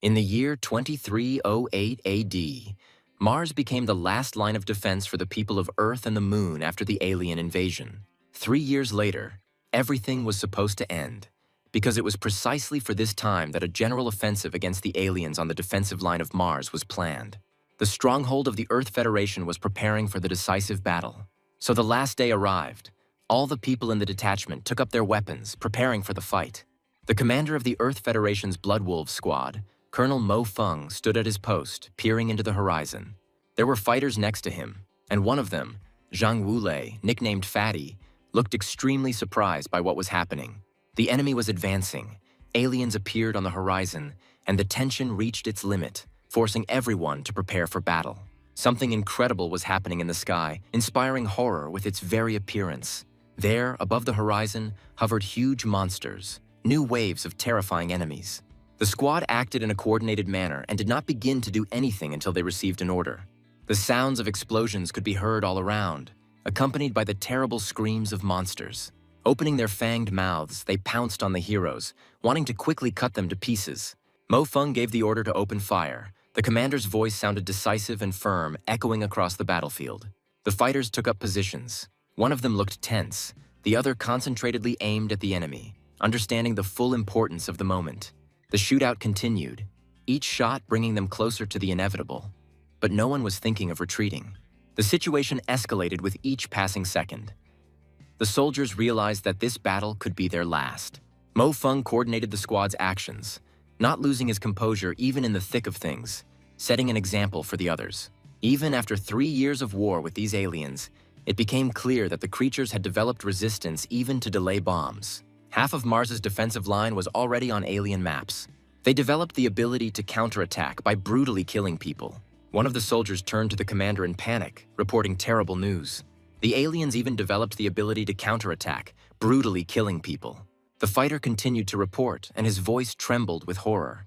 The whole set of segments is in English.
In the year 2308 AD, Mars became the last line of defense for the people of Earth and the Moon after the alien invasion. 3 years later, everything was supposed to end, because it was precisely for this time that a general offensive against the aliens on the defensive line of Mars was planned. The stronghold of the Earth Federation was preparing for the decisive battle. So the last day arrived. All the people in the detachment took up their weapons, preparing for the fight. The commander of the Earth Federation's Blood Wolves squad, Colonel Mo Feng, stood at his post, peering into the horizon. There were fighters next to him, and one of them, Zhang Wulei, nicknamed Fatty, looked extremely surprised by what was happening. The enemy was advancing, aliens appeared on the horizon, and the tension reached its limit, forcing everyone to prepare for battle. Something incredible was happening in the sky, inspiring horror with its very appearance. There, above the horizon, hovered huge monsters, new waves of terrifying enemies. The squad acted in a coordinated manner and did not begin to do anything until they received an order. The sounds of explosions could be heard all around, accompanied by the terrible screams of monsters. Opening their fanged mouths, they pounced on the heroes, wanting to quickly cut them to pieces. Mo Feng gave the order to open fire. The commander's voice sounded decisive and firm, echoing across the battlefield. The fighters took up positions. One of them looked tense, the other concentratedly aimed at the enemy, understanding the full importance of the moment. The shootout continued, each shot bringing them closer to the inevitable. But no one was thinking of retreating. The situation escalated with each passing second. The soldiers realized that this battle could be their last. Mo Feng coordinated the squad's actions, not losing his composure even in the thick of things, setting an example for the others. Even after 3 years of war with these aliens, it became clear that the creatures had developed resistance even to delay bombs. Half of Mars's defensive line was already on alien maps. They developed the ability to counterattack by brutally killing people. One of the soldiers turned to the commander in panic, reporting terrible news. The aliens even developed the ability to counterattack, brutally killing people. The fighter continued to report, and his voice trembled with horror.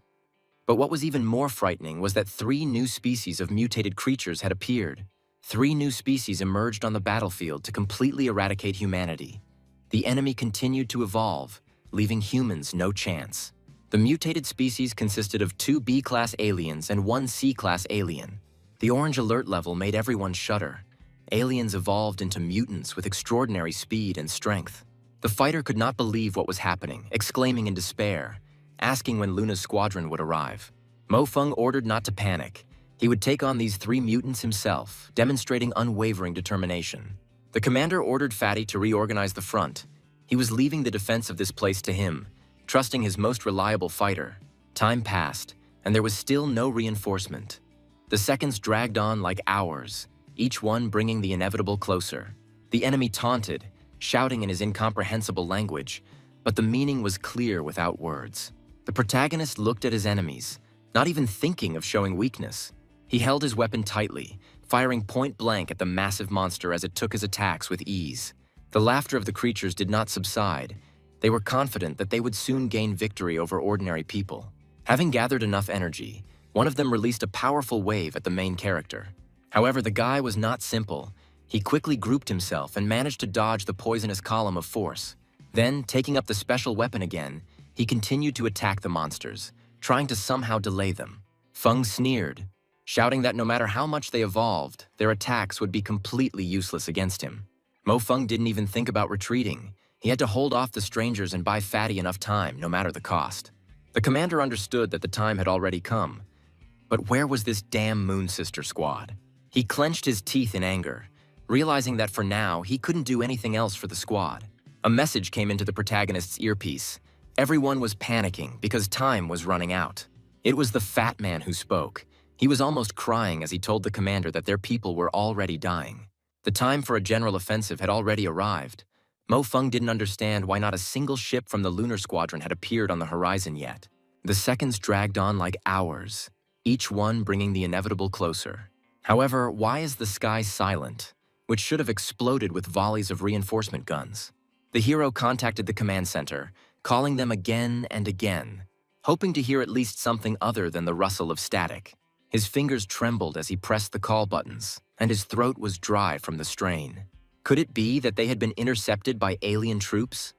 But what was even more frightening was that 3 new species of mutated creatures had appeared. 3 new species emerged on the battlefield to completely eradicate humanity. The enemy continued to evolve, leaving humans no chance. The mutated species consisted of 2 B-class aliens and 1 C-class alien. The orange alert level made everyone shudder. Aliens evolved into mutants with extraordinary speed and strength. The fighter could not believe what was happening, exclaiming in despair, asking when Luna's squadron would arrive. Mo Feng ordered not to panic. He would take on these 3 mutants himself, demonstrating unwavering determination. The commander ordered Fatty to reorganize the front. He was leaving the defense of this place to him, trusting his most reliable fighter. Time passed, and there was still no reinforcement. The seconds dragged on like hours, each one bringing the inevitable closer. The enemy taunted, shouting in his incomprehensible language, but the meaning was clear without words. The protagonist looked at his enemies, not even thinking of showing weakness. He held his weapon tightly, firing point blank at the massive monster as it took his attacks with ease. The laughter of the creatures did not subside. They were confident that they would soon gain victory over ordinary people. Having gathered enough energy, one of them released a powerful wave at the main character. However, the guy was not simple. He quickly grouped himself and managed to dodge the poisonous column of force. Then, taking up the special weapon again, he continued to attack the monsters, trying to somehow delay them. Feng sneered, shouting that no matter how much they evolved, their attacks would be completely useless against him. Mo Feng didn't even think about retreating. He had to hold off the strangers and buy Fatty enough time, no matter the cost. The commander understood that the time had already come. But where was this damn Moon Sister squad? He clenched his teeth in anger, realizing that for now, he couldn't do anything else for the squad. A message came into the protagonist's earpiece. Everyone was panicking because time was running out. It was the fat man who spoke. He was almost crying as he told the commander that their people were already dying. The time for a general offensive had already arrived. Mo Feng didn't understand why not a single ship from the lunar squadron had appeared on the horizon yet. The seconds dragged on like hours, each one bringing the inevitable closer. However, why is the sky silent, which should have exploded with volleys of reinforcement guns? The hero contacted the command center, calling them again and again, hoping to hear at least something other than the rustle of static. His fingers trembled as he pressed the call buttons, and his throat was dry from the strain. Could it be that they had been intercepted by alien troops?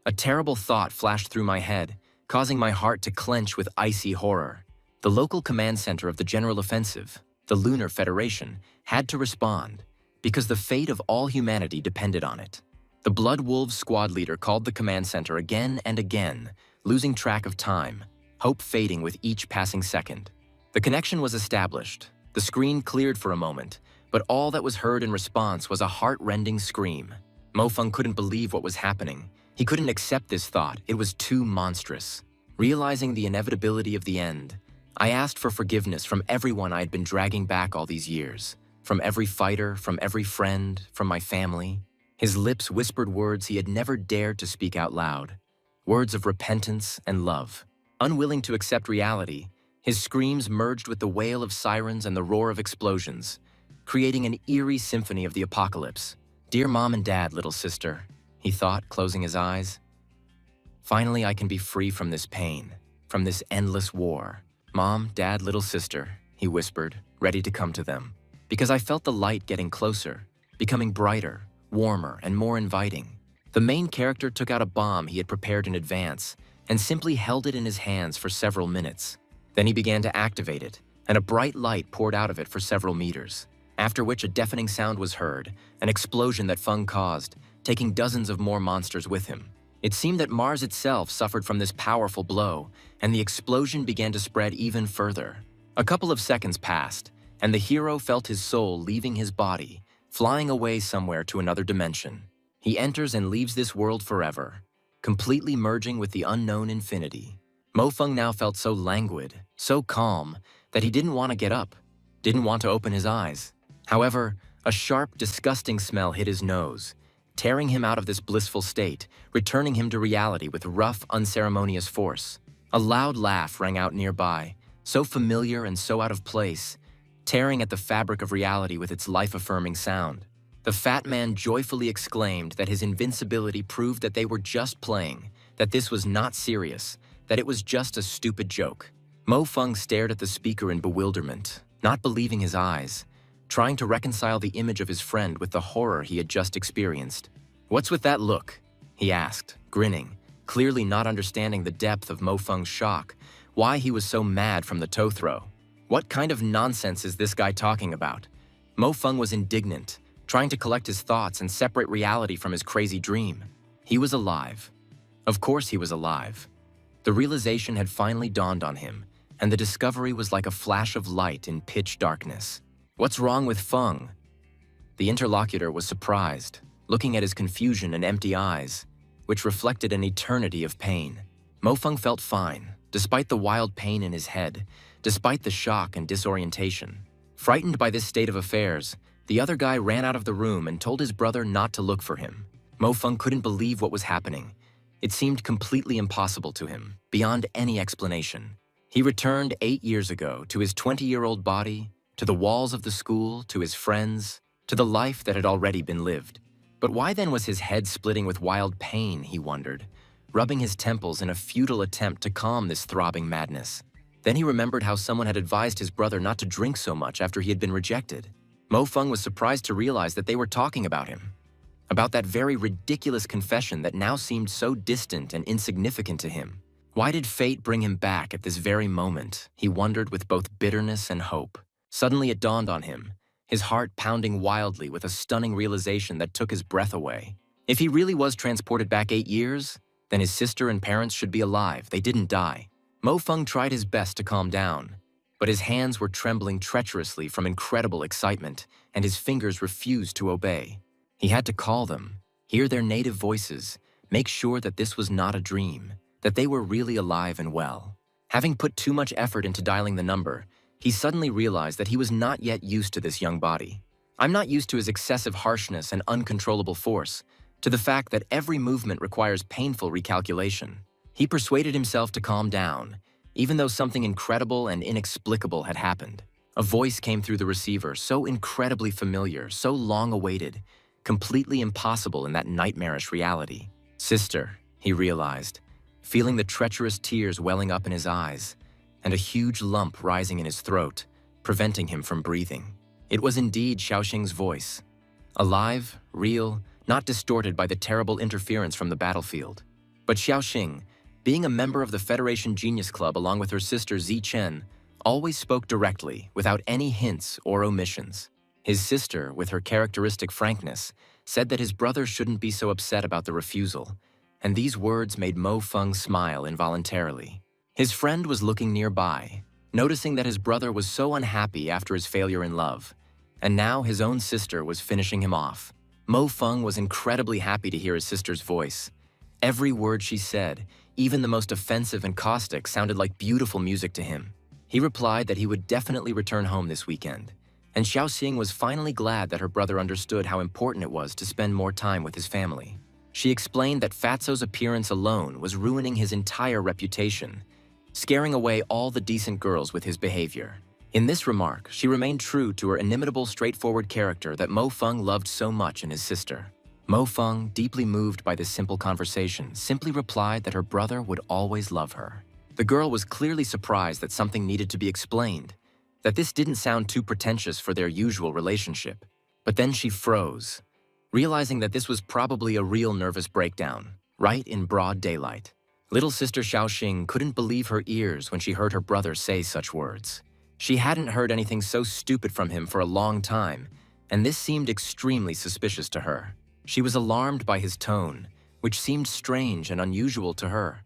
A terrible thought flashed through my head, causing my heart to clench with icy horror. The local command center of the General Offensive, the Lunar Federation, had to respond because the fate of all humanity depended on it. The Blood Wolves squad leader called the command center again and again, losing track of time, hope fading with each passing second. The connection was established. The screen cleared for a moment, but all that was heard in response was a heart-rending scream. Mofeng couldn't believe what was happening. He couldn't accept this thought. It was too monstrous. Realizing the inevitability of the end, I asked for forgiveness from everyone I had been dragging back all these years. From every fighter, from every friend, from my family. His lips whispered words he had never dared to speak out loud. Words of repentance and love. Unwilling to accept reality, his screams merged with the wail of sirens and the roar of explosions, creating an eerie symphony of the apocalypse. "Dear Mom and Dad, little sister," he thought, closing his eyes. "Finally, I can be free from this pain, from this endless war. Mom, Dad, little sister," he whispered, ready to come to them. Because I felt the light getting closer, becoming brighter, warmer, and more inviting. The main character took out a bomb he had prepared in advance and simply held it in his hands for several minutes. Then he began to activate it, and a bright light poured out of it for several meters, after which a deafening sound was heard, an explosion that Feng caused, taking dozens of more monsters with him. It seemed that Mars itself suffered from this powerful blow, and the explosion began to spread even further. A couple of seconds passed, and the hero felt his soul leaving his body, flying away somewhere to another dimension. He enters and leaves this world forever, completely merging with the unknown infinity. Mofeng now felt so languid, so calm, that he didn't want to get up, didn't want to open his eyes. However, a sharp, disgusting smell hit his nose, tearing him out of this blissful state, returning him to reality with rough, unceremonious force. A loud laugh rang out nearby, so familiar and so out of place, tearing at the fabric of reality with its life-affirming sound. The fat man joyfully exclaimed that his invincibility proved that they were just playing, that this was not serious, that it was just a stupid joke. Mofeng stared at the speaker in bewilderment, not believing his eyes, trying to reconcile the image of his friend with the horror he had just experienced. "What's with that look?" he asked, grinning, clearly not understanding the depth of Mofeng's shock, why he was so mad from the toe throw. What kind of nonsense is this guy talking about? Mofeng was indignant, trying to collect his thoughts and separate reality from his crazy dream. He was alive. Of course he was alive. The realization had finally dawned on him, and the discovery was like a flash of light in pitch darkness. "What's wrong with Feng?" The interlocutor was surprised, looking at his confusion and empty eyes, which reflected an eternity of pain. Mofeng felt fine, despite the wild pain in his head, despite the shock and disorientation. Frightened by this state of affairs, the other guy ran out of the room and told his brother not to look for him. Mofeng couldn't believe what was happening. It seemed completely impossible to him, beyond any explanation. He returned 8 years ago to his 20-year-old body, to the walls of the school, to his friends, to the life that had already been lived. But why then was his head splitting with wild pain, he wondered, rubbing his temples in a futile attempt to calm this throbbing madness. Then he remembered how someone had advised his brother not to drink so much after he had been rejected. Mofeng was surprised to realize that they were talking about him, about that very ridiculous confession that now seemed so distant and insignificant to him. Why did fate bring him back at this very moment? He wondered with both bitterness and hope. Suddenly it dawned on him, his heart pounding wildly with a stunning realization that took his breath away. If he really was transported back 8 years, then his sister and parents should be alive. They didn't die. Mofeng tried his best to calm down, but his hands were trembling treacherously from incredible excitement, and his fingers refused to obey. He had to call them, hear their native voices, make sure that this was not a dream, that they were really alive and well. Having put too much effort into dialing the number, he suddenly realized that he was not yet used to this young body. "I'm not used to his excessive harshness and uncontrollable force, to the fact that every movement requires painful recalculation." He persuaded himself to calm down, even though something incredible and inexplicable had happened. A voice came through the receiver, so incredibly familiar, so long-awaited, completely impossible in that nightmarish reality. "Sister," he realized, feeling the treacherous tears welling up in his eyes, and a huge lump rising in his throat, preventing him from breathing. It was indeed Xiaoxing's voice. Alive, real, not distorted by the terrible interference from the battlefield. But Xiaoxing, being a member of the Federation Genius Club along with her sister Zi Chen, always spoke directly without any hints or omissions. His sister, with her characteristic frankness, said that his brother shouldn't be so upset about the refusal, and these words made Mo Feng smile involuntarily. His friend was looking nearby, noticing that his brother was so unhappy after his failure in love, and now his own sister was finishing him off. Mo Feng was incredibly happy to hear his sister's voice. Every word she said, even the most offensive and caustic, sounded like beautiful music to him. He replied that he would definitely return home this weekend, and Xiaoxing was finally glad that her brother understood how important it was to spend more time with his family. She explained that Fatso's appearance alone was ruining his entire reputation, scaring away all the decent girls with his behavior. In this remark, she remained true to her inimitable, straightforward character that Mo Feng loved so much in his sister. Mo Feng, deeply moved by this simple conversation, simply replied that her brother would always love her. The girl was clearly surprised that something needed to be explained, that this didn't sound too pretentious for their usual relationship. But then she froze, realizing that this was probably a real nervous breakdown, right in broad daylight. Little sister Xiaoxing couldn't believe her ears when she heard her brother say such words. She hadn't heard anything so stupid from him for a long time, and this seemed extremely suspicious to her. She was alarmed by his tone, which seemed strange and unusual to her.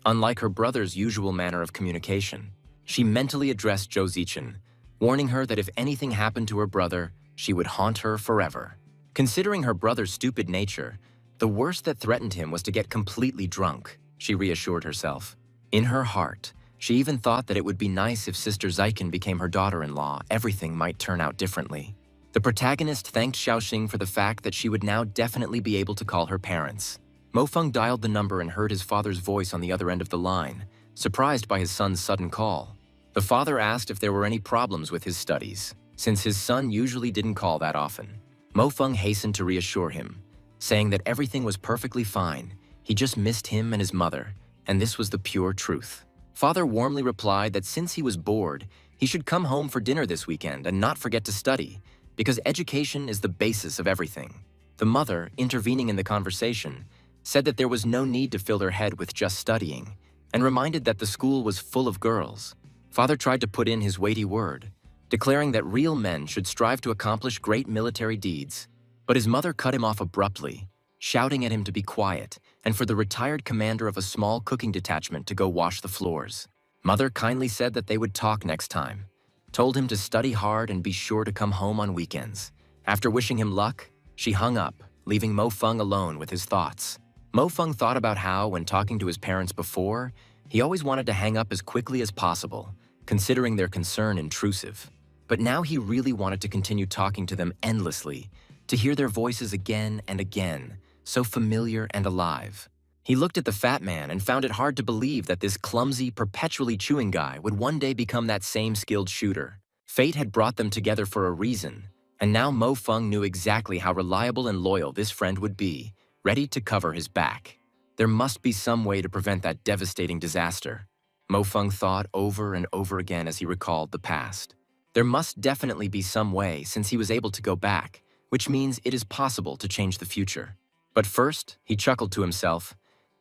Unlike her brother's usual manner of communication, she mentally addressed Zhou Zichen, warning her that if anything happened to her brother, she would haunt her forever. Considering her brother's stupid nature, the worst that threatened him was to get completely drunk, she reassured herself. In her heart, she even thought that it would be nice if Sister Xichen became her daughter-in-law. Everything might turn out differently. The protagonist thanked Xiaoxing for the fact that she would now definitely be able to call her parents. Mo Feng dialed the number and heard his father's voice on the other end of the line, surprised by his son's sudden call. The father asked if there were any problems with his studies, since his son usually didn't call that often. Mo Feng hastened to reassure him, saying that everything was perfectly fine. He just missed him and his mother, and this was the pure truth. Father warmly replied that since he was bored, he should come home for dinner this weekend and not forget to study, because education is the basis of everything. The mother, intervening in the conversation, said that there was no need to fill her head with just studying, and reminded that the school was full of girls. Father tried to put in his weighty word, declaring that real men should strive to accomplish great military deeds, but his mother cut him off abruptly, shouting at him to be quiet and for the retired commander of a small cooking detachment to go wash the floors. Mother kindly said that they would talk next time, told him to study hard and be sure to come home on weekends. After wishing him luck, she hung up, leaving Mo Feng alone with his thoughts. Mo Feng thought about how, when talking to his parents before, he always wanted to hang up as quickly as possible, considering their concern intrusive. But now he really wanted to continue talking to them endlessly, to hear their voices again and again, so familiar and alive. He looked at the fat man and found it hard to believe that this clumsy, perpetually chewing guy would one day become that same skilled shooter. Fate had brought them together for a reason, and now Mo Feng knew exactly how reliable and loyal this friend would be, ready to cover his back. There must be some way to prevent that devastating disaster. Mo Feng thought over and over again as he recalled the past. There must definitely be some way, since he was able to go back, which means it is possible to change the future. But first, he chuckled to himself.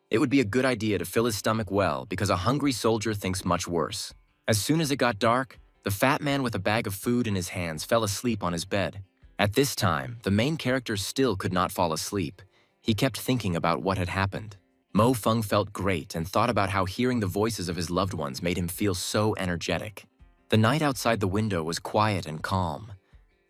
It would be a good idea to fill his stomach well, because a hungry soldier thinks much worse. As soon as it got dark, the fat man with a bag of food in his hands fell asleep on his bed. At this time, the main character still could not fall asleep. He kept thinking about what had happened. Mo Feng felt great and thought about how hearing the voices of his loved ones made him feel so energetic. The night outside the window was quiet and calm,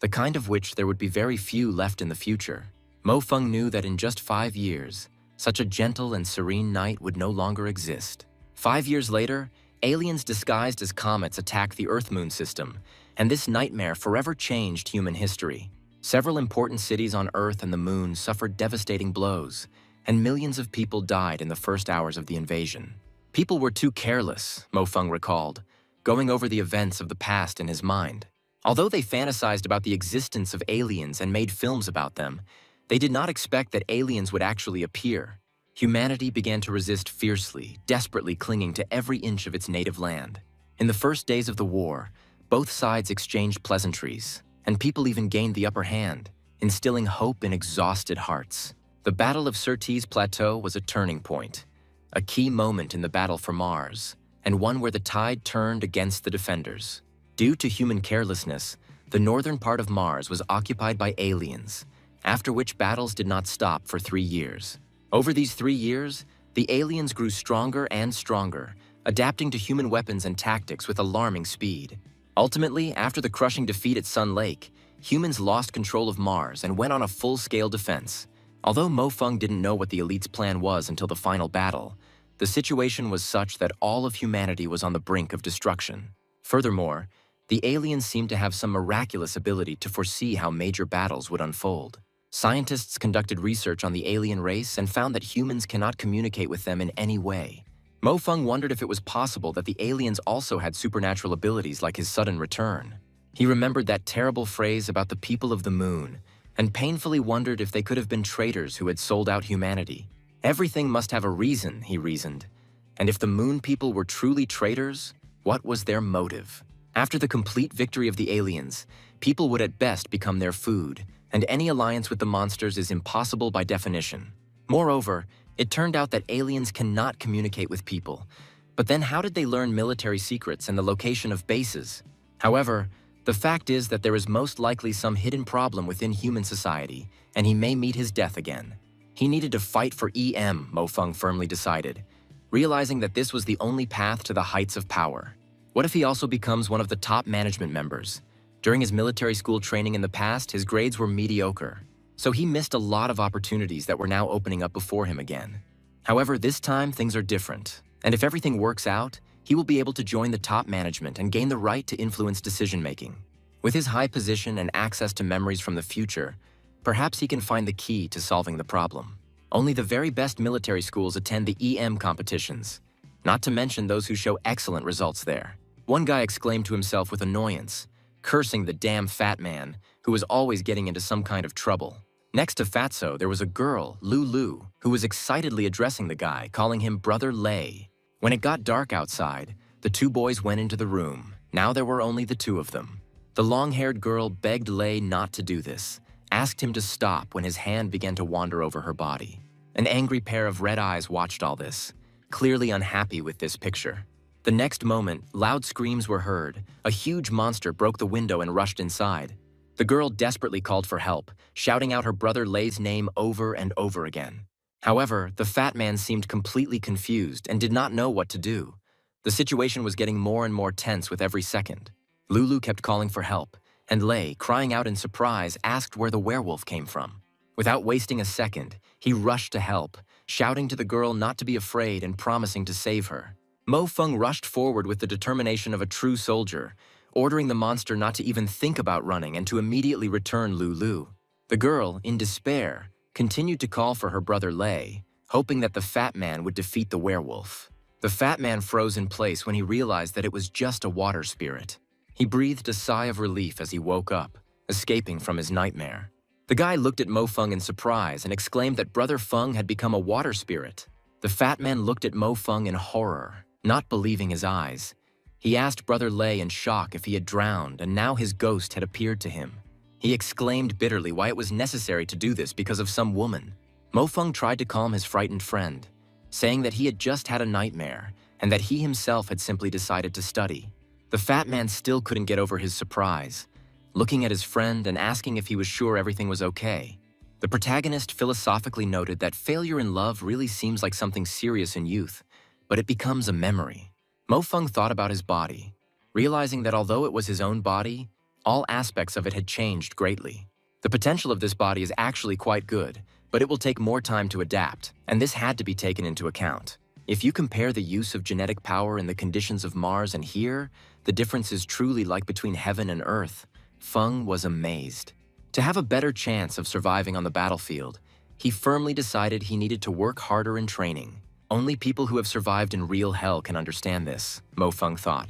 the kind of which there would be very few left in the future. Mo Feng knew that in just 5 years, such a gentle and serene night would no longer exist. 5 years later, aliens disguised as comets attacked the Earth-Moon system, and this nightmare forever changed human history. Several important cities on Earth and the Moon suffered devastating blows, and millions of people died in the first hours of the invasion. People were too careless, Mo Feng recalled, going over the events of the past in his mind. Although they fantasized about the existence of aliens and made films about them, they did not expect that aliens would actually appear. Humanity began to resist fiercely, desperately clinging to every inch of its native land. In the first days of the war, both sides exchanged pleasantries, and people even gained the upper hand, instilling hope in exhausted hearts. The Battle of Surtees Plateau was a turning point. a key moment in the battle for Mars, and one where the tide turned against the defenders. Due to human carelessness, the northern part of Mars was occupied by aliens, after which battles did not stop for 3 years. Over these 3 years, the aliens grew stronger and stronger, adapting to human weapons and tactics with alarming speed. Ultimately, after the crushing defeat at Sun Lake, humans lost control of Mars and went on a full-scale defense. Although Mo Fung didn't know what the elite's plan was until the final battle, the situation was such that all of humanity was on the brink of destruction. Furthermore, the aliens seemed to have some miraculous ability to foresee how major battles would unfold. Scientists conducted research on the alien race and found that humans cannot communicate with them in any way. Mo Fung wondered if it was possible that the aliens also had supernatural abilities like his sudden return. He remembered that terrible phrase about the people of the moon, and painfully wondered if they could have been traitors who had sold out humanity. Everything must have a reason, he reasoned. And if the moon people were truly traitors, what was their motive? After the complete victory of the aliens, people would at best become their food, and any alliance with the monsters is impossible by definition. Moreover, it turned out that aliens cannot communicate with people. But then how did they learn military secrets and the location of bases? However, the fact is that there is most likely some hidden problem within human society, and he may meet his death again. He needed to fight for Mo Fung firmly decided, realizing that this was the only path to the heights of power. What if he also becomes one of the top management members? During his military school training in the past, his grades were mediocre, so he missed a lot of opportunities that were now opening up before him again. However, this time things are different, and if everything works out, he will be able to join the top management and gain the right to influence decision-making. With his high position and access to memories from the future, perhaps he can find the key to solving the problem. Only the very best military schools attend the competitions, not to mention those who show excellent results there. One guy exclaimed to himself with annoyance, cursing the damn fat man, who was always getting into some kind of trouble. Next to Fatso, there was a girl, Lulu, who was excitedly addressing the guy, calling him Brother Lei. When it got dark outside, the two boys went into the room. Now there were only the two of them. The long-haired girl begged Lei not to do this, asked him to stop when his hand began to wander over her body. An angry pair of red eyes watched all this, clearly unhappy with this picture. The next moment, loud screams were heard. A huge monster broke the window and rushed inside. The girl desperately called for help, shouting out her brother Lei's name over and over again. However, the fat man seemed completely confused and did not know what to do. The situation was getting more and more tense with every second. Lulu kept calling for help, and Lei, crying out in surprise, asked where the werewolf came from. Without wasting a second, he rushed to help, shouting to the girl not to be afraid and promising to save her. Mo Fung rushed forward with the determination of a true soldier, ordering the monster not to even think about running and to immediately return Lulu. The girl, in despair, continued to call for her brother Lei, hoping that the fat man would defeat the werewolf. The fat man froze in place when he realized that it was just a water spirit. He breathed a sigh of relief as he woke up, escaping from his nightmare. The guy looked at Mo Fung in surprise and exclaimed that Brother Fung had become a water spirit. The fat man looked at Mo Fung in horror, not believing his eyes. He asked Brother Lei in shock if he had drowned, and now his ghost had appeared to him. He exclaimed bitterly why it was necessary to do this because of some woman. Mo Fung tried to calm his frightened friend, saying that he had just had a nightmare and that he himself had simply decided to study. The fat man still couldn't get over his surprise, looking at his friend and asking if he was sure everything was okay. The protagonist philosophically noted that failure in love really seems like something serious in youth, but it becomes a memory. Mo Fung thought about his body, realizing that although it was his own body, all aspects of it had changed greatly. The potential of this body is actually quite good, but it will take more time to adapt, and this had to be taken into account. If you compare the use of genetic power in the conditions of Mars and here, the difference is truly like between heaven and earth. Fung was amazed. To have a better chance of surviving on the battlefield, he firmly decided he needed to work harder in training. Only people who have survived in real hell can understand this, Mo Fung thought,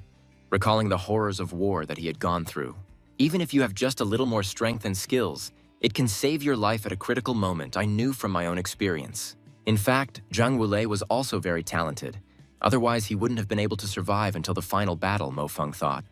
recalling the horrors of war that he had gone through. Even if you have just a little more strength and skills, it can save your life at a critical moment, I knew from my own experience. In fact, Zhang Wulei was also very talented. Otherwise, he wouldn't have been able to survive until the final battle, Mo Fung thought.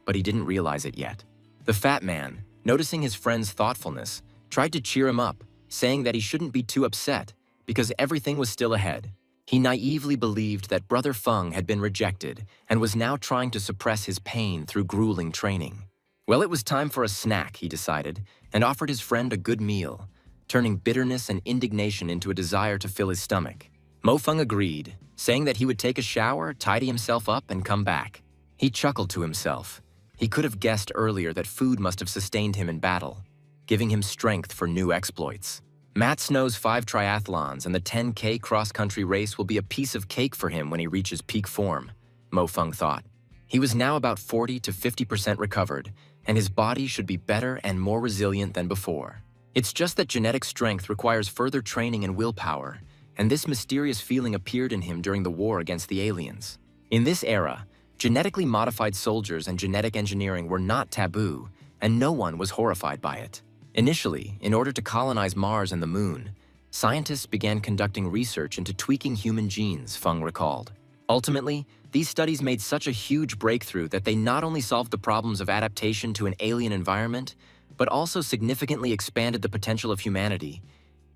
But he didn't realize it yet. The fat man, noticing his friend's thoughtfulness, tried to cheer him up, saying that he shouldn't be too upset because everything was still ahead. He naively believed that Brother Feng had been rejected and was now trying to suppress his pain through grueling training. Well, it was time for a snack, he decided, and offered his friend a good meal, turning bitterness and indignation into a desire to fill his stomach. Mo Feng agreed, saying that he would take a shower, tidy himself up, and come back. He chuckled to himself. He could have guessed earlier that food must have sustained him in battle, giving him strength for new exploits. Matt Snow's 5 triathlons and the 10K cross-country race will be a piece of cake for him when he reaches peak form, Mo Feng thought. He was now about 40 to 50% recovered, and his body should be better and more resilient than before. It's just that genetic strength requires further training and willpower, and this mysterious feeling appeared in him during the war against the aliens. In this era, genetically modified soldiers and genetic engineering were not taboo, and no one was horrified by it. Initially, in order to colonize Mars and the Moon, scientists began conducting research into tweaking human genes, Feng recalled. Ultimately, these studies made such a huge breakthrough that they not only solved the problems of adaptation to an alien environment, but also significantly expanded the potential of humanity.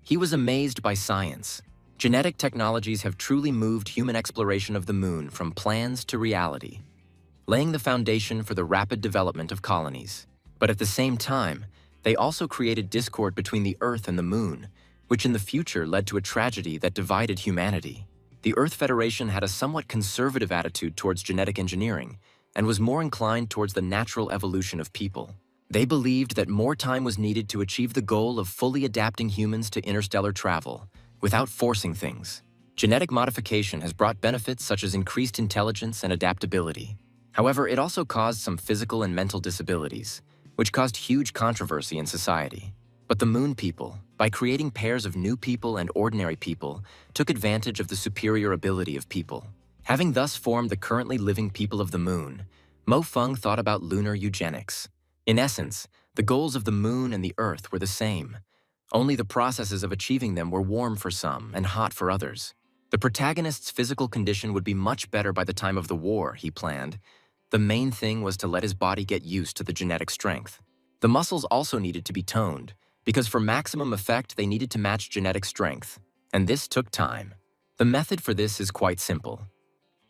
He was amazed by science. Genetic technologies have truly moved human exploration of the Moon from plans to reality, laying the foundation for the rapid development of colonies. But at the same time, they also created discord between the Earth and the Moon, which in the future led to a tragedy that divided humanity. The Earth Federation had a somewhat conservative attitude towards genetic engineering and was more inclined towards the natural evolution of people. They believed that more time was needed to achieve the goal of fully adapting humans to interstellar travel, without forcing things. Genetic modification has brought benefits such as increased intelligence and adaptability. However, it also caused some physical and mental disabilities, which caused huge controversy in society. But the Moon people, by creating pairs of new people and ordinary people, took advantage of the superior ability of people. Having thus formed the currently living people of the Moon, Mo Feng thought about lunar eugenics. In essence, the goals of the Moon and the Earth were the same. Only the processes of achieving them were warm for some and hot for others. The protagonist's physical condition would be much better by the time of the war, he planned. The main thing was to let his body get used to the genetic strength. The muscles also needed to be toned, because for maximum effect they needed to match genetic strength, and this took time. The method for this is quite simple.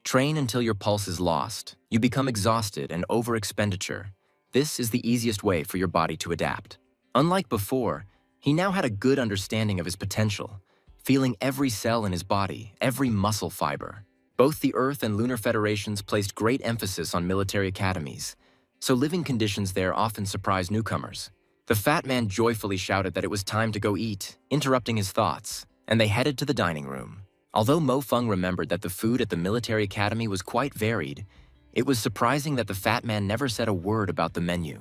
Train until your pulse is lost, you become exhausted and over-expenditure. This is the easiest way for your body to adapt. Unlike before, he now had a good understanding of his potential, feeling every cell in his body, every muscle fiber. Both the Earth and Lunar Federations placed great emphasis on military academies, so living conditions there often surprised newcomers. The fat man joyfully shouted that it was time to go eat, interrupting his thoughts, and they headed to the dining room. Although Mo Feng remembered that the food at the military academy was quite varied, it was surprising that the fat man never said a word about the menu.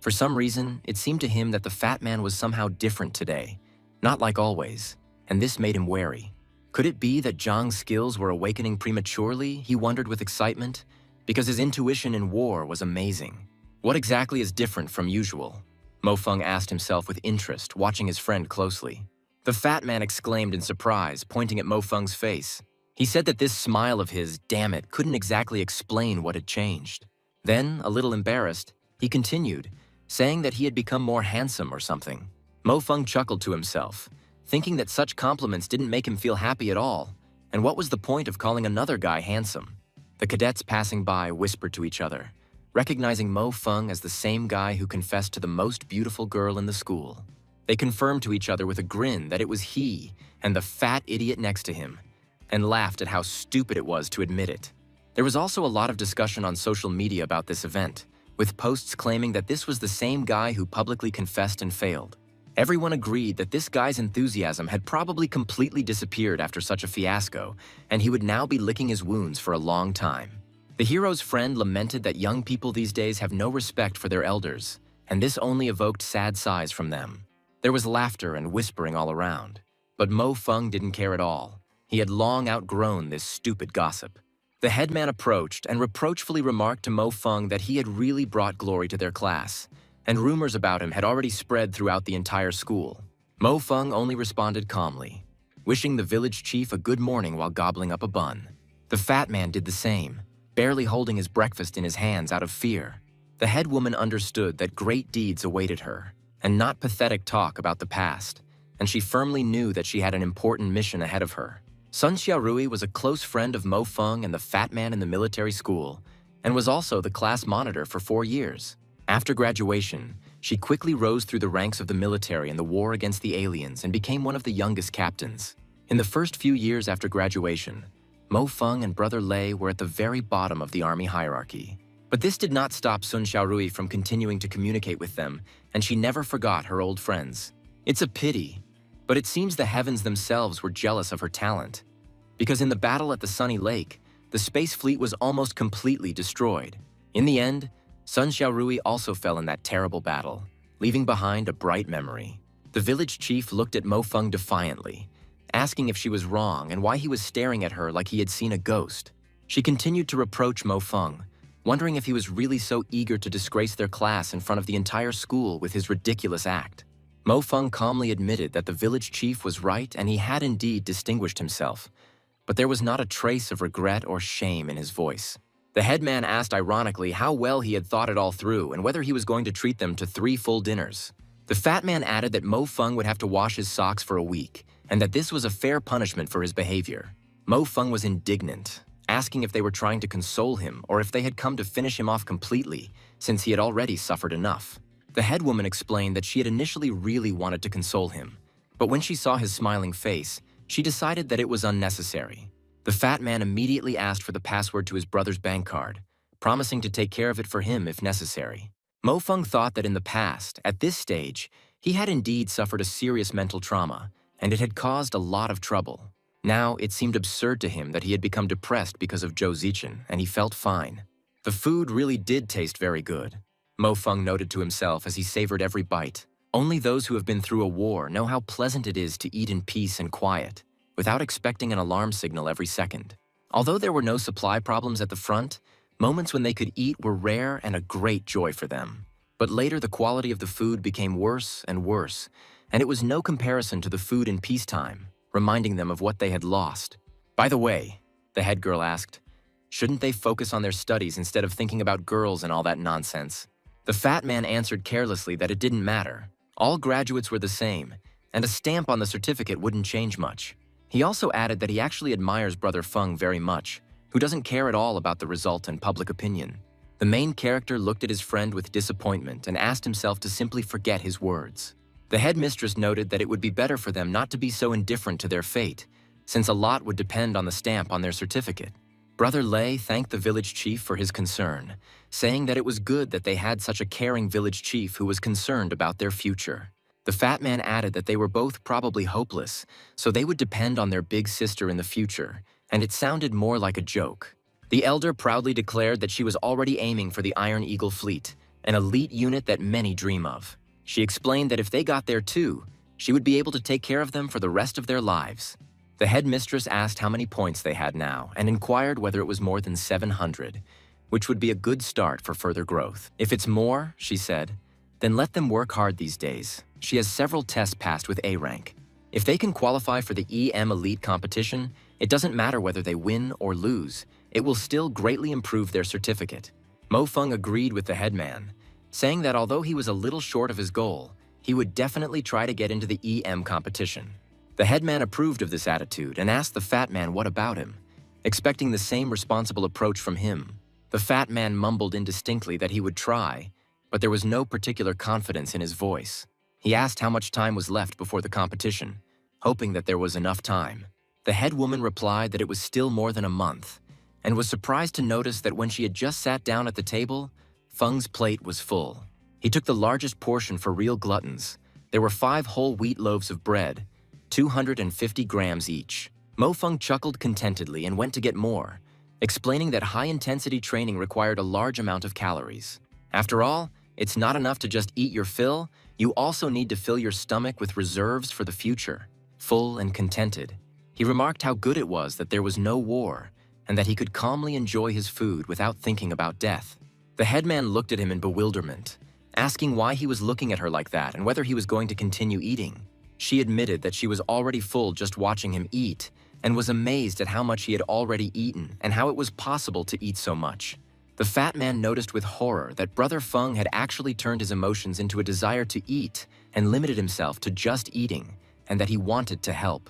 For some reason, it seemed to him that the fat man was somehow different today, not like always, and this made him wary. Could it be that Zhang's skills were awakening prematurely, he wondered with excitement, because his intuition in war was amazing. What exactly is different from usual? Mo Feng asked himself with interest, watching his friend closely. The fat man exclaimed in surprise, pointing at Mo Feng's face. He said that this smile of his, damn it, couldn't exactly explain what had changed. Then, a little embarrassed, he continued, saying that he had become more handsome or something. Mo Feng chuckled to himself, thinking that such compliments didn't make him feel happy at all, and what was the point of calling another guy handsome? The cadets passing by whispered to each other, recognizing Mo Feng as the same guy who confessed to the most beautiful girl in the school. They confirmed to each other with a grin that it was he and the fat idiot next to him, and laughed at how stupid it was to admit it. There was also a lot of discussion on social media about this event, with posts claiming that this was the same guy who publicly confessed and failed. Everyone agreed that this guy's enthusiasm had probably completely disappeared after such a fiasco, and he would now be licking his wounds for a long time. The hero's friend lamented that young people these days have no respect for their elders, and this only evoked sad sighs from them. There was laughter and whispering all around, but Mo Feng didn't care at all. He had long outgrown this stupid gossip. The headman approached and reproachfully remarked to Mo Feng that he had really brought glory to their class, and rumors about him had already spread throughout the entire school. Mo Feng only responded calmly, wishing the village chief a good morning while gobbling up a bun. The fat man did the same, barely holding his breakfast in his hands out of fear. The head woman understood that great deeds awaited her, and not pathetic talk about the past, and she firmly knew that she had an important mission ahead of her. Sun Xiaorui was a close friend of Mo Feng and the fat man in the military school, and was also the class monitor for 4 years. After graduation, she quickly rose through the ranks of the military in the war against the aliens and became one of the youngest captains. In the first few years after graduation, Mo Feng and brother Lei were at the very bottom of the army hierarchy. But this did not stop Sun Xiaorui from continuing to communicate with them, and she never forgot her old friends. It's a pity, but it seems the heavens themselves were jealous of her talent. Because in the battle at the Sunny Lake, the space fleet was almost completely destroyed. In the end, Sun Xiaorui also fell in that terrible battle, leaving behind a bright memory. The village chief looked at Mo Feng defiantly, asking if she was wrong and why he was staring at her like he had seen a ghost. She continued to reproach Mo Feng, wondering if he was really so eager to disgrace their class in front of the entire school with his ridiculous act. Mo Feng calmly admitted that the village chief was right and he had indeed distinguished himself, but there was not a trace of regret or shame in his voice. The headman asked ironically how well he had thought it all through and whether he was going to treat them to 3 full dinners. The fat man added that Mo Feng would have to wash his socks for a week, and that this was a fair punishment for his behavior. Mo Feng was indignant, asking if they were trying to console him or if they had come to finish him off completely, since he had already suffered enough. The head woman explained that she had initially really wanted to console him, but when she saw his smiling face, she decided that it was unnecessary. The fat man immediately asked for the password to his brother's bank card, promising to take care of it for him if necessary. Mo Feng thought that in the past, at this stage, he had indeed suffered a serious mental trauma, and it had caused a lot of trouble. Now, it seemed absurd to him that he had become depressed because of Zhou Zichen, and he felt fine. The food really did taste very good, Mo Feng noted to himself as he savored every bite. Only those who have been through a war know how pleasant it is to eat in peace and quiet, without expecting an alarm signal every second. Although there were no supply problems at the front, moments when they could eat were rare and a great joy for them. But later the quality of the food became worse and worse, and it was no comparison to the food in peacetime, reminding them of what they had lost. By the way, the head girl asked, shouldn't they focus on their studies instead of thinking about girls and all that nonsense? The fat man answered carelessly that it didn't matter. All graduates were the same, and a stamp on the certificate wouldn't change much. He also added that he actually admires Brother Feng very much, who doesn't care at all about the result and public opinion. The main character looked at his friend with disappointment and asked himself to simply forget his words. The headmistress noted that it would be better for them not to be so indifferent to their fate, since a lot would depend on the stamp on their certificate. Brother Lei thanked the village chief for his concern, saying that it was good that they had such a caring village chief who was concerned about their future. The fat man added that they were both probably hopeless, so they would depend on their big sister in the future, and it sounded more like a joke. The elder proudly declared that she was already aiming for the Iron Eagle fleet, an elite unit that many dream of. She explained that if they got there too, she would be able to take care of them for the rest of their lives. The headmistress asked how many points they had now and inquired whether it was more than 700, which would be a good start for further growth. If it's more, she said, then let them work hard these days. She has several tests passed with A rank. If they can qualify for the EM Elite competition, it doesn't matter whether they win or lose. It will still greatly improve their certificate. Mo Feng agreed with the headman, saying that although he was a little short of his goal, he would definitely try to get into the EM competition. The headman approved of this attitude and asked the fat man what about him, expecting the same responsible approach from him. The fat man mumbled indistinctly that he would try, but there was no particular confidence in his voice. He asked how much time was left before the competition, hoping that there was enough time. The head woman replied that it was still more than a month, and was surprised to notice that when she had just sat down at the table, Feng's plate was full. He took the largest portion for real gluttons. There were 5 whole wheat loaves of bread, 250 grams each. Mo Feng chuckled contentedly and went to get more, explaining that high-intensity training required a large amount of calories. After all, it's not enough to just eat your fill, you also need to fill your stomach with reserves for the future. Full and contented, he remarked how good it was that there was no war, and that he could calmly enjoy his food without thinking about death. The headman looked at him in bewilderment, asking why he was looking at her like that and whether he was going to continue eating. She admitted that she was already full just watching him eat, and was amazed at how much he had already eaten and how it was possible to eat so much. The fat man noticed with horror that Brother Feng had actually turned his emotions into a desire to eat and limited himself to just eating, and that he wanted to help.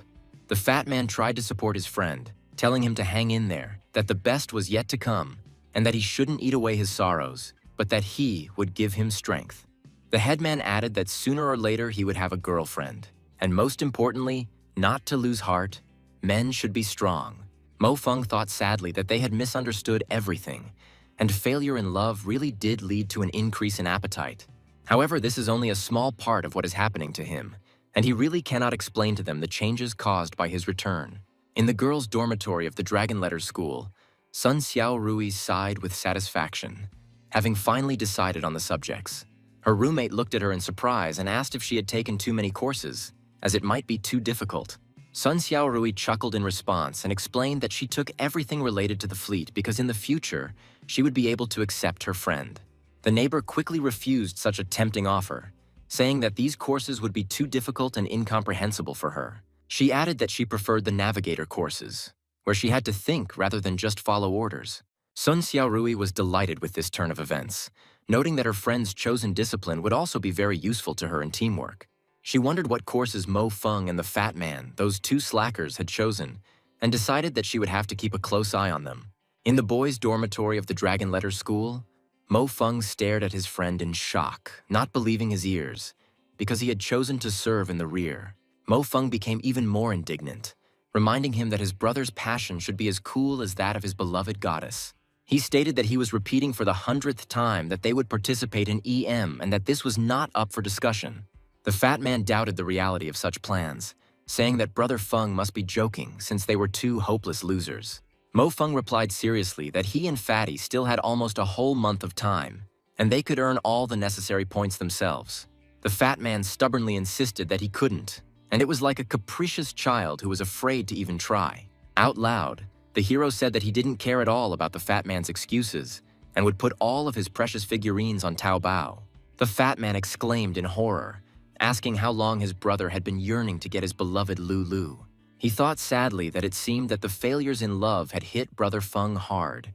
The fat man tried to support his friend, telling him to hang in there, that the best was yet to come, and that he shouldn't eat away his sorrows, but that he would give him strength. The headman added that sooner or later he would have a girlfriend, and most importantly, not to lose heart, men should be strong. Mo Feng thought sadly that they had misunderstood everything, and failure in love really did lead to an increase in appetite. However, this is only a small part of what is happening to him, and he really cannot explain to them the changes caused by his return. In the girls' dormitory of the Dragon Letter School, Sun Xiao Rui sighed with satisfaction, having finally decided on the subjects. Her roommate looked at her in surprise and asked if she had taken too many courses, as it might be too difficult. Sun Xiao Rui chuckled in response and explained that she took everything related to the fleet because in the future, she would be able to accept her friend. The neighbor quickly refused such a tempting offer, saying that these courses would be too difficult and incomprehensible for her. She added that she preferred the navigator courses, where she had to think rather than just follow orders. Sun Xiaorui was delighted with this turn of events, noting that her friend's chosen discipline would also be very useful to her in teamwork. She wondered what courses Mo Feng and the fat man, those two slackers, had chosen, and decided that she would have to keep a close eye on them. In the boys' dormitory of the Dragon Letter School, Mo Feng stared at his friend in shock, not believing his ears, because he had chosen to serve in the rear. Mo Feng became even more indignant, reminding him that his brother's passion should be as cool as that of his beloved goddess. He stated that he was repeating for the 100th time that they would participate in EM and that this was not up for discussion. The fat man doubted the reality of such plans, saying that Brother Feng must be joking since they were two hopeless losers. Mo Feng replied seriously that he and Fatty still had almost a whole month of time, and they could earn all the necessary points themselves. The fat man stubbornly insisted that he couldn't, and it was like a capricious child who was afraid to even try. Out loud, the hero said that he didn't care at all about the fat man's excuses and would put all of his precious figurines on Taobao. The fat man exclaimed in horror, asking how long his brother had been yearning to get his beloved Lulu. He thought sadly that it seemed that the failures in love had hit Brother Feng hard,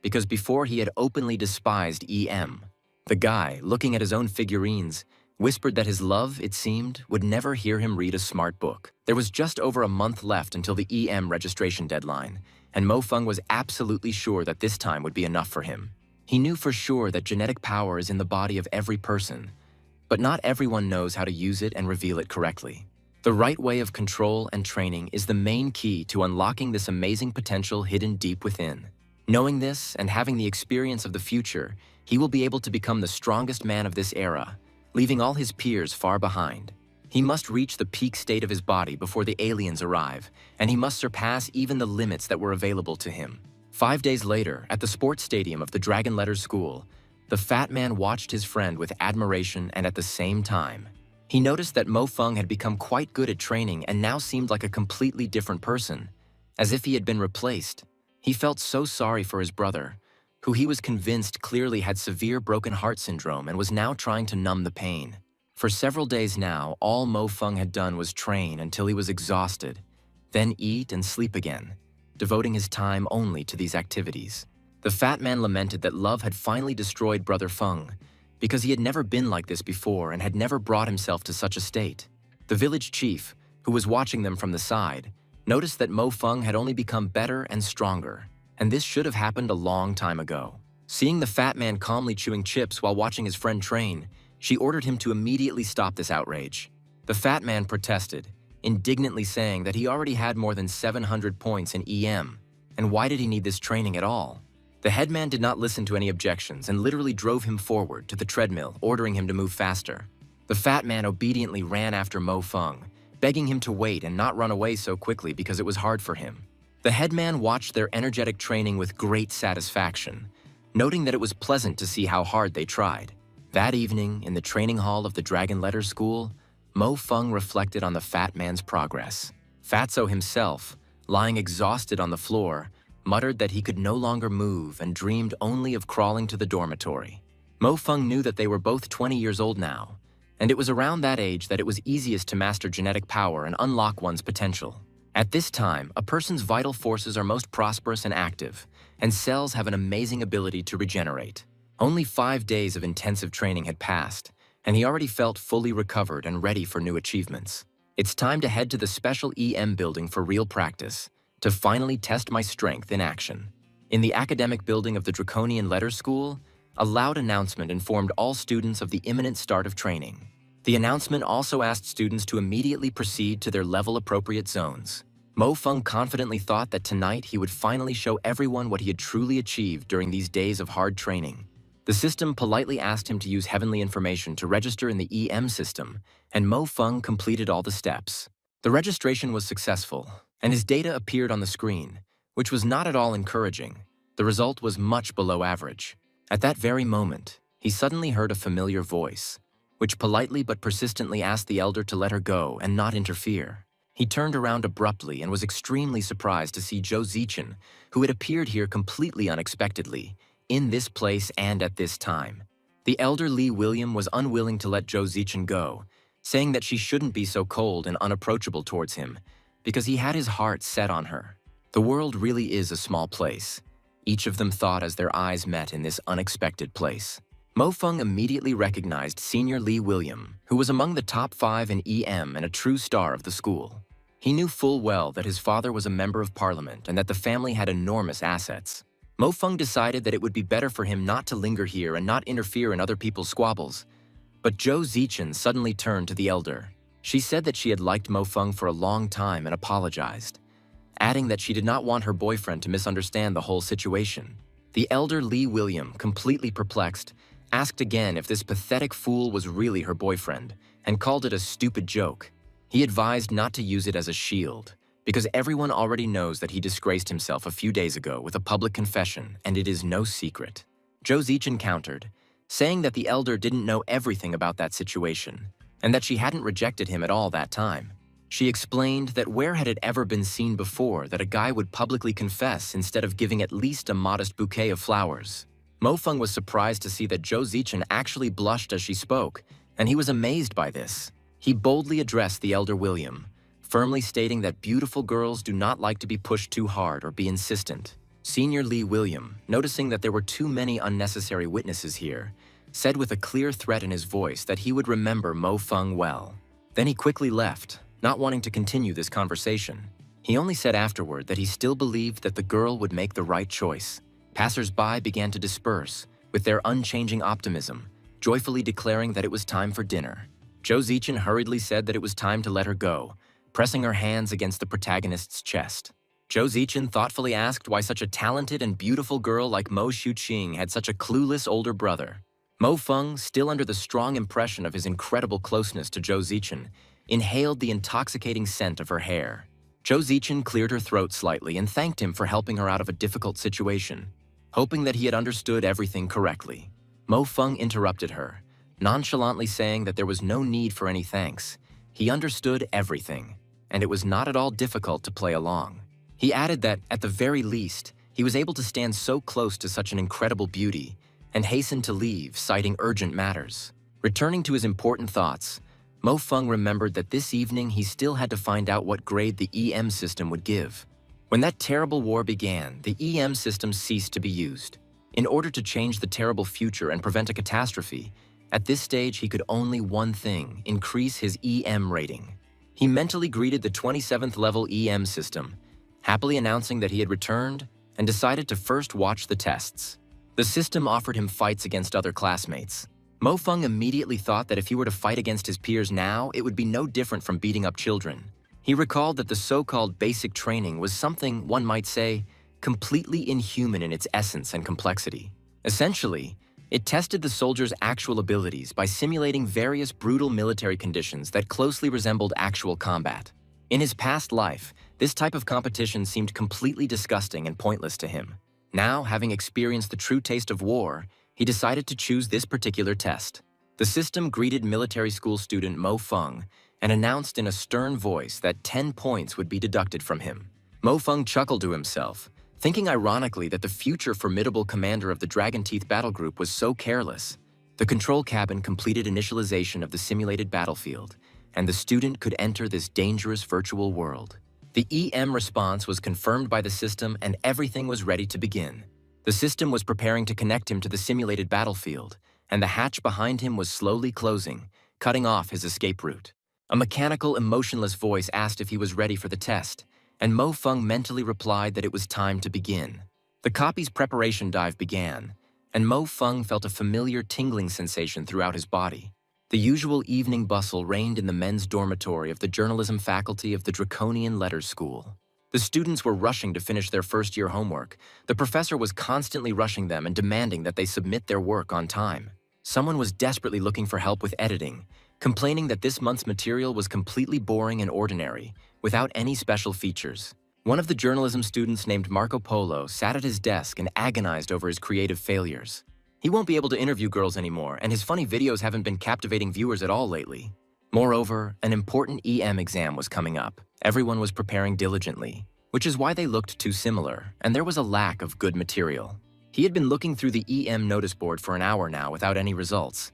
because before he had openly despised EM. The guy, looking at his own figurines, whispered that his love, it seemed, would never hear him read a smart book. There was just over a month left until the EM registration deadline, and Mo Feng was absolutely sure that this time would be enough for him. He knew for sure that genetic power is in the body of every person, but not everyone knows how to use it and reveal it correctly. The right way of control and training is the main key to unlocking this amazing potential hidden deep within. Knowing this and having the experience of the future, he will be able to become the strongest man of this era, leaving all his peers far behind. He must reach the peak state of his body before the aliens arrive, and he must surpass even the limits that were available to him. 5 days later, at the sports stadium of the Dragon Letter School, the fat man watched his friend with admiration and at the same time. He noticed that Mo Feng had become quite good at training and now seemed like a completely different person, as if he had been replaced. He felt so sorry for his brother, who he was convinced clearly had severe broken heart syndrome and was now trying to numb the pain. For several days now, all Mo Feng had done was train until he was exhausted, then eat and sleep again, devoting his time only to these activities. The fat man lamented that love had finally destroyed Brother Feng, because he had never been like this before and had never brought himself to such a state. The village chief, who was watching them from the side, noticed that Mo Feng had only become better and stronger, and this should have happened a long time ago. Seeing the fat man calmly chewing chips while watching his friend train, she ordered him to immediately stop this outrage. The fat man protested, indignantly saying that he already had more than 700 points in EM, and why did he need this training at all? The headman did not listen to any objections and literally drove him forward to the treadmill, ordering him to move faster. The fat man obediently ran after Mo Feng, begging him to wait and not run away so quickly because it was hard for him. The headman watched their energetic training with great satisfaction, noting that it was pleasant to see how hard they tried. That evening, in the training hall of the Dragon Letter School, Mo Feng reflected on the fat man's progress. Fatso himself, lying exhausted on the floor, muttered that he could no longer move and dreamed only of crawling to the dormitory. Mo Feng knew that they were both 20 years old now, and it was around that age that it was easiest to master genetic power and unlock one's potential. At this time, a person's vital forces are most prosperous and active, and cells have an amazing ability to regenerate. Only 5 days of intensive training had passed, and he already felt fully recovered and ready for new achievements. It's time to head to the special EM building for real practice, to finally test my strength in action. In the academic building of the Draconian Letters School, a loud announcement informed all students of the imminent start of training. The announcement also asked students to immediately proceed to their level-appropriate zones. Mo Feng confidently thought that tonight he would finally show everyone what he had truly achieved during these days of hard training. The system politely asked him to use heavenly information to register in the EM system, and Mo Feng completed all the steps. The registration was successful, and his data appeared on the screen, which was not at all encouraging. The result was much below average. At that very moment, he suddenly heard a familiar voice, which politely but persistently asked the elder to let her go and not interfere. He turned around abruptly and was extremely surprised to see Zhou Zichen, who had appeared here completely unexpectedly, in this place and at this time. The elder Li William was unwilling to let Zhou Zichen go, saying that she shouldn't be so cold and unapproachable towards him, because he had his heart set on her. The world really is a small place. Each of them thought as their eyes met in this unexpected place. Mo Feng immediately recognized Senior Li William, who was among the top 5 in EM and a true star of the school. He knew full well that his father was a member of parliament and that the family had enormous assets. Mo Feng decided that it would be better for him not to linger here and not interfere in other people's squabbles. But Zhou Zichen suddenly turned to the elder. She said that she had liked Mo Feng for a long time and apologized, adding that she did not want her boyfriend to misunderstand the whole situation. The elder Li William, completely perplexed, asked again if this pathetic fool was really her boyfriend, and called it a stupid joke. He advised not to use it as a shield, because everyone already knows that he disgraced himself a few days ago with a public confession, and it is no secret. Zhou Zichen countered, saying that the elder didn't know everything about that situation, and that she hadn't rejected him at all that time. She explained that where had it ever been seen before that a guy would publicly confess instead of giving at least a modest bouquet of flowers. Mo Feng was surprised to see that Zhou Zichen actually blushed as she spoke, and he was amazed by this. He boldly addressed the elder William, firmly stating that beautiful girls do not like to be pushed too hard or be insistent. Senior Li William, noticing that there were too many unnecessary witnesses here, said with a clear threat in his voice that he would remember Mo Feng well. Then he quickly left, not wanting to continue this conversation. He only said afterward that he still believed that the girl would make the right choice. Passers-by began to disperse, with their unchanging optimism, joyfully declaring that it was time for dinner. Zhou Zichen hurriedly said that it was time to let her go, pressing her hands against the protagonist's chest. Zhou Zichen thoughtfully asked why such a talented and beautiful girl like Mo Xuqing had such a clueless older brother. Mo Feng, still under the strong impression of his incredible closeness to Zhou Zichen, inhaled the intoxicating scent of her hair. Zhou Zichen cleared her throat slightly and thanked him for helping her out of a difficult situation, hoping that he had understood everything correctly. Mo Feng interrupted her, nonchalantly saying that there was no need for any thanks. He understood everything, and it was not at all difficult to play along. He added that, at the very least, he was able to stand so close to such an incredible beauty, and hastened to leave, citing urgent matters. Returning to his important thoughts, Mo Feng remembered that this evening he still had to find out what grade the EM system would give. When that terrible war began, the EM system ceased to be used. In order to change the terrible future and prevent a catastrophe, at this stage he could only one thing: increase his EM rating. He mentally greeted the 27th level EM system, happily announcing that he had returned, and decided to first watch the tests. The system offered him fights against other classmates. Mo Feng immediately thought that if he were to fight against his peers now, it would be no different from beating up children. He recalled that the so-called basic training was something, one might say, completely inhuman in its essence and complexity. Essentially, it tested the soldiers' actual abilities by simulating various brutal military conditions that closely resembled actual combat. In his past life, this type of competition seemed completely disgusting and pointless to him. Now, having experienced the true taste of war, he decided to choose this particular test. The system greeted military school student Mo Feng and announced in a stern voice that 10 points would be deducted from him. Mo Feng chuckled to himself, thinking ironically that the future formidable commander of the Dragon Teeth battle group was so careless. The control cabin completed initialization of the simulated battlefield, and the student could enter this dangerous virtual world. The EM response was confirmed by the system, and everything was ready to begin. The system was preparing to connect him to the simulated battlefield, and the hatch behind him was slowly closing, cutting off his escape route. A mechanical, emotionless voice asked if he was ready for the test, and Mo Fung mentally replied that it was time to begin. The copy's preparation dive began, and Mo Fung felt a familiar tingling sensation throughout his body. The usual evening bustle reigned in the men's dormitory of the journalism faculty of the Draconian Letters School. The students were rushing to finish their first-year homework. The professor was constantly rushing them and demanding that they submit their work on time. Someone was desperately looking for help with editing, complaining that this month's material was completely boring and ordinary, without any special features. One of the journalism students named Marco Polo sat at his desk and agonized over his creative failures. He won't be able to interview girls anymore, and his funny videos haven't been captivating viewers at all lately. Moreover, an important EM exam was coming up. Everyone was preparing diligently, which is why they looked too similar, and there was a lack of good material. He had been looking through the EM notice board for an hour now without any results.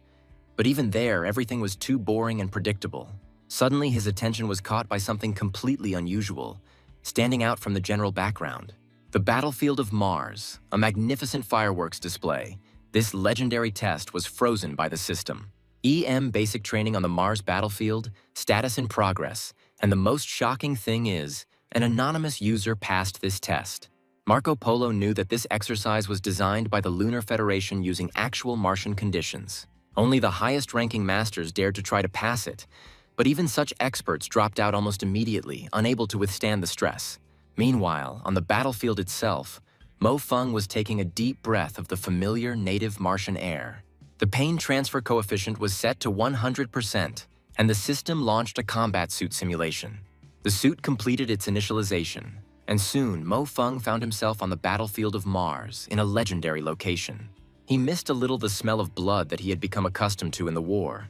But even there, everything was too boring and predictable. Suddenly, his attention was caught by something completely unusual, standing out from the general background. The battlefield of Mars, a magnificent fireworks display. This legendary test was frozen by the system. EM basic training on the Mars battlefield, status in progress, and the most shocking thing is, an anonymous user passed this test. Marco Polo knew that this exercise was designed by the Lunar Federation using actual Martian conditions. Only the highest-ranking masters dared to try to pass it, but even such experts dropped out almost immediately, unable to withstand the stress. Meanwhile, on the battlefield itself, Mo Fung was taking a deep breath of the familiar native Martian air. The pain transfer coefficient was set to 100%, and the system launched a combat suit simulation. The suit completed its initialization, and soon Mo Fung found himself on the battlefield of Mars in a legendary location. He missed a little the smell of blood that he had become accustomed to in the war.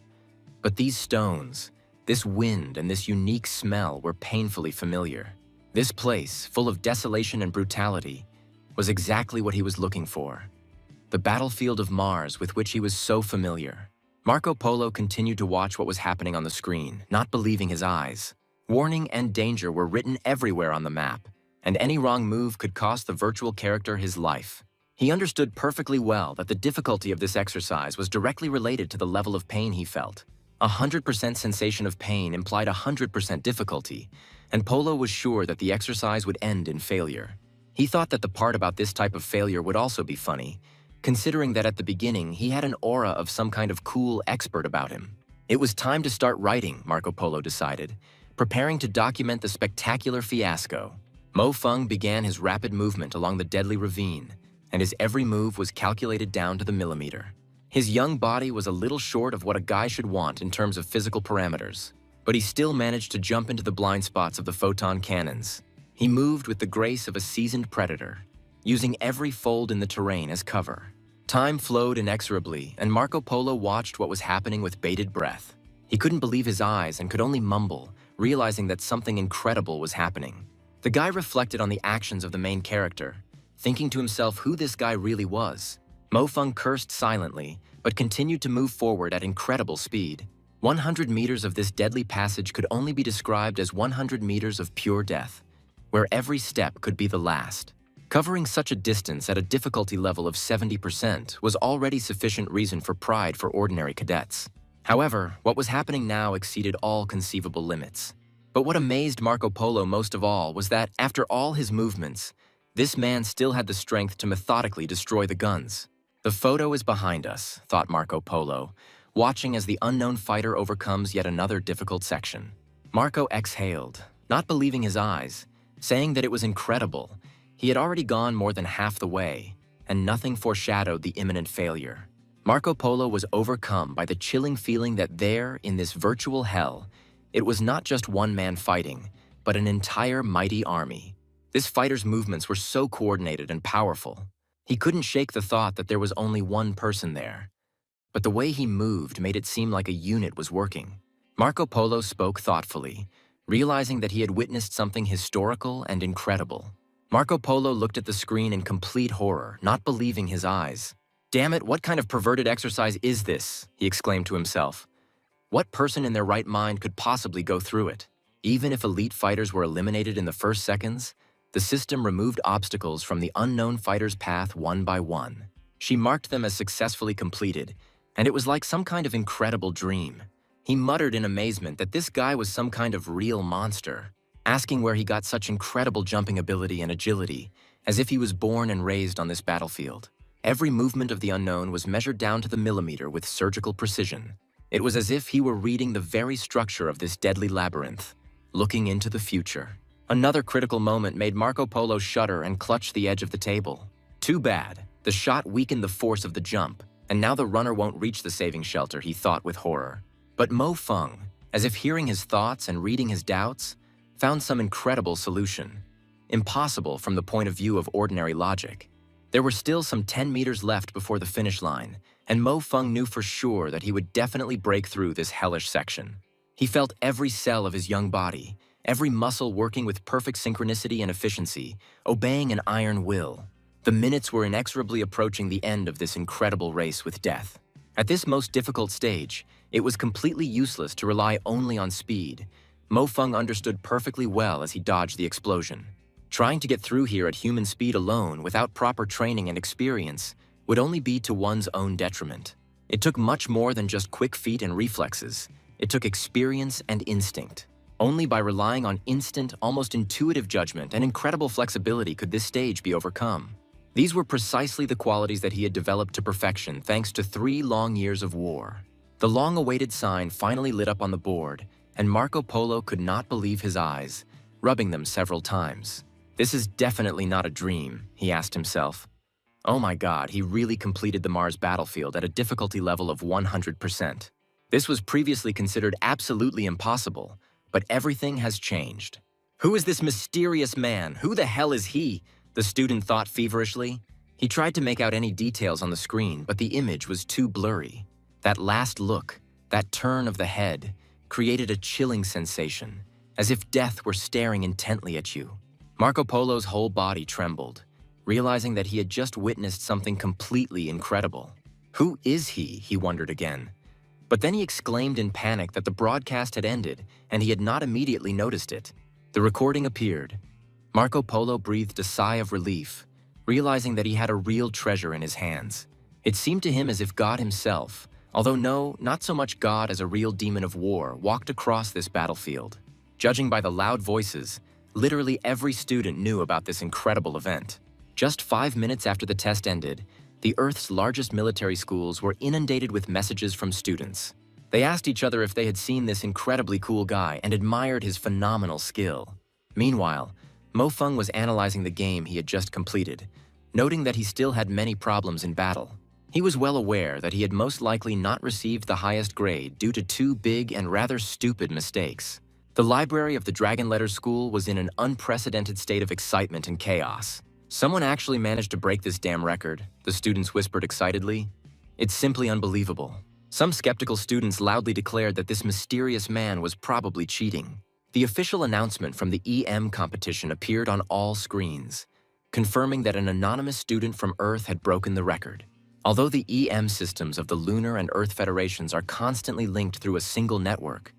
But these stones, this wind, and this unique smell were painfully familiar. This place, full of desolation and brutality, was exactly what he was looking for. The battlefield of Mars with which he was so familiar. Marco Polo continued to watch what was happening on the screen, not believing his eyes. Warning and danger were written everywhere on the map, and any wrong move could cost the virtual character his life. He understood perfectly well that the difficulty of this exercise was directly related to the level of pain he felt. 100% sensation of pain implied 100% difficulty, and Polo was sure that the exercise would end in failure. He thought that the part about this type of failure would also be funny, considering that at the beginning he had an aura of some kind of cool expert about him. It was time to start writing, Marco Polo decided, preparing to document the spectacular fiasco. Mo Fung began his rapid movement along the deadly ravine, and his every move was calculated down to the millimeter. His young body was a little short of what a guy should want in terms of physical parameters, but he still managed to jump into the blind spots of the photon cannons. He moved with the grace of a seasoned predator, using every fold in the terrain as cover. Time flowed inexorably, and Marco Polo watched what was happening with bated breath. He couldn't believe his eyes and could only mumble, realizing that something incredible was happening. The guy reflected on the actions of the main character, thinking to himself who this guy really was. Mo Fung cursed silently, but continued to move forward at incredible speed. 100 meters of this deadly passage could only be described as 100 meters of pure death, where every step could be the last. Covering such a distance at a difficulty level of 70% was already sufficient reason for pride for ordinary cadets. However, what was happening now exceeded all conceivable limits. But what amazed Marco Polo most of all was that, after all his movements, this man still had the strength to methodically destroy the guns. The photo is behind us, thought Marco Polo, watching as the unknown fighter overcomes yet another difficult section. Marco exhaled, not believing his eyes, saying that it was incredible. He had already gone more than half the way, and nothing foreshadowed the imminent failure. Marco Polo was overcome by the chilling feeling that there, in this virtual hell, it was not just one man fighting, but an entire mighty army. This fighter's movements were so coordinated and powerful. He couldn't shake the thought that there was only one person there. But the way he moved made it seem like a unit was working. Marco Polo spoke thoughtfully, realizing that he had witnessed something historical and incredible. Marco Polo looked at the screen in complete horror, not believing his eyes. "Damn it, what kind of perverted exercise is this?" he exclaimed to himself. What person in their right mind could possibly go through it? Even if elite fighters were eliminated in the first seconds, the system removed obstacles from the unknown fighter's path one by one. She marked them as successfully completed, and it was like some kind of incredible dream. He muttered in amazement that this guy was some kind of real monster, asking where he got such incredible jumping ability and agility, as if he was born and raised on this battlefield. Every movement of the unknown was measured down to the millimeter with surgical precision. It was as if he were reading the very structure of this deadly labyrinth, looking into the future. Another critical moment made Marco Polo shudder and clutch the edge of the table. Too bad. The shot weakened the force of the jump, and now the runner won't reach the saving shelter, he thought with horror. But Mo Feng, as if hearing his thoughts and reading his doubts, found some incredible solution. Impossible from the point of view of ordinary logic. There were still some 10 meters left before the finish line, and Mo Feng knew for sure that he would definitely break through this hellish section. He felt every cell of his young body, every muscle working with perfect synchronicity and efficiency, obeying an iron will. The minutes were inexorably approaching the end of this incredible race with death. At this most difficult stage, it was completely useless to rely only on speed. Mo Feng understood perfectly well as he dodged the explosion. Trying to get through here at human speed alone without proper training and experience would only be to one's own detriment. It took much more than just quick feet and reflexes. It took experience and instinct. Only by relying on instant, almost intuitive judgment and incredible flexibility could this stage be overcome. These were precisely the qualities that he had developed to perfection thanks to 3 long years of war. The long-awaited sign finally lit up on the board, and Marco Polo could not believe his eyes, rubbing them several times. This is definitely not a dream, he asked himself. Oh my God, he really completed the Mars battlefield at a difficulty level of 100%. This was previously considered absolutely impossible, but everything has changed. Who is this mysterious man? Who the hell is he? The student thought feverishly. He tried to make out any details on the screen, but the image was too blurry. That last look, that turn of the head, created a chilling sensation, as if death were staring intently at you. Marco Polo's whole body trembled, realizing that he had just witnessed something completely incredible. Who is he? He wondered again. But then he exclaimed in panic that the broadcast had ended, and he had not immediately noticed it. The recording appeared. Marco Polo breathed a sigh of relief, realizing that he had a real treasure in his hands. It seemed to him as if God himself, although no, not so much God as a real demon of war, walked across this battlefield. Judging by the loud voices, literally every student knew about this incredible event. Just 5 minutes after the test ended, the Earth's largest military schools were inundated with messages from students. They asked each other if they had seen this incredibly cool guy and admired his phenomenal skill. Meanwhile, Mo Feng was analyzing the game he had just completed, noting that he still had many problems in battle. He was well aware that he had most likely not received the highest grade due to 2 big and rather stupid mistakes. The library of the Dragon Letter School was in an unprecedented state of excitement and chaos. Someone actually managed to break this damn record, the students whispered excitedly. It's simply unbelievable. Some skeptical students loudly declared that this mysterious man was probably cheating. The official announcement from the EM competition appeared on all screens, confirming that an anonymous student from Earth had broken the record. Although the EM systems of the Lunar and Earth Federations are constantly linked through a single network,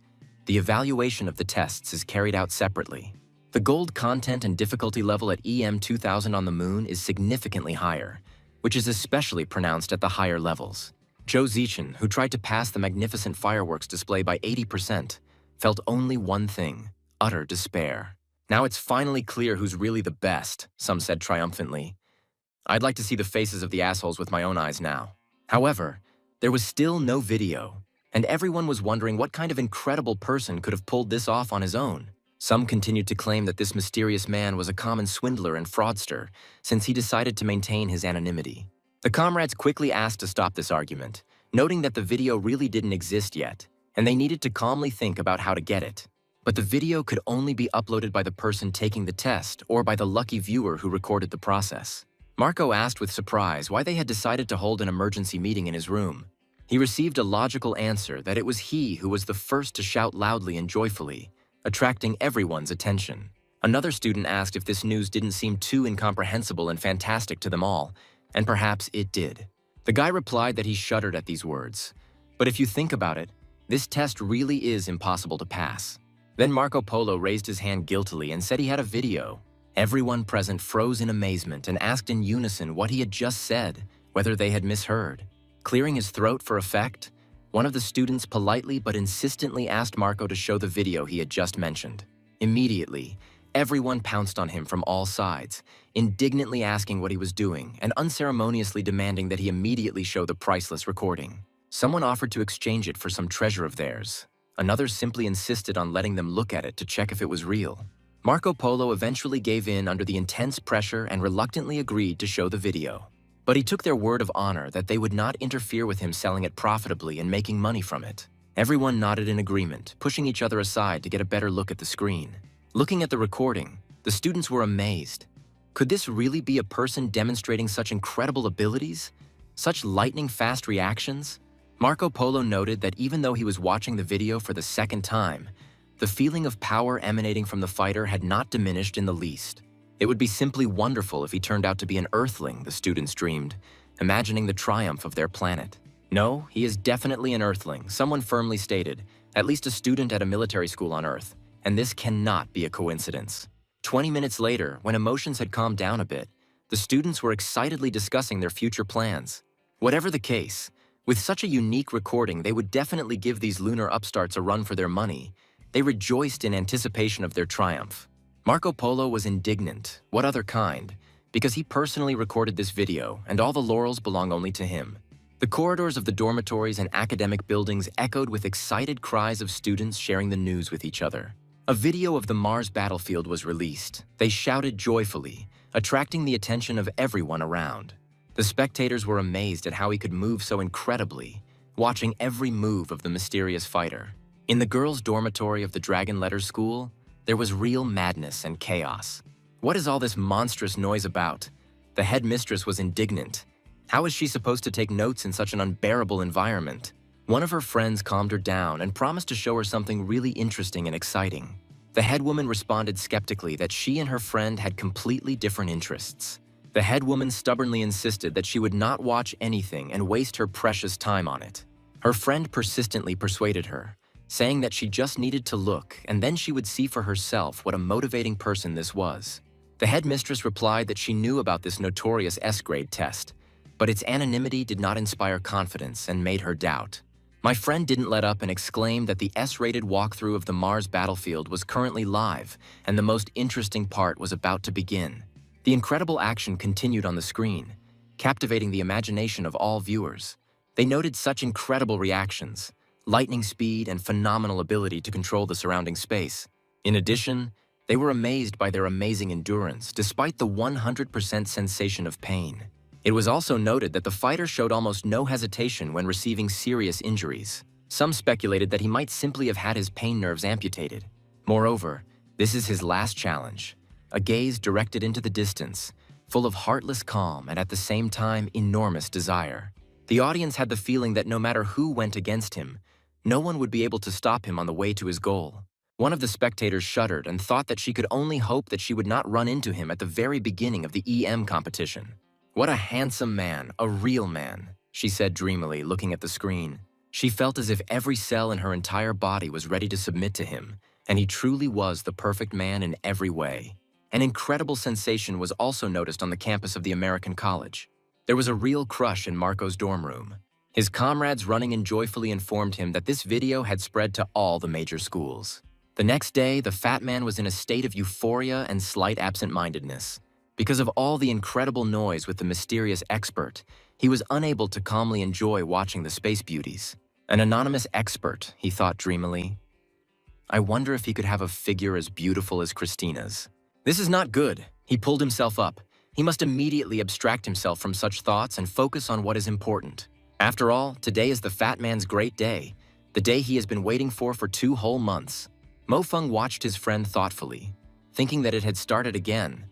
the evaluation of the tests is carried out separately. The gold content and difficulty level at EM 2000 on the Moon is significantly higher, which is especially pronounced at the higher levels. Zhou Zichen, who tried to pass the magnificent fireworks display by 80%, felt only one thing: utter despair. Now it's finally clear who's really the best, some said triumphantly. I'd like to see the faces of the assholes with my own eyes now. However, there was still no video, and everyone was wondering what kind of incredible person could have pulled this off on his own. Some continued to claim that this mysterious man was a common swindler and fraudster, since he decided to maintain his anonymity. The comrades quickly asked to stop this argument, noting that the video really didn't exist yet, and they needed to calmly think about how to get it. But the video could only be uploaded by the person taking the test or by the lucky viewer who recorded the process. Marco asked with surprise why they had decided to hold an emergency meeting in his room. He received a logical answer that it was he who was the first to shout loudly and joyfully, attracting everyone's attention. Another student asked if this news didn't seem too incomprehensible and fantastic to them all, and perhaps it did. The guy replied that he shuddered at these words. But if you think about it, this test really is impossible to pass. Then Marco Polo raised his hand guiltily and said he had a video. Everyone present froze in amazement and asked in unison what he had just said, whether they had misheard. Clearing his throat for effect, One of the students politely but insistently asked Marco to show the video he had just mentioned. Immediately, everyone pounced on him from all sides, indignantly asking what he was doing and unceremoniously demanding that he immediately show the priceless recording. Someone offered to exchange it for some treasure of theirs. Another simply insisted on letting them look at it to check if it was real. Marco Polo eventually gave in under the intense pressure and reluctantly agreed to show the video. But he took their word of honor that they would not interfere with him selling it profitably and making money from it. Everyone nodded in agreement, pushing each other aside to get a better look at the screen. Looking at the recording, the students were amazed. Could this really be a person demonstrating such incredible abilities? Such lightning-fast reactions? Marco Polo noted that even though he was watching the video for the second time, the feeling of power emanating from the fighter had not diminished in the least. It would be simply wonderful if he turned out to be an Earthling, the students dreamed, imagining the triumph of their planet. No, he is definitely an Earthling, someone firmly stated, at least a student at a military school on Earth, and this cannot be a coincidence. 20 minutes later, when emotions had calmed down a bit, the students were excitedly discussing their future plans. Whatever the case, with such a unique recording, they would definitely give these lunar upstarts a run for their money. They rejoiced in anticipation of their triumph. Marco Polo was indignant, what other kind, because he personally recorded this video and all the laurels belong only to him. The corridors of the dormitories and academic buildings echoed with excited cries of students sharing the news with each other. A video of the Mars battlefield was released. They shouted joyfully, attracting the attention of everyone around. The spectators were amazed at how he could move so incredibly, watching every move of the mysterious fighter. In the girls' dormitory of the Dragon Letter School, there was real madness and chaos. What is all this monstrous noise about? The headmistress was indignant. How is she supposed to take notes in such an unbearable environment? One of her friends calmed her down and promised to show her something really interesting and exciting. The headwoman responded skeptically that she and her friend had completely different interests. The headwoman stubbornly insisted that she would not watch anything and waste her precious time on it. Her friend persistently persuaded her, saying that she just needed to look and then she would see for herself what a motivating person this was. The headmistress replied that she knew about this notorious S-grade test, but its anonymity did not inspire confidence and made her doubt. My friend didn't let up and exclaimed that the S-rated walkthrough of the Mars battlefield was currently live and the most interesting part was about to begin. The incredible action continued on the screen, captivating the imagination of all viewers. They noted such incredible reactions, lightning speed, and phenomenal ability to control the surrounding space. In addition, they were amazed by their amazing endurance, despite the 100% sensation of pain. It was also noted that the fighter showed almost no hesitation when receiving serious injuries. Some speculated that he might simply have had his pain nerves amputated. Moreover, this is his last challenge, a gaze directed into the distance, full of heartless calm and at the same time enormous desire. The audience had the feeling that no matter who went against him, no one would be able to stop him on the way to his goal. One of the spectators shuddered and thought that she could only hope that she would not run into him at the very beginning of the EM competition. "What a handsome man, a real man," she said dreamily, looking at the screen. She felt as if every cell in her entire body was ready to submit to him, and he truly was the perfect man in every way. An incredible sensation was also noticed on the campus of the American college. There was a real crush in Marco's dorm room. His comrades running in joyfully informed him that this video had spread to all the major schools. The next day, the fat man was in a state of euphoria and slight absent-mindedness. Because of all the incredible noise with the mysterious expert, he was unable to calmly enjoy watching the space beauties. An anonymous expert, he thought dreamily. I wonder if he could have a figure as beautiful as Christina's. This is not good. He pulled himself up. He must immediately abstract himself from such thoughts and focus on what is important. After all, today is the fat man's great day, the day he has been waiting for 2 whole months. Mo Feng watched his friend thoughtfully, thinking that it had started again,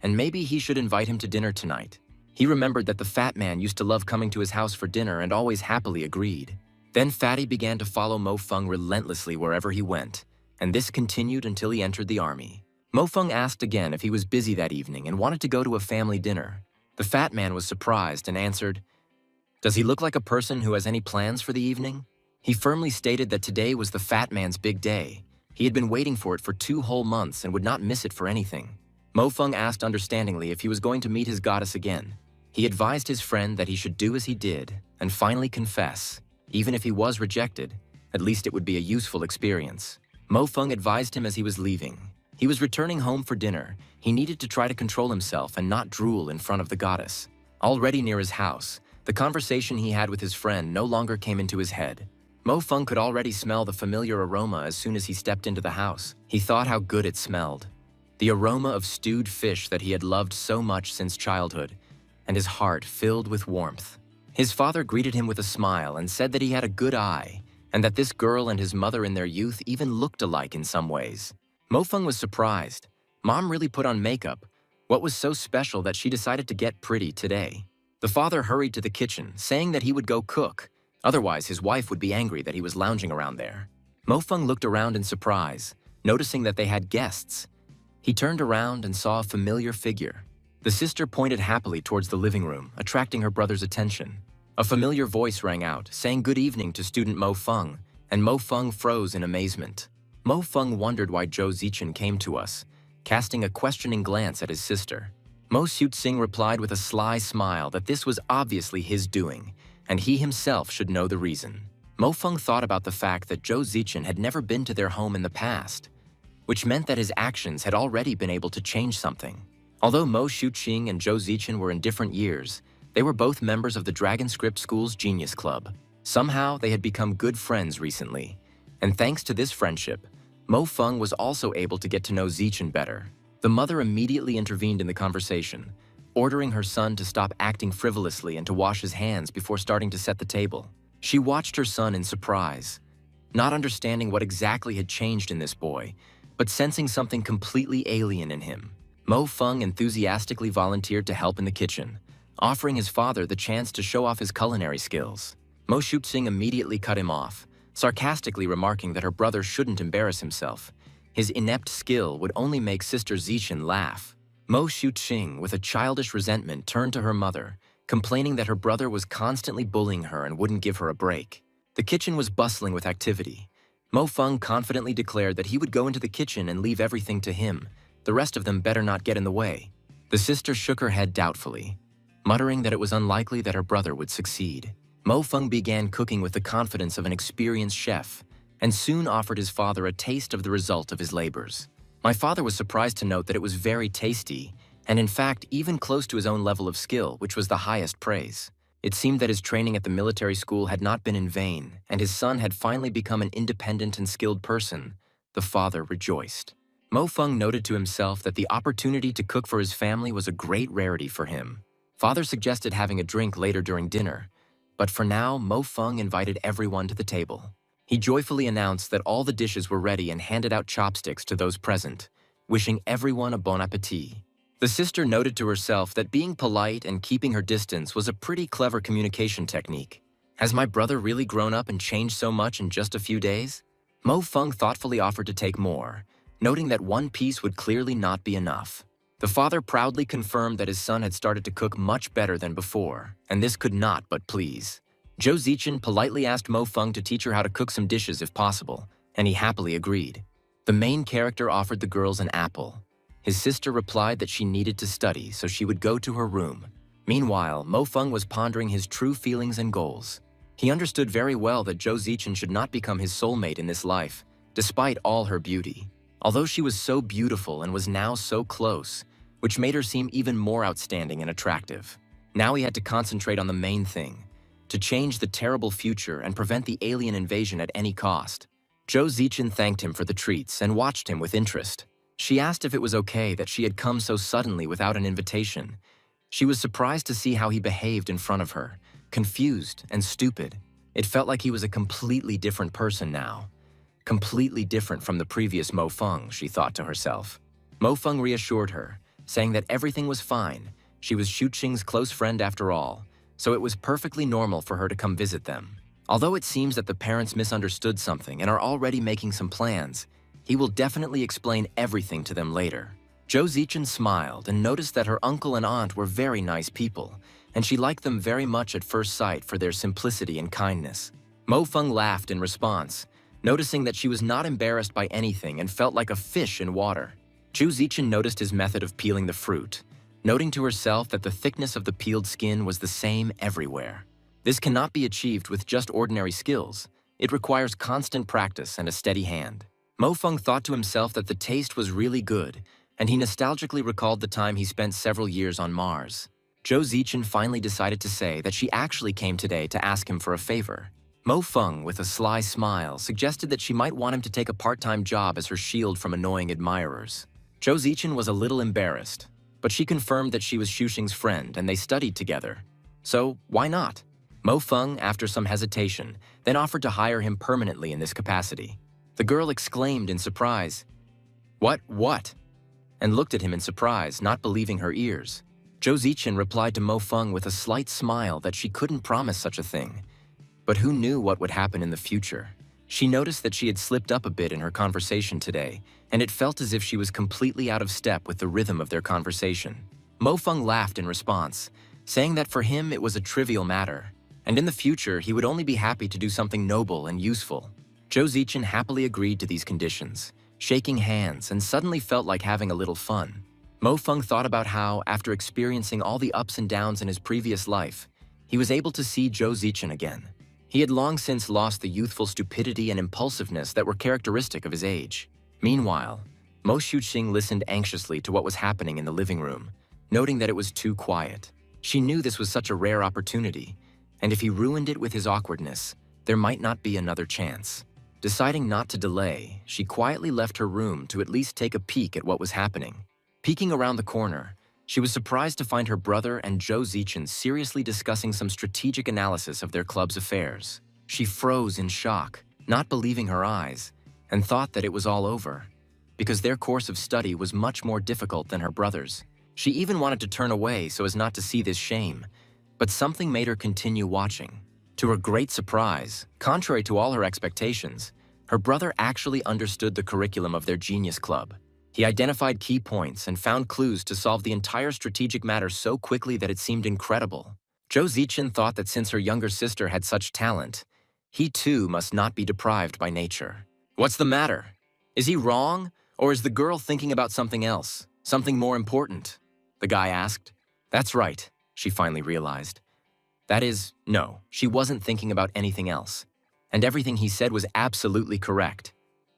and maybe he should invite him to dinner tonight. He remembered that the fat man used to love coming to his house for dinner and always happily agreed. Then Fatty began to follow Mo Feng relentlessly wherever he went, and this continued until he entered the army. Mo Feng asked again if he was busy that evening and wanted to go to a family dinner. The fat man was surprised and answered, "Does he look like a person who has any plans for the evening?" He firmly stated that today was the fat man's big day. He had been waiting for it for 2 whole months and would not miss it for anything. Mo Feng asked understandingly if he was going to meet his goddess again. He advised his friend that he should do as he did and finally confess. Even if he was rejected, at least it would be a useful experience. Mo Feng advised him as he was leaving. He was returning home for dinner. He needed to try to control himself and not drool in front of the goddess. Already near his house, the conversation he had with his friend no longer came into his head. Mo Feng could already smell the familiar aroma as soon as he stepped into the house. He thought how good it smelled. The aroma of stewed fish that he had loved so much since childhood, and his heart filled with warmth. His father greeted him with a smile and said that he had a good eye, and that this girl and his mother in their youth even looked alike in some ways. Mo Feng was surprised. Mom really put on makeup. What was so special that she decided to get pretty today? The father hurried to the kitchen, saying that he would go cook. Otherwise, his wife would be angry that he was lounging around there. Mo Feng looked around in surprise, noticing that they had guests. He turned around and saw a familiar figure. The sister pointed happily towards the living room, attracting her brother's attention. A familiar voice rang out, saying good evening to student Mo Feng, and Mo Feng froze in amazement. Mo Feng wondered why Zhou Zichen came to us, casting a questioning glance at his sister. Mo Xiuqing replied with a sly smile that this was obviously his doing, and he himself should know the reason. Mo Feng thought about the fact that Zhou Zichen had never been to their home in the past, which meant that his actions had already been able to change something. Although Mo Xiuqing and Zhou Zichen were in different years, they were both members of the Dragon Script School's Genius Club. Somehow, they had become good friends recently, and thanks to this friendship, Mo Feng was also able to get to know Zichen better. The mother immediately intervened in the conversation, ordering her son to stop acting frivolously and to wash his hands before starting to set the table. She watched her son in surprise, not understanding what exactly had changed in this boy, but sensing something completely alien in him. Mo Feng enthusiastically volunteered to help in the kitchen, offering his father the chance to show off his culinary skills. Mo Xiuqing immediately cut him off, sarcastically remarking that her brother shouldn't embarrass himself. His inept skill would only make Sister Zichen laugh. Mo Xiuqing, with a childish resentment, turned to her mother, complaining that her brother was constantly bullying her and wouldn't give her a break. The kitchen was bustling with activity. Mo Feng confidently declared that he would go into the kitchen and leave everything to him. The rest of them better not get in the way. The sister shook her head doubtfully, muttering that it was unlikely that her brother would succeed. Mo Feng began cooking with the confidence of an experienced chef, and soon offered his father a taste of the result of his labors. My father was surprised to note that it was very tasty, and in fact even close to his own level of skill, which was the highest praise. It seemed that his training at the military school had not been in vain, and his son had finally become an independent and skilled person. The father rejoiced. Mo Feng noted to himself that the opportunity to cook for his family was a great rarity for him. Father suggested having a drink later during dinner, but for now, Mo Feng invited everyone to the table. He joyfully announced that all the dishes were ready and handed out chopsticks to those present, wishing everyone a bon appétit. The sister noted to herself that being polite and keeping her distance was a pretty clever communication technique. Has my brother really grown up and changed so much in just a few days? Mo Feng thoughtfully offered to take more, noting that one piece would clearly not be enough. The father proudly confirmed that his son had started to cook much better than before, and this could not but please. Zhou Zichen politely asked Mo Feng to teach her how to cook some dishes if possible, and he happily agreed. The main character offered the girls an apple. His sister replied that she needed to study, so she would go to her room. Meanwhile, Mo Feng was pondering his true feelings and goals. He understood very well that Zhou Zichen should not become his soulmate in this life, despite all her beauty. Although she was so beautiful and was now so close, which made her seem even more outstanding and attractive. Now he had to concentrate on the main thing, to change the terrible future and prevent the alien invasion at any cost. Zhou Zichen thanked him for the treats and watched him with interest. She asked if it was okay that she had come so suddenly without an invitation. She was surprised to see how he behaved in front of her, confused and stupid. It felt like he was a completely different person now. Completely different from the previous Mo Feng, she thought to herself. Mo Feng reassured her, saying that everything was fine. She was Xiuqing's close friend after all, so it was perfectly normal for her to come visit them. Although it seems that the parents misunderstood something and are already making some plans, he will definitely explain everything to them later. Zhou Zichen smiled and noticed that her uncle and aunt were very nice people, and she liked them very much at first sight for their simplicity and kindness. Mo Feng laughed in response, noticing that she was not embarrassed by anything and felt like a fish in water. Zhou Zichen noticed his method of peeling the fruit, noting to herself that the thickness of the peeled skin was the same everywhere. This cannot be achieved with just ordinary skills. It requires constant practice and a steady hand. Mo Feng thought to himself that the taste was really good, and he nostalgically recalled the time he spent several years on Mars. Zhou Zichen finally decided to say that she actually came today to ask him for a favor. Mo Feng, with a sly smile, suggested that she might want him to take a part-time job as her shield from annoying admirers. Zhou Zichen was a little embarrassed, but she confirmed that she was Xu Xing's friend and they studied together. So, why not? Mo Feng, after some hesitation, then offered to hire him permanently in this capacity. The girl exclaimed in surprise, What? And looked at him in surprise, not believing her ears. Zhou Zichen replied to Mo Feng with a slight smile that she couldn't promise such a thing. But who knew what would happen in the future? She noticed that she had slipped up a bit in her conversation today, and it felt as if she was completely out of step with the rhythm of their conversation. Mo Feng laughed in response, saying that for him it was a trivial matter, and in the future he would only be happy to do something noble and useful. Zhou Zichen happily agreed to these conditions, shaking hands, and suddenly felt like having a little fun. Mo Feng thought about how, after experiencing all the ups and downs in his previous life, he was able to see Zhou Zichen again. He had long since lost the youthful stupidity and impulsiveness that were characteristic of his age. Meanwhile, Mo Xuqing listened anxiously to what was happening in the living room, noting that it was too quiet. She knew this was such a rare opportunity, and if he ruined it with his awkwardness, there might not be another chance. Deciding not to delay, she quietly left her room to at least take a peek at what was happening. Peeking around the corner, she was surprised to find her brother and Zhou Zichen seriously discussing some strategic analysis of their club's affairs. She froze in shock, not believing her eyes, and thought that it was all over, because their course of study was much more difficult than her brother's. She even wanted to turn away so as not to see this shame, but something made her continue watching. To her great surprise, contrary to all her expectations, her brother actually understood the curriculum of their genius club. He identified key points and found clues to solve the entire strategic matter so quickly that it seemed incredible. Zhou Zichen thought that since her younger sister had such talent, he too must not be deprived by nature. What's the matter? Is he wrong, or is the girl thinking about something else, something more important? The guy asked. That's right, she finally realized. That is, no, she wasn't thinking about anything else, and everything he said was absolutely correct.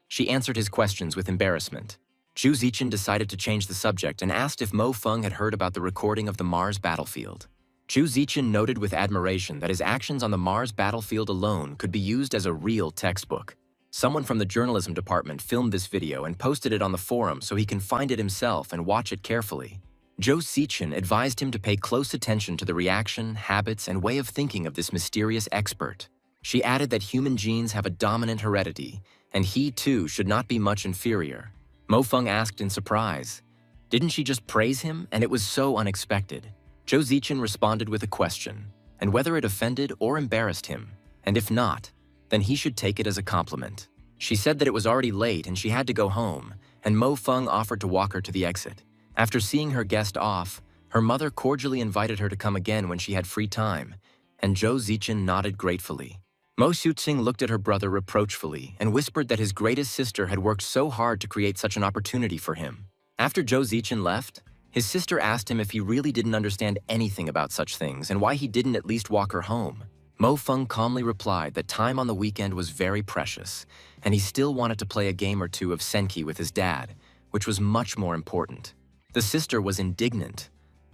She answered his questions with embarrassment. Zhou Zichen decided to change the subject and asked if Mo Feng had heard about the recording of the Mars battlefield. Zhou Zichen noted with admiration that his actions on the Mars battlefield alone could be used as a real textbook. Someone from the journalism department filmed this video and posted it on the forum so he can find it himself and watch it carefully. Zhou Zichen advised him to pay close attention to the reaction, habits, and way of thinking of this mysterious expert. She added that human genes have a dominant heredity, and he too should not be much inferior. Mo Feng asked in surprise, "Didn't she just praise him, and it was so unexpected?" Zhou Zichen responded with a question, and whether it offended or embarrassed him, and if not, then he should take it as a compliment. She said that it was already late and she had to go home, and Mo Feng offered to walk her to the exit. After seeing her guest off, her mother cordially invited her to come again when she had free time, and Zhou Zichen nodded gratefully. Mo Xuqing looked at her brother reproachfully and whispered that his greatest sister had worked so hard to create such an opportunity for him. After Zhou Zichen left, his sister asked him if he really didn't understand anything about such things and why he didn't at least walk her home. Mo Feng calmly replied that time on the weekend was very precious, and he still wanted to play a game or two of Senki with his dad, which was much more important. The sister was indignant.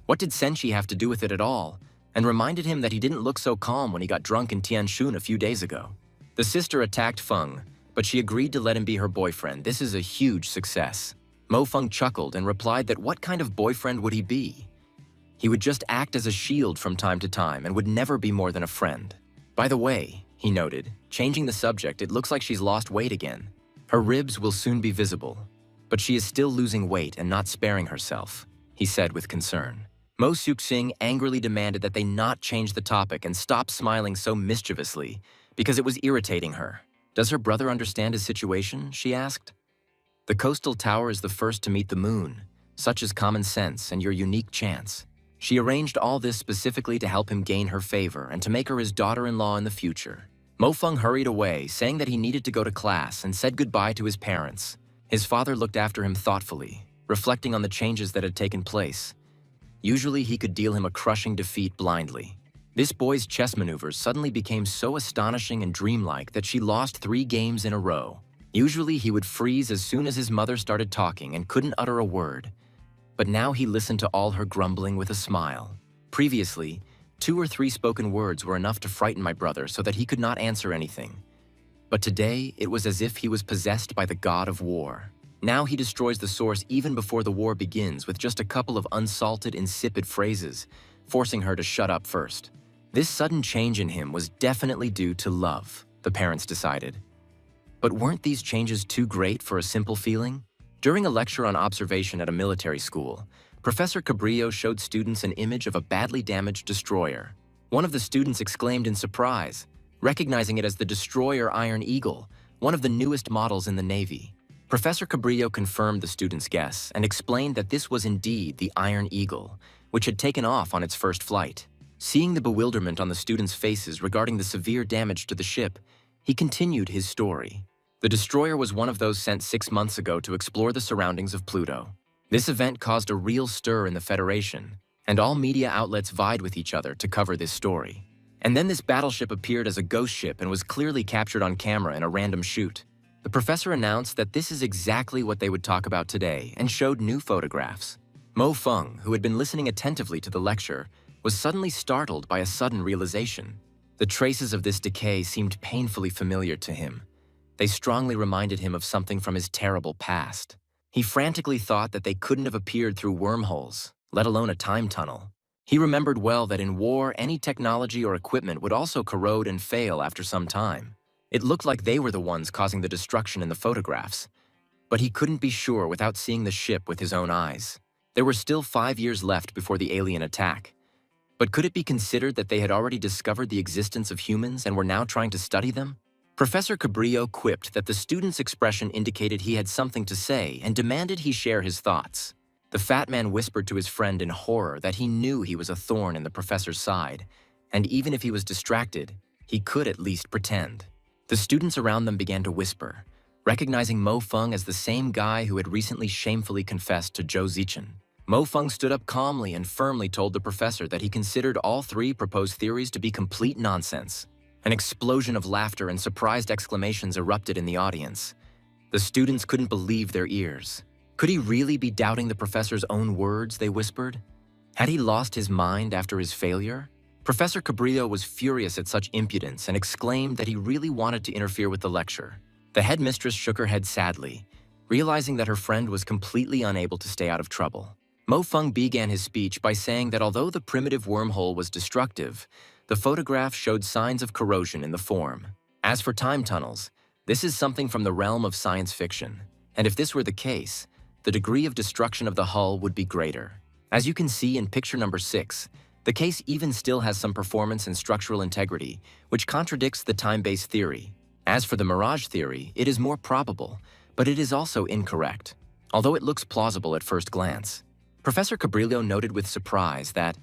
What did Senki have to do with it at all? And reminded him that he didn't look so calm when he got drunk in Tianshun a few days ago. The sister attacked Feng, but she agreed to let him be her boyfriend. This is a huge success. Mo Feng chuckled and replied that what kind of boyfriend would he be? He would just act as a shield from time to time and would never be more than a friend. By the way, he noted, changing the subject, it looks like she's lost weight again. Her ribs will soon be visible, but she is still losing weight and not sparing herself, he said with concern. Mo Xuqing angrily demanded that they not change the topic and stop smiling so mischievously because it was irritating her. Does her brother understand his situation? She asked. The coastal tower is the first to meet the moon. Such is common sense and your unique chance. She arranged all this specifically to help him gain her favor and to make her his daughter-in-law in the future. Mo Feng hurried away, saying that he needed to go to class and said goodbye to his parents. His father looked after him thoughtfully, reflecting on the changes that had taken place. Usually he could deal him a crushing defeat blindly. This boy's chess maneuvers suddenly became so astonishing and dreamlike that she lost 3 games in a row. Usually he would freeze as soon as his mother started talking and couldn't utter a word. But now he listened to all her grumbling with a smile. Previously, 2 or 3 spoken words were enough to frighten my brother so that he could not answer anything. But today, it was as if he was possessed by the god of war. Now he destroys the source even before the war begins with just a couple of unsalted, insipid phrases, forcing her to shut up first. This sudden change in him was definitely due to love, the parents decided. But weren't these changes too great for a simple feeling? During a lecture on observation at a military school, Professor Cabrillo showed students an image of a badly damaged destroyer. One of the students exclaimed in surprise, recognizing it as the destroyer Iron Eagle, one of the newest models in the Navy. Professor Cabrillo confirmed the student's guess and explained that this was indeed the Iron Eagle, which had taken off on its first flight. Seeing the bewilderment on the students' faces regarding the severe damage to the ship, he continued his story. The destroyer was one of those sent 6 months ago to explore the surroundings of Pluto. This event caused a real stir in the Federation, and all media outlets vied with each other to cover this story. And then this battleship appeared as a ghost ship and was clearly captured on camera in a random shoot. The professor announced that this is exactly what they would talk about today and showed new photographs. Mo Feng, who had been listening attentively to the lecture, was suddenly startled by a sudden realization. The traces of this decay seemed painfully familiar to him. They strongly reminded him of something from his terrible past. He frantically thought that they couldn't have appeared through wormholes, let alone a time tunnel. He remembered well that in war, any technology or equipment would also corrode and fail after some time. It looked like they were the ones causing the destruction in the photographs. But he couldn't be sure without seeing the ship with his own eyes. There were still 5 years left before the alien attack. But could it be considered that they had already discovered the existence of humans and were now trying to study them? Professor Cabrillo quipped that the student's expression indicated he had something to say and demanded he share his thoughts. The fat man whispered to his friend in horror that he knew he was a thorn in the professor's side, and even if he was distracted, he could at least pretend. The students around them began to whisper, recognizing Mo Feng as the same guy who had recently shamefully confessed to Zhou Zichen. Mo Feng stood up calmly and firmly told the professor that he considered all 3 proposed theories to be complete nonsense. An explosion of laughter and surprised exclamations erupted in the audience. The students couldn't believe their ears. Could he really be doubting the professor's own words, they whispered? Had he lost his mind after his failure? Professor Cabrillo was furious at such impudence and exclaimed that he really wanted to interfere with the lecture. The headmistress shook her head sadly, realizing that her friend was completely unable to stay out of trouble. Mo Feng began his speech by saying that although the primitive wormhole was destructive, the photograph showed signs of corrosion in the form. As for time tunnels, this is something from the realm of science fiction, and if this were the case, the degree of destruction of the hull would be greater. As you can see in picture number 6, the case even still has some performance and structural integrity, which contradicts the time-based theory. As for the mirage theory, it is more probable, but it is also incorrect, although it looks plausible at first glance. Professor Cabrillo noted with surprise that,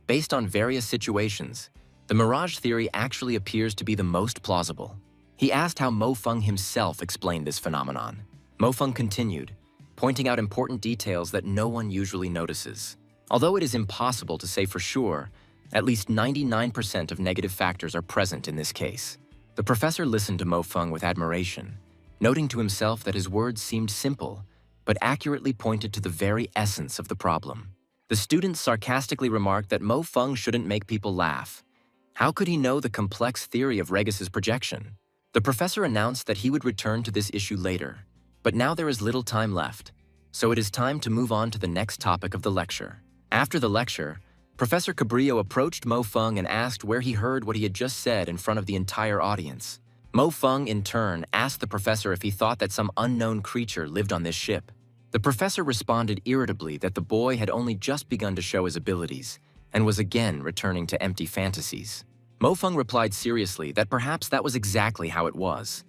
based on various situations, the mirage theory actually appears to be the most plausible. He asked how Mo Feng himself explained this phenomenon. Mo Feng continued, pointing out important details that no one usually notices. Although it is impossible to say for sure, at least 99% of negative factors are present in this case. The professor listened to Mo Feng with admiration, noting to himself that his words seemed simple, but accurately pointed to the very essence of the problem. The student sarcastically remarked that Mo Feng shouldn't make people laugh. How could he know the complex theory of Regis's projection? The professor announced that he would return to this issue later, but now there is little time left, so it is time to move on to the next topic of the lecture. After the lecture, Professor Cabrillo approached Mo Feng and asked where he heard what he had just said in front of the entire audience. Mo Feng, in turn, asked the professor if he thought that some unknown creature lived on this ship. The professor responded irritably that the boy had only just begun to show his abilities and was again returning to empty fantasies. Mo Feng replied seriously that perhaps that was exactly how it was,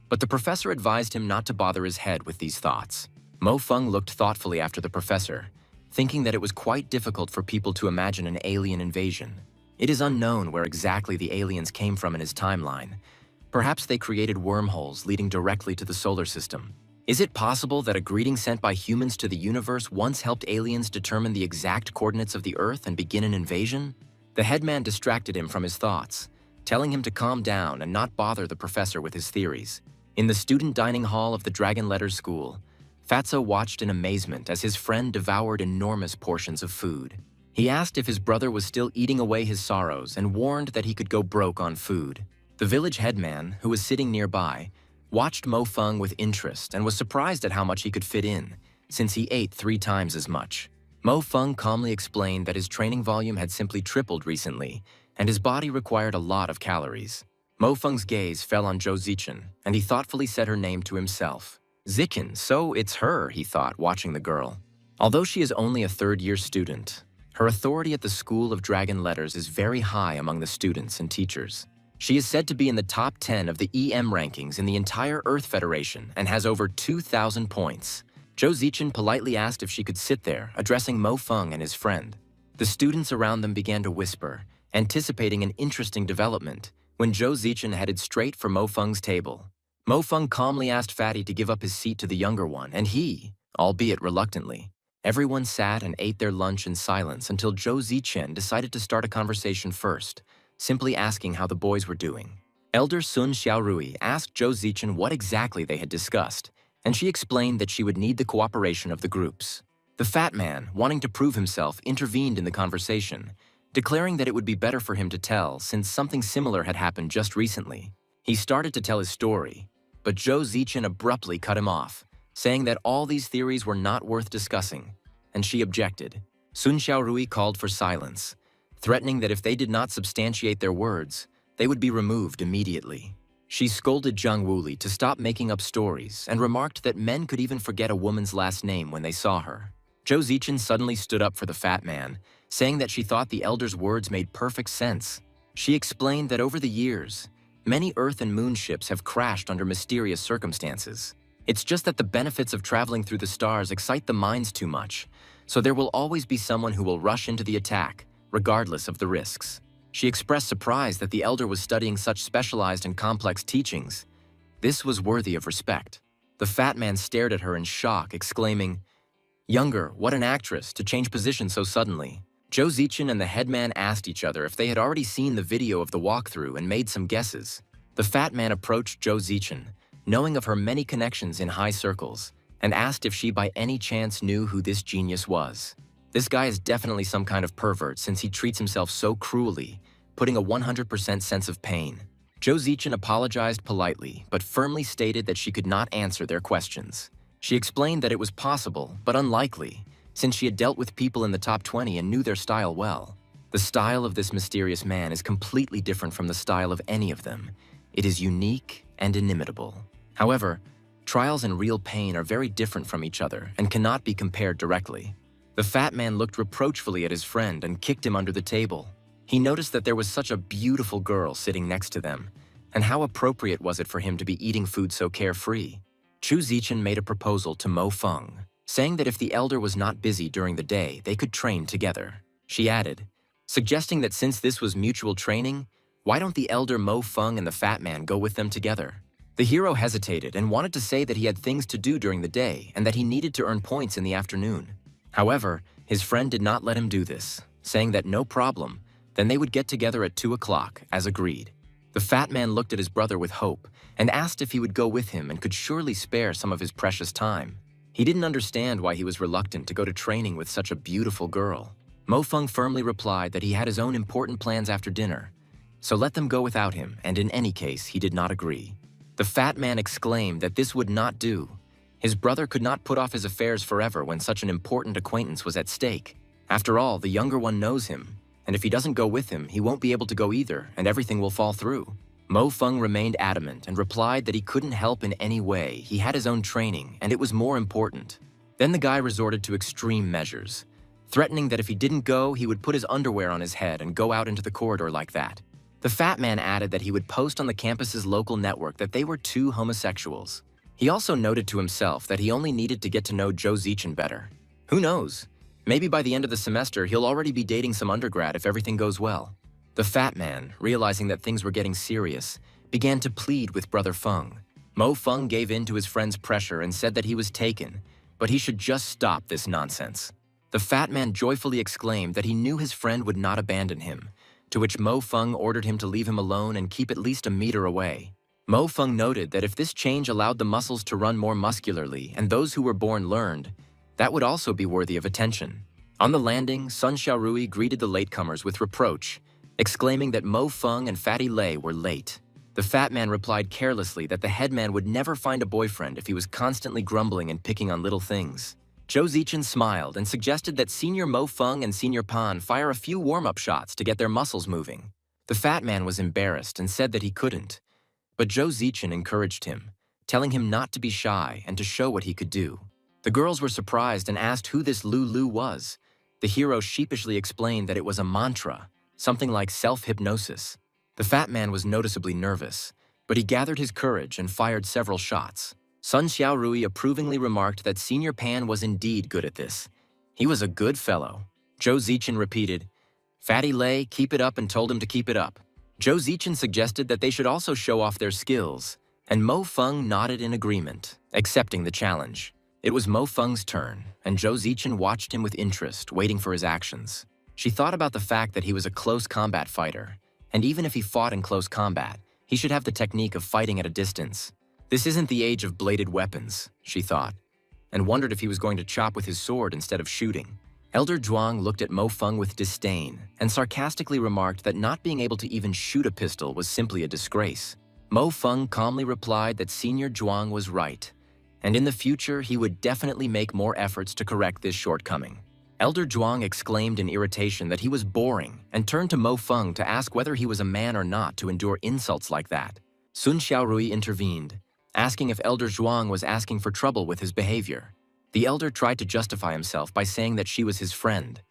but the professor advised him not to bother his head with these thoughts. Mo Feng looked thoughtfully after the professor, thinking that it was quite difficult for people to imagine an alien invasion. It is unknown where exactly the aliens came from in his timeline. Perhaps they created wormholes leading directly to the solar system. Is it possible that a greeting sent by humans to the universe once helped aliens determine the exact coordinates of the Earth and begin an invasion? The headman distracted him from his thoughts, telling him to calm down and not bother the professor with his theories. In the student dining hall of the Dragon Letters School, Fatso watched in amazement as his friend devoured enormous portions of food. He asked if his brother was still eating away his sorrows and warned that he could go broke on food. The village headman, who was sitting nearby, watched Mo Feng with interest and was surprised at how much he could fit in, since he ate 3 times as much. Mo Feng calmly explained that his training volume had simply tripled recently, and his body required a lot of calories. Mo Feng's gaze fell on Zhou Zichen, and he thoughtfully said her name to himself. Zichen, so it's her, he thought, watching the girl. Although she is only a third-year student, her authority at the School of Dragon Letters is very high among the students and teachers. She is said to be in the top 10 of the EM rankings in the entire Earth Federation and has over 2,000 points. Zhou Zichen politely asked if she could sit there, addressing Mo Feng and his friend. The students around them began to whisper, anticipating an interesting development, when Zhou Zichen headed straight for Mo Feng's table. Mo Feng calmly asked Fatty to give up his seat to the younger one, and he, albeit reluctantly. Everyone sat and ate their lunch in silence until Zhou Zichen decided to start a conversation first, simply asking how the boys were doing. Elder Sun Xiaorui asked Zhou Zichen what exactly they had discussed, and she explained that she would need the cooperation of the groups. The fat man, wanting to prove himself, intervened in the conversation, declaring that it would be better for him to tell since something similar had happened just recently. He started to tell his story, but Zhou Zichen abruptly cut him off, saying that all these theories were not worth discussing, and she objected. Sun Xiaorui called for silence, threatening that if they did not substantiate their words, they would be removed immediately. She scolded Zhang Wuli to stop making up stories and remarked that men could even forget a woman's last name when they saw her. Zhou Zichen suddenly stood up for the fat man, saying that she thought the elder's words made perfect sense. She explained that over the years, many Earth and Moon ships have crashed under mysterious circumstances. It's just that the benefits of traveling through the stars excite the minds too much, so there will always be someone who will rush into the attack, regardless of the risks. She expressed surprise that the elder was studying such specialized and complex teachings. This was worthy of respect. The fat man stared at her in shock, exclaiming, "Younger, what an actress, to change position so suddenly." Zhou Zichen and the headman asked each other if they had already seen the video of the walkthrough and made some guesses. The fat man approached Zhou Zichen, knowing of her many connections in high circles, and asked if she by any chance knew who this genius was. This guy is definitely some kind of pervert since he treats himself so cruelly, putting a 100% sense of pain. Zhou Zichen apologized politely, but firmly stated that she could not answer their questions. She explained that it was possible, but unlikely, since she had dealt with people in the top 20 and knew their style well. The style of this mysterious man is completely different from the style of any of them. It is unique and inimitable. However, trials and real pain are very different from each other and cannot be compared directly. The fat man looked reproachfully at his friend and kicked him under the table. He noticed that there was such a beautiful girl sitting next to them, and how appropriate was it for him to be eating food so carefree. Zhou Zichen made a proposal to Mo Feng, saying that if the elder was not busy during the day, they could train together. She added, suggesting that since this was mutual training, why don't the elder Mo Feng and the fat man go with them together? The hero hesitated and wanted to say that he had things to do during the day and that he needed to earn points in the afternoon. However, his friend did not let him do this, saying that no problem, then they would get together at 2 o'clock, as agreed. The fat man looked at his brother with hope and asked if he would go with him and could surely spare some of his precious time. He didn't understand why he was reluctant to go to training with such a beautiful girl. Mo Feng firmly replied that he had his own important plans after dinner, so let them go without him, and in any case, he did not agree. The fat man exclaimed that this would not do. His brother could not put off his affairs forever when such an important acquaintance was at stake. After all, the younger one knows him, and if he doesn't go with him, he won't be able to go either, and everything will fall through. Mo Feng remained adamant and replied that he couldn't help in any way. He had his own training, and it was more important. Then the guy resorted to extreme measures, threatening that if he didn't go, he would put his underwear on his head and go out into the corridor like that. The fat man added that he would post on the campus's local network that they were 2 homosexuals. He also noted to himself that he only needed to get to know Zhou Zichen better. Who knows? Maybe by the end of the semester, he'll already be dating some undergrad if everything goes well. The fat man, realizing that things were getting serious, began to plead with Brother Feng. Mo Feng gave in to his friend's pressure and said that he was taken, but he should just stop this nonsense. The fat man joyfully exclaimed that he knew his friend would not abandon him, to which Mo Feng ordered him to leave him alone and keep at least a meter away. Mo Feng noted that if this change allowed the muscles to run more muscularly and those who were born learned, that would also be worthy of attention. On the landing, Sun Xiaorui greeted the latecomers with reproach, exclaiming that Mo Feng and Fatty Lei were late. The fat man replied carelessly that the headman would never find a boyfriend if he was constantly grumbling and picking on little things. Zhou Zichen smiled and suggested that Senior Mo Feng and Senior Pan fire a few warm-up shots to get their muscles moving. The fat man was embarrassed and said that he couldn't. But Zhou Zichen encouraged him, telling him not to be shy and to show what he could do. The girls were surprised and asked who this Lulu was. The hero sheepishly explained that it was a mantra, something like self-hypnosis. The fat man was noticeably nervous, but he gathered his courage and fired several shots. Sun Xiaorui approvingly remarked that Senior Pan was indeed good at this. He was a good fellow. Zhou Zichen repeated, "Fatty Lei, keep it up," and told him to keep it up. Zhou Zichen suggested that they should also show off their skills, and Mo Feng nodded in agreement, accepting the challenge. It was Mo Feng's turn, and Zhou Zichen watched him with interest, waiting for his actions. She thought about the fact that he was a close combat fighter, and even if he fought in close combat, he should have the technique of fighting at a distance. This isn't the age of bladed weapons, she thought, and wondered if he was going to chop with his sword instead of shooting. Elder Zhuang looked at Mo Feng with disdain and sarcastically remarked that not being able to even shoot a pistol was simply a disgrace. Mo Feng calmly replied that Senior Zhuang was right, and in the future he would definitely make more efforts to correct this shortcoming. Elder Zhuang exclaimed in irritation that he was boring and turned to Mo Feng to ask whether he was a man or not to endure insults like that. Sun Xiaorui intervened, asking if Elder Zhuang was asking for trouble with his behavior. The elder tried to justify himself by saying that she was his friend,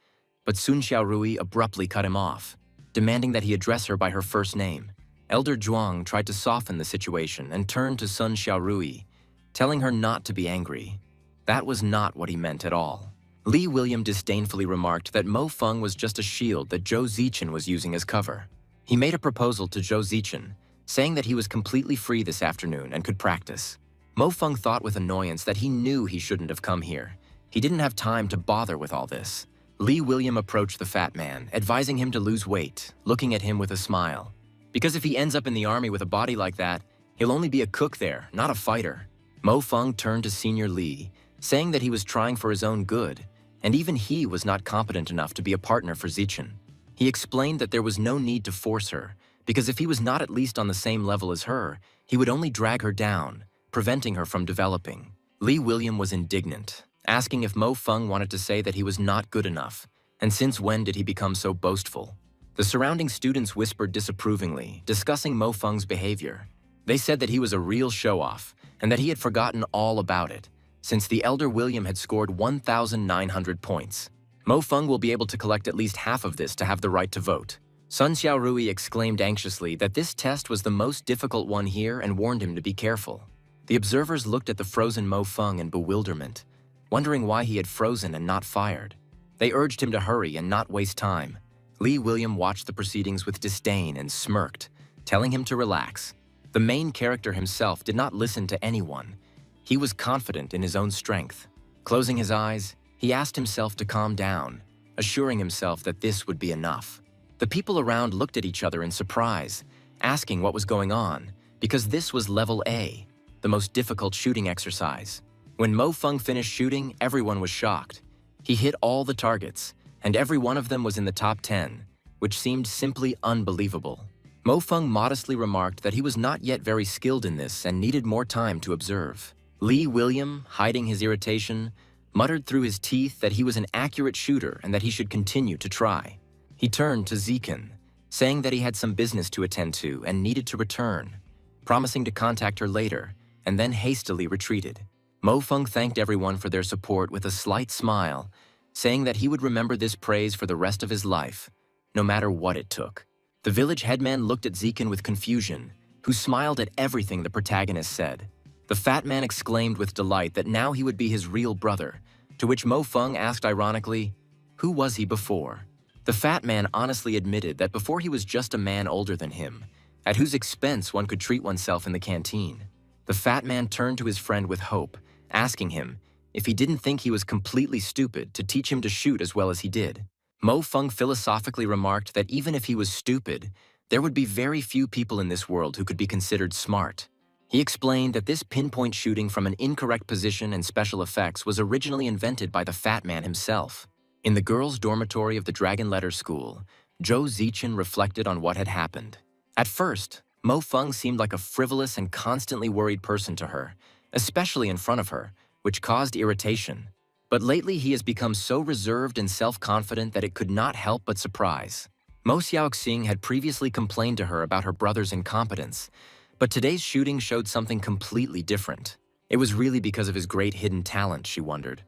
but Sun Xiaorui abruptly cut him off, demanding that he address her by her first name. Elder Zhuang tried to soften the situation and turned to Sun Xiaorui, telling her not to be angry. That was not what he meant at all. Li William disdainfully remarked that Mo Feng was just a shield that Zhou Zichen was using as cover. He made a proposal to Zhou Zichen, saying that he was completely free this afternoon and could practice. Mo Feng thought with annoyance that he knew he shouldn't have come here. He didn't have time to bother with all this. Li William approached the fat man, advising him to lose weight, looking at him with a smile. Because if he ends up in the army with a body like that, he'll only be a cook there, not a fighter. Mo Feng turned to Senior Li, saying that he was trying for his own good, and even he was not competent enough to be a partner for Zichen. He explained that there was no need to force her, because if he was not at least on the same level as her, he would only drag her down, preventing her from developing. Li William was indignant, asking if Mo Feng wanted to say that he was not good enough, and since when did he become so boastful? The surrounding students whispered disapprovingly, discussing Mo Feng's behavior. They said that he was a real show-off, and that he had forgotten all about it, since the elder William had scored 1,900 points. Mo Feng will be able to collect at least half of this to have the right to vote. Sun Xiaorui exclaimed anxiously that this test was the most difficult one here and warned him to be careful. The observers looked at the frozen Mo Feng in bewilderment, wondering why he had frozen and not fired. They urged him to hurry and not waste time. Li William watched the proceedings with disdain and smirked, telling him to relax. The main character himself did not listen to anyone. He was confident in his own strength. Closing his eyes, he asked himself to calm down, assuring himself that this would be enough. The people around looked at each other in surprise, asking what was going on, because this was level A, the most difficult shooting exercise. When Mo Feng finished shooting, everyone was shocked. He hit all the targets, and every one of them was in the top 10, which seemed simply unbelievable. Mo Feng modestly remarked that he was not yet very skilled in this and needed more time to observe. Li William, hiding his irritation, muttered through his teeth that he was an accurate shooter and that he should continue to try. He turned to Zichen, saying that he had some business to attend to and needed to return, promising to contact her later, and then hastily retreated. Mo Feng thanked everyone for their support with a slight smile, saying that he would remember this praise for the rest of his life, no matter what it took. The village headman looked at Zichen with confusion, who smiled at everything the protagonist said. The fat man exclaimed with delight that now he would be his real brother, to which Mo Feng asked ironically, who was he before? The fat man honestly admitted that before he was just a man older than him, at whose expense one could treat oneself in the canteen. The fat man turned to his friend with hope, asking him if he didn't think he was completely stupid to teach him to shoot as well as he did. Mo Feng philosophically remarked that even if he was stupid, there would be very few people in this world who could be considered smart. He explained that this pinpoint shooting from an incorrect position and special effects was originally invented by the Fat Man himself. In the girls' dormitory of the Dragon Letter School, Zhou Zichen reflected on what had happened. At first, Mo Feng seemed like a frivolous and constantly worried person to her, especially in front of her, which caused irritation. But lately he has become so reserved and self-confident that it could not help but surprise. Mo Xiaoxing had previously complained to her about her brother's incompetence, but today's shooting showed something completely different. It was really because of his great hidden talent, she wondered.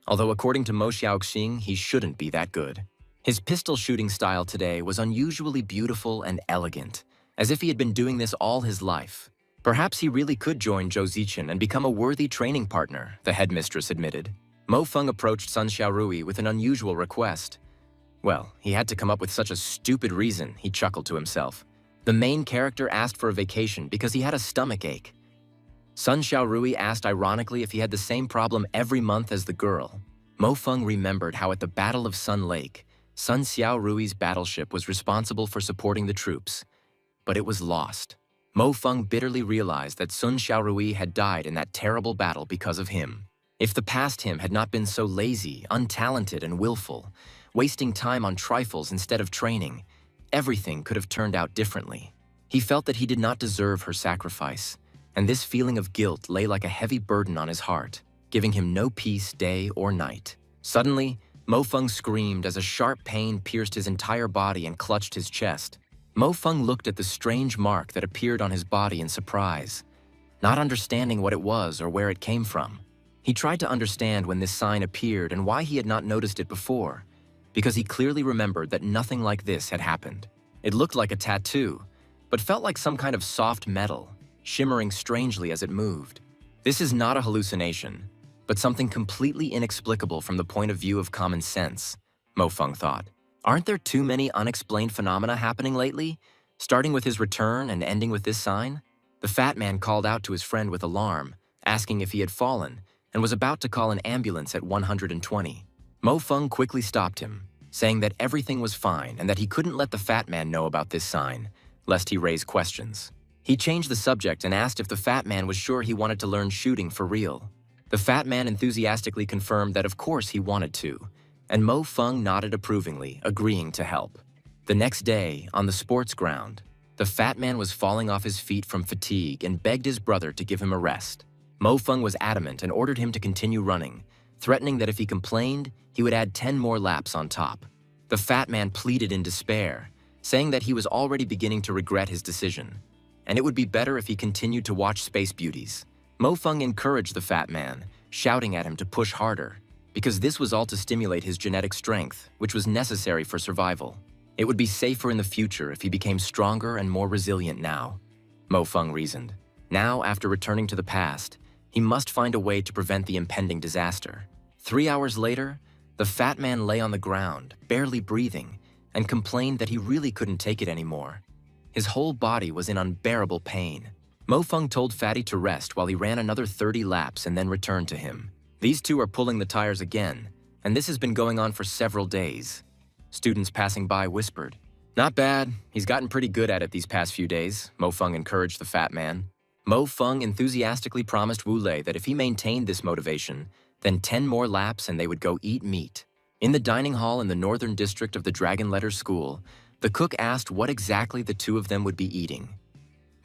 Although according to Mo Xiaoxing, he shouldn't be that good. His pistol shooting style today was unusually beautiful and elegant, as if he had been doing this all his life. Perhaps he really could join Zhou Zichen and become a worthy training partner, the headmistress admitted. Mo Feng approached Sun Xiaorui with an unusual request. Well, he had to come up with such a stupid reason, he chuckled to himself. The main character asked for a vacation because he had a stomach ache. Sun Xiaorui asked ironically if he had the same problem every month as the girl. Mo Feng remembered how at the Battle of Sun Lake, Sun Xiaorui's battleship was responsible for supporting the troops. But it was lost. Mo Feng bitterly realized that Sun Xiaorui had died in that terrible battle because of him. If the past him had not been so lazy, untalented, and willful, wasting time on trifles instead of training, everything could have turned out differently. He felt that he did not deserve her sacrifice, and this feeling of guilt lay like a heavy burden on his heart, giving him no peace day or night. Suddenly, Mo Feng screamed as a sharp pain pierced his entire body and clutched his chest. Mo Feng looked at the strange mark that appeared on his body in surprise, not understanding what it was or where it came from. He tried to understand when this sign appeared and why he had not noticed it before, because he clearly remembered that nothing like this had happened. It looked like a tattoo, but felt like some kind of soft metal, shimmering strangely as it moved. This is not a hallucination, but something completely inexplicable from the point of view of common sense, Mo Feng thought. Aren't there too many unexplained phenomena happening lately, starting with his return and ending with this sign? The Fat Man called out to his friend with alarm, asking if he had fallen, and was about to call an ambulance at 120. Mo Feng quickly stopped him, saying that everything was fine and that he couldn't let the Fat Man know about this sign, lest he raise questions. He changed the subject and asked if the Fat Man was sure he wanted to learn shooting for real. The Fat Man enthusiastically confirmed that of course he wanted to, and Mo Feng nodded approvingly, agreeing to help. The next day, on the sports ground, the Fat Man was falling off his feet from fatigue and begged his brother to give him a rest. Mo Feng was adamant and ordered him to continue running, threatening that if he complained, he would add 10 more laps on top. The Fat Man pleaded in despair, saying that he was already beginning to regret his decision, and it would be better if he continued to watch Space Beauties. Mo Feng encouraged the Fat Man, shouting at him to push harder, because this was all to stimulate his genetic strength, which was necessary for survival. It would be safer in the future if he became stronger and more resilient now, Mo Feng reasoned. Now, after returning to the past, he must find a way to prevent the impending disaster. 3 hours later, the Fat Man lay on the ground, barely breathing, and complained that he really couldn't take it anymore. His whole body was in unbearable pain. Mo Feng told Fatty to rest while he ran another 30 laps and then returned to him. These two are pulling the tires again, and this has been going on for several days. Students passing by whispered. Not bad, he's gotten pretty good at it these past few days, Mo Feng encouraged the Fat Man. Mo Feng enthusiastically promised Wu Lei that if he maintained this motivation, then 10 more laps and they would go eat meat. In the dining hall in the northern district of the Dragon Letter School, the cook asked what exactly the two of them would be eating.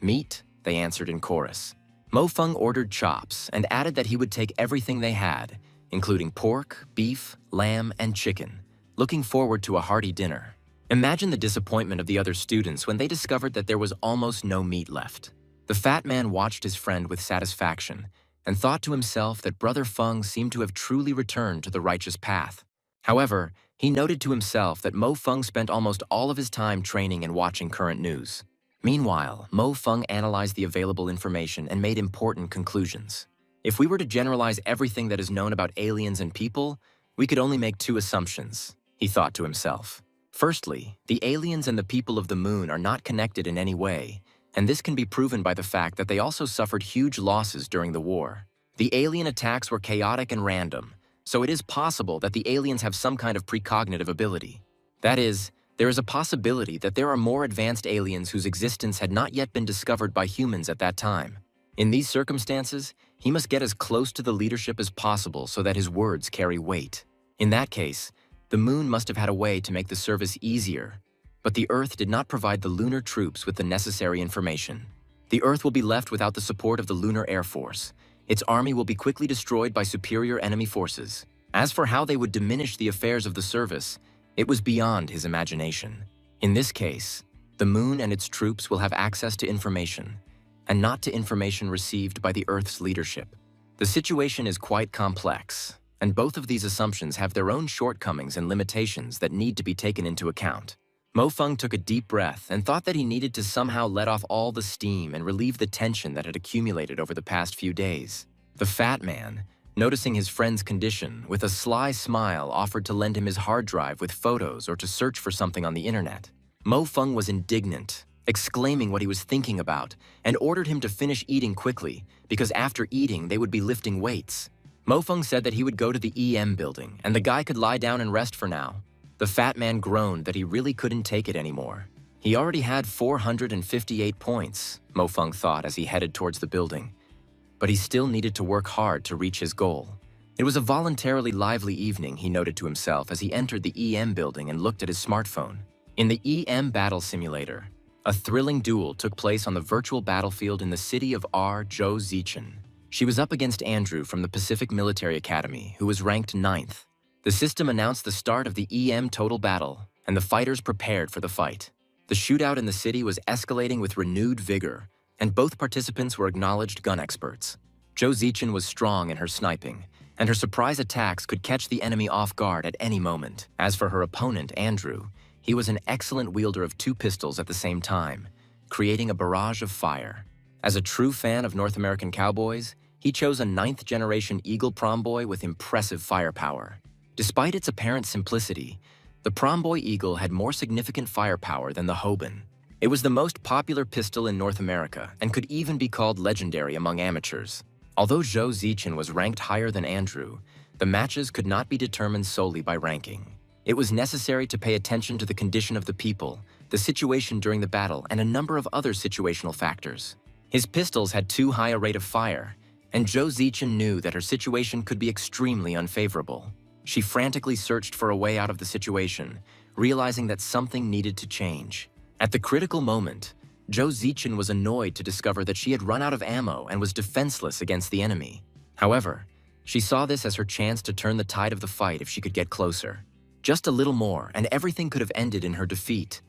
Meat, they answered in chorus. Mo Feng ordered chops and added that he would take everything they had, including pork, beef, lamb, and chicken, looking forward to a hearty dinner. Imagine the disappointment of the other students when they discovered that there was almost no meat left. The Fat Man watched his friend with satisfaction and thought to himself that Brother Feng seemed to have truly returned to the righteous path. However, he noted to himself that Mo Feng spent almost all of his time training and watching current news. Meanwhile, Mo Feng analyzed the available information and made important conclusions. If we were to generalize everything that is known about aliens and people, we could only make 2 assumptions, he thought to himself. Firstly, the aliens and the people of the moon are not connected in any way, and this can be proven by the fact that they also suffered huge losses during the war. The alien attacks were chaotic and random, so it is possible that the aliens have some kind of precognitive ability. That is, there is a possibility that there are more advanced aliens whose existence had not yet been discovered by humans at that time. In these circumstances, he must get as close to the leadership as possible so that his words carry weight. In that case, the moon must have had a way to make the service easier, but the Earth did not provide the lunar troops with the necessary information. The Earth will be left without the support of the Lunar Air Force. Its army will be quickly destroyed by superior enemy forces. As for how they would diminish the affairs of the service, it was beyond his imagination. In this case, the moon and its troops will have access to information, and not to information received by the Earth's leadership. The situation is quite complex, and both of these assumptions have their own shortcomings and limitations that need to be taken into account. Mo Feng took a deep breath and thought that he needed to somehow let off all the steam and relieve the tension that had accumulated over the past few days. The fat man, noticing his friend's condition, with a sly smile offered to lend him his hard drive with photos or to search for something on the internet. Mo Feng was indignant, exclaiming what he was thinking about, and ordered him to finish eating quickly, because after eating they would be lifting weights. Mo Feng said that he would go to the EM building, and the guy could lie down and rest for now. The fat man groaned that he really couldn't take it anymore. He already had 458 points, Mo Feng thought as he headed towards the building. But he still needed to work hard to reach his goal. It was a voluntarily lively evening, he noted to himself as he entered the EM building and looked at his smartphone. In the EM battle simulator, a thrilling duel took place on the virtual battlefield in the city of Zhou Zichen. She was up against Andrew from the Pacific Military Academy, who was ranked 9th. The system announced the start of the EM total battle, and the fighters prepared for the fight. The shootout in the city was escalating with renewed vigor, and both participants were acknowledged gun experts. Zhou Zichen was strong in her sniping, and her surprise attacks could catch the enemy off guard at any moment. As for her opponent, Andrew, he was an excellent wielder of 2 pistols at the same time, creating a barrage of fire. As a true fan of North American cowboys, he chose a 9th-generation Eagle Promboy with impressive firepower. Despite its apparent simplicity, the Promboy Eagle had more significant firepower than the Hoban. It was the most popular pistol in North America and could even be called legendary among amateurs. Although Zhou Zichen was ranked higher than Andrew, the matches could not be determined solely by ranking. It was necessary to pay attention to the condition of the people, the situation during the battle, and a number of other situational factors. His pistols had too high a rate of fire, and Zhou Zichen knew that her situation could be extremely unfavorable. She frantically searched for a way out of the situation, realizing that something needed to change. At the critical moment, Zhou Zichen was annoyed to discover that she had run out of ammo and was defenseless against the enemy. However, she saw this as her chance to turn the tide of the fight if she could get closer. Just a little more, and everything could have ended in her defeat,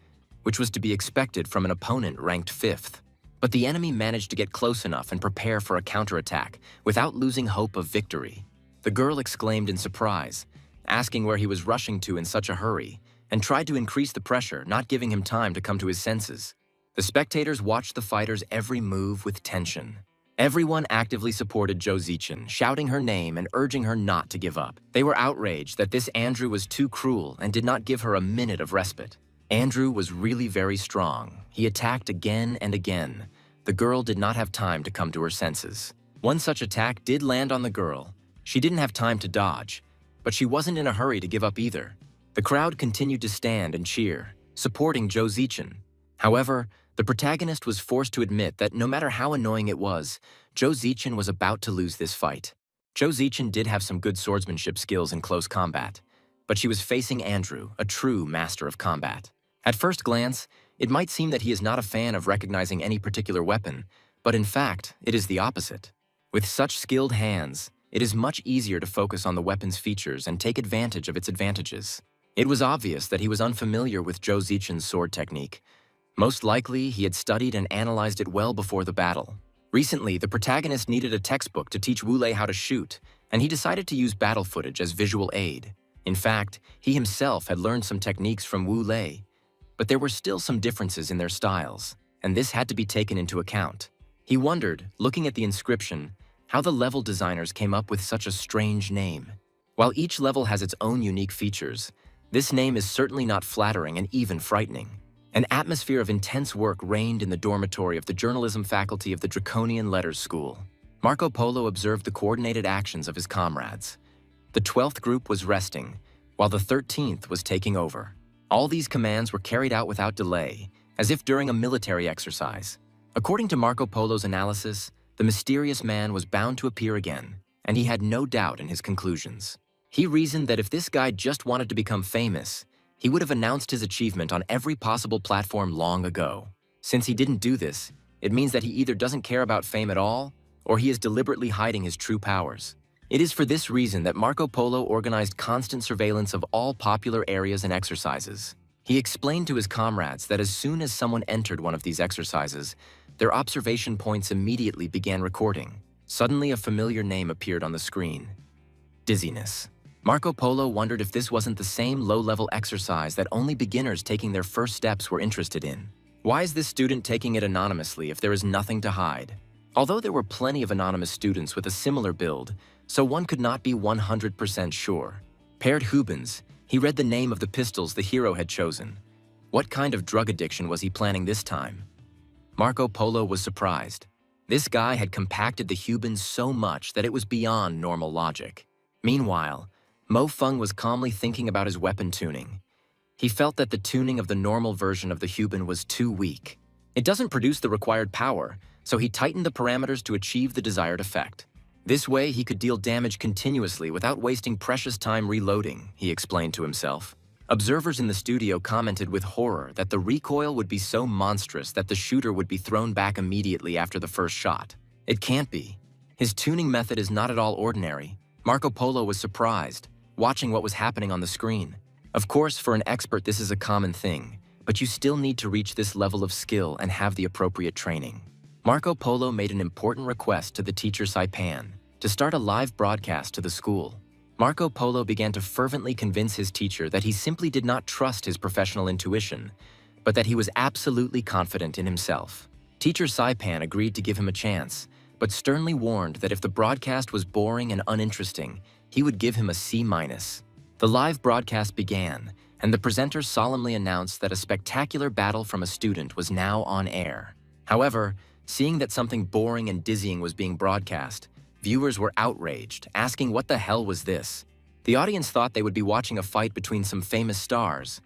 which was to be expected from an opponent ranked 5th. But the enemy managed to get close enough and prepare for a counterattack without losing hope of victory. The girl exclaimed in surprise, asking where he was rushing to in such a hurry, and tried to increase the pressure, not giving him time to come to his senses. The spectators watched the fighter's every move with tension. Everyone actively supported Zhou Zichen, shouting her name and urging her not to give up. They were outraged that this Andrew was too cruel and did not give her a minute of respite. Andrew was really very strong. He attacked again and again. The girl did not have time to come to her senses. One such attack did land on the girl. She didn't have time to dodge, but she wasn't in a hurry to give up either. The crowd continued to stand and cheer, supporting Zhou Zichen. However, the protagonist was forced to admit that no matter how annoying it was, Zhou Zichen was about to lose this fight. Zhou Zichen did have some good swordsmanship skills in close combat, but she was facing Andrew, a true master of combat. At first glance, it might seem that he is not a fan of recognizing any particular weapon, but in fact, it is the opposite. With such skilled hands, it is much easier to focus on the weapon's features and take advantage of its advantages. It was obvious that he was unfamiliar with Zhou Zichen's sword technique. Most likely, he had studied and analyzed it well before the battle. Recently, the protagonist needed a textbook to teach Wu Lei how to shoot, and he decided to use battle footage as visual aid. In fact, he himself had learned some techniques from Wu Lei, but there were still some differences in their styles, and this had to be taken into account. He wondered, looking at the inscription, how the level designers came up with such a strange name. While each level has its own unique features, this name is certainly not flattering and even frightening. An atmosphere of intense work reigned in the dormitory of the journalism faculty of the Draconian Letters School. Marco Polo observed the coordinated actions of his comrades. The 12th group was resting, while the 13th was taking over. All these commands were carried out without delay, as if during a military exercise. According to Marco Polo's analysis, the mysterious man was bound to appear again, and he had no doubt in his conclusions. He reasoned that if this guy just wanted to become famous, he would have announced his achievement on every possible platform long ago. Since he didn't do this, it means that he either doesn't care about fame at all, or he is deliberately hiding his true powers. It is for this reason that Marco Polo organized constant surveillance of all popular areas and exercises. He explained to his comrades that as soon as someone entered one of these exercises, their observation points immediately began recording. Suddenly, a familiar name appeared on the screen: dizziness. Marco Polo wondered if this wasn't the same low-level exercise that only beginners taking their first steps were interested in. Why is this student taking it anonymously if there is nothing to hide? Although there were plenty of anonymous students with a similar build, so one could not be 100% sure. Paired Hubens, he read the name of the pistols the hero had chosen. What kind of drug addiction was he planning this time? Marco Polo was surprised. This guy had compacted the Hubens so much that it was beyond normal logic. Meanwhile, Mo Feng was calmly thinking about his weapon tuning. He felt that the tuning of the normal version of the Huben was too weak. It doesn't produce the required power, so he tightened the parameters to achieve the desired effect. This way, he could deal damage continuously without wasting precious time reloading, he explained to himself. Observers in the studio commented with horror that the recoil would be so monstrous that the shooter would be thrown back immediately after the first shot. It can't be. His tuning method is not at all ordinary. Marco Polo was surprised, watching what was happening on the screen. Of course, for an expert this is a common thing, but you still need to reach this level of skill and have the appropriate training. Marco Polo made an important request to the teacher Saipan to start a live broadcast to the school. Marco Polo began to fervently convince his teacher that he simply did not trust his professional intuition, but that he was absolutely confident in himself. Teacher Saipan agreed to give him a chance, but sternly warned that if the broadcast was boring and uninteresting, he would give him a C-. The live broadcast began, and the presenter solemnly announced that a spectacular battle from a student was now on air. However, seeing that something boring and dizzying was being broadcast, viewers were outraged, asking what the hell was this? The audience thought they would be watching a fight between some famous stars.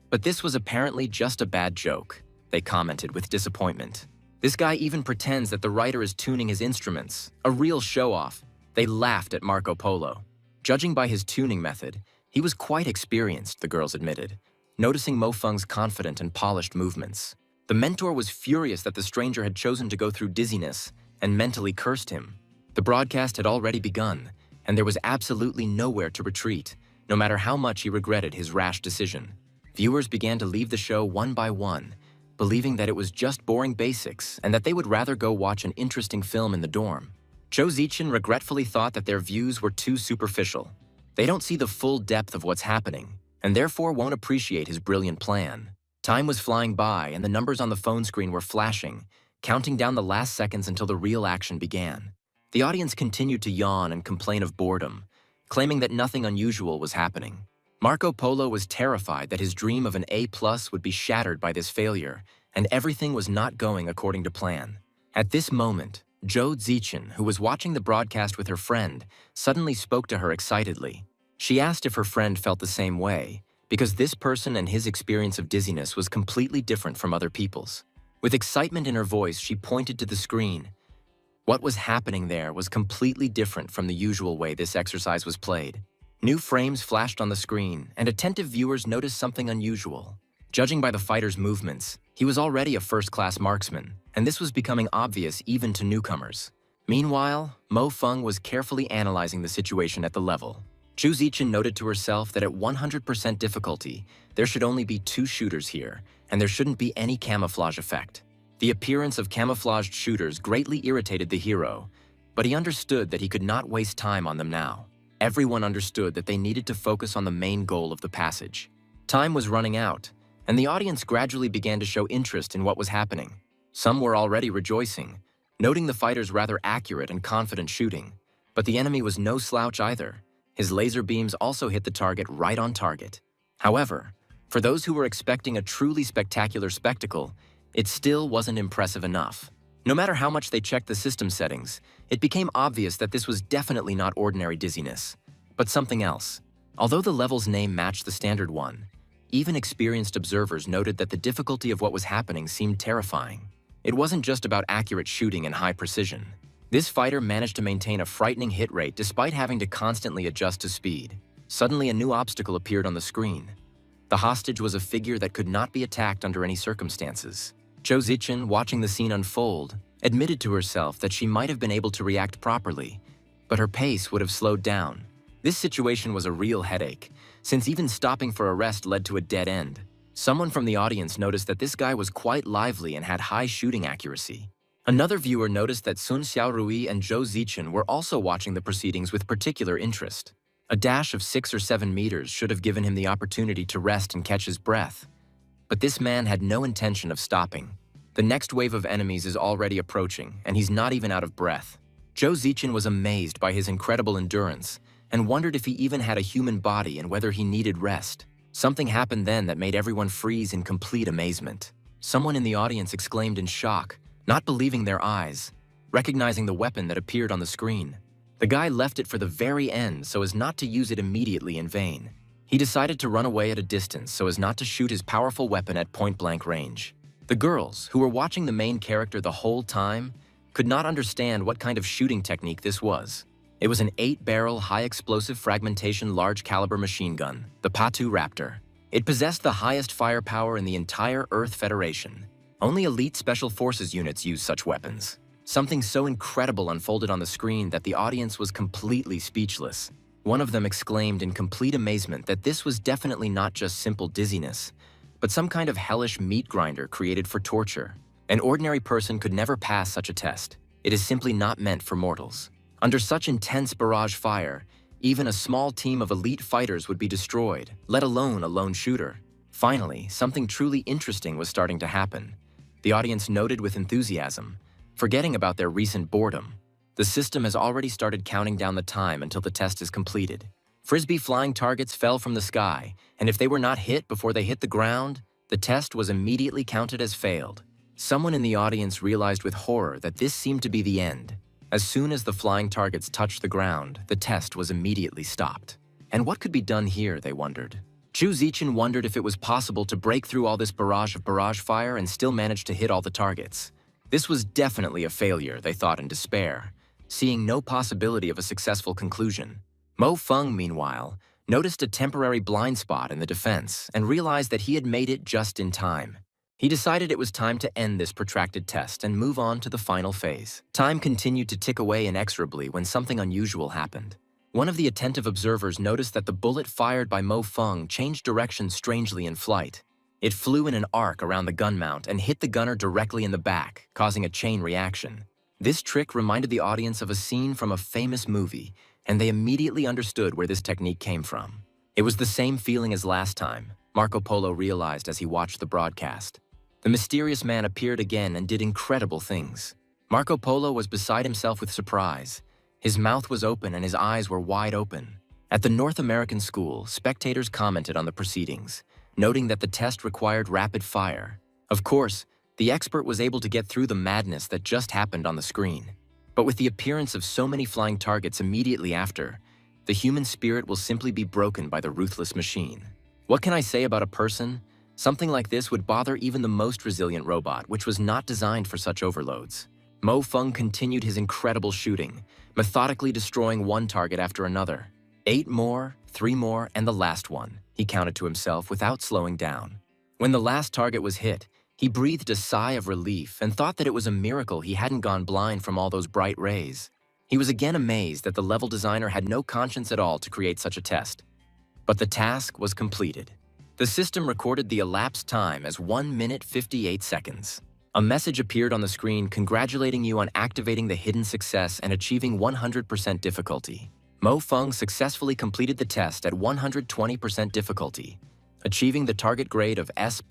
But this was apparently just a bad joke, they commented with disappointment. This guy even pretends that the writer is tuning his instruments, a real show-off. They laughed at Marco Polo. Judging by his tuning method, he was quite experienced, the girls admitted, noticing Mo Feng's confident and polished movements. The mentor was furious that the stranger had chosen to go through dizziness and mentally cursed him. The broadcast had already begun, and there was absolutely nowhere to retreat, no matter how much he regretted his rash decision. Viewers began to leave the show one by one, believing that it was just boring basics and that they would rather go watch an interesting film in the dorm. Zhou Zichen regretfully thought that their views were too superficial. They don't see the full depth of what's happening, and therefore won't appreciate his brilliant plan. Time was flying by, and the numbers on the phone screen were flashing, counting down the last seconds until the real action began. The audience continued to yawn and complain of boredom, claiming that nothing unusual was happening. Marco Polo was terrified that his dream of an A+ would be shattered by this failure, and everything was not going according to plan. At this moment, Zhou Zichen, who was watching the broadcast with her friend, suddenly spoke to her excitedly. She asked if her friend felt the same way, because this person and his experience of dizziness was completely different from other people's. With excitement in her voice, she pointed to the screen. What was happening there was completely different from the usual way this exercise was played. New frames flashed on the screen, and attentive viewers noticed something unusual. Judging by the fighter's movements, he was already a first-class marksman, and this was becoming obvious even to newcomers. Meanwhile, Mo Feng was carefully analyzing the situation at the level. Zhu Zichen noted to herself that at 100% difficulty, there should only be 2 shooters here, and there shouldn't be any camouflage effect. The appearance of camouflaged shooters greatly irritated the hero, but he understood that he could not waste time on them now. Everyone understood that they needed to focus on the main goal of the passage. Time was running out, and the audience gradually began to show interest in what was happening. Some were already rejoicing, noting the fighter's rather accurate and confident shooting. But the enemy was no slouch either. His laser beams also hit the target right on target. However, for those who were expecting a truly spectacular spectacle, it still wasn't impressive enough. No matter how much they checked the system settings, it became obvious that this was definitely not ordinary dizziness, but something else. Although the level's name matched the standard one, even experienced observers noted that the difficulty of what was happening seemed terrifying. It wasn't just about accurate shooting and high precision. This fighter managed to maintain a frightening hit rate despite having to constantly adjust to speed. Suddenly, a new obstacle appeared on the screen. The hostage was a figure that could not be attacked under any circumstances. Jo Zichin, watching the scene unfold, admitted to herself that she might have been able to react properly, but her pace would have slowed down. This situation was a real headache, since even stopping for a rest led to a dead end. Someone from the audience noticed that this guy was quite lively and had high shooting accuracy. Another viewer noticed that Sun Xiaorui and Jo Zichin were also watching the proceedings with particular interest. A dash of 6 or 7 meters should have given him the opportunity to rest and catch his breath. But this man had no intention of stopping. The next wave of enemies is already approaching, and he's not even out of breath. Jo Zichin was amazed by his incredible endurance and wondered if he even had a human body and whether he needed rest. Something happened then that made everyone freeze in complete amazement. Someone in the audience exclaimed in shock, not believing their eyes, recognizing the weapon that appeared on the screen. The guy left it for the very end so as not to use it immediately in vain. He decided to run away at a distance so as not to shoot his powerful weapon at point-blank range. The girls, who were watching the main character the whole time, could not understand what kind of shooting technique this was. It was an 8-barrel, high-explosive fragmentation large-caliber machine gun, the Patu Raptor. It possessed the highest firepower in the entire Earth Federation. Only elite special forces units use such weapons. Something so incredible unfolded on the screen that the audience was completely speechless. One of them exclaimed in complete amazement that this was definitely not just simple dizziness, but some kind of hellish meat grinder created for torture. An ordinary person could never pass such a test. It is simply not meant for mortals. Under such intense barrage fire, even a small team of elite fighters would be destroyed, let alone a lone shooter. Finally, something truly interesting was starting to happen. The audience noted with enthusiasm, forgetting about their recent boredom. The system has already started counting down the time until the test is completed. Frisbee flying targets fell from the sky, and if they were not hit before they hit the ground, the test was immediately counted as failed. Someone in the audience realized with horror that this seemed to be the end. As soon as the flying targets touched the ground, the test was immediately stopped. And what could be done here, they wondered. Jo Zichin wondered if it was possible to break through all this barrage of barrage fire and still manage to hit all the targets. This was definitely a failure, they thought in despair, seeing no possibility of a successful conclusion. Mo Feng, meanwhile, noticed a temporary blind spot in the defense and realized that he had made it just in time. He decided it was time to end this protracted test and move on to the final phase. Time continued to tick away inexorably when something unusual happened. One of the attentive observers noticed that the bullet fired by Mo Feng changed direction strangely in flight. It flew in an arc around the gun mount and hit the gunner directly in the back, causing a chain reaction. This trick reminded the audience of a scene from a famous movie, and they immediately understood where this technique came from. It was the same feeling as last time, Marco Polo realized as he watched the broadcast. The mysterious man appeared again and did incredible things. Marco Polo was beside himself with surprise. His mouth was open and his eyes were wide open. At the North American school, spectators commented on the proceedings, noting that the test required rapid fire. Of course, the expert was able to get through the madness that just happened on the screen. But with the appearance of so many flying targets immediately after, the human spirit will simply be broken by the ruthless machine. What can I say about a person? Something like this would bother even the most resilient robot, which was not designed for such overloads. Mo Feng continued his incredible shooting, methodically destroying one target after another. 8 more, 3 more, and the last one, he counted to himself without slowing down. When the last target was hit, he breathed a sigh of relief and thought that it was a miracle he hadn't gone blind from all those bright rays. He was again amazed that the level designer had no conscience at all to create such a test. But the task was completed. The system recorded the elapsed time as 1 minute 58 seconds. A message appeared on the screen congratulating you on activating the hidden success and achieving 100% difficulty. Mo Feng successfully completed the test at 120% difficulty, achieving the target grade of S++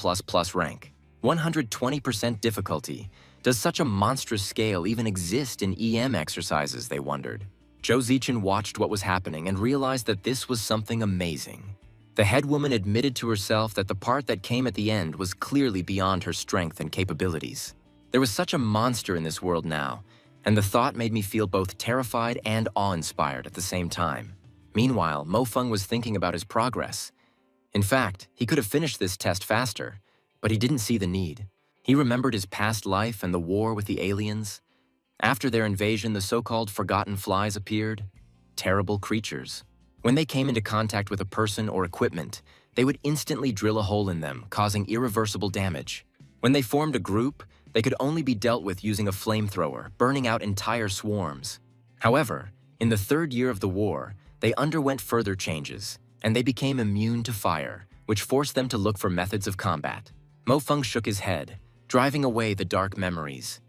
rank. 120% difficulty. Does such a monstrous scale even exist in EM exercises, they wondered. Jo Zichin watched what was happening and realized that this was something amazing. The head woman admitted to herself that the part that came at the end was clearly beyond her strength and capabilities. There was such a monster in this world now, and the thought made me feel both terrified and awe-inspired at the same time. Meanwhile, Mo Feng was thinking about his progress. In fact, he could have finished this test faster, but he didn't see the need. He remembered his past life and the war with the aliens. After their invasion, the so-called forgotten flies appeared. Terrible creatures. When they came into contact with a person or equipment, they would instantly drill a hole in them, causing irreversible damage. When they formed a group, they could only be dealt with using a flamethrower, burning out entire swarms. However, in the third year of the war, they underwent further changes, and they became immune to fire, which forced them to look for methods of combat. Mo Feng shook his head, driving away the dark memories.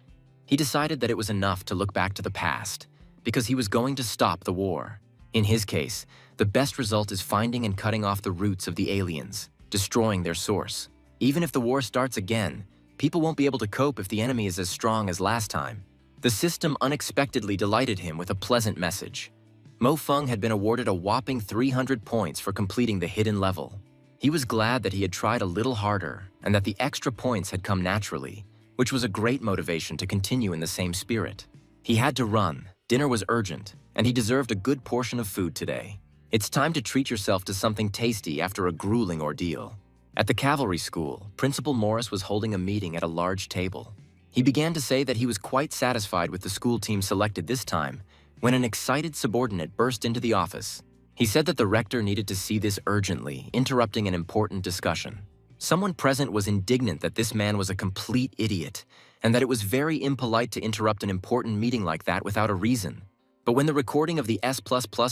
He decided that it was enough to look back to the past, because he was going to stop the war. In his case, the best result is finding and cutting off the roots of the aliens, destroying their source. Even if the war starts again, people won't be able to cope if the enemy is as strong as last time. The system unexpectedly delighted him with a pleasant message. Mo Feng had been awarded a whopping 300 points for completing the hidden level. He was glad that he had tried a little harder and that the extra points had come naturally, which was a great motivation to continue in the same spirit. He had to run, dinner was urgent, and he deserved a good portion of food today. It's time to treat yourself to something tasty after a grueling ordeal. At the cavalry school, Principal Morris was holding a meeting at a large table. He began to say that he was quite satisfied with the school team selected this time when an excited subordinate burst into the office. He said that the rector needed to see this urgently, interrupting an important discussion. Someone present was indignant that this man was a complete idiot and that it was very impolite to interrupt an important meeting like that without a reason. But when the recording of the S++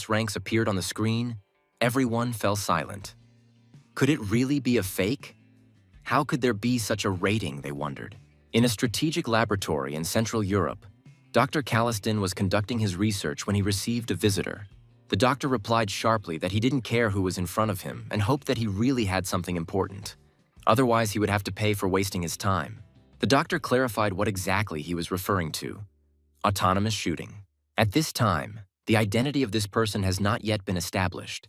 ranks appeared on the screen, everyone fell silent. Could it really be a fake? How could there be such a rating, they wondered. In a strategic laboratory in Central Europe, Dr. Calliston was conducting his research when he received a visitor. The doctor replied sharply that he didn't care who was in front of him and hoped that he really had something important. Otherwise, he would have to pay for wasting his time. The doctor clarified what exactly he was referring to. Autonomous shooting. At this time, the identity of this person has not yet been established,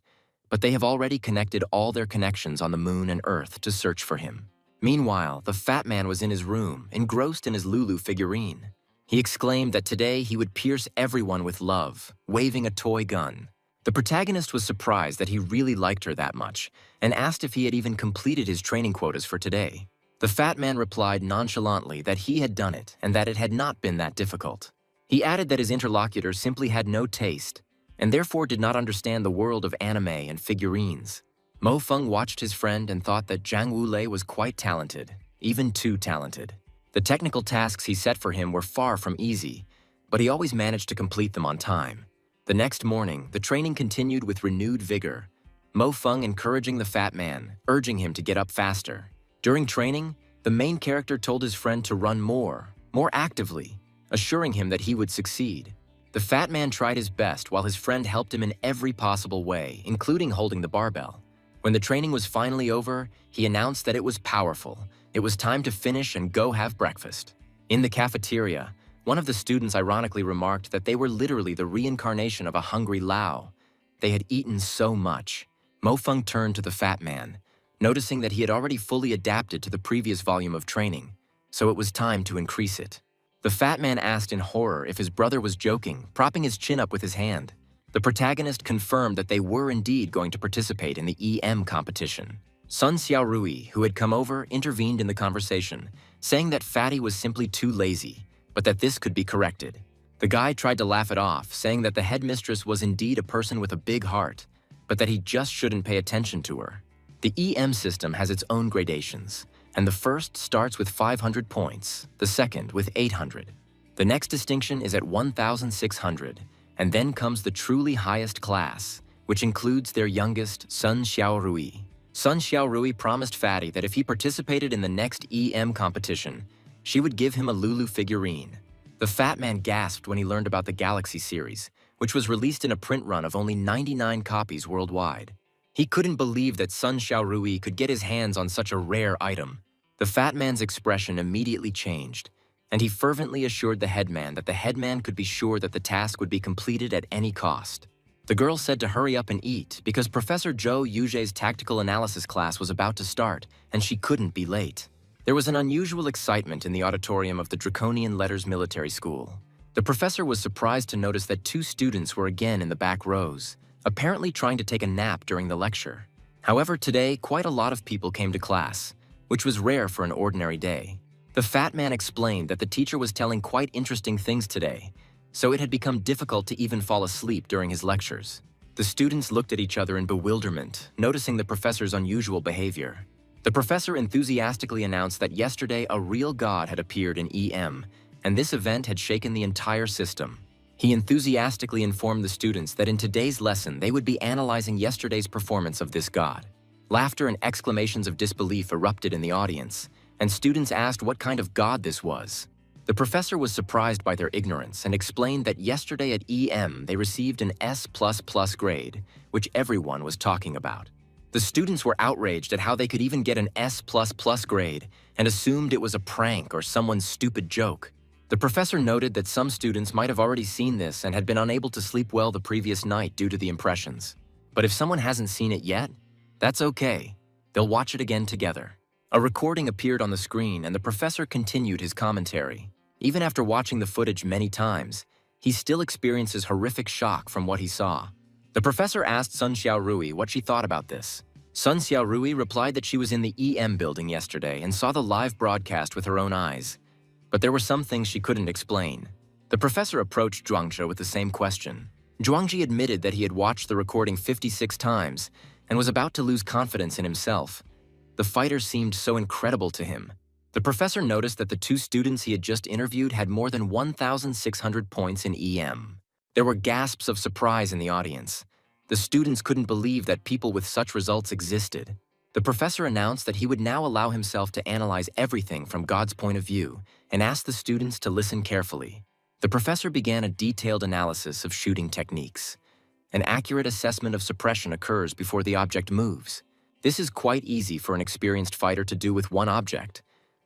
but they have already connected all their connections on the moon and Earth to search for him. Meanwhile, the fat man was in his room, engrossed in his Lulu figurine. He exclaimed that today he would pierce everyone with love, waving a toy gun. The protagonist was surprised that he really liked her that much and asked if he had even completed his training quotas for today. The fat man replied nonchalantly that he had done it and that it had not been that difficult. He added that his interlocutor simply had no taste and therefore did not understand the world of anime and figurines. Mo Feng watched his friend and thought that Zhang Wulei was quite talented, even too talented. The technical tasks he set for him were far from easy, but he always managed to complete them on time. The next morning, the training continued with renewed vigor. Mo Feng encouraging the fat man, urging him to get up faster. During training, the main character told his friend to run more actively, assuring him that he would succeed. The fat man tried his best while his friend helped him in every possible way, including holding the barbell. When the training was finally over, he announced that it was powerful. It was time to finish and go have breakfast. In the cafeteria, one of the students ironically remarked that they were literally the reincarnation of a hungry Lao. They had eaten so much. Mo Feng turned to the fat man, noticing that he had already fully adapted to the previous volume of training, so it was time to increase it. The fat man asked in horror if his brother was joking, propping his chin up with his hand. The protagonist confirmed that they were indeed going to participate in the EM competition. Sun Xiaorui, who had come over, intervened in the conversation, saying that Fatty was simply too lazy, but that this could be corrected. The guy tried to laugh it off, saying that the headmistress was indeed a person with a big heart, but that he just shouldn't pay attention to her. The EM system has its own gradations, and the first starts with 500 points, the second with 800. The next distinction is at 1,600, and then comes the truly highest class, which includes their youngest, Sun Xiaorui. Sun Xiaorui promised Fatty that if he participated in the next EM competition, she would give him a Lulu figurine. The fat man gasped when he learned about the Galaxy series, which was released in a print run of only 99 copies worldwide. He couldn't believe that Sun Xiaorui could get his hands on such a rare item. The fat man's expression immediately changed, and he fervently assured the headman that the headman could be sure that the task would be completed at any cost. The girl said to hurry up and eat because Professor Zhou Yuge's tactical analysis class was about to start, and she couldn't be late. There was an unusual excitement in the auditorium of the Draconian Letters Military School. The professor was surprised to notice that two students were again in the back rows, apparently trying to take a nap during the lecture. However, today, quite a lot of people came to class, which was rare for an ordinary day. The fat man explained that the teacher was telling quite interesting things today, so it had become difficult to even fall asleep during his lectures. The students looked at each other in bewilderment, noticing the professor's unusual behavior. The professor enthusiastically announced that yesterday a real god had appeared in EM, and this event had shaken the entire system. He enthusiastically informed the students that in today's lesson they would be analyzing yesterday's performance of this god. Laughter and exclamations of disbelief erupted in the audience, and students asked what kind of god this was. The professor was surprised by their ignorance and explained that yesterday at EM they received an S++ grade, which everyone was talking about. The students were outraged at how they could even get an S++ grade and assumed it was a prank or someone's stupid joke. The professor noted that some students might have already seen this and had been unable to sleep well the previous night due to the impressions. But if someone hasn't seen it yet, that's okay. They'll watch it again together. A recording appeared on the screen and the professor continued his commentary. Even after watching the footage many times, he still experiences horrific shock from what he saw. The professor asked Sun Xiaorui what she thought about this. Sun Xiaorui replied that she was in the EM building yesterday and saw the live broadcast with her own eyes. But there were some things she couldn't explain. The professor approached Zhuangzhe with the same question. Zhuangzhe admitted that he had watched the recording 56 times and was about to lose confidence in himself. The fighter seemed so incredible to him. The professor noticed that the two students he had just interviewed had more than 1,600 points in EM. There were gasps of surprise in the audience. The students couldn't believe that people with such results existed. The professor announced that he would now allow himself to analyze everything from God's point of view and asked the students to listen carefully. The professor began a detailed analysis of shooting techniques. An accurate assessment of suppression occurs before the object moves. This is quite easy for an experienced fighter to do with one object.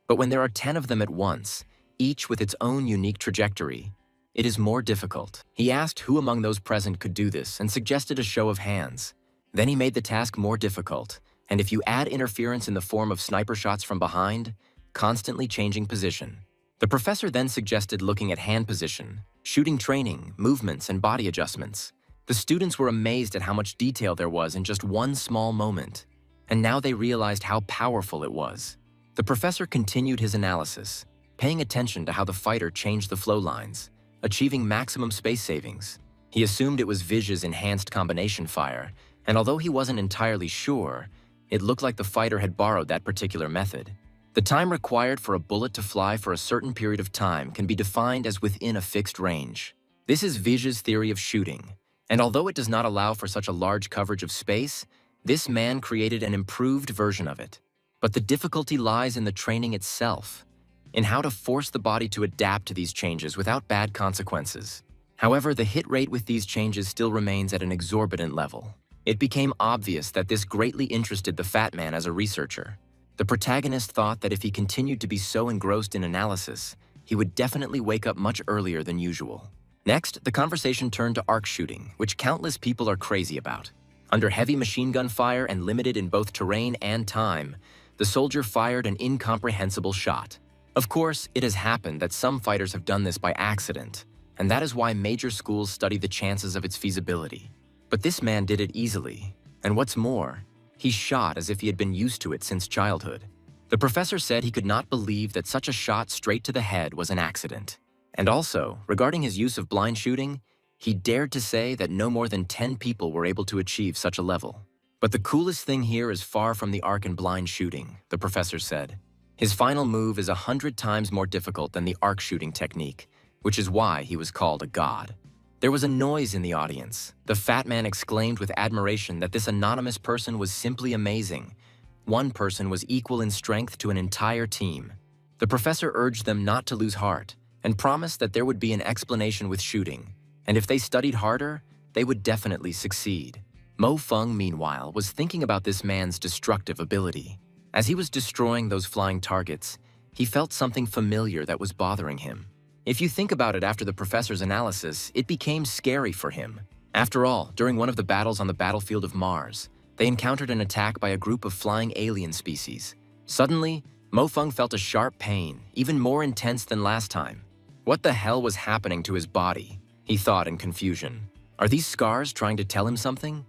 But when there are 10 of them at once, each with its own unique trajectory, it is more difficult. He asked who among those present could do this and suggested a show of hands. Then he made the task more difficult, and if you add interference in the form of sniper shots from behind, constantly changing position. The professor then suggested looking at hand position, shooting training, movements, and body adjustments. The students were amazed at how much detail there was in just one small moment, and now they realized how powerful it was. The professor continued his analysis, paying attention to how the fighter changed the flow lines, achieving maximum space savings. He assumed it was Vizh's enhanced combination fire, and although he wasn't entirely sure, it looked like the fighter had borrowed that particular method. The time required for a bullet to fly for a certain period of time can be defined as within a fixed range. This is Vizh's theory of shooting, and although it does not allow for such a large coverage of space, this man created an improved version of it. But the difficulty lies in the training itself, in how to force the body to adapt to these changes without bad consequences. However, the hit rate with these changes still remains at an exorbitant level. It became obvious that this greatly interested the fat man as a researcher. The protagonist thought that if he continued to be so engrossed in analysis, he would definitely wake up much earlier than usual. Next, the conversation turned to arc shooting, which countless people are crazy about. Under heavy machine gun fire and limited in both terrain and time, the soldier fired an incomprehensible shot. Of course, it has happened that some fighters have done this by accident, and that is why major schools study the chances of its feasibility. But this man did it easily, and what's more, he shot as if he had been used to it since childhood. The professor said he could not believe that such a shot straight to the head was an accident. And also, regarding his use of blind shooting, he dared to say that no more than 10 people were able to achieve such a level. But the coolest thing here is far from the arc and blind shooting, the professor said. His final move is 100 times more difficult than the arc shooting technique, which is why he was called a god. There was a noise in the audience. The fat man exclaimed with admiration that this anonymous person was simply amazing. One person was equal in strength to an entire team. The professor urged them not to lose heart and promised that there would be an explanation with shooting, and if they studied harder, they would definitely succeed. Mo Feng, meanwhile, was thinking about this man's destructive ability. As he was destroying those flying targets, he felt something familiar that was bothering him. If you think about it after the professor's analysis, it became scary for him. After all, during one of the battles on the battlefield of Mars, they encountered an attack by a group of flying alien species. Suddenly, Mo Feng felt a sharp pain, even more intense than last time. What the hell was happening to his body? He thought in confusion. Are these scars trying to tell him something?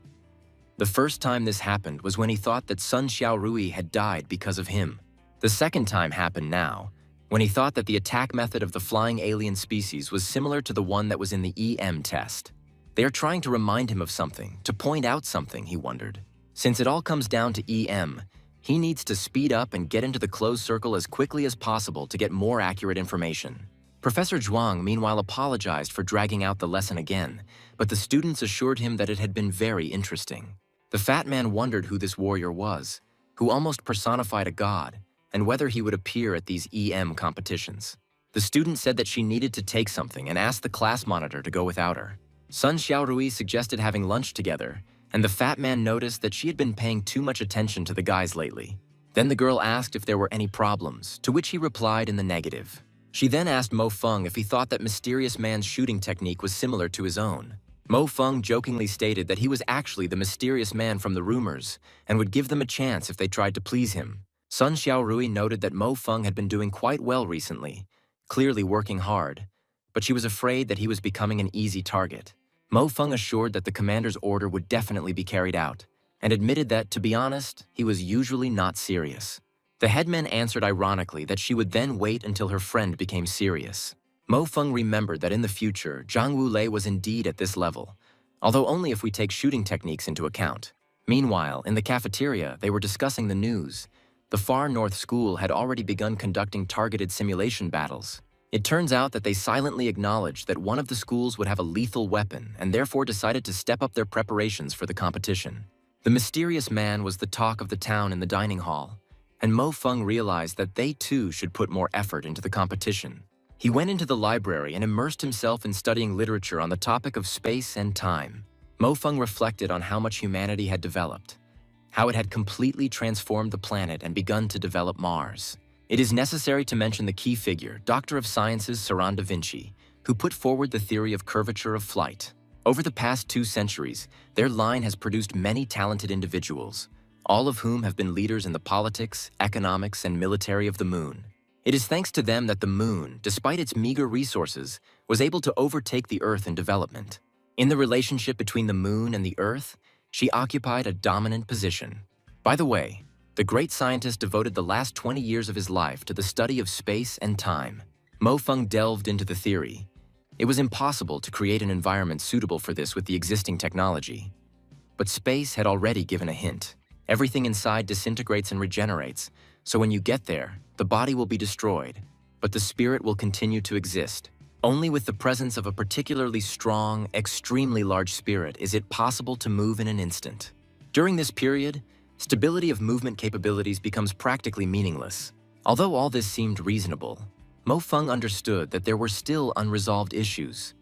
The first time this happened was when he thought that Sun Xiaorui had died because of him. The second time happened now, when he thought that the attack method of the flying alien species was similar to the one that was in the EM test. They are trying to remind him of something, to point out something, he wondered. Since it all comes down to EM, he needs to speed up and get into the closed circle as quickly as possible to get more accurate information. Professor Zhuang meanwhile apologized for dragging out the lesson again, but the students assured him that it had been very interesting. The fat man wondered who this warrior was, who almost personified a god, and whether he would appear at these EM competitions. The student said that she needed to take something and asked the class monitor to go without her. Sun Xiaorui suggested having lunch together, and the fat man noticed that she had been paying too much attention to the guys lately. Then the girl asked if there were any problems, to which he replied in the negative. She then asked Mo Feng if he thought that mysterious man's shooting technique was similar to his own. Mo Feng jokingly stated that he was actually the mysterious man from the rumors and would give them a chance if they tried to please him. Sun Xiaorui noted that Mo Feng had been doing quite well recently, clearly working hard, but she was afraid that he was becoming an easy target. Mo Feng assured that the commander's order would definitely be carried out, and admitted that, to be honest, he was usually not serious. The headman answered ironically that she would then wait until her friend became serious. Mo Feng remembered that in the future, Zhang Wulei was indeed at this level, although only if we take shooting techniques into account. Meanwhile, in the cafeteria, they were discussing the news. The Far North School had already begun conducting targeted simulation battles. It turns out that they silently acknowledged that one of the schools would have a lethal weapon and therefore decided to step up their preparations for the competition. The mysterious man was the talk of the town in the dining hall, and Mo Feng realized that they too should put more effort into the competition. He went into the library and immersed himself in studying literature on the topic of space and time. Mo Feng reflected on how much humanity had developed, how it had completely transformed the planet and begun to develop Mars. It is necessary to mention the key figure, Doctor of Sciences Saran da Vinci, who put forward the theory of curvature of flight. Over the past 2 centuries, their line has produced many talented individuals, all of whom have been leaders in the politics, economics, and military of the moon. It is thanks to them that the moon, despite its meager resources, was able to overtake the Earth in development. In the relationship between the moon and the Earth, she occupied a dominant position. By the way, the great scientist devoted the last 20 years of his life to the study of space and time. Mo Feng delved into the theory. It was impossible to create an environment suitable for this with the existing technology. But space had already given a hint. Everything inside disintegrates and regenerates, so when you get there, the body will be destroyed, but the spirit will continue to exist. Only with the presence of a particularly strong, extremely large spirit is it possible to move in an instant. During this period, stability of movement capabilities becomes practically meaningless. Although all this seemed reasonable, Mo Feng understood that there were still unresolved issues.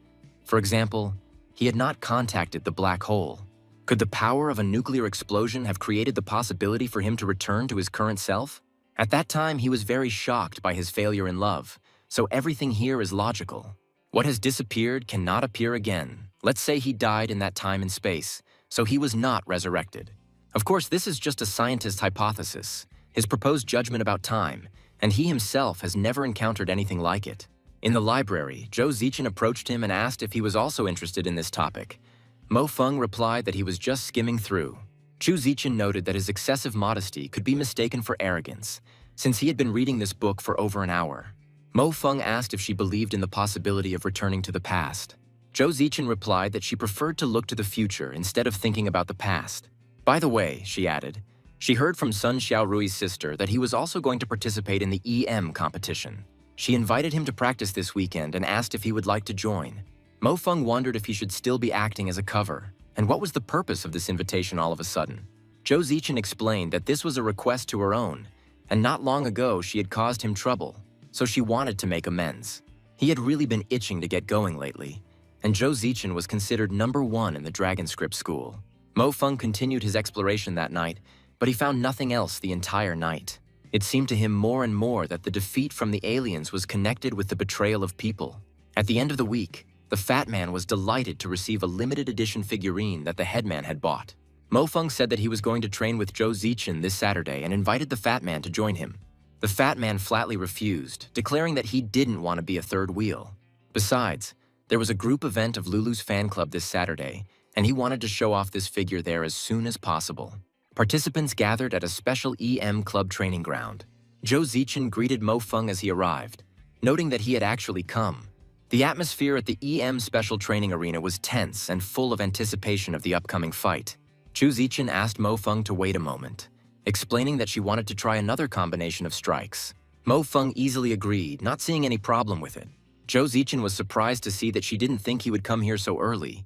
For example, he had not contacted the black hole. Could the power of a nuclear explosion have created the possibility for him to return to his current self? At that time, he was very shocked by his failure in love, so everything here is logical. What has disappeared cannot appear again. Let's say he died in that time and space, so he was not resurrected. Of course, this is just a scientist's hypothesis, his proposed judgment about time, and he himself has never encountered anything like it. In the library, Zhou Zichen approached him and asked if he was also interested in this topic. Mo Feng replied that he was just skimming through. Zhou Zichen noted that his excessive modesty could be mistaken for arrogance, since he had been reading this book for over an hour. Mo Feng asked if she believed in the possibility of returning to the past. Zhou Zichen replied that she preferred to look to the future instead of thinking about the past. By the way, she added, she heard from Sun Xiaorui's sister that he was also going to participate in the EM competition. She invited him to practice this weekend and asked if he would like to join. Mo Feng wondered if he should still be acting as a cover, and what was the purpose of this invitation all of a sudden. Zhou Zichen explained that this was a request to her own, and not long ago she had caused him trouble, so she wanted to make amends. He had really been itching to get going lately, and Zhou Zichen was considered #1 in the Dragon Script School. Mo Feng continued his exploration that night, but he found nothing else the entire night. It seemed to him more and more that the defeat from the aliens was connected with the betrayal of people. At the end of the week, the fat man was delighted to receive a limited edition figurine that the headman had bought. Mo Feng said that he was going to train with Zhou Zichen this Saturday and invited the fat man to join him. The fat man flatly refused, declaring that he didn't want to be a third wheel. Besides, there was a group event of Lulu's fan club this Saturday, and he wanted to show off this figure there as soon as possible. Participants gathered at a special EM club training ground. Zhou Zichen greeted Mo Feng as he arrived, noting that he had actually come. The atmosphere at the EM special training arena was tense and full of anticipation of the upcoming fight. Zhou Zichen asked Mo Feng to wait a moment, explaining that she wanted to try another combination of strikes. Mo Feng easily agreed, not seeing any problem with it. Zhou Zichen was surprised to see that she didn't think he would come here so early,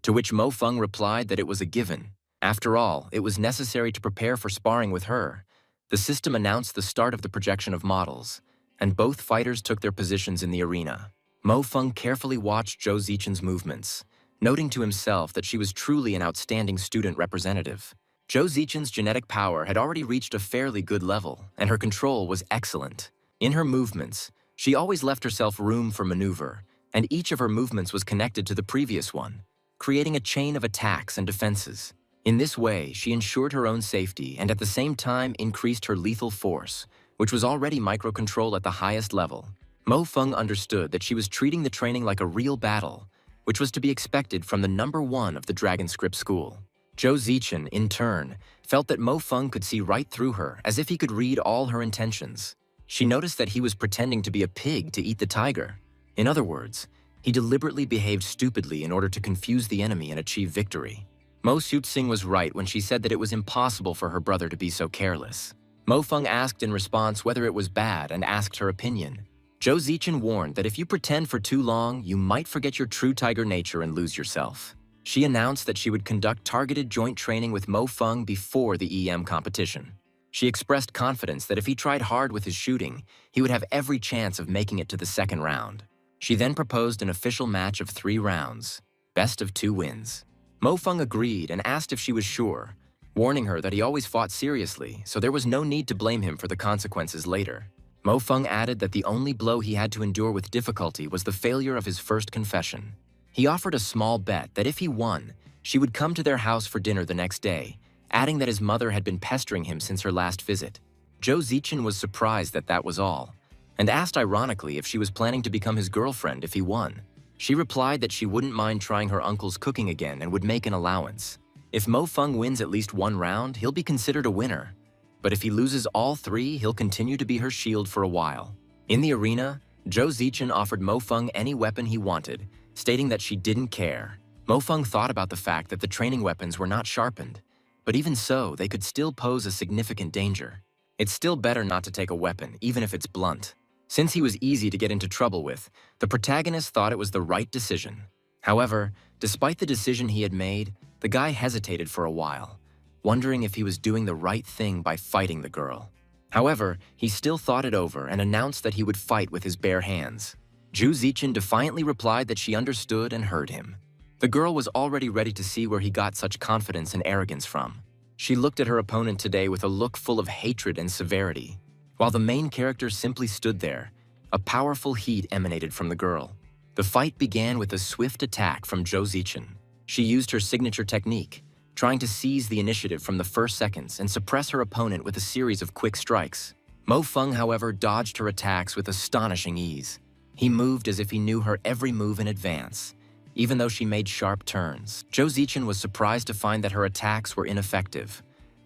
to which Mo Feng replied that it was a given. After all, it was necessary to prepare for sparring with her. The system announced the start of the projection of models, and both fighters took their positions in the arena. Mo Feng carefully watched Zhou Zichen's movements, noting to himself that she was truly an outstanding student representative. Zhou Zichen's genetic power had already reached a fairly good level, and her control was excellent. In her movements, she always left herself room for maneuver, and each of her movements was connected to the previous one, creating a chain of attacks and defenses. In this way, she ensured her own safety and at the same time increased her lethal force, which was already microcontrol at the highest level. Mo Feng understood that she was treating the training like a real battle, which was to be expected from the #1 of the Dragon Script School. Zhou Zichen, in turn, felt that Mo Feng could see right through her, as if he could read all her intentions. She noticed that he was pretending to be a pig to eat the tiger. In other words, he deliberately behaved stupidly in order to confuse the enemy and achieve victory. Mo Xueqing was right when she said that it was impossible for her brother to be so careless. Mo Feng asked in response whether it was bad and asked her opinion. Zhou Zichen warned that if you pretend for too long, you might forget your true tiger nature and lose yourself. She announced that she would conduct targeted joint training with Mo Feng before the EM competition. She expressed confidence that if he tried hard with his shooting, he would have every chance of making it to the second round. She then proposed an official match of 3 rounds, best of 2 wins. Mo Feng agreed and asked if she was sure, warning her that he always fought seriously, so there was no need to blame him for the consequences later. Mo Feng added that the only blow he had to endure with difficulty was the failure of his first confession. He offered a small bet that if he won, she would come to their house for dinner the next day, adding that his mother had been pestering him since her last visit. Zhou Zichen was surprised that that was all, and asked ironically if she was planning to become his girlfriend if he won. She replied that she wouldn't mind trying her uncle's cooking again and would make an allowance. If Mo Feng wins at least 1 round, he'll be considered a winner. But if he loses all 3, he'll continue to be her shield for a while. In the arena, Zhou Zichen offered Mo Feng any weapon he wanted, stating that she didn't care. Mo Feng thought about the fact that the training weapons were not sharpened, but even so, they could still pose a significant danger. It's still better not to take a weapon, even if it's blunt. Since he was easy to get into trouble with, the protagonist thought it was the right decision. However, despite the decision he had made, the guy hesitated for a while, wondering if he was doing the right thing by fighting the girl. However, he still thought it over and announced that he would fight with his bare hands. Zhou Zichen defiantly replied that she understood and heard him. The girl was already ready to see where he got such confidence and arrogance from. She looked at her opponent today with a look full of hatred and severity. While the main character simply stood there, a powerful heat emanated from the girl. The fight began with a swift attack from Zhou Zichen. She used her signature technique, trying to seize the initiative from the first seconds and suppress her opponent with a series of quick strikes. Mo Feng, however, dodged her attacks with astonishing ease. He moved as if he knew her every move in advance. Even though she made sharp turns, Zhou Zichen was surprised to find that her attacks were ineffective,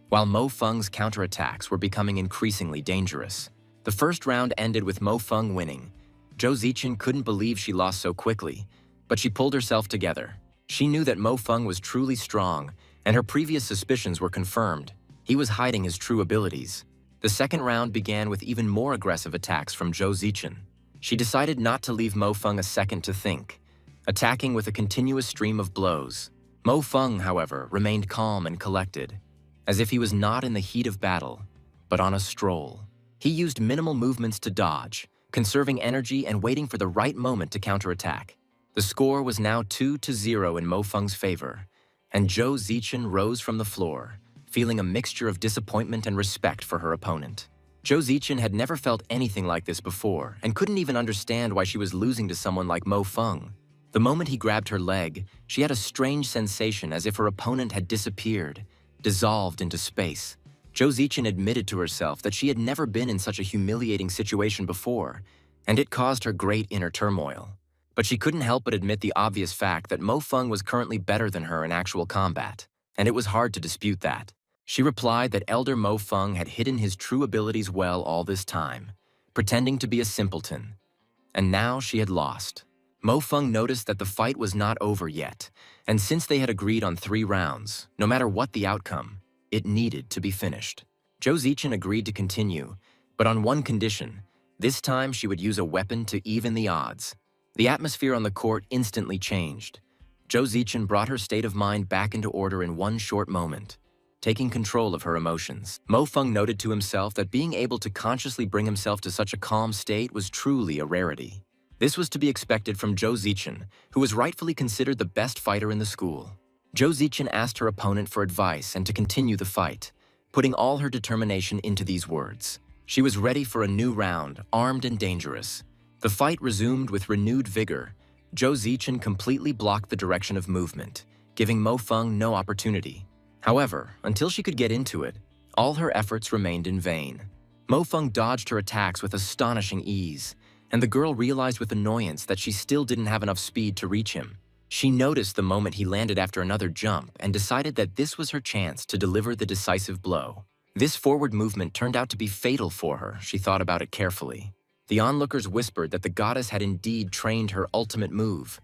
while Mo Feng's counterattacks were becoming increasingly dangerous. The first round ended with Mo Feng winning. Zhou Zichen couldn't believe she lost so quickly, but she pulled herself together. She knew that Mo Feng was truly strong, and her previous suspicions were confirmed. He was hiding his true abilities. The second round began with even more aggressive attacks from Zhou Zichen. She decided not to leave Mo Feng a second to think, attacking with a continuous stream of blows. Mo Feng, however, remained calm and collected, as if he was not in the heat of battle, but on a stroll. He used minimal movements to dodge, conserving energy and waiting for the right moment to counterattack. The score was now 2-0 in Mo Feng's favor, and Zhou Zichen rose from the floor, feeling a mixture of disappointment and respect for her opponent. Zhou Zichen had never felt anything like this before and couldn't even understand why she was losing to someone like Mo Feng. The moment he grabbed her leg, she had a strange sensation as if her opponent had disappeared, dissolved into space. Zhou Zichen admitted to herself that she had never been in such a humiliating situation before, and it caused her great inner turmoil. But she couldn't help but admit the obvious fact that Mo Feng was currently better than her in actual combat, and it was hard to dispute that. She replied that Elder Mo Feng had hidden his true abilities well all this time, pretending to be a simpleton. And now she had lost. Mo Feng noticed that the fight was not over yet, and since they had agreed on 3 rounds, no matter what the outcome, it needed to be finished. Zhou Zichen agreed to continue, but on one condition. This time she would use a weapon to even the odds. The atmosphere on the court instantly changed. Zhou Zichen brought her state of mind back into order in one short moment, taking control of her emotions. Mo Feng noted to himself that being able to consciously bring himself to such a calm state was truly a rarity. This was to be expected from Zhou Zichen, who was rightfully considered the best fighter in the school. Zhou Zichen asked her opponent for advice and to continue the fight, putting all her determination into these words. She was ready for a new round, armed and dangerous. The fight resumed with renewed vigor. Zhou Zichen completely blocked the direction of movement, giving Mo Feng no opportunity. However, until she could get into it, all her efforts remained in vain. Mo Feng dodged her attacks with astonishing ease, and the girl realized with annoyance that she still didn't have enough speed to reach him. She noticed the moment he landed after another jump and decided that this was her chance to deliver the decisive blow. This forward movement turned out to be fatal for her. She thought about it carefully. The onlookers whispered that the goddess had indeed trained her ultimate move,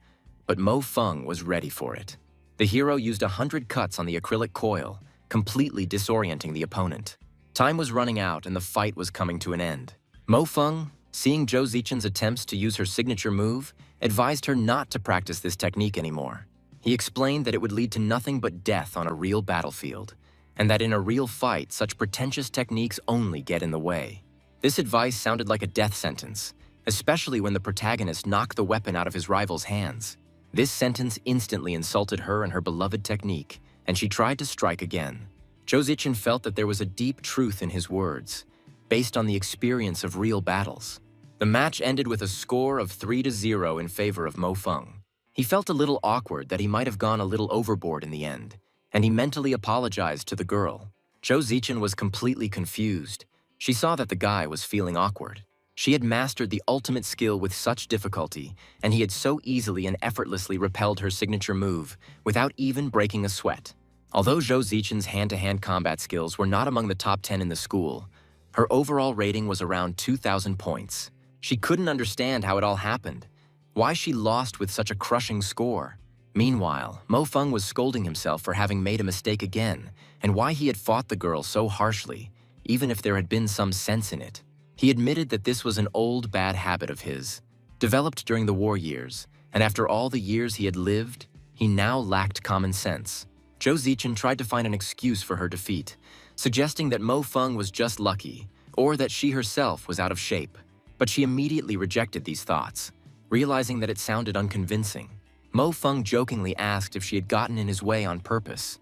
but Mo Feng was ready for it. The hero used 100 cuts on the acrylic coil, completely disorienting the opponent. Time was running out and the fight was coming to an end. Mo Feng, seeing Zhou Zichen's attempts to use her signature move, advised her not to practice this technique anymore. He explained that it would lead to nothing but death on a real battlefield, and that in a real fight, such pretentious techniques only get in the way. This advice sounded like a death sentence, especially when the protagonist knocked the weapon out of his rival's hands. This sentence instantly insulted her and her beloved technique, and she tried to strike again. Zhou Zichen felt that there was a deep truth in his words, based on the experience of real battles. The match ended with a score of 3-0 in favor of Mo Feng. He felt a little awkward that he might have gone a little overboard in the end, and he mentally apologized to the girl. Zhou Zichen was completely confused. She saw that the guy was feeling awkward. She had mastered the ultimate skill with such difficulty, and he had so easily and effortlessly repelled her signature move without even breaking a sweat. Although Zhou Zichen's hand-to-hand combat skills were not among the top 10 in the school, her overall rating was around 2,000 points. She couldn't understand how it all happened, why she lost with such a crushing score. Meanwhile, Mo Feng was scolding himself for having made a mistake again, and why he had fought the girl so harshly, even if there had been some sense in it. He admitted that this was an old bad habit of his, developed during the war years, and after all the years he had lived, he now lacked common sense. Zhou Zichen tried to find an excuse for her defeat, suggesting that Mo Feng was just lucky, or that she herself was out of shape. But she immediately rejected these thoughts, realizing that it sounded unconvincing. Mo Feng jokingly asked if she had gotten in his way on purpose,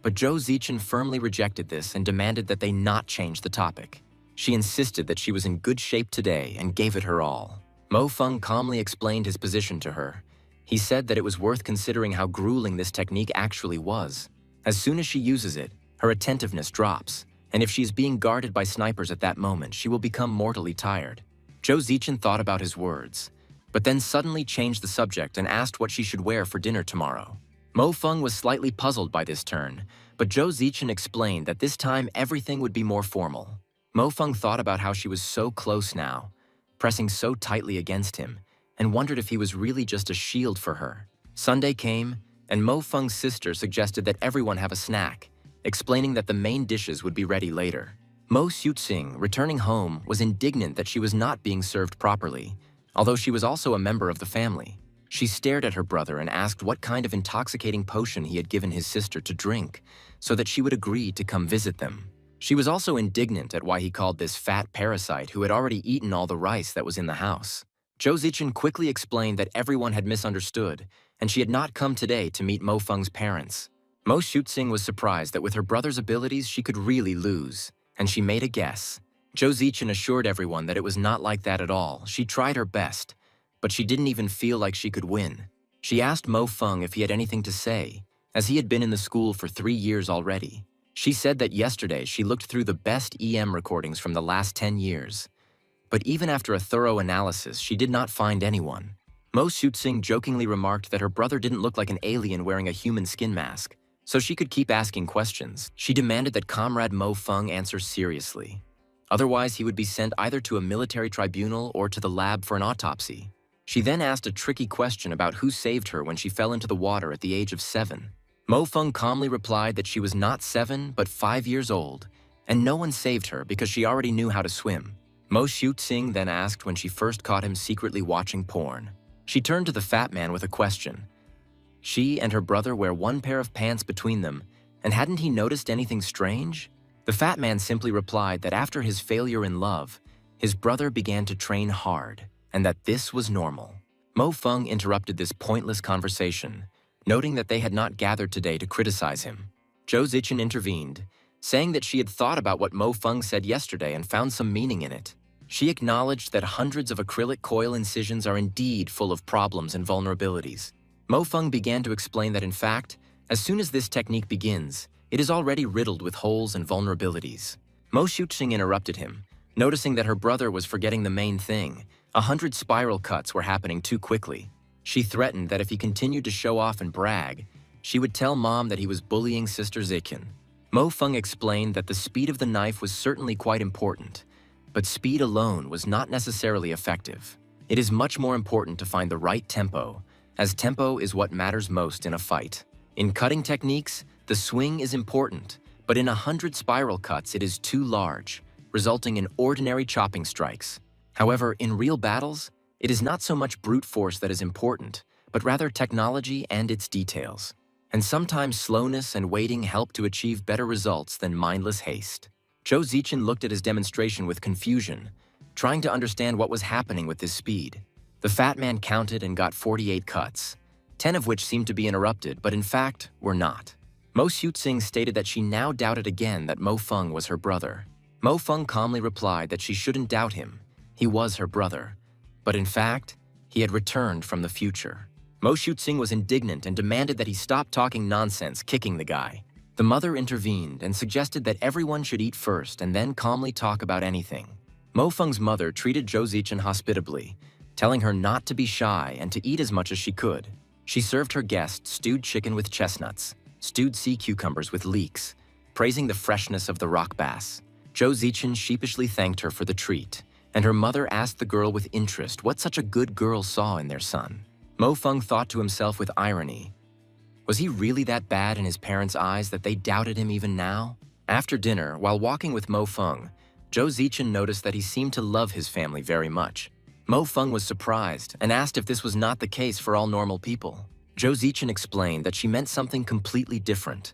but Zhou Zichen firmly rejected this and demanded that they not change the topic. She insisted that she was in good shape today and gave it her all. Mo Feng calmly explained his position to her. He said that it was worth considering how grueling this technique actually was. As soon as she uses it, her attentiveness drops, and if she's being guarded by snipers at that moment, she will become mortally tired. Zhou Zichen thought about his words, but then suddenly changed the subject and asked what she should wear for dinner tomorrow. Mo Feng was slightly puzzled by this turn, but Zhou Zichen explained that this time everything would be more formal. Mo Feng thought about how she was so close now, pressing so tightly against him, and wondered if he was really just a shield for her. Sunday came, and Mo Feng's sister suggested that everyone have a snack, explaining that the main dishes would be ready later. Mo Xiuqing, returning home, was indignant that she was not being served properly, although she was also a member of the family. She stared at her brother and asked what kind of intoxicating potion he had given his sister to drink, so that she would agree to come visit them. She was also indignant at why he called this fat parasite who had already eaten all the rice that was in the house. Zhou Zichen quickly explained that everyone had misunderstood, and she had not come today to meet Mo Feng's parents. Mo Xiuqing was surprised that with her brother's abilities she could really lose, and she made a guess. Zhou Zichen assured everyone that it was not like that at all. She tried her best, but she didn't even feel like she could win. She asked Mo Feng if he had anything to say, as he had been in the school for 3 years already. She said that yesterday she looked through the best EM recordings from the last 10 years. But even after a thorough analysis, she did not find anyone. Mo Shutsing jokingly remarked that her brother didn't look like an alien wearing a human skin mask, so she could keep asking questions. She demanded that Comrade Mo Feng answer seriously. Otherwise, he would be sent either to a military tribunal or to the lab for an autopsy. She then asked a tricky question about who saved her when she fell into the water at the age of 7. Mo Feng calmly replied that she was not 7 but 5 years old, and no one saved her because she already knew how to swim. Mo Shutsing then asked when she first caught him secretly watching porn. She turned to the fat man with a question. She and her brother wear one pair of pants between them, and hadn't he noticed anything strange? The fat man simply replied that after his failure in love, his brother began to train hard, and that this was normal. Mo Feng interrupted this pointless conversation, noting that they had not gathered today to criticize him. Zhou Zichen intervened, saying that she had thought about what Mo Feng said yesterday and found some meaning in it. She acknowledged that hundreds of acrylic coil incisions are indeed full of problems and vulnerabilities. Mo Feng began to explain that in fact, as soon as this technique begins, it is already riddled with holes and vulnerabilities. Mo Shutsing interrupted him, noticing that her brother was forgetting the main thing. 100 spiral cuts were happening too quickly. She threatened that if he continued to show off and brag, she would tell Mom that he was bullying Sister Zichen. Mo Feng explained that the speed of the knife was certainly quite important, but speed alone was not necessarily effective. It is much more important to find the right tempo, as tempo is what matters most in a fight. In cutting techniques, the swing is important, but in 100 spiral cuts it is too large, resulting in ordinary chopping strikes. However, in real battles, it is not so much brute force that is important, but rather technology and its details. And sometimes slowness and waiting help to achieve better results than mindless haste. Zhou Zichen looked at his demonstration with confusion, trying to understand what was happening with this speed. The fat man counted and got 48 cuts, 10 of which seemed to be interrupted, but in fact were not. Mo Shutsing stated that she now doubted again that Mo Feng was her brother. Mo Feng calmly replied that she shouldn't doubt him. He was her brother. But in fact, he had returned from the future. Mo Shutsing was indignant and demanded that he stop talking nonsense, kicking the guy. The mother intervened and suggested that everyone should eat first and then calmly talk about anything. Mo Feng's mother treated Zhou Zichen hospitably, telling her not to be shy and to eat as much as she could. She served her guests stewed chicken with chestnuts, stewed sea cucumbers with leeks, praising the freshness of the rock bass. Zhou Zichen sheepishly thanked her for the treat, and her mother asked the girl with interest what such a good girl saw in their son. Mo Feng thought to himself with irony, was he really that bad in his parents' eyes that they doubted him even now? After dinner, while walking with Mo Feng, Zhou Zichen noticed that he seemed to love his family very much. Mo Feng was surprised and asked if this was not the case for all normal people. Zhou Zichen explained that she meant something completely different.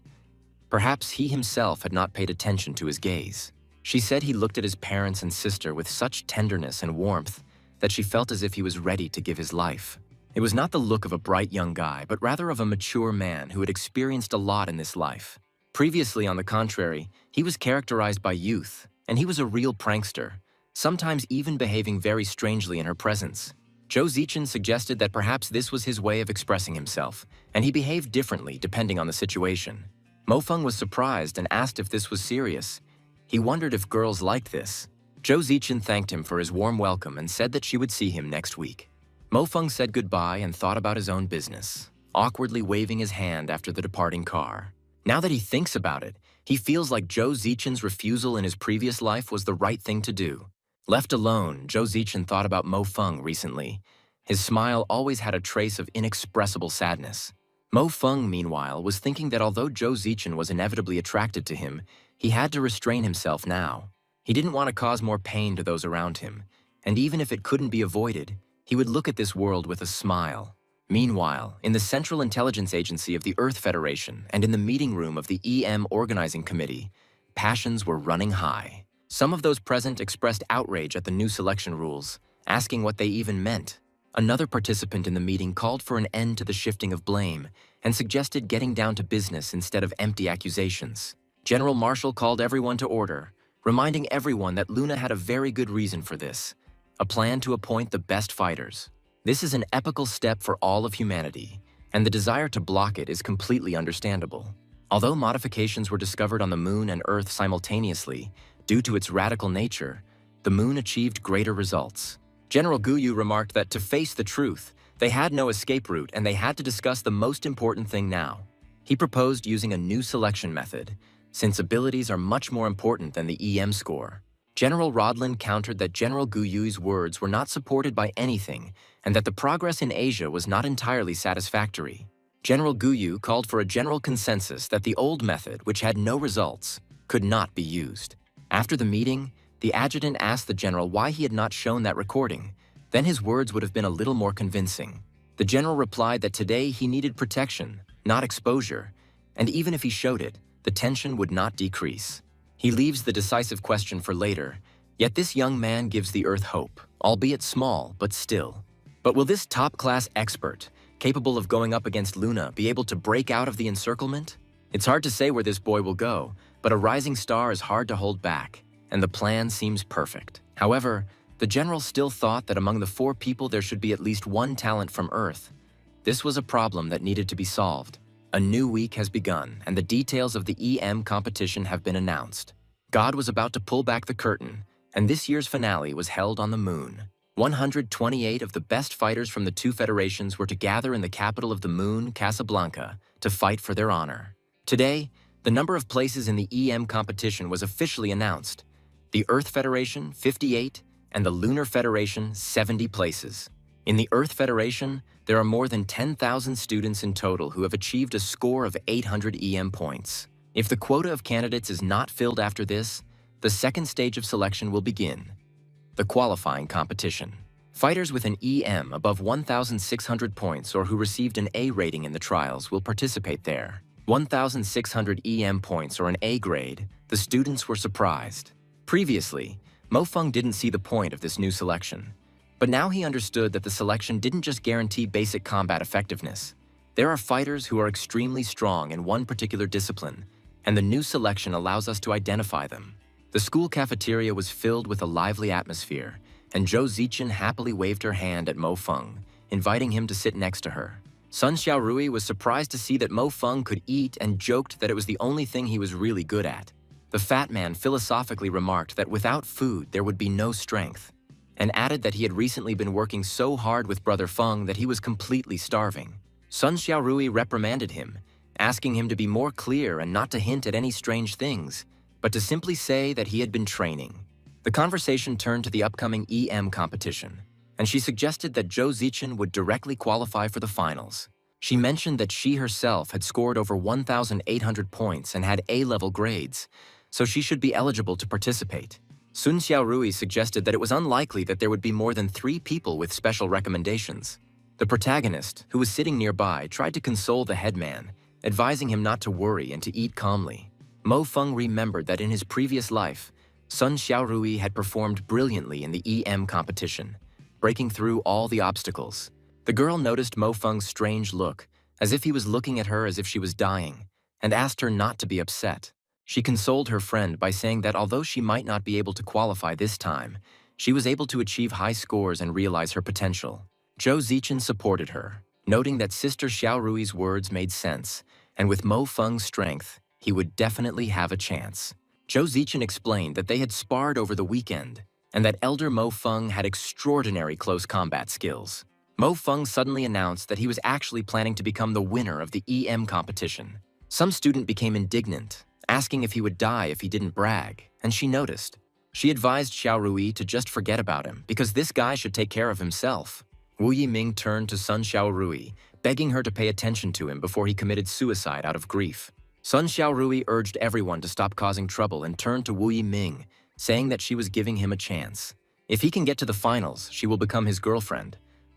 Perhaps he himself had not paid attention to his gaze. She said he looked at his parents and sister with such tenderness and warmth that she felt as if he was ready to give his life. It was not the look of a bright young guy, but rather of a mature man who had experienced a lot in this life. Previously, on the contrary, he was characterized by youth, and he was a real prankster, sometimes even behaving very strangely in her presence. Zhou Zichen suggested that perhaps this was his way of expressing himself, and he behaved differently depending on the situation. Mo Feng was surprised and asked if this was serious. He wondered if girls liked this. Zhou Zichen thanked him for his warm welcome and said that she would see him next week. Mo Feng said goodbye and thought about his own business, awkwardly waving his hand after the departing car. Now that he thinks about it, he feels like Zhou Zichen's refusal in his previous life was the right thing to do. Left alone, Zhou Zichen thought about Mo Feng recently. His smile always had a trace of inexpressible sadness. Mo Feng, meanwhile, was thinking that although Zhou Zichen was inevitably attracted to him, he had to restrain himself now. He didn't want to cause more pain to those around him, and even if it couldn't be avoided, he would look at this world with a smile. Meanwhile, in the Central Intelligence Agency of the Earth Federation and in the meeting room of the EM Organizing Committee, passions were running high. Some of those present expressed outrage at the new selection rules, asking what they even meant. Another participant in the meeting called for an end to the shifting of blame and suggested getting down to business instead of empty accusations. General Marshall called everyone to order, reminding everyone that Luna had a very good reason for this, a plan to appoint the best fighters. This is an epical step for all of humanity, and the desire to block it is completely understandable. Although modifications were discovered on the Moon and Earth simultaneously, due to its radical nature, the Moon achieved greater results. General Guyu remarked that to face the truth, They had no escape route, and they had to discuss the most important thing now. He proposed using a new selection method, since abilities are much more important than the EM score. General Rodlin countered that General Guyu's words were not supported by anything and that the progress in Asia was not entirely satisfactory. General Guyu called for a general consensus that the old method, which had no results, could not be used. After the meeting, the adjutant asked the general why he had not shown that recording. Then his words would have been a little more convincing. The general replied that today he needed protection, not exposure, and even if he showed it, the tension would not decrease. He leaves the decisive question for later, yet this young man gives the Earth hope, albeit small, but still. But will this top-class expert, capable of going up against Luna, be able to break out of the encirclement? It's hard to say where this boy will go, but a rising star is hard to hold back, and the plan seems perfect. However, the general still thought that among the 4 people there should be at least one talent from Earth. This was a problem that needed to be solved. A new week has begun, and the details of the EM competition have been announced. God was about to pull back the curtain, and this year's finale was held on the moon. 128 of the best fighters from the 2 federations were to gather in the capital of the moon, Casablanca, to fight for their honor. Today, the number of places in the EM competition was officially announced. The Earth Federation, 58, and the Lunar Federation, 70 places. In the Earth Federation, there are more than 10,000 students in total who have achieved a score of 800 EM points. If the quota of candidates is not filled after this, the second stage of selection will begin. The qualifying competition. Fighters with an EM above 1,600 points or who received an A rating in the trials will participate there. 1,600 EM points or an A grade, the students were surprised. Previously, Mofeng didn't see the point of this new selection. But now he understood that the selection didn't just guarantee basic combat effectiveness. There are fighters who are extremely strong in one particular discipline, and the new selection allows us to identify them. The school cafeteria was filled with a lively atmosphere, and Zhou Zichen happily waved her hand at Mofeng, inviting him to sit next to her. Sun Xiaorui was surprised to see that Mofeng could eat and joked that it was the only thing he was really good at. The fat man philosophically remarked that without food there would be no strength, and added that he had recently been working so hard with Brother Feng that he was completely starving. Sun Xiaorui reprimanded him, asking him to be more clear and not to hint at any strange things, but to simply say that he had been training. The conversation turned to the upcoming EM competition, and she suggested that Zhou Zichen would directly qualify for the finals. She mentioned that she herself had scored over 1,800 points and had A-level grades, so she should be eligible to participate. Sun Xiaorui suggested that it was unlikely that there would be more than 3 people with special recommendations. The protagonist, who was sitting nearby, tried to console the headman, advising him not to worry and to eat calmly. Mofeng remembered that in his previous life, Sun Xiaorui had performed brilliantly in the EM competition, breaking through all the obstacles. The girl noticed Mofeng's strange look, as if he was looking at her as if she was dying, and asked her not to be upset. She consoled her friend by saying that although she might not be able to qualify this time, she was able to achieve high scores and realize her potential. Zhou Zichen supported her, noting that Sister Xiaorui's words made sense, and with Mofeng's strength, he would definitely have a chance. Zhou Zichen explained that they had sparred over the weekend, and that Elder Mofeng had extraordinary close combat skills. Mofeng suddenly announced that he was actually planning to become the winner of the EM competition. Some student became indignant, asking if he would die if he didn't brag, and she noticed. She advised Xiaorui to just forget about him, because this guy should take care of himself. Wu Yiming turned to Sun Xiaorui, begging her to pay attention to him before he committed suicide out of grief. Sun Xiaorui urged everyone to stop causing trouble and turned to Wu Yiming, saying that she was giving him a chance. If he can get to the finals, she will become his girlfriend.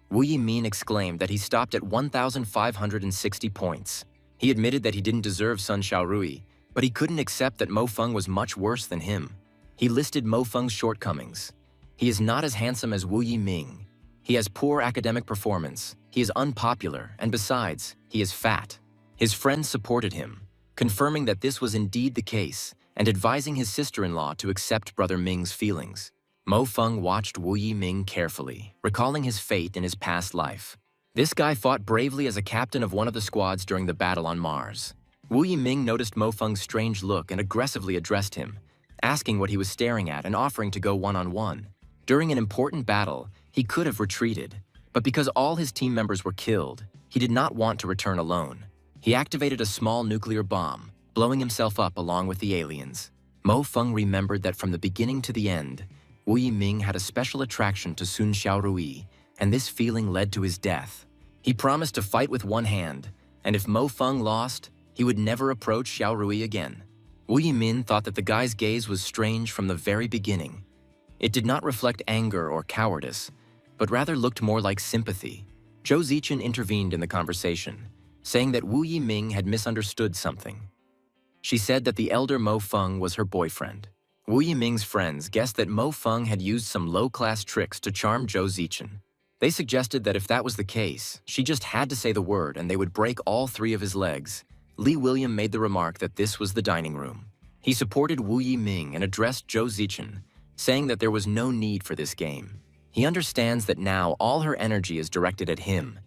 Wu Yiming exclaimed that he stopped at 1,560 points. He admitted that he didn't deserve Sun Xiaorui, but he couldn't accept that Mofeng was much worse than him. He listed Mofeng's shortcomings. He is not as handsome as Wu Yiming. He has poor academic performance. He is unpopular, and besides, he is fat. His friends supported him, confirming that this was indeed the case, and advising his sister-in-law to accept Brother Ming's feelings. Mofeng watched Wu Yiming carefully, recalling his fate in his past life. This guy fought bravely as a captain of one of the squads during the battle on Mars. Wu Yiming noticed Mofeng's strange look and aggressively addressed him, asking what he was staring at and offering to go one-on-one. During an important battle, he could have retreated, But because all his team members were killed, he did not want to return alone. He activated a small nuclear bomb, blowing himself up along with the aliens. Mo Feng remembered that from the beginning to the end, Wu Yiming had a special attraction to Sun Xiaorui, and this feeling led to his death. He promised to fight with one hand, and if Mo Feng lost, he would never approach Xiaorui again. Wu Yimin thought that the guy's gaze was strange from the very beginning. It did not reflect anger or cowardice, but rather looked more like sympathy. Zhou Zichen intervened in the conversation, saying that Wu Yiming had misunderstood something. She said that the elder Mo Feng was her boyfriend. Wu Yiming's friends guessed that Mo Feng had used some low-class tricks to charm Zhou Zichen. They suggested that if that was the case, she just had to say the word and they would break all three of his legs. Li William made the remark that this was the dining room. He supported Wu Yiming and addressed Zhou Zichen, saying that there was no need for this game. He understands that now all her energy is directed at him.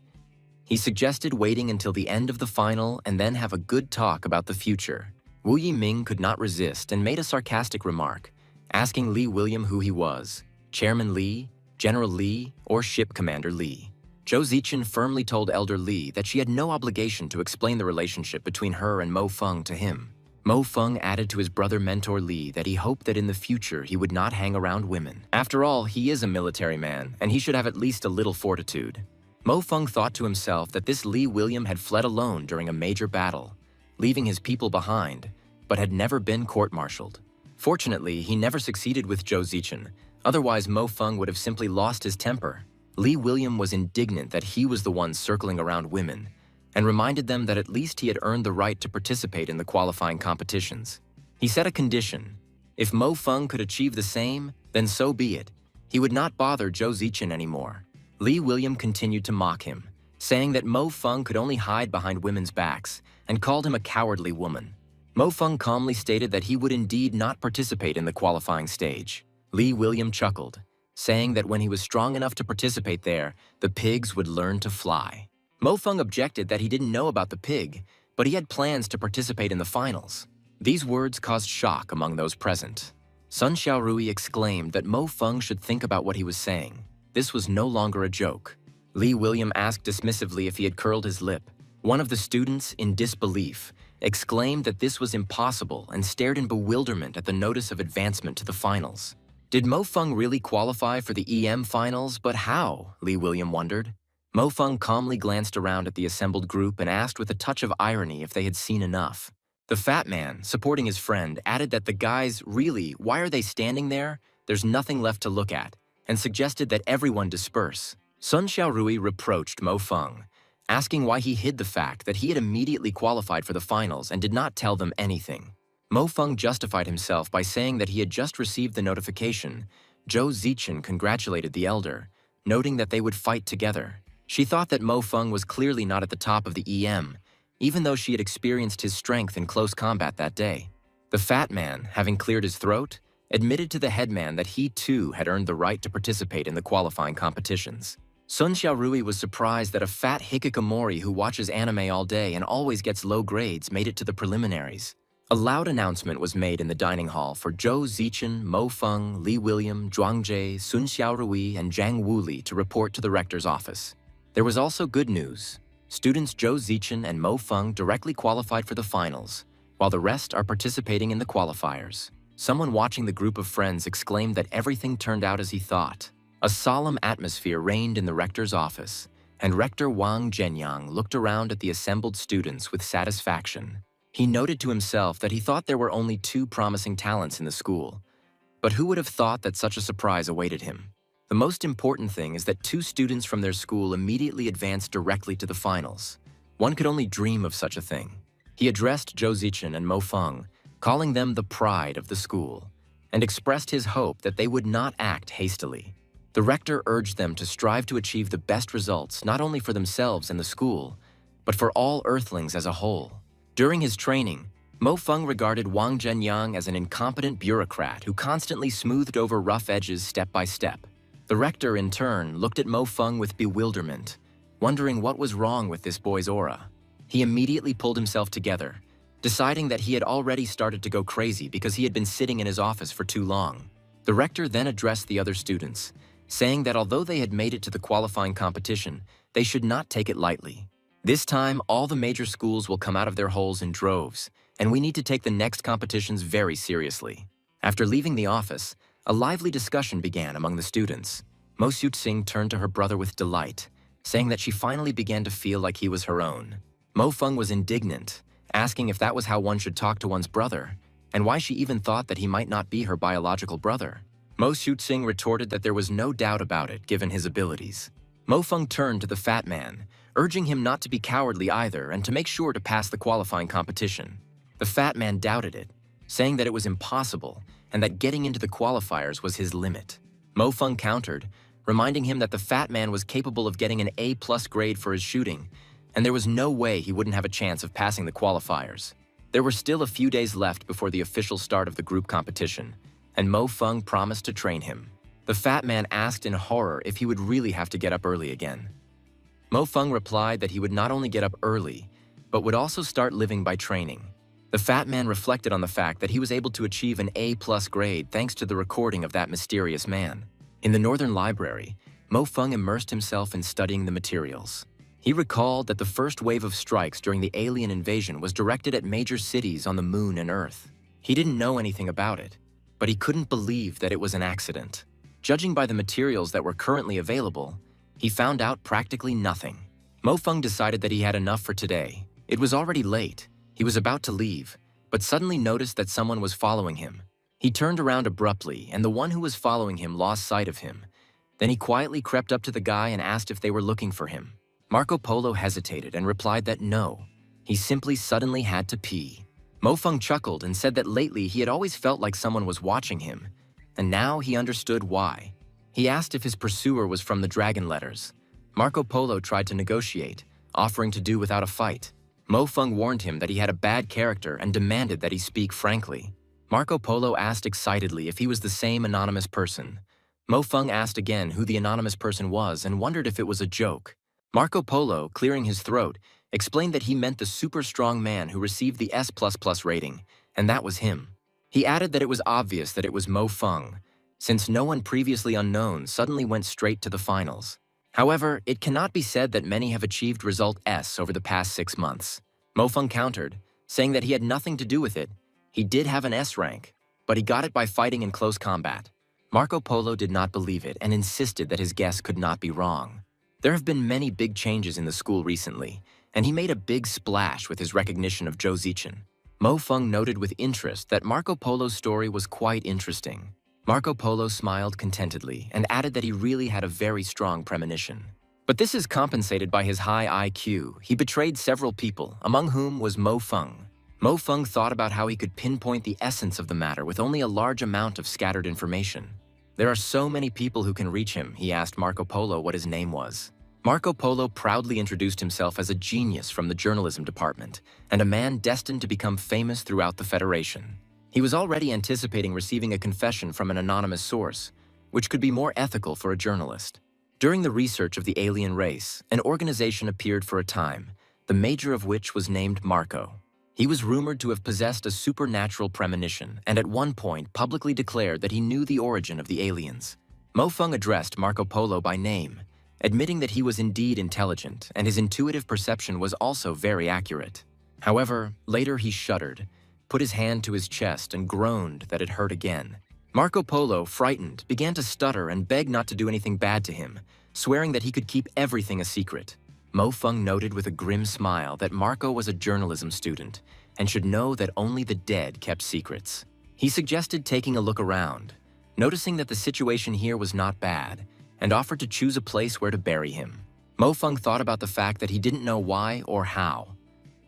He suggested waiting until the end of the final and then have a good talk about the future. Wu Yiming could not resist and made a sarcastic remark, asking Li William who he was, Chairman Li, General Li, or Ship Commander Li. Zhou Zichen firmly told Elder Li that she had no obligation to explain the relationship between her and Mo Feng to him. Mo Feng added to his brother mentor Li that he hoped that in the future he would not hang around women. After all, he is a military man, and he should have at least a little fortitude. Mo Feng thought to himself that this Li William had fled alone during a major battle, leaving his people behind, but had never been court-martialed. Fortunately, he never succeeded with Zhou Zichen, otherwise Mo Feng would have simply lost his temper. Li William was indignant that he was the one circling around women, and reminded them that at least he had earned the right to participate in the qualifying competitions. He set a condition. If Mo Feng could achieve the same, then so be it. He would not bother Zhou Zichen anymore. Li William continued to mock him, saying that Mo Feng could only hide behind women's backs, and called him a cowardly woman. Mo Feng calmly stated that he would indeed not participate in the qualifying stage. Li William chuckled, saying that when he was strong enough to participate there, the pigs would learn to fly. Mo Feng objected that he didn't know about the pig, but he had plans to participate in the finals. These words caused shock among those present. Sun Xiaorui exclaimed that Mo Feng should think about what he was saying. This was no longer a joke. Li William asked dismissively if he had curled his lip. One of the students, in disbelief, exclaimed that this was impossible and stared in bewilderment at the notice of advancement to the finals. Did Mo Feng really qualify for the EM finals, but how? Li William wondered. Mo Feng calmly glanced around at the assembled group and asked with a touch of irony if they had seen enough. The fat man, supporting his friend, added that the guys, really, why are they standing there? There's nothing left to look at, and suggested that everyone disperse. Sun Xiaorui reproached Mo Feng, asking why he hid the fact that he had immediately qualified for the finals and did not tell them anything. Mo Feng justified himself by saying that he had just received the notification. Zhou Zichen congratulated the elder, noting that they would fight together. She thought that Mo Feng was clearly not at the top of the EM, even though she had experienced his strength in close combat that day. The fat man, having cleared his throat, admitted to the headman that he too had earned the right to participate in the qualifying competitions. Sun Xiaorui was surprised that a fat hikikomori who watches anime all day and always gets low grades made it to the preliminaries. A loud announcement was made in the dining hall for Zhou Zichen, Mo Feng, Li William, Zhuang Jie, Sun Xiaorui, and Zhang Wuli to report to the rector's office. There was also good news. Students Zhou Zichen and Mo Feng directly qualified for the finals, while the rest are participating in the qualifiers. Someone watching the group of friends exclaimed that everything turned out as he thought. A solemn atmosphere reigned in the rector's office, and Rector Wang Zhenyang looked around at the assembled students with satisfaction. He noted to himself that he thought there were only 2 promising talents in the school, but who would have thought that such a surprise awaited him? The most important thing is that 2 students from their school immediately advanced directly to the finals. One could only dream of such a thing. He addressed Zhou Zichen and Mo Feng, calling them the pride of the school, and expressed his hope that they would not act hastily. The rector urged them to strive to achieve the best results not only for themselves and the school, but for all Earthlings as a whole. During his training, Mo Feng regarded Wang Zhenyang as an incompetent bureaucrat who constantly smoothed over rough edges step by step. The rector, in turn, looked at Mo Feng with bewilderment, wondering what was wrong with this boy's aura. He immediately pulled himself together, deciding that he had already started to go crazy because he had been sitting in his office for too long. The rector then addressed the other students, saying that although they had made it to the qualifying competition, they should not take it lightly. This time, all the major schools will come out of their holes in droves, and we need to take the next competitions very seriously. After leaving the office, a lively discussion began among the students. Mo Hyuk-sing turned to her brother with delight, saying that she finally began to feel like he was her own. Mo Fung was indignant, asking if that was how one should talk to one's brother, and why she even thought that he might not be her biological brother. Mo Hyuk-sing retorted that there was no doubt about it given his abilities. Mo Fung turned to the fat man, urging him not to be cowardly either and to make sure to pass the qualifying competition. The fat man doubted it, saying that it was impossible and that getting into the qualifiers was his limit. Mo Fung countered, reminding him that the fat man was capable of getting an A+ grade for his shooting, and there was no way he wouldn't have a chance of passing the qualifiers. There were still a few days left before the official start of the group competition, and Mo Fung promised to train him. The fat man asked in horror if he would really have to get up early again. Mo Fung replied that he would not only get up early, but would also start living by training. The fat man reflected on the fact that he was able to achieve an A+ grade thanks to the recording of that mysterious man. In the Northern Library, Mo Fung immersed himself in studying the materials. He recalled that the first wave of strikes during the alien invasion was directed at major cities on the Moon and Earth. He didn't know anything about it, but he couldn't believe that it was an accident. Judging by the materials that were currently available, he found out practically nothing. Mo Fung decided that he had enough for today. It was already late. He was about to leave, but suddenly noticed that someone was following him. He turned around abruptly, and the one who was following him lost sight of him. Then he quietly crept up to the guy and asked if they were looking for him. Marco Polo hesitated and replied that no, he simply suddenly had to pee. Mo Fung chuckled and said that lately he had always felt like someone was watching him, and now he understood why. He asked if his pursuer was from the Dragon Letters. Marco Polo tried to negotiate, offering to do without a fight. Mo Fung warned him that he had a bad character and demanded that he speak frankly. Marco Polo asked excitedly if he was the same anonymous person. Mo Fung asked again who the anonymous person was and wondered if it was a joke. Marco Polo, clearing his throat, explained that he meant the super strong man who received the S++ rating, and that was him. He added that it was obvious that it was Mo Fung, since no one previously unknown suddenly went straight to the finals. However, it cannot be said that many have achieved result S over the past 6 months. Mo Fung countered, saying that he had nothing to do with it. He did have an S rank, but he got it by fighting in close combat. Marco Polo did not believe it and insisted that his guess could not be wrong. There have been many big changes in the school recently, and he made a big splash with his recognition of Zhou Zichen. Mo Fung noted with interest that Marco Polo's story was quite interesting. Marco Polo smiled contentedly and added that he really had a very strong premonition. But this is compensated by his high IQ. He betrayed several people, among whom was Mo Fung. Mo Fung thought about how he could pinpoint the essence of the matter with only a large amount of scattered information. There are so many people who can reach him, he asked Marco Polo what his name was. Marco Polo proudly introduced himself as a genius from the journalism department and a man destined to become famous throughout the Federation. He was already anticipating receiving a confession from an anonymous source, which could be more ethical for a journalist. During the research of the alien race, an organization appeared for a time, the major of which was named Marco. He was rumored to have possessed a supernatural premonition and at one point publicly declared that he knew the origin of the aliens. Mo Fung addressed Marco Polo by name, admitting that he was indeed intelligent and his intuitive perception was also very accurate. However, later he shuddered, put his hand to his chest and groaned that it hurt again. Marco Polo, frightened, began to stutter and beg not to do anything bad to him, swearing that he could keep everything a secret. Mo Fung noted with a grim smile that Marco was a journalism student and should know that only the dead kept secrets. He suggested taking a look around, noticing that the situation here was not bad, and offered to choose a place where to bury him. Mo Fung thought about the fact that he didn't know why or how,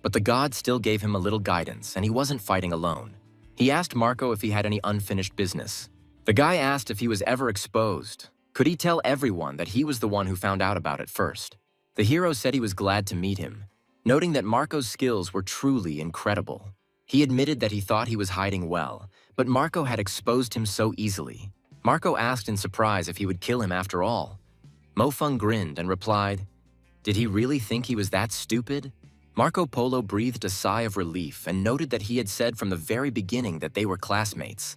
but the god still gave him a little guidance and he wasn't fighting alone. He asked Marco if he had any unfinished business. The guy asked if he was ever exposed. Could he tell everyone that he was the one who found out about it first? The hero said he was glad to meet him, noting that Marco's skills were truly incredible. He admitted that he thought he was hiding well, but Marco had exposed him so easily. Marco asked in surprise if he would kill him after all. Mo Fung grinned and replied, "Did he really think he was that stupid?" Marco Polo breathed a sigh of relief and noted that he had said from the very beginning that they were classmates.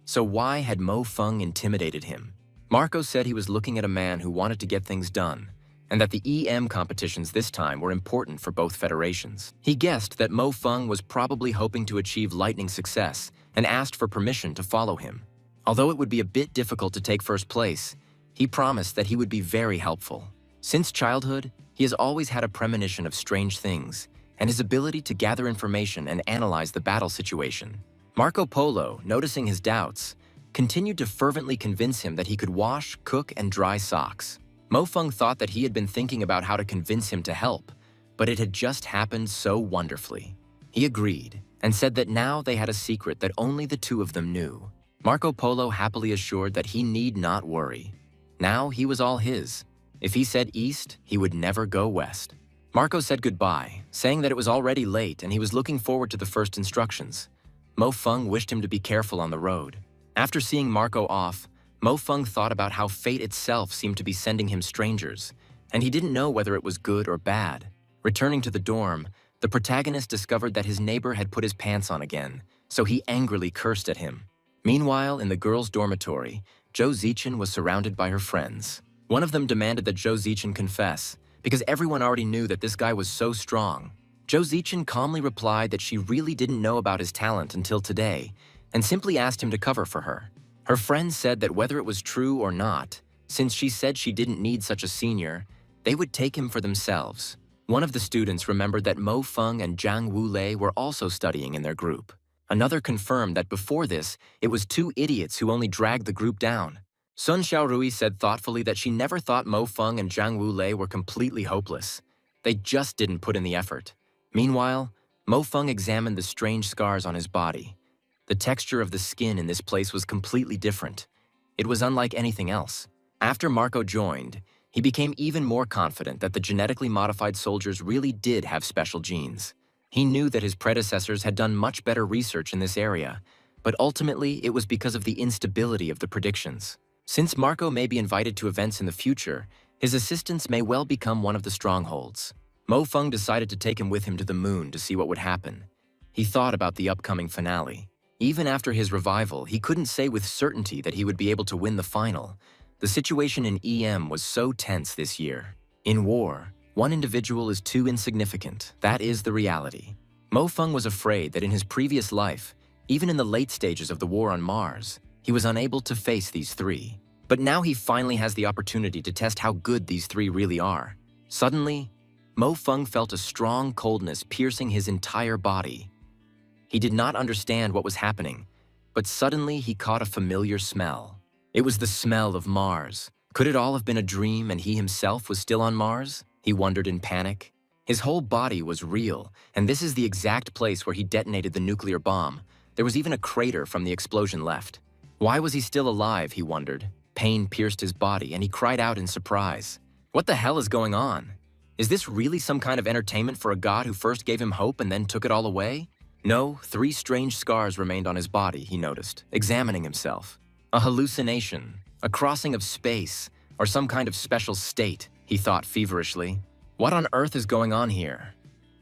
So why had Mo Fung intimidated him? Marco said he was looking at a man who wanted to get things done, and that the EM competitions this time were important for both federations. He guessed that Mo Feng was probably hoping to achieve lightning success and asked for permission to follow him. Although it would be a bit difficult to take first place, he promised that he would be very helpful. Since childhood, he has always had a premonition of strange things and his ability to gather information and analyze the battle situation. Marco Polo, noticing his doubts, continued to fervently convince him that he could wash, cook, and dry socks. Mo Feng thought that he had been thinking about how to convince him to help, but it had just happened so wonderfully. He agreed and said that now they had a secret that only the two of them knew. Marco Polo happily assured that he need not worry. Now he was all his. If he said east, he would never go west. Marco said goodbye, saying that it was already late and he was looking forward to the first instructions. Mo Feng wished him to be careful on the road. After seeing Marco off, Mo Feng thought about how fate itself seemed to be sending him strangers, and he didn't know whether it was good or bad. Returning to the dorm, the protagonist discovered that his neighbor had put his pants on again, so he angrily cursed at him. Meanwhile, in the girls' dormitory, Zhou Zichen was surrounded by her friends. One of them demanded that Zhou Zichen confess, because everyone already knew that this guy was so strong. Zhou Zichen calmly replied that she really didn't know about his talent until today, and simply asked him to cover for her. Her friends said that whether it was true or not, since she said she didn't need such a senior, they would take him for themselves. One of the students remembered that Mo Feng and Zhang Wulei were also studying in their group. Another confirmed that before this, it was two idiots who only dragged the group down. Sun Xiaorui said thoughtfully that she never thought Mo Feng and Zhang Wulei were completely hopeless. They just didn't put in the effort. Meanwhile, Mo Feng examined the strange scars on his body. The texture of the skin in this place was completely different. It was unlike anything else. After Marco joined, he became even more confident that the genetically modified soldiers really did have special genes. He knew that his predecessors had done much better research in this area, but ultimately it was because of the instability of the predictions. Since Marco may be invited to events in the future, his assistance may well become one of the strongholds. Mo Feng decided to take him with him to the moon to see what would happen. He thought about the upcoming finale. Even after his revival, he couldn't say with certainty that he would be able to win the final. The situation in EM was so tense this year. In war, one individual is too insignificant. That is the reality. Mo Feng was afraid that in his previous life, even in the late stages of the war on Mars, he was unable to face these three. But now he finally has the opportunity to test how good these three really are. Suddenly, Mo Feng felt a strong coldness piercing his entire body. He did not understand what was happening, but suddenly he caught a familiar smell. It was the smell of Mars. Could it all have been a dream and he himself was still on Mars? He wondered in panic. His whole body was real, and this is the exact place where he detonated the nuclear bomb. There was even a crater from the explosion left. Why was he still alive, he wondered. Pain pierced his body, and he cried out in surprise. What the hell is going on? Is this really some kind of entertainment for a god who first gave him hope and then took it all away? No, 3 strange scars remained on his body, he noticed, examining himself. A hallucination, a crossing of space, or some kind of special state, he thought feverishly. What on earth is going on here?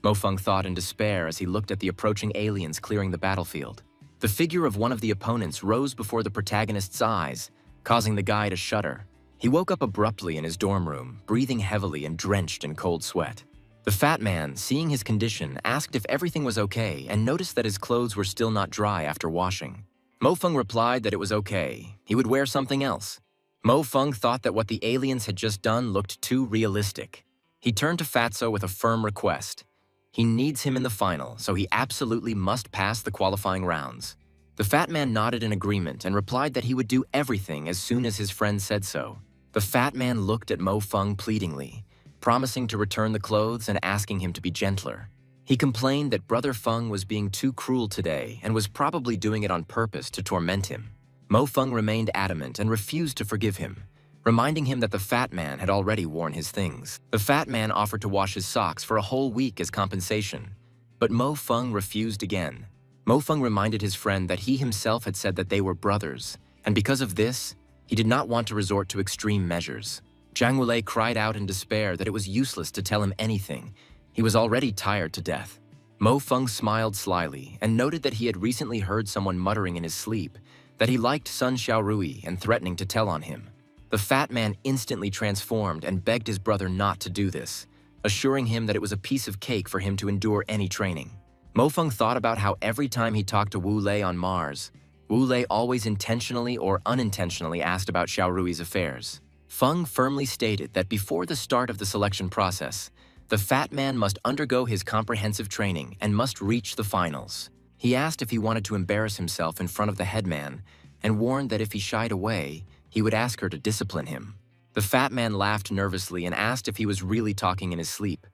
Mo Feng thought in despair as he looked at the approaching aliens clearing the battlefield. The figure of one of the opponents rose before the protagonist's eyes, causing the guy to shudder. He woke up abruptly in his dorm room, breathing heavily and drenched in cold sweat. The fat man, seeing his condition, asked if everything was okay and noticed that his clothes were still not dry after washing. Mo Feng replied that it was okay. He would wear something else. Mo Feng thought that what the aliens had just done looked too realistic. He turned to Fatso with a firm request. He needs him in the final, so he absolutely must pass the qualifying rounds. The fat man nodded in agreement and replied that he would do everything as soon as his friend said so. The fat man looked at Mo Feng pleadingly, promising to return the clothes and asking him to be gentler. He complained that Brother Feng was being too cruel today and was probably doing it on purpose to torment him. Mo Feng remained adamant and refused to forgive him, reminding him that the fat man had already worn his things. The fat man offered to wash his socks for a whole week as compensation, but Mo Feng refused again. Mo Feng reminded his friend that he himself had said that they were brothers, and because of this, he did not want to resort to extreme measures. Zhang Wulei cried out in despair that it was useless to tell him anything. He was already tired to death. Mo Feng smiled slyly and noted that he had recently heard someone muttering in his sleep that he liked Sun Xiaorui and threatening to tell on him. The fat man instantly transformed and begged his brother not to do this, assuring him that it was a piece of cake for him to endure any training. Mo Feng thought about how every time he talked to Wu Lei on Mars, Wu Lei always intentionally or unintentionally asked about Xiaorui's affairs. Feng firmly stated that before the start of the selection process, the fat man must undergo his comprehensive training and must reach the finals. He asked if he wanted to embarrass himself in front of the headman and warned that if he shied away, he would ask her to discipline him. The fat man laughed nervously and asked if he was really talking in his sleep.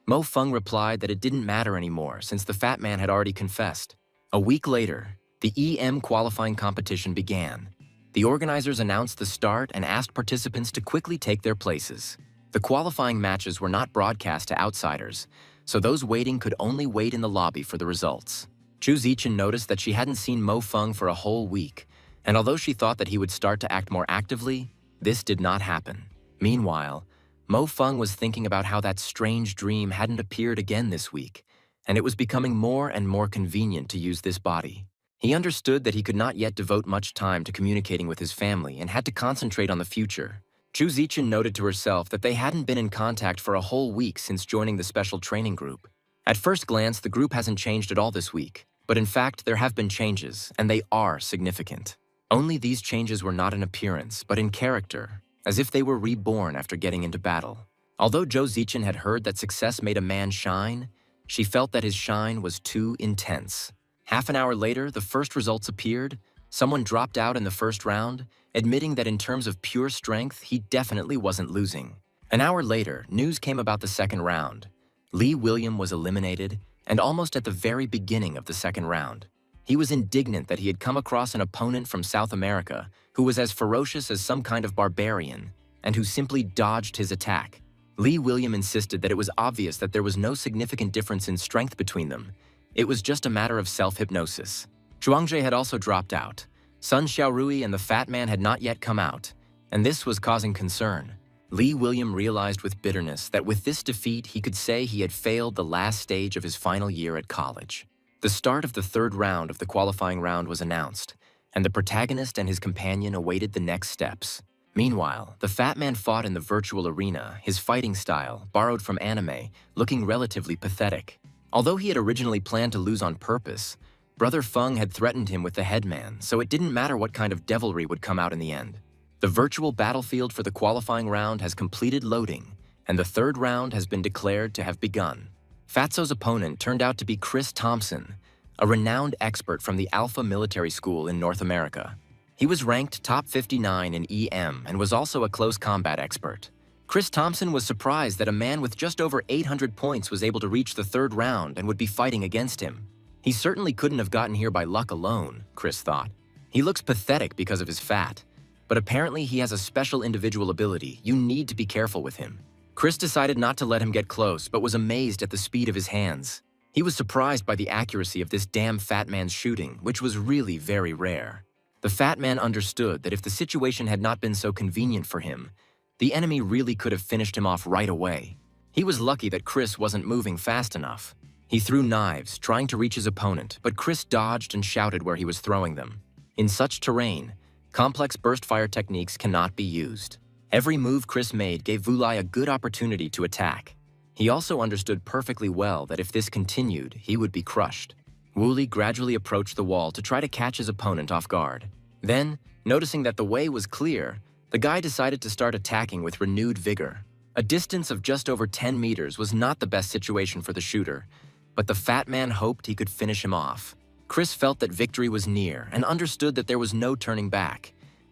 Mo Feng replied that it didn't matter anymore since the fat man had already confessed. A week later, the EM qualifying competition began. The organizers announced the start and asked participants to quickly take their places. The qualifying matches were not broadcast to outsiders, so those waiting could only wait in the lobby for the results. Chu Zichen noticed that she hadn't seen Mo Feng for a whole week, and although she thought that he would start to act more actively, this did not happen. Meanwhile, Mo Feng was thinking about how that strange dream hadn't appeared again this week, and it was becoming more and more convenient to use this body. He understood that he could not yet devote much time to communicating with his family and had to concentrate on the future. Chu Zichen noted to herself that they hadn't been in contact for a whole week since joining the special training group. At first glance, the group hasn't changed at all this week, but in fact, there have been changes, and they are significant. Only these changes were not in appearance, but in character, as if they were reborn after getting into battle. Although Zhou Zichen had heard that success made a man shine, she felt that his shine was too intense. Half an hour later, the first results appeared. Someone dropped out in the first round, admitting that in terms of pure strength, he definitely wasn't losing. An hour later, news came about the second round. Li William was eliminated, and almost at the very beginning of the second round. He was indignant that he had come across an opponent from South America who was as ferocious as some kind of barbarian and who simply dodged his attack. Li William insisted that it was obvious that there was no significant difference in strength between them. It was just a matter of self-hypnosis. Zhuangzhe had also dropped out. Sun Xiaorui and the fat man had not yet come out, and this was causing concern. Li William realized with bitterness that with this defeat he could say he had failed the last stage of his final year at college. The start of the third round of the qualifying round was announced, and the protagonist and his companion awaited the next steps. Meanwhile, the fat man fought in the virtual arena, his fighting style, borrowed from anime, looking relatively pathetic. Although he had originally planned to lose on purpose, Brother Feng had threatened him with the headman, so it didn't matter what kind of devilry would come out in the end. The virtual battlefield for the qualifying round has completed loading, and the third round has been declared to have begun. Fatso's opponent turned out to be Chris Thompson, a renowned expert from the Alpha Military School in North America. He was ranked top 59 in EM and was also a close combat expert. Chris Thompson was surprised that a man with just over 800 points was able to reach the third round and would be fighting against him. He certainly couldn't have gotten here by luck alone, Chris thought. He looks pathetic because of his fat, but apparently he has a special individual ability. You need to be careful with him. Chris decided not to let him get close, but was amazed at the speed of his hands. He was surprised by the accuracy of this damn fat man's shooting, which was really very rare. The fat man understood that if the situation had not been so convenient for him, the enemy really could have finished him off right away. He was lucky that Chris wasn't moving fast enough. He threw knives, trying to reach his opponent, but Chris dodged and shouted where he was throwing them. In such terrain, complex burst fire techniques cannot be used. Every move Chris made gave Vulai a good opportunity to attack. He also understood perfectly well that if this continued, he would be crushed. Wooly gradually approached the wall to try to catch his opponent off guard. Then, noticing that the way was clear, the guy decided to start attacking with renewed vigor. A distance of just over 10 meters was not the best situation for the shooter, but the fat man hoped he could finish him off. Chris felt that victory was near and understood that there was no turning back.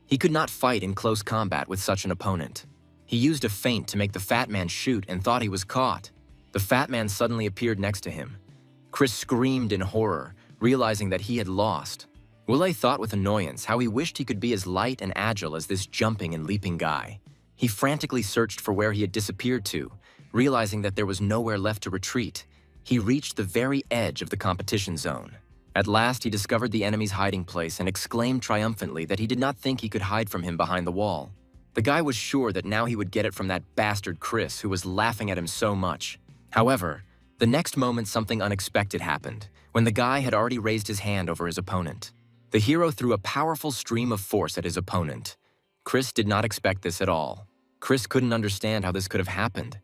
He could not fight in close combat with such an opponent. He used a feint to make the fat man shoot and thought he was caught. The fat man suddenly appeared next to him. Chris screamed in horror, realizing that he had lost. Woolley thought with annoyance how he wished he could be as light and agile as this jumping and leaping guy. He frantically searched for where he had disappeared to, realizing that there was nowhere left to retreat. He reached the very edge of the competition zone. At last, he discovered the enemy's hiding place and exclaimed triumphantly that he did not think he could hide from him behind the wall. The guy was sure that now he would get it from that bastard Chris, who was laughing at him so much. However, the next moment something unexpected happened, when the guy had already raised his hand over his opponent. The hero threw a powerful stream of force at his opponent. Chris did not expect this at all. Chris couldn't understand how this could have happened,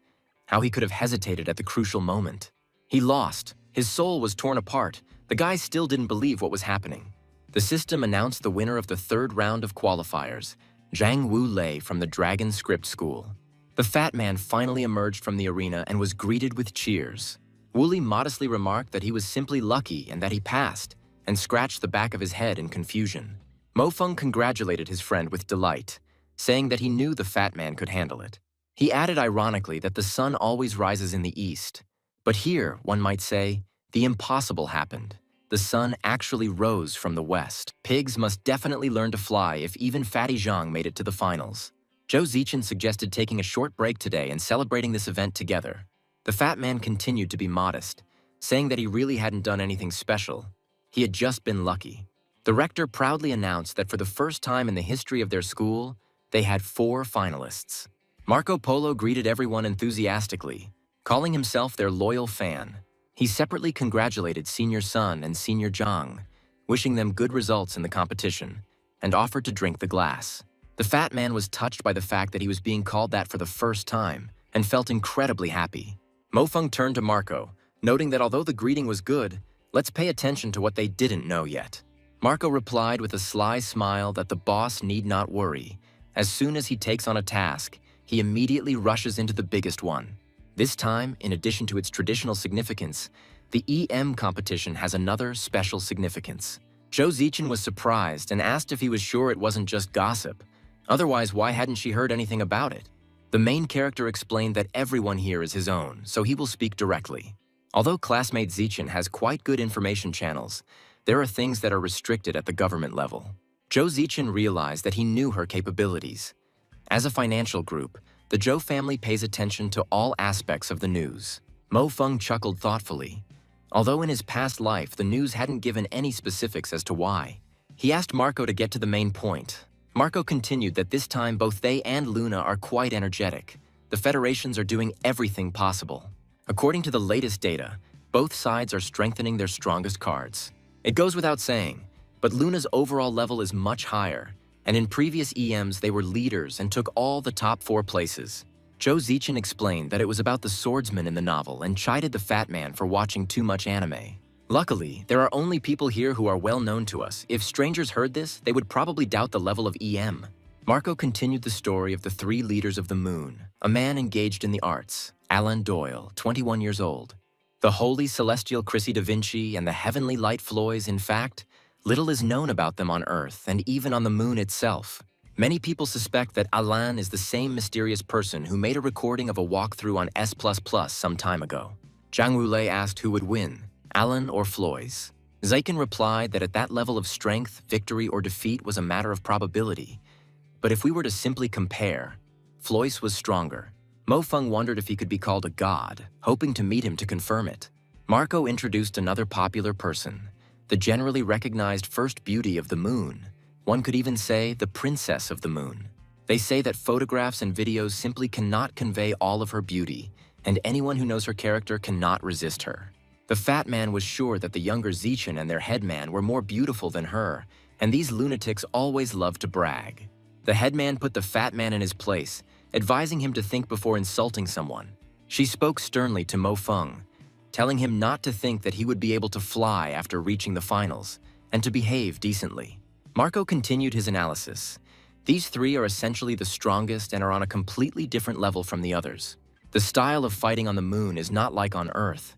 how he could have hesitated at the crucial moment. He lost. His soul was torn apart. The guy still didn't believe what was happening. The system announced the winner of the third round of qualifiers, Zhang Wu Lei from the Dragon Script School. The fat man finally emerged from the arena and was greeted with cheers. Wooly modestly remarked that he was simply lucky and that he passed, and scratched the back of his head in confusion. Mofeng congratulated his friend with delight, saying that he knew the fat man could handle it. He added ironically that the sun always rises in the east. But here, one might say, the impossible happened. The sun actually rose from the west. Pigs must definitely learn to fly if even Fatty Zhang made it to the finals. Zhou Zichen suggested taking a short break today and celebrating this event together. The fat man continued to be modest, saying that he really hadn't done anything special. He had just been lucky. The rector proudly announced that for the first time in the history of their school, they had 4 finalists. Marco Polo greeted everyone enthusiastically, calling himself their loyal fan. He separately congratulated Senior Sun and Senior Zhang, wishing them good results in the competition, and offered to drink the glass. The fat man was touched by the fact that he was being called that for the first time and felt incredibly happy. Mofeng turned to Marco, noting that although the greeting was good, let's pay attention to what they didn't know yet. Marco replied with a sly smile that the boss need not worry. As soon as he takes on a task, he immediately rushes into the biggest one. This time, in addition to its traditional significance, the EM competition has another special significance. Zhou Zichen was surprised and asked if he was sure it wasn't just gossip. Otherwise, why hadn't she heard anything about it? The main character explained that everyone here is his own, so he will speak directly. Although classmate Zichen has quite good information channels, there are things that are restricted at the government level. Zhou Zichen realized that he knew her capabilities. As a financial group, the Zhou family pays attention to all aspects of the news. Mofeng chuckled thoughtfully. Although in his past life the news hadn't given any specifics as to why, he asked Marco to get to the main point. Marco continued that this time both they and Luna are quite energetic. The federations are doing everything possible. According to the latest data, both sides are strengthening their strongest cards. It goes without saying, but Luna's overall level is much higher, and in previous EMs they were leaders and took all the top 4 places. Zhou Zichen explained that it was about the swordsman in the novel and chided the fat man for watching too much anime. Luckily, there are only people here who are well known to us. If strangers heard this, they would probably doubt the level of EM. Marco continued the story of the 3 leaders of the moon, a man engaged in the arts, Alan Doyle, 21 years old. The holy celestial Chrissy da Vinci and the heavenly light Floys, in fact, little is known about them on Earth and even on the moon itself. Many people suspect that Alan is the same mysterious person who made a recording of a walkthrough on S++ some time ago. Zhang Wulei asked who would win, Alan or Floys. Zichen replied that at that level of strength, victory or defeat was a matter of probability. But if we were to simply compare, Floys was stronger. Mofeng wondered if he could be called a god, hoping to meet him to confirm it. Marco introduced another popular person, the generally recognized first beauty of the moon. One could even say the princess of the moon. They say that photographs and videos simply cannot convey all of her beauty, and anyone who knows her character cannot resist her. The fat man was sure that the younger Zichen and their headman were more beautiful than her, and these lunatics always loved to brag. The headman put the fat man in his place, advising him to think before insulting someone. She spoke sternly to Mofeng, telling him not to think that he would be able to fly after reaching the finals, and to behave decently. Marco continued his analysis. These 3 are essentially the strongest and are on a completely different level from the others. The style of fighting on the moon is not like on Earth.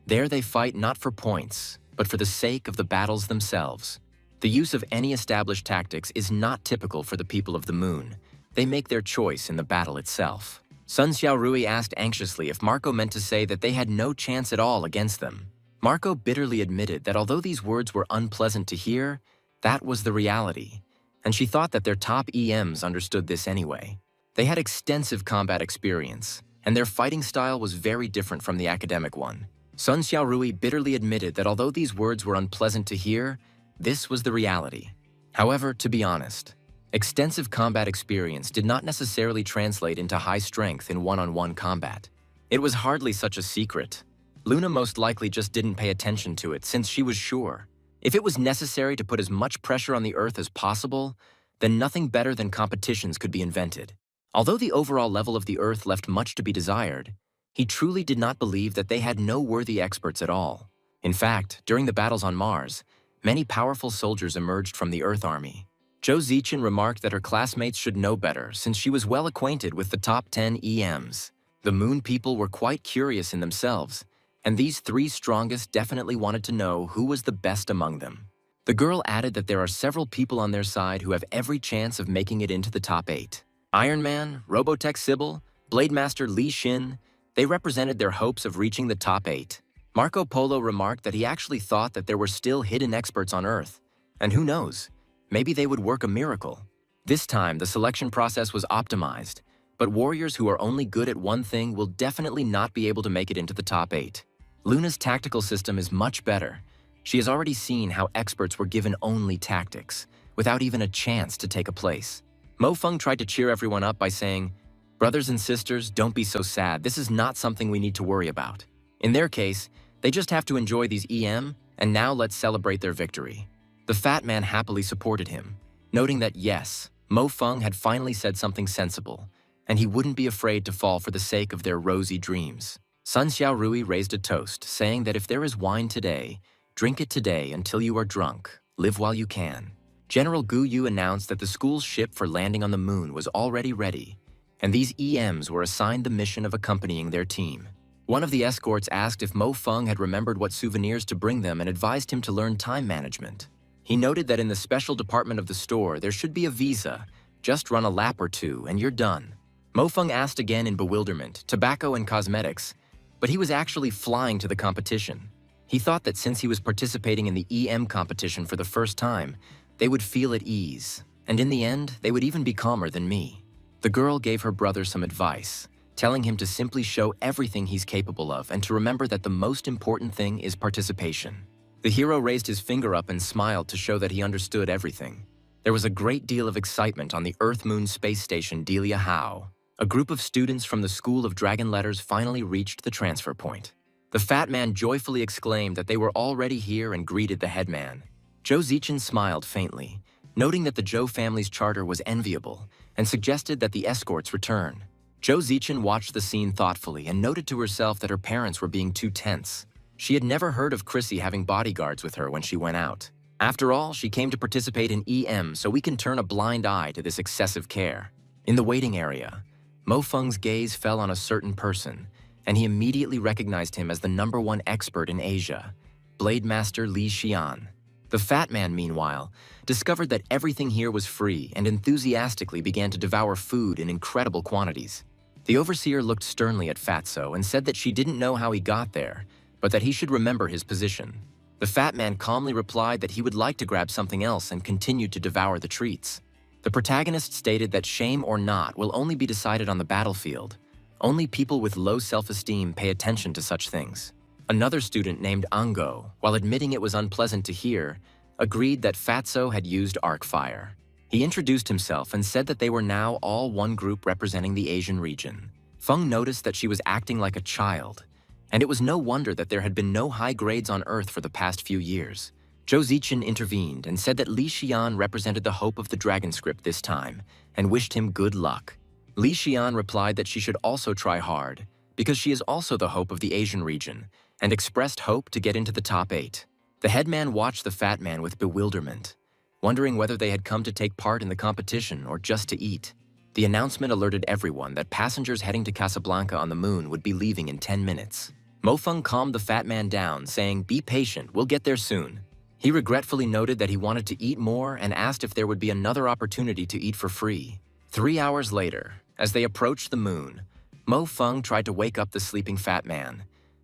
There they fight not for points, but for the sake of the battles themselves. The use of any established tactics is not typical for the people of the moon. They make their choice in the battle itself. Sun Xiaorui asked anxiously if Marco meant to say that they had no chance at all against them. Marco bitterly admitted that although these words were unpleasant to hear, that was the reality, and she thought that their top EMs understood this anyway. They had extensive combat experience, and their fighting style was very different from the academic one. Sun Xiaorui bitterly admitted that although these words were unpleasant to hear, this was the reality. However, to be honest, extensive combat experience did not necessarily translate into high strength in one-on-one combat. It was hardly such a secret. Luna most likely just didn't pay attention to it since she was sure. If it was necessary to put as much pressure on the Earth as possible, then nothing better than competitions could be invented. Although the overall level of the Earth left much to be desired, he truly did not believe that they had no worthy experts at all. In fact, during the battles on Mars, many powerful soldiers emerged from the Earth Army. Zhou Zichen remarked that her classmates should know better since she was well acquainted with the top 10 EMs. The Moon people were quite curious in themselves, and these three strongest definitely wanted to know who was the best among them. The girl added that there are several people on their side who have every chance of making it into the top 8. Iron Man, Robotech Sybil, Blademaster Li Xin, they represented their hopes of reaching the top 8. Marco Polo remarked that he actually thought that there were still hidden experts on Earth, and who knows, maybe they would work a miracle. This time, the selection process was optimized, but warriors who are only good at one thing will definitely not be able to make it into the top 8. Luna's tactical system is much better. She has already seen how experts were given only tactics, without even a chance to take a place. Mo Feng tried to cheer everyone up by saying, "Brothers and sisters, don't be so sad. This is not something we need to worry about." In their case, they just have to enjoy these EM, and now let's celebrate their victory. The fat man happily supported him, noting that yes, Mo Feng had finally said something sensible, and he wouldn't be afraid to fall for the sake of their rosy dreams. Sun Xiaorui raised a toast, saying that if there is wine today, drink it today until you are drunk, live while you can. General Gu Yu announced that the school's ship for landing on the moon was already ready, and these EMs were assigned the mission of accompanying their team. One of the escorts asked if Mo Feng had remembered what souvenirs to bring them and advised him to learn time management. He noted that in the special department of the store, there should be a visa. Just run a lap or two and you're done. Mo Feng asked again in bewilderment, tobacco and cosmetics, but he was actually flying to the competition. He thought that since he was participating in the EM competition for the first time, they would feel at ease, and in the end, they would even be calmer than me. The girl gave her brother some advice, telling him to simply show everything he's capable of and to remember that the most important thing is participation. The hero raised his finger up and smiled to show that he understood everything. There was a great deal of excitement on the Earth-Moon space station Delia Hao. A group of students from the School of Dragon Letters finally reached the transfer point. The fat man joyfully exclaimed that they were already here and greeted the headman. Zhou Zichen smiled faintly, noting that the Zhou family's charter was enviable, and suggested that the escorts return. Zhou Zichen watched the scene thoughtfully and noted to herself that her parents were being too tense. She had never heard of Chrissy having bodyguards with her when she went out. After all, she came to participate in EM, so we can turn a blind eye to this excessive care. In the waiting area, Mo Feng's gaze fell on a certain person, and he immediately recognized him as the #1 expert in Asia, Blademaster Li Xian. The fat man, meanwhile, discovered that everything here was free and enthusiastically began to devour food in incredible quantities. The overseer looked sternly at Fatso and said that she didn't know how he got there, but that he should remember his position. The fat man calmly replied that he would like to grab something else and continued to devour the treats. The protagonist stated that shame or not will only be decided on the battlefield. Only people with low self-esteem pay attention to such things. Another student named Ango, while admitting it was unpleasant to hear, agreed that Fatso had used arc fire. He introduced himself and said that they were now all one group representing the Asian region. Feng noticed that she was acting like a child, and it was no wonder that there had been no high grades on Earth for the past few years. Zhou Zichen intervened and said that Li Xian represented the hope of the dragon script this time, and wished him good luck. Li Xian replied that she should also try hard, because she is also the hope of the Asian region, and expressed hope to get into the top 8. The headman watched the fat man with bewilderment, wondering whether they had come to take part in the competition or just to eat. The announcement alerted everyone that passengers heading to Casablanca on the moon would be leaving in 10 minutes. Mo Feng calmed the fat man down, saying, "Be patient, we'll get there soon." He regretfully noted that he wanted to eat more and asked if there would be another opportunity to eat for free. 3 hours later, as they approached the moon, Mo Feng tried to wake up the sleeping fat man,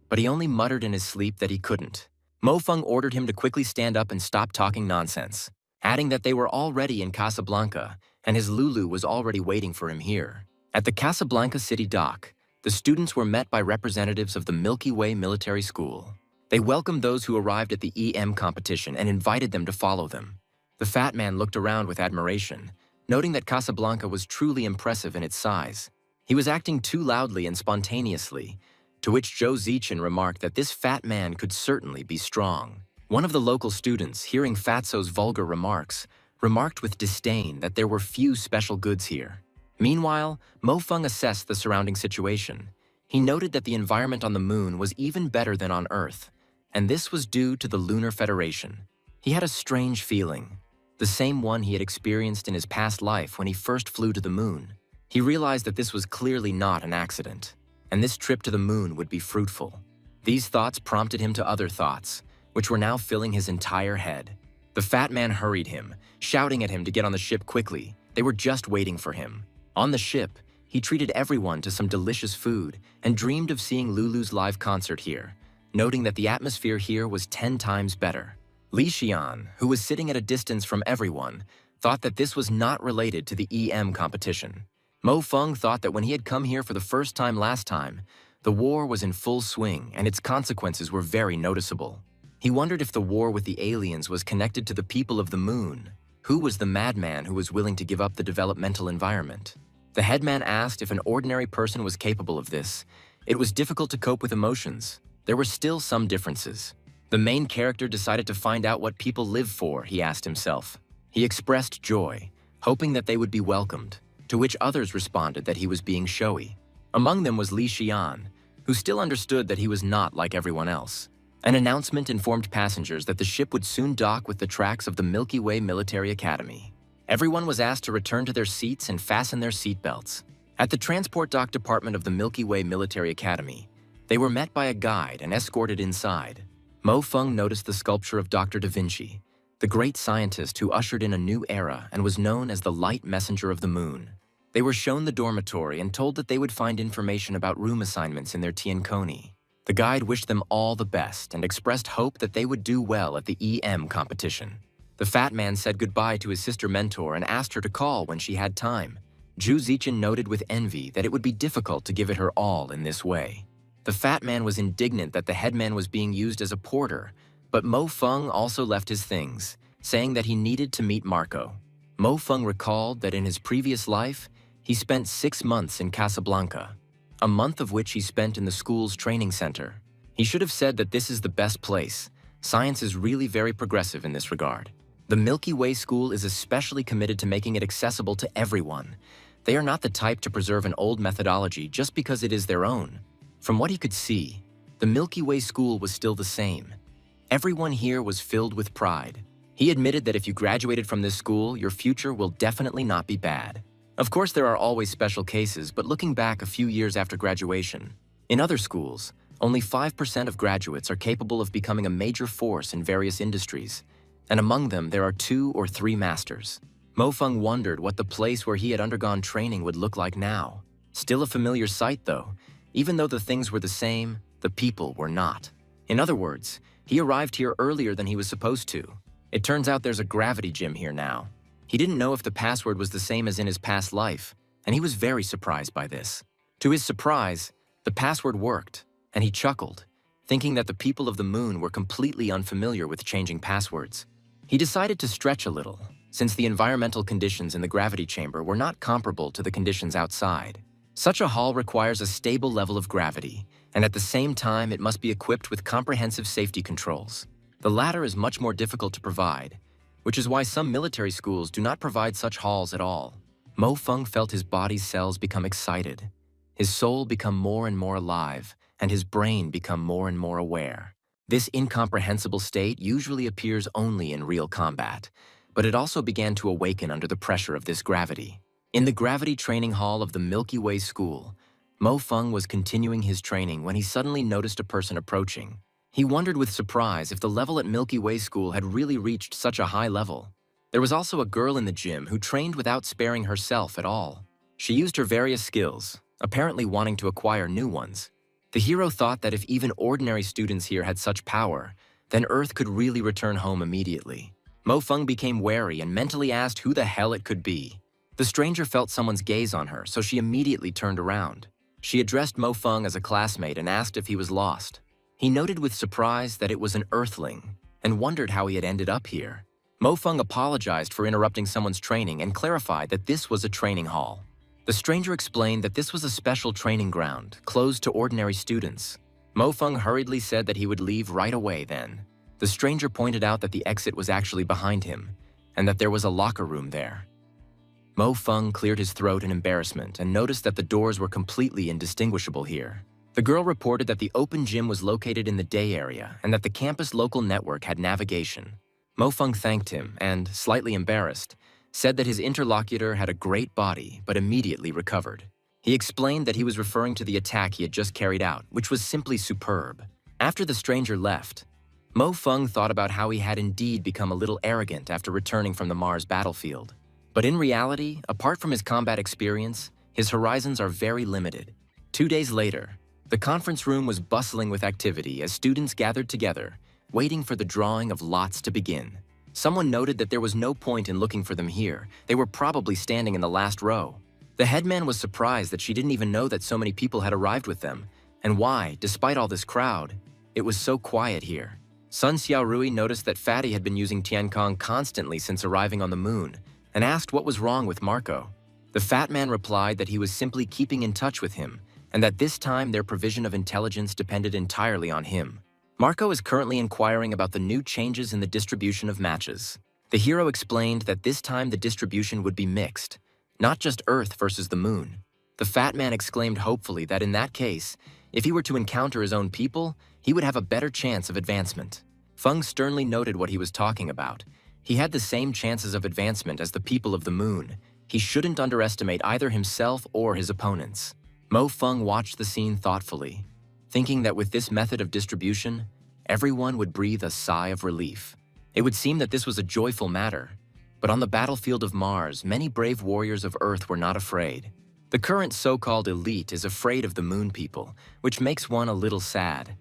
but he only muttered in his sleep that he couldn't. Mo Feng ordered him to quickly stand up and stop talking nonsense, adding that they were already in Casablanca and his Lulu was already waiting for him here. At the Casablanca city dock, the students were met by representatives of the Milky Way Military School. They welcomed those who arrived at the EM competition and invited them to follow them. The fat man looked around with admiration, noting that Casablanca was truly impressive in its size. He was acting too loudly and spontaneously, to which Zhou Zichen remarked that this fat man could certainly be strong. One of the local students, hearing Fatso's vulgar remarks, remarked with disdain that there were few special goods here. Meanwhile, Mo Feng assessed the surrounding situation. He noted that the environment on the moon was even better than on Earth, and this was due to the Lunar Federation. He had a strange feeling, the same one he had experienced in his past life when he first flew to the moon. He realized that this was clearly not an accident, and this trip to the moon would be fruitful. These thoughts prompted him to other thoughts, which were now filling his entire head. The fat man hurried him, shouting at him to get on the ship quickly. They were just waiting for him. On the ship, he treated everyone to some delicious food and dreamed of seeing Lulu's live concert here, noting that the atmosphere here was 10 times better. Li Xian, who was sitting at a distance from everyone, thought that this was not related to the EM competition. Mo Feng thought that when he had come here for the first time last time, the war was in full swing and its consequences were very noticeable. He wondered if the war with the aliens was connected to the people of the moon. Who was the madman who was willing to give up the developmental environment? The headman asked if an ordinary person was capable of this. It was difficult to cope with emotions. There were still some differences. The main character decided to find out what people live for, he asked himself. He expressed joy, hoping that they would be welcomed, to which others responded that he was being showy. Among them was Li Xian, who still understood that he was not like everyone else. An announcement informed passengers that the ship would soon dock with the tracks of the Milky Way Military Academy. Everyone was asked to return to their seats and fasten their seatbelts. At the transport dock department of the Milky Way Military Academy, they were met by a guide and escorted inside. Mo Feng noticed the sculpture of Dr. Da Vinci, the great scientist who ushered in a new era and was known as the Light Messenger of the Moon. They were shown the dormitory and told that they would find information about room assignments in their Tianconi. The guide wished them all the best and expressed hope that they would do well at the EM competition. The fat man said goodbye to his sister mentor and asked her to call when she had time. Zhu Zichen noted with envy that it would be difficult to give it her all in this way. The fat man was indignant that the headman was being used as a porter, but Mo Feng also left his things, saying that he needed to meet Marco. Mo Feng recalled that in his previous life, he spent 6 months in Casablanca, a month of which he spent in the school's training center. He should have said that this is the best place. Science is really very progressive in this regard. The Milky Way School is especially committed to making it accessible to everyone. They are not the type to preserve an old methodology just because it is their own. From what he could see, the Milky Way School was still the same. Everyone here was filled with pride. He admitted that if you graduated from this school, your future will definitely not be bad. Of course, there are always special cases, but looking back a few years after graduation, in other schools, only 5% of graduates are capable of becoming a major force in various industries, and among them there are 2 or 3 masters. Mo Feng wondered what the place where he had undergone training would look like now. Still a familiar sight, though. Even though the things were the same, the people were not. In other words, he arrived here earlier than he was supposed to. It turns out there's a gravity gym here now. He didn't know if the password was the same as in his past life, and he was very surprised by this. To his surprise, the password worked, and he chuckled, thinking that the people of the moon were completely unfamiliar with changing passwords. He decided to stretch a little, since the environmental conditions in the gravity chamber were not comparable to the conditions outside. Such a hall requires a stable level of gravity, and at the same time it must be equipped with comprehensive safety controls. The latter is much more difficult to provide, which is why some military schools do not provide such halls at all. Mo Feng felt his body's cells become excited, his soul become more and more alive, and his brain become more and more aware. This incomprehensible state usually appears only in real combat, but it also began to awaken under the pressure of this gravity. In the gravity training hall of the Milky Way School, Mo Feng was continuing his training when he suddenly noticed a person approaching. He wondered with surprise if the level at Milky Way School had really reached such a high level. There was also a girl in the gym who trained without sparing herself at all. She used her various skills, apparently wanting to acquire new ones. The hero thought that if even ordinary students here had such power, then Earth could really return home immediately. Mo Feng became wary and mentally asked who the hell it could be. The stranger felt someone's gaze on her, so she immediately turned around. She addressed Mo Feng as a classmate and asked if he was lost. He noted with surprise that it was an Earthling and wondered how he had ended up here. Mo Feng apologized for interrupting someone's training and clarified that this was a training hall. The stranger explained that this was a special training ground, closed to ordinary students. Mo Feng hurriedly said that he would leave right away then. The stranger pointed out that the exit was actually behind him, and that there was a locker room there. Mo Feng cleared his throat in embarrassment and noticed that the doors were completely indistinguishable here. The girl reported that the open gym was located in the day area and that the campus local network had navigation. Mo Feng thanked him and, slightly embarrassed, said that his interlocutor had a great body but immediately recovered. He explained that he was referring to the attack he had just carried out, which was simply superb. After the stranger left, Mo Feng thought about how he had indeed become a little arrogant after returning from the Mars battlefield. But in reality, apart from his combat experience, his horizons are very limited. 2 days later, the conference room was bustling with activity as students gathered together, waiting for the drawing of lots to begin. Someone noted that there was no point in looking for them here. They were probably standing in the last row. The headman was surprised that she didn't even know that so many people had arrived with them, and why, despite all this crowd, it was so quiet here. Sun Xiaorui noticed that Fatty had been using Tiancong constantly since arriving on the moon, and asked what was wrong with Marco. The fat man replied that he was simply keeping in touch with him, and that this time their provision of intelligence depended entirely on him. Marco is currently inquiring about the new changes in the distribution of matches. The hero explained that this time the distribution would be mixed, not just Earth versus the moon. The fat man exclaimed hopefully that in that case, if he were to encounter his own people, he would have a better chance of advancement. Feng sternly noted what he was talking about. He had the same chances of advancement as the people of the moon. He shouldn't underestimate either himself or his opponents. Mo Feng watched the scene thoughtfully, thinking that with this method of distribution, everyone would breathe a sigh of relief. It would seem that this was a joyful matter, but on the battlefield of Mars, many brave warriors of Earth were not afraid. The current so-called elite is afraid of the moon people, which makes one a little sad.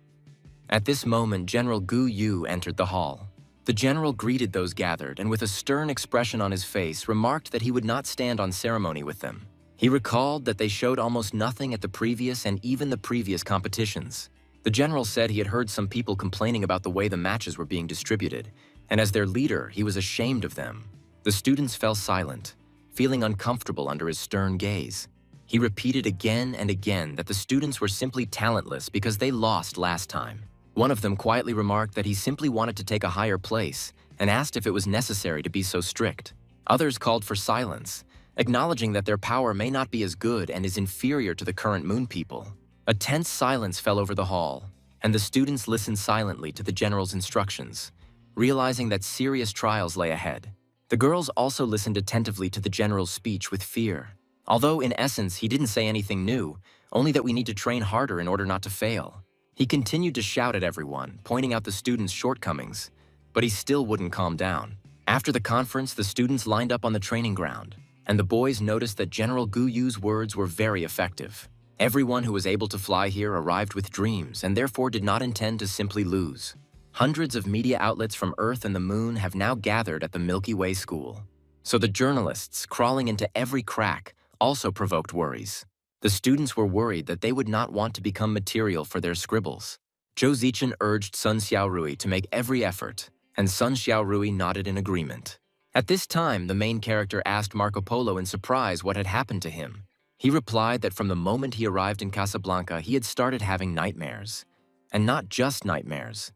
At this moment, General Gu Yu entered the hall. The general greeted those gathered and with a stern expression on his face remarked that he would not stand on ceremony with them. He recalled that they showed almost nothing at the previous and even the previous competitions. The general said he had heard some people complaining about the way the matches were being distributed, and as their leader, he was ashamed of them. The students fell silent, feeling uncomfortable under his stern gaze. He repeated again and again that the students were simply talentless because they lost last time. One of them quietly remarked that he simply wanted to take a higher place and asked if it was necessary to be so strict. Others called for silence, acknowledging that their power may not be as good and is inferior to the current moon people. A tense silence fell over the hall, and the students listened silently to the general's instructions, realizing that serious trials lay ahead. The girls also listened attentively to the general's speech with fear. Although in essence he didn't say anything new, only that we need to train harder in order not to fail. He continued to shout at everyone, pointing out the students' shortcomings, but he still wouldn't calm down. After the conference, the students lined up on the training ground, and the boys noticed that General Gu Yu's words were very effective. Everyone who was able to fly here arrived with dreams and therefore did not intend to simply lose. Hundreds of media outlets from Earth and the Moon have now gathered at the Milky Way School. So the journalists, crawling into every crack, also provoked worries. The students were worried that they would not want to become material for their scribbles. Zhou Zichen urged Sun Xiaorui to make every effort, and Sun Xiaorui nodded in agreement. At this time, the main character asked Marco Polo in surprise what had happened to him. He replied that from the moment he arrived in Casablanca, he had started having nightmares. And not just nightmares,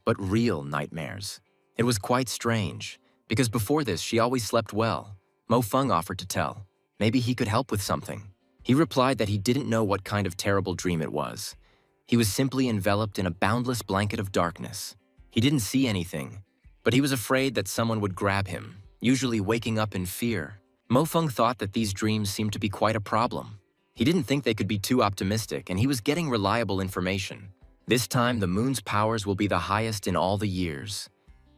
but real nightmares. It was quite strange, because before this she always slept well. Mo Feng offered to tell. Maybe he could help with something. He replied that he didn't know what kind of terrible dream it was. He was simply enveloped in a boundless blanket of darkness. He didn't see anything, but he was afraid that someone would grab him, usually waking up in fear. Mo Feng thought that these dreams seemed to be quite a problem. He didn't think they could be too optimistic, and he was getting reliable information. This time, the moon's powers will be the highest in all the years.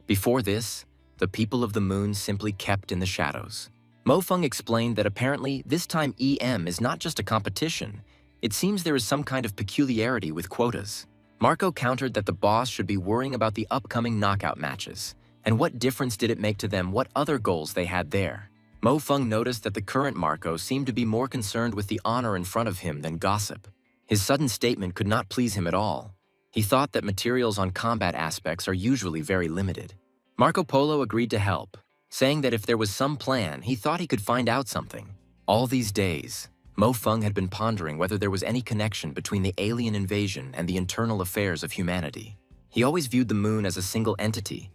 Before this, the people of the moon simply kept in the shadows. Mo Feng explained that apparently this time EM is not just a competition. It seems there is some kind of peculiarity with quotas. Marco countered that the boss should be worrying about the upcoming knockout matches, and what difference did it make to them what other goals they had there. Mo Feng noticed that the current Marco seemed to be more concerned with the honor in front of him than gossip. His sudden statement could not please him at all. He thought that materials on combat aspects are usually very limited. Marco Polo agreed to help, saying that if there was some plan, he thought he could find out something. All these days, Mo Feng had been pondering whether there was any connection between the alien invasion and the internal affairs of humanity. He always viewed the moon as a single entity,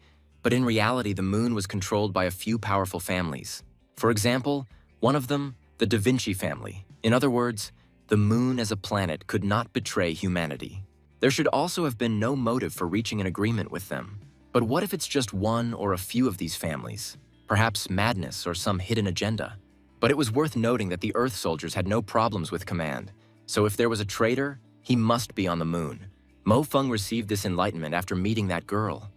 But in reality, the moon was controlled by a few powerful families. For example, one of them, the Da Vinci family. In other words, the moon as a planet could not betray humanity. There should also have been no motive for reaching an agreement with them. But what if it's just one or a few of these families? Perhaps madness or some hidden agenda. But it was worth noting that the Earth soldiers had no problems with command. So if there was a traitor, he must be on the moon. Mo Feng received this enlightenment after meeting that girl.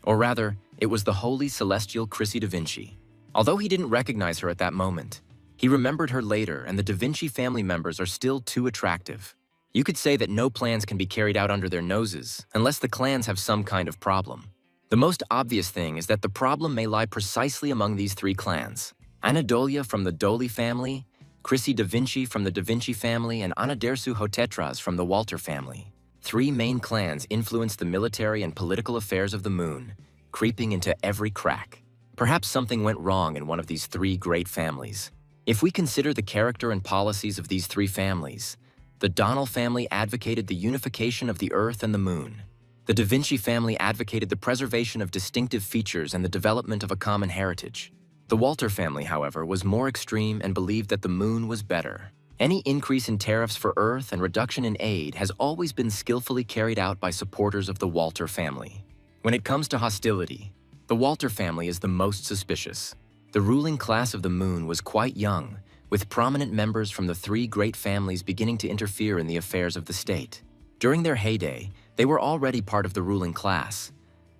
Or rather, it was the holy celestial Chrissy Da Vinci. Although he didn't recognize her at that moment, he remembered her later, and the Da Vinci family members are still too attractive. You could say that no plans can be carried out under their noses unless the clans have some kind of problem. The most obvious thing is that the problem may lie precisely among these three clans. Anadolia from the Doli family, Chrissy Da Vinci from the Da Vinci family, and Anadersu Hotetras from the Walter family. Three main clans influence the military and political affairs of the moon, creeping into every crack. Perhaps something went wrong in one of these three great families. If we consider the character and policies of these three families, the Donnell family advocated the unification of the Earth and the moon. The Da Vinci family advocated the preservation of distinctive features and the development of a common heritage. The Walter family, however, was more extreme and believed that the moon was better. Any increase in tariffs for Earth and reduction in aid has always been skillfully carried out by supporters of the Walter family. When it comes to hostility, the Walter family is the most suspicious. The ruling class of the moon was quite young, with prominent members from the three great families beginning to interfere in the affairs of the state. During their heyday, they were already part of the ruling class.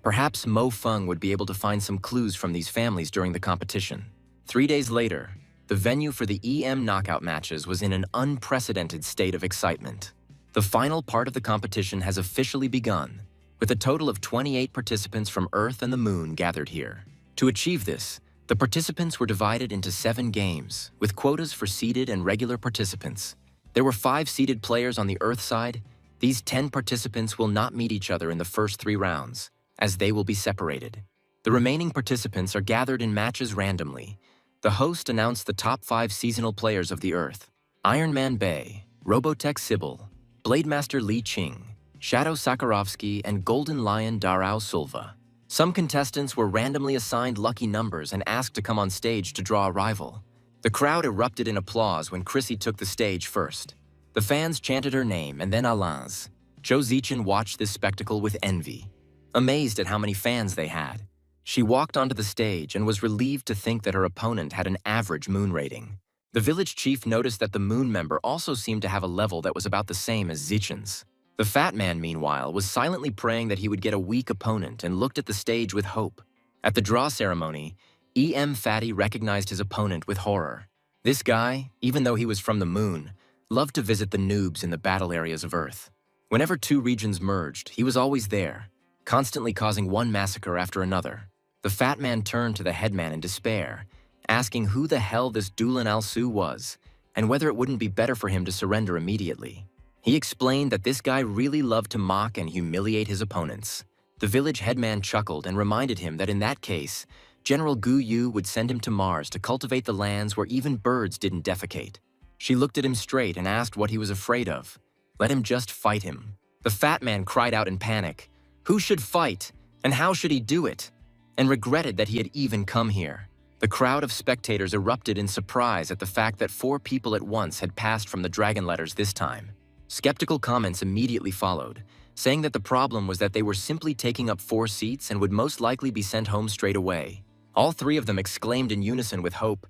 Perhaps Mo Feng would be able to find some clues from these families during the competition. 3 days later, the venue for the EM knockout matches was in an unprecedented state of excitement. The final part of the competition has officially begun, with a total of 28 participants from Earth and the Moon gathered here. To achieve this, the participants were divided into 7 games, with quotas for seeded and regular participants. There were 5 seeded players on the Earth side. These 10 participants will not meet each other in the first 3 rounds, as they will be separated. The remaining participants are gathered in matches randomly. The host announced the top 5 seasonal players of the Earth: Iron Man Bay, Robotech Sybil, Blademaster Li Qing, Shadow Sakarovsky, and Golden Lion Darao Silva. Some contestants were randomly assigned lucky numbers and asked to come on stage to draw a rival. The crowd erupted in applause when Chrissy took the stage first. The fans chanted her name and then Alain's. Zhou Zichen watched this spectacle with envy, amazed at how many fans they had. She walked onto the stage and was relieved to think that her opponent had an average moon rating. The village chief noticed that the moon member also seemed to have a level that was about the same as Zichen's. The fat man, meanwhile, was silently praying that he would get a weak opponent and looked at the stage with hope. At the draw ceremony, E.M. Fatty recognized his opponent with horror. This guy, even though he was from the moon, loved to visit the noobs in the battle areas of Earth. Whenever 2 regions merged, he was always there, constantly causing one massacre after another. The fat man turned to the headman in despair, asking who the hell this Dulan Al-Su was, and whether it wouldn't be better for him to surrender immediately. He explained that this guy really loved to mock and humiliate his opponents. The village headman chuckled and reminded him that in that case, General Gu Yu would send him to Mars to cultivate the lands where even birds didn't defecate. She looked at him straight and asked what he was afraid of. Let him just fight him. The fat man cried out in panic, "Who should fight? And how should he do it?" and regretted that he had even come here. The crowd of spectators erupted in surprise at the fact that 4 people at once had passed from the dragon letters this time. Skeptical comments immediately followed, saying that the problem was that they were simply taking up 4 seats and would most likely be sent home straight away. All 3 of them exclaimed in unison with hope,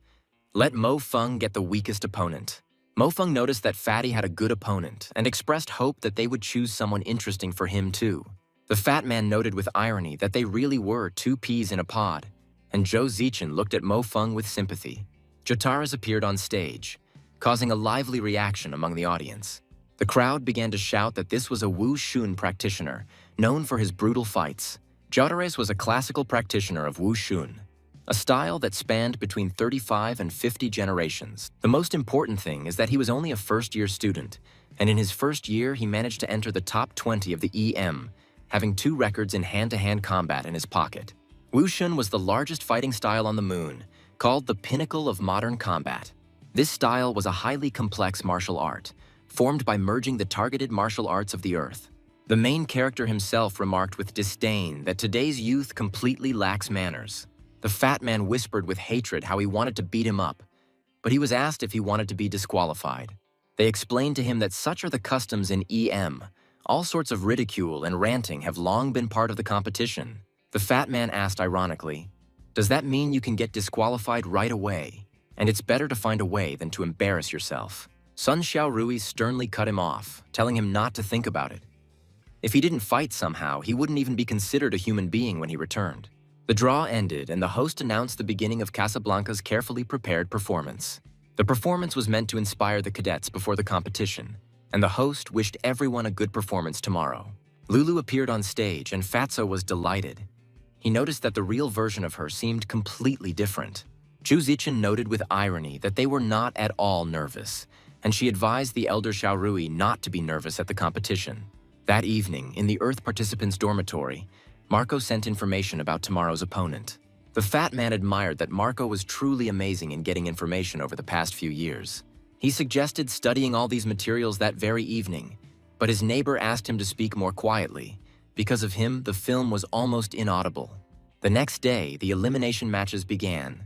"Let Mo Feng get the weakest opponent." Mo Feng noticed that Fatty had a good opponent and expressed hope that they would choose someone interesting for him too. The fat man noted with irony that they really were 2 peas in a pod, and Zhou Zichen looked at Mo Feng with sympathy. Jotaras appeared on stage, causing a lively reaction among the audience. The crowd began to shout that this was a Wu Shun practitioner, known for his brutal fights. Jotares was a classical practitioner of Wu Shun, a style that spanned between 35 and 50 generations. The most important thing is that he was only a first-year student, and in his first year he managed to enter the top 20 of the EM, having 2 records in hand-to-hand combat in his pocket. Wu Shun was the largest fighting style on the moon, called the pinnacle of modern combat. This style was a highly complex martial art, formed by merging the targeted martial arts of the Earth. The main character himself remarked with disdain that today's youth completely lacks manners. The fat man whispered with hatred how he wanted to beat him up, but he was asked if he wanted to be disqualified. They explained to him that such are the customs in EM. All sorts of ridicule and ranting have long been part of the competition. The fat man asked ironically, "Does that mean you can get disqualified right away? And it's better to find a way than to embarrass yourself." Sun Xiaorui sternly cut him off, telling him not to think about it. If he didn't fight somehow, he wouldn't even be considered a human being when he returned. The draw ended, and the host announced the beginning of Casablanca's carefully prepared performance. The performance was meant to inspire the cadets before the competition, and the host wished everyone a good performance tomorrow. Lulu appeared on stage, and Fatso was delighted. He noticed that the real version of her seemed completely different. Zhu Zichen noted with irony that they were not at all nervous, and she advised the elder Xiaorui not to be nervous at the competition. That evening, in the Earth participants' dormitory, Marco sent information about tomorrow's opponent. The fat man admired that Marco was truly amazing in getting information over the past few years. He suggested studying all these materials that very evening, but his neighbor asked him to speak more quietly. Because of him, the film was almost inaudible. The next day, the elimination matches began.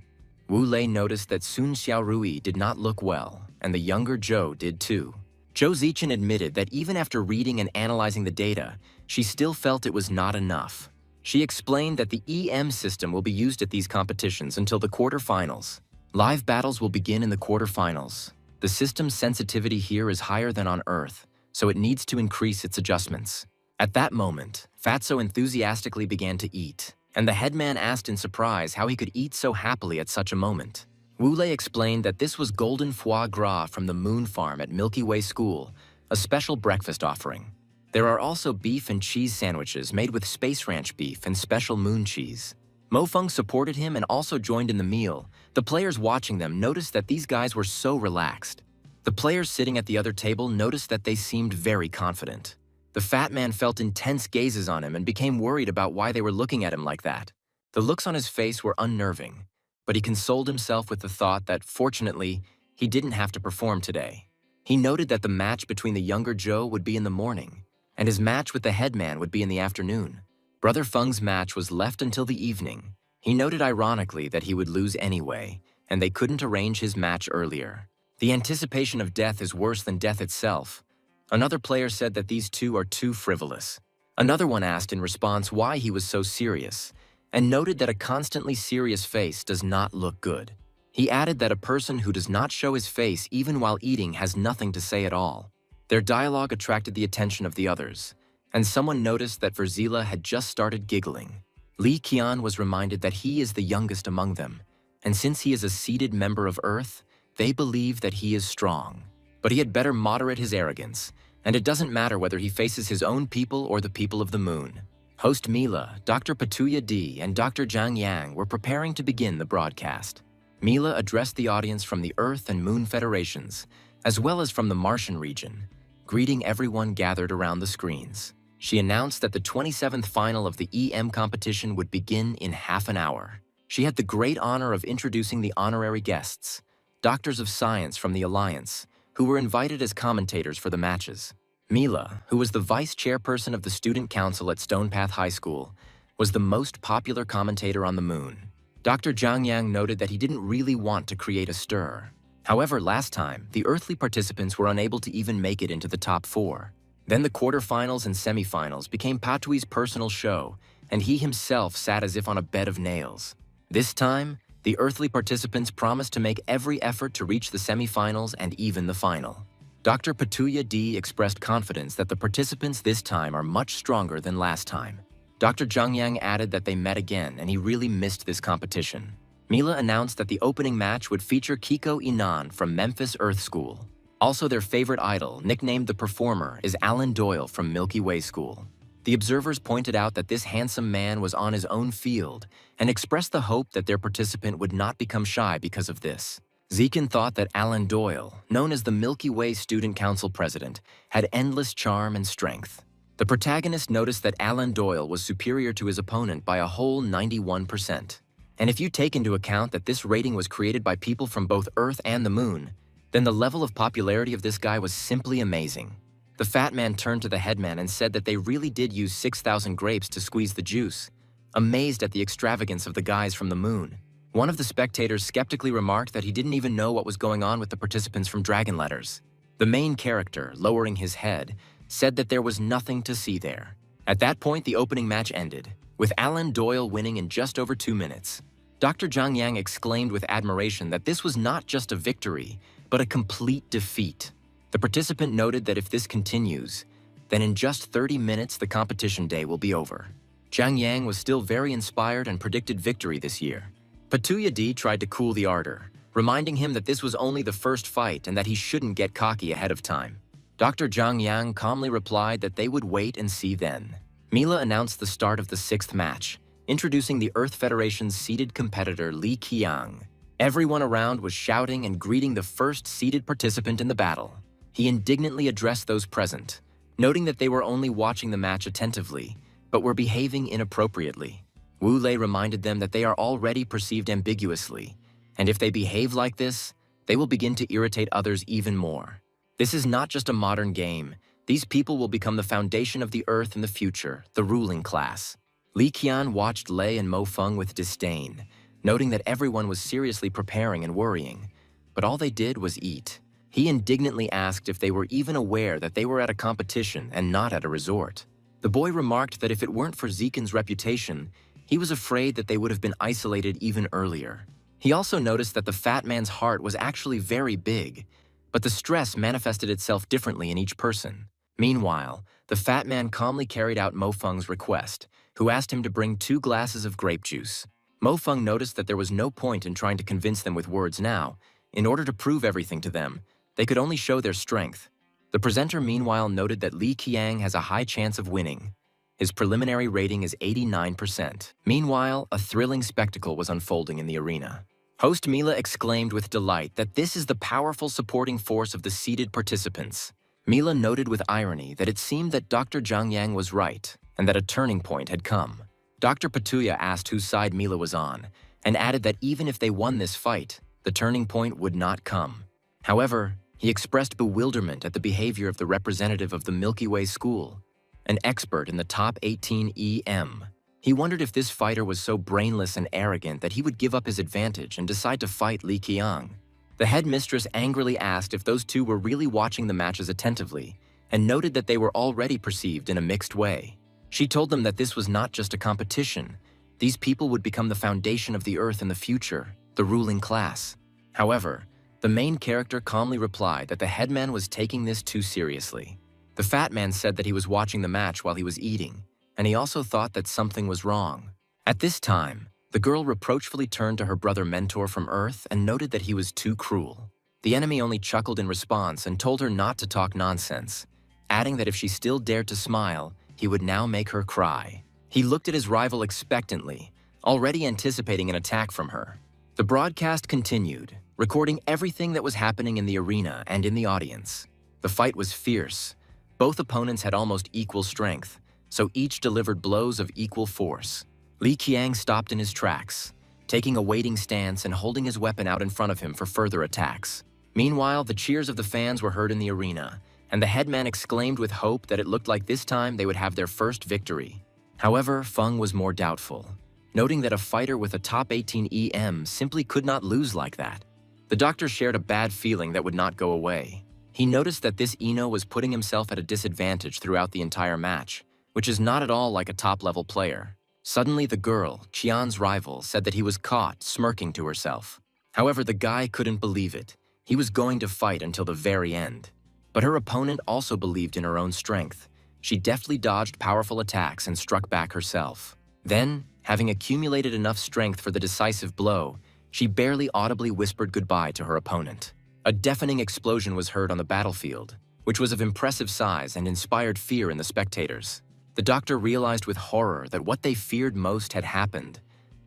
Wu Lei noticed that Sun Xiaorui did not look well, and the younger Zhou did too. Zhou Zichen admitted that even after reading and analyzing the data, she still felt it was not enough. She explained that the EM system will be used at these competitions until the quarterfinals. Live battles will begin in the quarterfinals. The system's sensitivity here is higher than on Earth, so it needs to increase its adjustments. At that moment, Fatso enthusiastically began to eat, and the headman asked in surprise how he could eat so happily at such a moment. Wu Lei explained that this was golden foie gras from the moon farm at Milky Way School, a special breakfast offering. There are also beef and cheese sandwiches made with Space Ranch beef and special moon cheese. Mo Feng supported him and also joined in the meal. The players watching them noticed that these guys were so relaxed. The players sitting at the other table noticed that they seemed very confident. The fat man felt intense gazes on him and became worried about why they were looking at him like that. The looks on his face were unnerving, but he consoled himself with the thought that, fortunately, he didn't have to perform today. He noted that the match between the younger Zhou would be in the morning, and his match with the headman would be in the afternoon. Brother Feng's match was left until the evening. He noted ironically that he would lose anyway, and they couldn't arrange his match earlier. The anticipation of death is worse than death itself. Another player said that these two are too frivolous. Another one asked in response why he was so serious, and noted that a constantly serious face does not look good. He added that a person who does not show his face even while eating has nothing to say at all. Their dialogue attracted the attention of the others, and someone noticed that Verzila had just started giggling. Li Qian was reminded that he is the youngest among them, and since he is a seated member of Earth, they believe that he is strong. But he had better moderate his arrogance, and it doesn't matter whether he faces his own people or the people of the moon. Host Mila, Dr. Patuya D, and Dr. Zhang Yang were preparing to begin the broadcast. Mila addressed the audience from the Earth and Moon Federations, as well as from the Martian region, greeting everyone gathered around the screens. She announced that the 27th final of the EM competition would begin in half an hour. She had the great honor of introducing the honorary guests, doctors of science from the Alliance, who were invited as commentators for the matches. Mila, who was the vice chairperson of the student council at Stonepath High School, was the most popular commentator on the moon. Dr. Zhang Yang noted that he didn't really want to create a stir. However, last time, the earthly participants were unable to even make it into the top 4. Then the quarterfinals and semifinals became Patui's personal show, and he himself sat as if on a bed of nails. This time, the earthly participants promised to make every effort to reach the semifinals and even the final. Dr. Patuya D expressed confidence that the participants this time are much stronger than last time. Dr. Zhang Yang added that they met again and he really missed this competition. Mila announced that the opening match would feature Kiko Inan from Memphis Earth School. Also, their favorite idol, nicknamed the Performer, is Alan Doyle from Milky Way School. The observers pointed out that this handsome man was on his own field and expressed the hope that their participant would not become shy because of this. Zekin thought that Alan Doyle, known as the Milky Way Student Council President, had endless charm and strength. The protagonist noticed that Alan Doyle was superior to his opponent by a whole 91%. And if you take into account that this rating was created by people from both Earth and the Moon, then the level of popularity of this guy was simply amazing. The fat man turned to the headman and said that they really did use 6,000 grapes to squeeze the juice, amazed at the extravagance of the guys from the moon. One of the spectators skeptically remarked that he didn't even know what was going on with the participants from Dragon Letters. The main character, lowering his head, said that there was nothing to see there. At that point, the opening match ended, with Alan Doyle winning in just over 2 minutes. Dr. Zhang Yang exclaimed with admiration that this was not just a victory, but a complete defeat. The participant noted that if this continues, then in just 30 minutes the competition day will be over. Zhang Yang was still very inspired and predicted victory this year. Patuya D tried to cool the ardor, reminding him that this was only the first fight and that he shouldn't get cocky ahead of time. Dr. Zhang Yang calmly replied that they would wait and see then. Mila announced the start of the 6th match, introducing the Earth Federation's seeded competitor Li Qiang. Everyone around was shouting and greeting the first seeded participant in the battle. He indignantly addressed those present, noting that they were only watching the match attentively, but were behaving inappropriately. Wu Lei reminded them that they are already perceived ambiguously, and if they behave like this, they will begin to irritate others even more. This is not just a modern game. These people will become the foundation of the Earth in the future, the ruling class. Li Qian watched Lei and Mo Feng with disdain, noting that everyone was seriously preparing and worrying, but all they did was eat. He indignantly asked if they were even aware that they were at a competition and not at a resort. The boy remarked that if it weren't for Zekin's reputation, he was afraid that they would have been isolated even earlier. He also noticed that the fat man's heart was actually very big, but the stress manifested itself differently in each person. Meanwhile, the fat man calmly carried out Mo Feng's request, who asked him to bring 2 glasses of grape juice. Mo Feng noticed that there was no point in trying to convince them with words now. In order to prove everything to them, they could only show their strength. The presenter meanwhile noted that Li Qiang has a high chance of winning. His preliminary rating is 89%. Meanwhile, a thrilling spectacle was unfolding in the arena. Host Mila exclaimed with delight that this is the powerful supporting force of the seeded participants. Mila noted with irony that it seemed that Dr. Zhang Yang was right, and that a turning point had come. Dr. Patuya asked whose side Mila was on, and added that even if they won this fight, the turning point would not come. However, he expressed bewilderment at the behavior of the representative of the Milky Way school, an expert in the top 18 EM. He wondered if this fighter was so brainless and arrogant that he would give up his advantage and decide to fight Li Qiang. The headmistress angrily asked if those two were really watching the matches attentively, and noted that they were already perceived in a mixed way. She told them that this was not just a competition. These people would become the foundation of the Earth in the future, the ruling class. However, the main character calmly replied that the headman was taking this too seriously. The fat man said that he was watching the match while he was eating, and he also thought that something was wrong. At this time, the girl reproachfully turned to her brother mentor from Earth and noted that he was too cruel. The enemy only chuckled in response and told her not to talk nonsense, adding that if she still dared to smile, he would now make her cry. He looked at his rival expectantly, already anticipating an attack from her. The broadcast continued, recording everything that was happening in the arena and in the audience. The fight was fierce. Both opponents had almost equal strength, so each delivered blows of equal force. Li Qiang stopped in his tracks, taking a waiting stance and holding his weapon out in front of him for further attacks. Meanwhile, the cheers of the fans were heard in the arena, and the headman exclaimed with hope that it looked like this time they would have their first victory. However, Feng was more doubtful, noting that a fighter with a top 18 EM simply could not lose like that. The doctor shared a bad feeling that would not go away. He noticed that this Ino was putting himself at a disadvantage throughout the entire match, which is not at all like a top-level player. Suddenly, the girl, Qian's rival, said that he was caught, smirking to herself. However, the guy couldn't believe it. He was going to fight until the very end. But her opponent also believed in her own strength. She deftly dodged powerful attacks and struck back herself. Then, having accumulated enough strength for the decisive blow, she barely audibly whispered goodbye to her opponent. A deafening explosion was heard on the battlefield, which was of impressive size and inspired fear in the spectators. The doctor realized with horror that what they feared most had happened.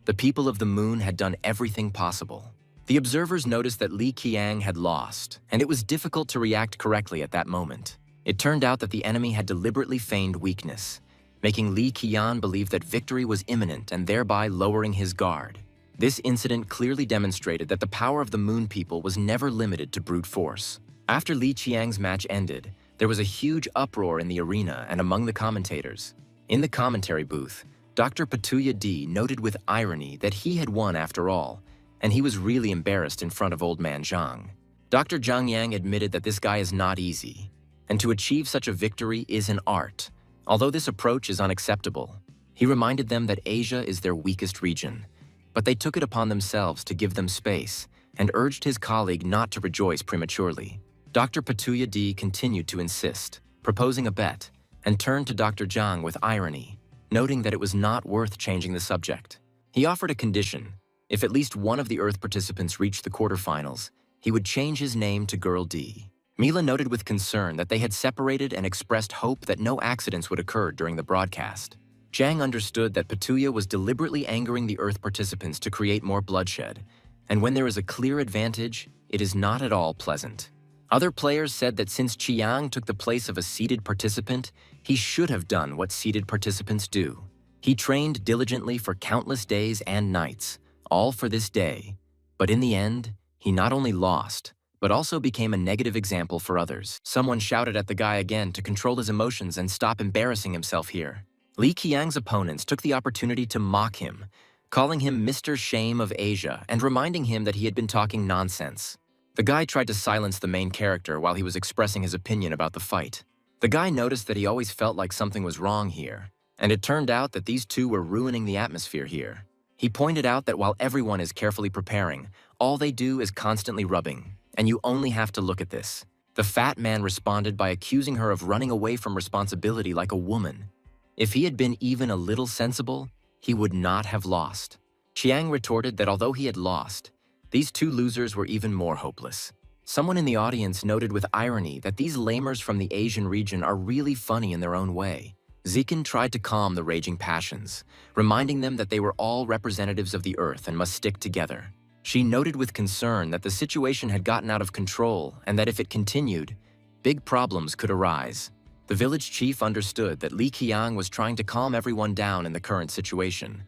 The people of the moon had done everything possible. The observers noticed that Li Qiang had lost, and it was difficult to react correctly at that moment. It turned out that the enemy had deliberately feigned weakness, making Li Qiang believe that victory was imminent and thereby lowering his guard. This incident clearly demonstrated that the power of the moon people was never limited to brute force. After Li Qiang's match ended, There was a huge uproar in the arena and among the commentators. In the commentary booth, Dr. Patuya D noted with irony that he had won after all, and he was really embarrassed in front of old man Zhang. Dr. Zhang Yang admitted that this guy is not easy, and to achieve such a victory is an art. Although this approach is unacceptable, he reminded them that Asia is their weakest region, but they took it upon themselves to give them space and urged his colleague not to rejoice prematurely. Dr. Patuya D continued to insist, proposing a bet, and turned to Dr. Zhang with irony, noting that it was not worth changing the subject. He offered a condition: if at least one of the Earth participants reached the quarterfinals, he would change his name to Girl D. Mila noted with concern that they had separated and expressed hope that no accidents would occur during the broadcast. Zhang understood that Patuya was deliberately angering the Earth participants to create more bloodshed, and when there is a clear advantage, it is not at all pleasant. Other players said that since Chiang took the place of a seated participant, he should have done what seated participants do. He trained diligently for countless days and nights, all for this day, but in the end, he not only lost, but also became a negative example for others. Someone shouted at the guy again to control his emotions and stop embarrassing himself here. Li Qiang's opponents took the opportunity to mock him, calling him Mr. Shame of Asia and reminding him that he had been talking nonsense. The guy tried to silence the main character while he was expressing his opinion about the fight. The guy noticed that he always felt like something was wrong here, and it turned out that these two were ruining the atmosphere here. He pointed out that while everyone is carefully preparing, all they do is constantly rubbing, and you only have to look at this. The fat man responded by accusing her of running away from responsibility like a woman. If he had been even a little sensible, he would not have lost. Chiang retorted that although he had lost, these two losers were even more hopeless. Someone in the audience noted with irony that these lamers from the Asian region are really funny in their own way. Zikin tried to calm the raging passions, reminding them that they were all representatives of the Earth and must stick together. She noted with concern that the situation had gotten out of control and that if it continued, big problems could arise. The village chief understood that Li Qiang was trying to calm everyone down in the current situation,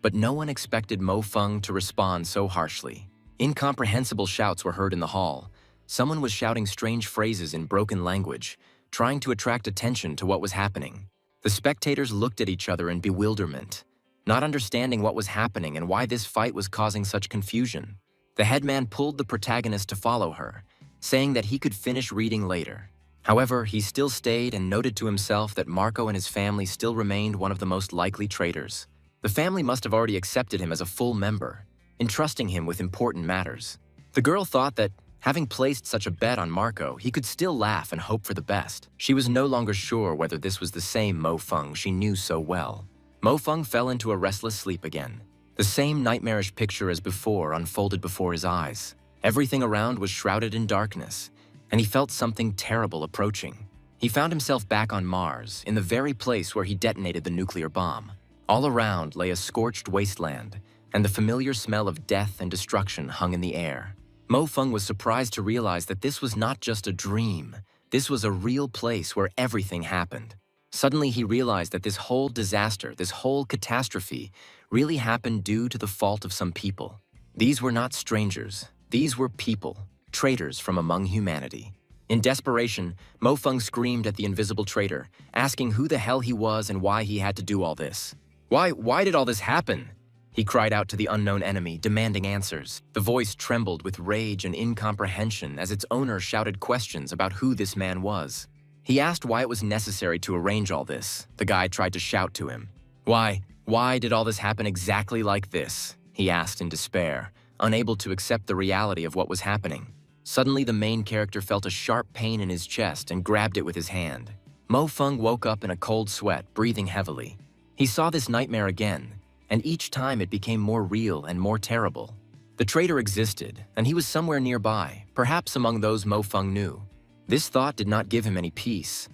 but no one expected Mo Feng to respond so harshly. Incomprehensible shouts were heard in the hall. Someone was shouting strange phrases in broken language, trying to attract attention to what was happening. The spectators looked at each other in bewilderment, not understanding what was happening and why this fight was causing such confusion. The headman pulled the protagonist to follow her, saying that he could finish reading later. However, he still stayed and noted to himself that Marco and his family still remained one of the most likely traitors. The family must have already accepted him as a full member, entrusting him with important matters. The girl thought that, having placed such a bet on Marco, he could still laugh and hope for the best. She was no longer sure whether this was the same Mo Feng she knew so well. Mo Feng fell into a restless sleep again. The same nightmarish picture as before unfolded before his eyes. Everything around was shrouded in darkness, and he felt something terrible approaching. He found himself back on Mars, in the very place where he detonated the nuclear bomb. All around lay a scorched wasteland, and the familiar smell of death and destruction hung in the air. Mo Feng was surprised to realize that this was not just a dream. This was a real place where everything happened. Suddenly he realized that this whole disaster, this whole catastrophe, really happened due to the fault of some people. These were not strangers. These were people, traitors from among humanity. In desperation, Mo Feng screamed at the invisible traitor, asking who the hell he was and why he had to do all this. Why did all this happen? He cried out to the unknown enemy, demanding answers. The voice trembled with rage and incomprehension as its owner shouted questions about who this man was. He asked why it was necessary to arrange all this. The guy tried to shout to him. Why did all this happen exactly like this? He asked in despair, unable to accept the reality of what was happening. Suddenly, the main character felt a sharp pain in his chest and grabbed it with his hand. Mo Feng woke up in a cold sweat, breathing heavily. He saw this nightmare again, and each time it became more real and more terrible. The traitor existed, and he was somewhere nearby, perhaps among those Mo Feng knew. This thought did not give him any peace.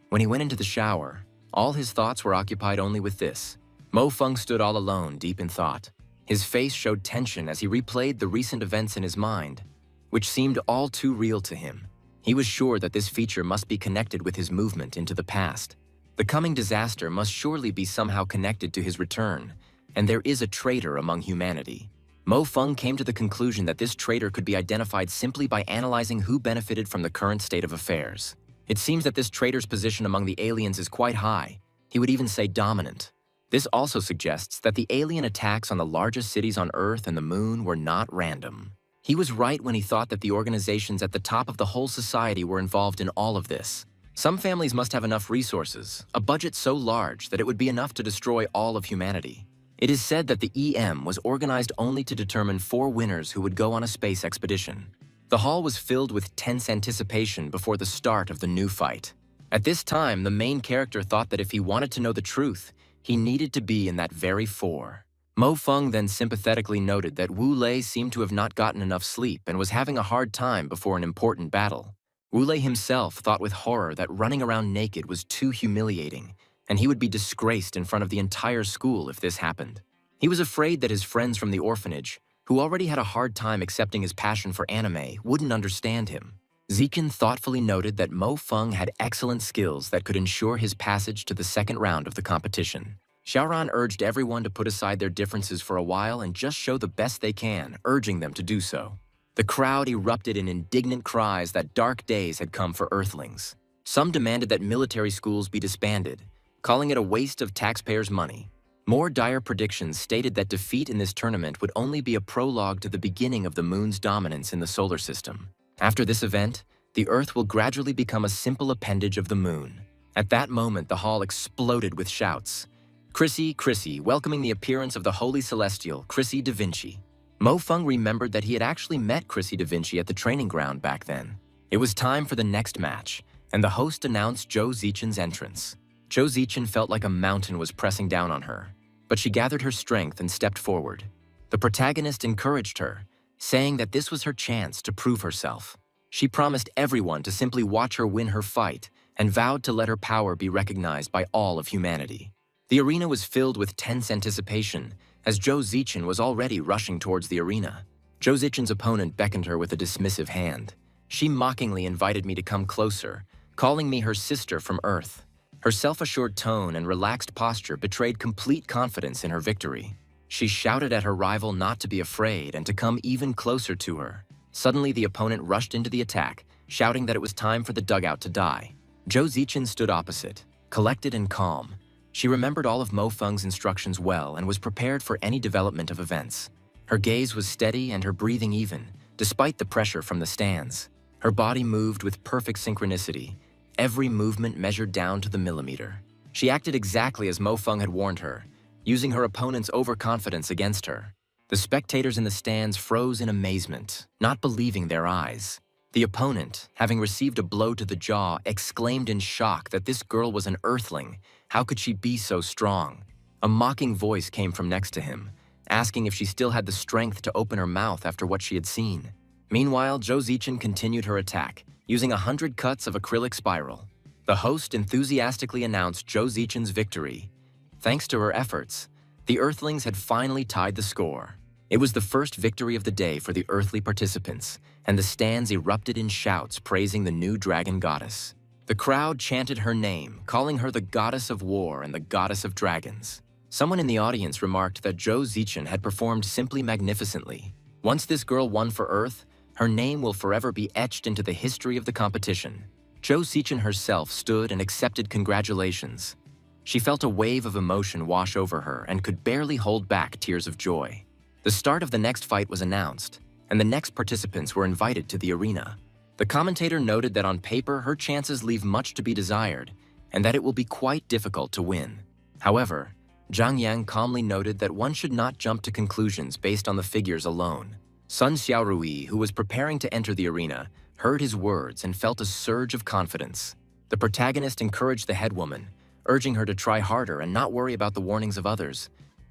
When he went into the shower, all his thoughts were occupied only with this. Mo Feng stood all alone, deep in thought. His face showed tension as he replayed the recent events in his mind, which seemed all too real to him. He was sure that this feature must be connected with his movement into the past. The coming disaster must surely be somehow connected to his return, and there is a traitor among humanity. Mo Feng came to the conclusion that this traitor could be identified simply by analyzing who benefited from the current state of affairs. It seems that this traitor's position among the aliens is quite high. He would even say dominant. This also suggests that the alien attacks on the largest cities on Earth and the Moon were not random. He was right when he thought that the organizations at the top of the whole society were involved in all of this. Some families must have enough resources, a budget so large that it would be enough to destroy all of humanity. It is said that the EM was organized only to determine 4 winners who would go on a space expedition. The hall was filled with tense anticipation before the start of the new fight. At this time, the main character thought that if he wanted to know the truth, he needed to be in that very 4. Mo Feng then sympathetically noted that Wu Lei seemed to have not gotten enough sleep and was having a hard time before an important battle. Wu Lei himself thought with horror that running around naked was too humiliating, and he would be disgraced in front of the entire school if this happened. He was afraid that his friends from the orphanage, who already had a hard time accepting his passion for anime, wouldn't understand him. Zichen thoughtfully noted that Mo Feng had excellent skills that could ensure his passage to the second round of the competition. Xiaoran urged everyone to put aside their differences for a while and just show the best they can, urging them to do so. The crowd erupted in indignant cries that dark days had come for Earthlings. Some demanded that military schools be disbanded, calling it a waste of taxpayers' money. More dire predictions stated that defeat in this tournament would only be a prologue to the beginning of the Moon's dominance in the solar system. After this event, the Earth will gradually become a simple appendage of the Moon. At that moment, the hall exploded with shouts. Chrissy, welcoming the appearance of the Holy Celestial, Chrissy Da Vinci. Mo Feng remembered that he had actually met Chrissy Da Vinci at the training ground back then. It was time for the next match, and the host announced Zhou Zichen's entrance. Zhou Zichen felt like a mountain was pressing down on her, but she gathered her strength and stepped forward. The protagonist encouraged her, saying that this was her chance to prove herself. She promised everyone to simply watch her win her fight and vowed to let her power be recognized by all of humanity. The arena was filled with tense anticipation, as Zhou Zichen was already rushing towards the arena. Zhou Zichen's opponent beckoned her with a dismissive hand. She mockingly invited me to come closer, calling me her sister from Earth. Her self-assured tone and relaxed posture betrayed complete confidence in her victory. She shouted at her rival not to be afraid and to come even closer to her. Suddenly, the opponent rushed into the attack, shouting that it was time for the dugout to die. Zhou Zichen stood opposite, collected and calm. She remembered all of Mo Feng's instructions well and was prepared for any development of events. Her gaze was steady and her breathing even, despite the pressure from the stands. Her body moved with perfect synchronicity, every movement measured down to the millimeter. She acted exactly as Mo Feng had warned her, using her opponent's overconfidence against her. The spectators in the stands froze in amazement, not believing their eyes. The opponent, having received a blow to the jaw, exclaimed in shock that this girl was an earthling. How could she be so strong? A mocking voice came from next to him, asking if she still had the strength to open her mouth after what she had seen. Meanwhile, Zhou Zichen continued her attack, using 100 cuts of acrylic spiral. The host enthusiastically announced Zhou Zichen's victory. Thanks to her efforts, the Earthlings had finally tied the score. It was the first victory of the day for the earthly participants, and the stands erupted in shouts praising the new dragon goddess. The crowd chanted her name, calling her the goddess of war and the goddess of dragons. Someone in the audience remarked that Zhou Zichen had performed simply magnificently. Once this girl won for Earth, her name will forever be etched into the history of the competition. Zhou Zichen herself stood and accepted congratulations. She felt a wave of emotion wash over her and could barely hold back tears of joy. The start of the next fight was announced, and the next participants were invited to the arena. The commentator noted that on paper her chances leave much to be desired, and that it will be quite difficult to win. However, Zhang Yang calmly noted that one should not jump to conclusions based on the figures alone. Sun Xiaorui, who was preparing to enter the arena, heard his words and felt a surge of confidence. The protagonist encouraged the headwoman, urging her to try harder and not worry about the warnings of others,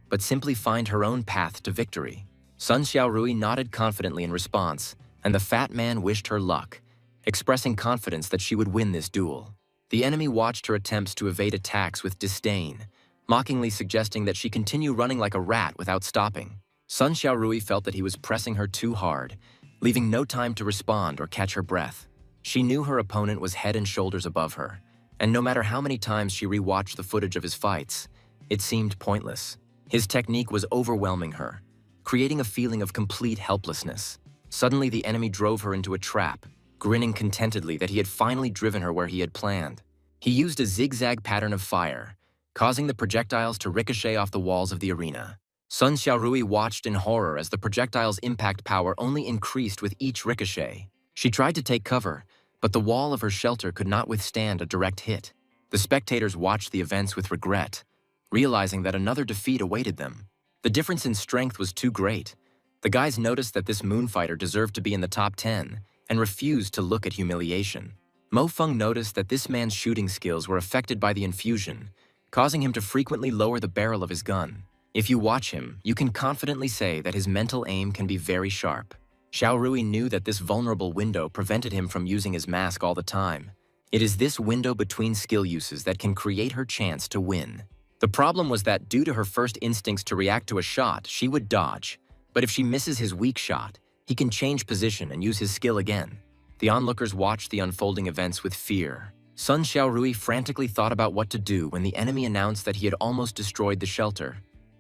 but simply find her own path to victory. Sun Xiaorui nodded confidently in response, and the fat man wished her luck, expressing confidence that she would win this duel. The enemy watched her attempts to evade attacks with disdain, mockingly suggesting that she continue running like a rat without stopping. Sun Xiaorui felt that he was pressing her too hard, leaving no time to respond or catch her breath. She knew her opponent was head and shoulders above her, and no matter how many times she rewatched the footage of his fights, it seemed pointless. His technique was overwhelming her, creating a feeling of complete helplessness. Suddenly, the enemy drove her into a trap, grinning contentedly that he had finally driven her where he had planned. He used a zigzag pattern of fire, causing the projectiles to ricochet off the walls of the arena. Sun Xiaorui watched in horror as the projectile's impact power only increased with each ricochet. She tried to take cover, but the wall of her shelter could not withstand a direct hit. The spectators watched the events with regret, realizing that another defeat awaited them. The difference in strength was too great. The guys noticed that this moonfighter deserved to be in the top 10 and refused to look at humiliation. Mo Feng noticed that this man's shooting skills were affected by the infusion, causing him to frequently lower the barrel of his gun. If you watch him, you can confidently say that his mental aim can be very sharp. Xiaorui knew that this vulnerable window prevented him from using his mask all the time. It is this window between skill uses that can create her chance to win. The problem was that due to her first instincts to react to a shot, she would dodge. But if she misses his weak shot, he can change position and use his skill again. The onlookers watched the unfolding events with fear. Sun Xiaorui frantically thought about what to do when the enemy announced that he had almost destroyed the shelter,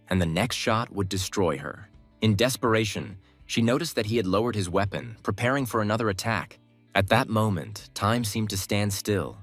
and the next shot would destroy her. In desperation, she noticed that he had lowered his weapon, preparing for another attack. At that moment, time seemed to stand still.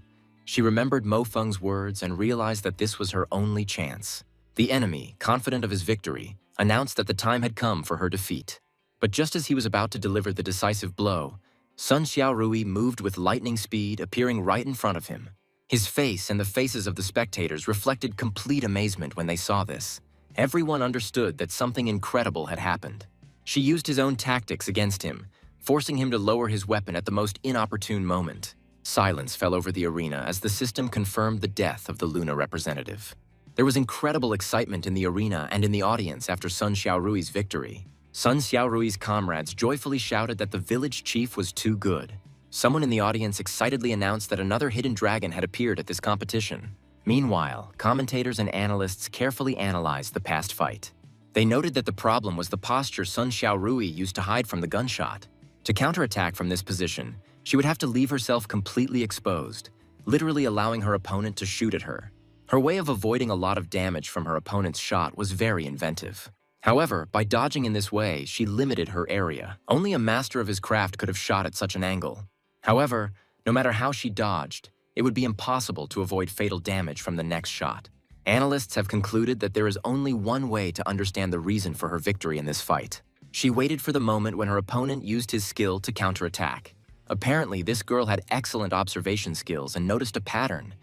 She remembered Mo Feng's words and realized that this was her only chance. The enemy, confident of his victory, announced that the time had come for her defeat. But just as he was about to deliver the decisive blow, Sun Xiaorui moved with lightning speed, appearing right in front of him. His face and the faces of the spectators reflected complete amazement when they saw this. Everyone understood that something incredible had happened. She used his own tactics against him, forcing him to lower his weapon at the most inopportune moment. Silence fell over the arena as the system confirmed the death of the Luna representative. There was incredible excitement in the arena and in the audience after Sun Xiaorui's victory. Sun Xiaorui's comrades joyfully shouted that the village chief was too good. Someone in the audience excitedly announced that another hidden dragon had appeared at this competition. Meanwhile, commentators and analysts carefully analyzed the past fight. They noted that the problem was the posture Sun Xiaorui used to hide from the gunshot. To counterattack from this position, she would have to leave herself completely exposed, literally allowing her opponent to shoot at her. Her way of avoiding a lot of damage from her opponent's shot was very inventive. However, by dodging in this way, she limited her area. Only a master of his craft could have shot at such an angle. However, no matter how she dodged, it would be impossible to avoid fatal damage from the next shot. Analysts have concluded that there is only one way to understand the reason for her victory in this fight. She waited for the moment when her opponent used his skill to counterattack. Apparently, this girl had excellent observation skills and noticed a pattern.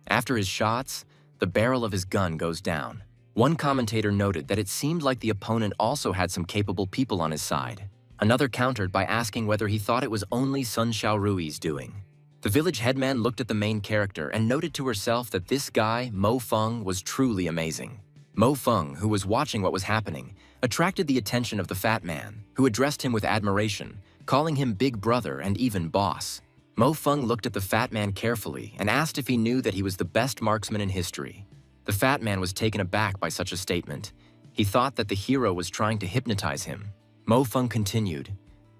After his shots, the barrel of his gun goes down. One commentator noted that it seemed like the opponent also had some capable people on his side. Another countered by asking whether he thought it was only Sun Xiaorui's doing. The village headman looked at the main character and noted to herself that this guy, Mo Feng, was truly amazing. Mo Feng, who was watching what was happening, attracted the attention of the fat man, who addressed him with admiration, calling him big brother and even boss. Mo Feng looked at the fat man carefully and asked if he knew that he was the best marksman in history. The fat man was taken aback by such a statement. He thought that the hero was trying to hypnotize him. Mo Feng continued,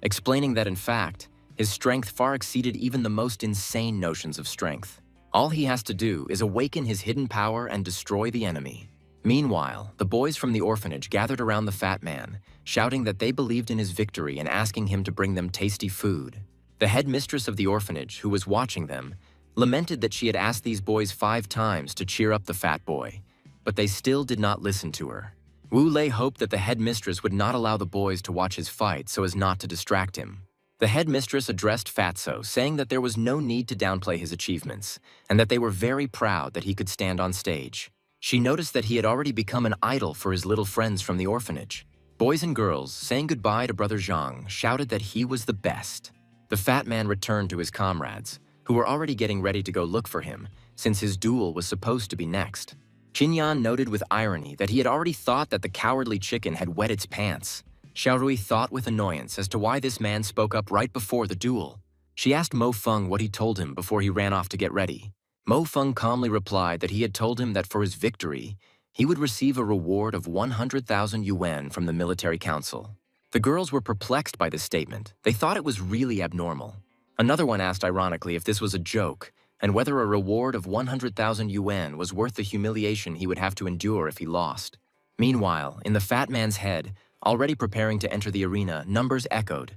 explaining that in fact, his strength far exceeded even the most insane notions of strength. All he has to do is awaken his hidden power and destroy the enemy. Meanwhile, the boys from the orphanage gathered around the fat man, shouting that they believed in his victory and asking him to bring them tasty food. The headmistress of the orphanage, who was watching them, lamented that she had asked these boys 5 times to cheer up the fat boy, but they still did not listen to her. Wu Lei hoped that the headmistress would not allow the boys to watch his fight so as not to distract him. The headmistress addressed Fatso, saying that there was no need to downplay his achievements, and that they were very proud that he could stand on stage. She noticed that he had already become an idol for his little friends from the orphanage. Boys and girls, saying goodbye to Brother Zhang, shouted that he was the best. The fat man returned to his comrades, who were already getting ready to go look for him, since his duel was supposed to be next. Qinyan noted with irony that he had already thought that the cowardly chicken had wet its pants. Xiaorui thought with annoyance as to why this man spoke up right before the duel. She asked Mo Feng what he told him before he ran off to get ready. Mo Feng calmly replied that he had told him that for his victory, he would receive a reward of 100,000 yuan from the military council. The girls were perplexed by this statement. They thought it was really abnormal. Another one asked ironically if this was a joke, and whether a reward of 100,000 yuan was worth the humiliation he would have to endure if he lost. Meanwhile, in the fat man's head, already preparing to enter the arena, numbers echoed.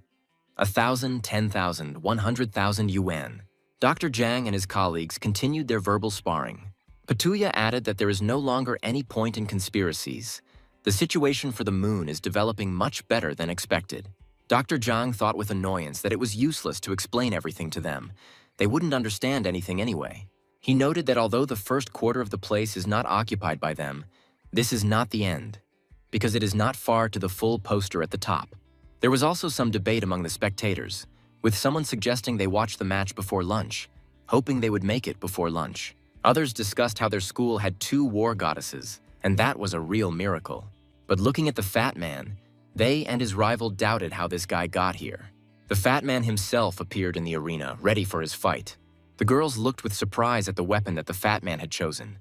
1,000, 10,000, 100,000 yuan. Dr. Zhang and his colleagues continued their verbal sparring. Patuya added that there is no longer any point in conspiracies. The situation for the moon is developing much better than expected. Dr. Zhang thought with annoyance that it was useless to explain everything to them. They wouldn't understand anything anyway. He noted that although the first quarter of the place is not occupied by them, this is not the end, because it is not far to the full poster at the top. There was also some debate among the spectators, with someone suggesting they watch the match before lunch, hoping they would make it before lunch. Others discussed how their school had 2 war goddesses, and that was a real miracle. But looking at the fat man, they and his rival doubted how this guy got here. The fat man himself appeared in the arena, ready for his fight. The girls looked with surprise at the weapon that the fat man had chosen.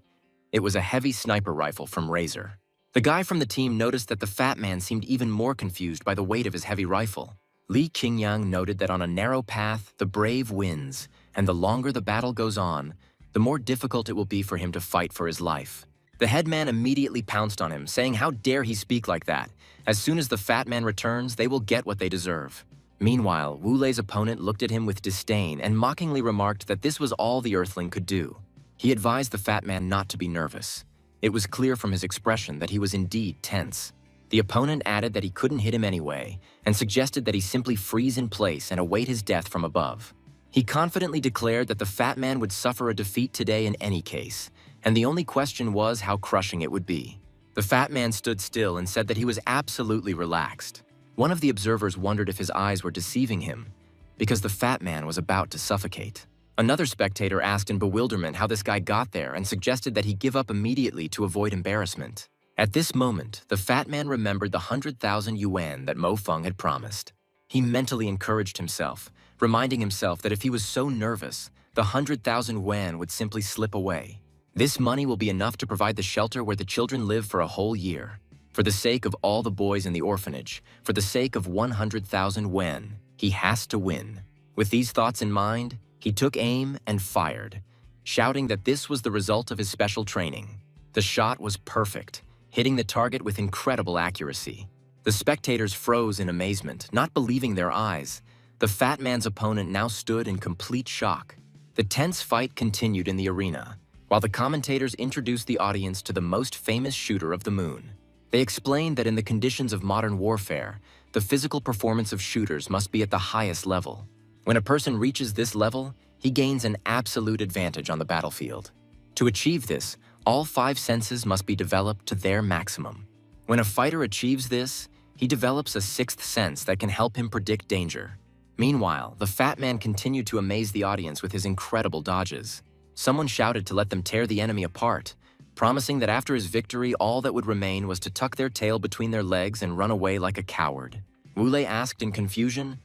It was a heavy sniper rifle from Razor. The guy from the team noticed that the fat man seemed even more confused by the weight of his heavy rifle. Li Qingyang noted that on a narrow path, the brave wins, and the longer the battle goes on, the more difficult it will be for him to fight for his life. The headman immediately pounced on him, saying how dare he speak like that. As soon as the fat man returns, they will get what they deserve. Meanwhile, Wu Lei's opponent looked at him with disdain and mockingly remarked that this was all the Earthling could do. He advised the fat man not to be nervous. It was clear from his expression that he was indeed tense. The opponent added that he couldn't hit him anyway, and suggested that he simply freeze in place and await his death from above. He confidently declared that the fat man would suffer a defeat today in any case, and the only question was how crushing it would be. The fat man stood still and said that he was absolutely relaxed. One of the observers wondered if his eyes were deceiving him, because the fat man was about to suffocate. Another spectator asked in bewilderment how this guy got there and suggested that he give up immediately to avoid embarrassment. At this moment, the fat man remembered the 100,000 yuan that Mo Feng had promised. He mentally encouraged himself, reminding himself that if he was so nervous, the 100,000 yuan would simply slip away. This money will be enough to provide the shelter where the children live for a whole year. For the sake of all the boys in the orphanage, for the sake of 100,000 yuan, he has to win. With these thoughts in mind, he took aim and fired, shouting that this was the result of his special training. The shot was perfect, hitting the target with incredible accuracy. The spectators froze in amazement, not believing their eyes. The fat man's opponent now stood in complete shock. The tense fight continued in the arena, while the commentators introduced the audience to the most famous shooter of the moon. They explained that in the conditions of modern warfare, the physical performance of shooters must be at the highest level. When a person reaches this level, he gains an absolute advantage on the battlefield. To achieve this, all 5 senses must be developed to their maximum. When a fighter achieves this, he develops a 6th sense that can help him predict danger. Meanwhile, the fat man continued to amaze the audience with his incredible dodges. Someone shouted to let them tear the enemy apart, promising that after his victory, all that would remain was to tuck their tail between their legs and run away like a coward. Wu Lei asked in confusion,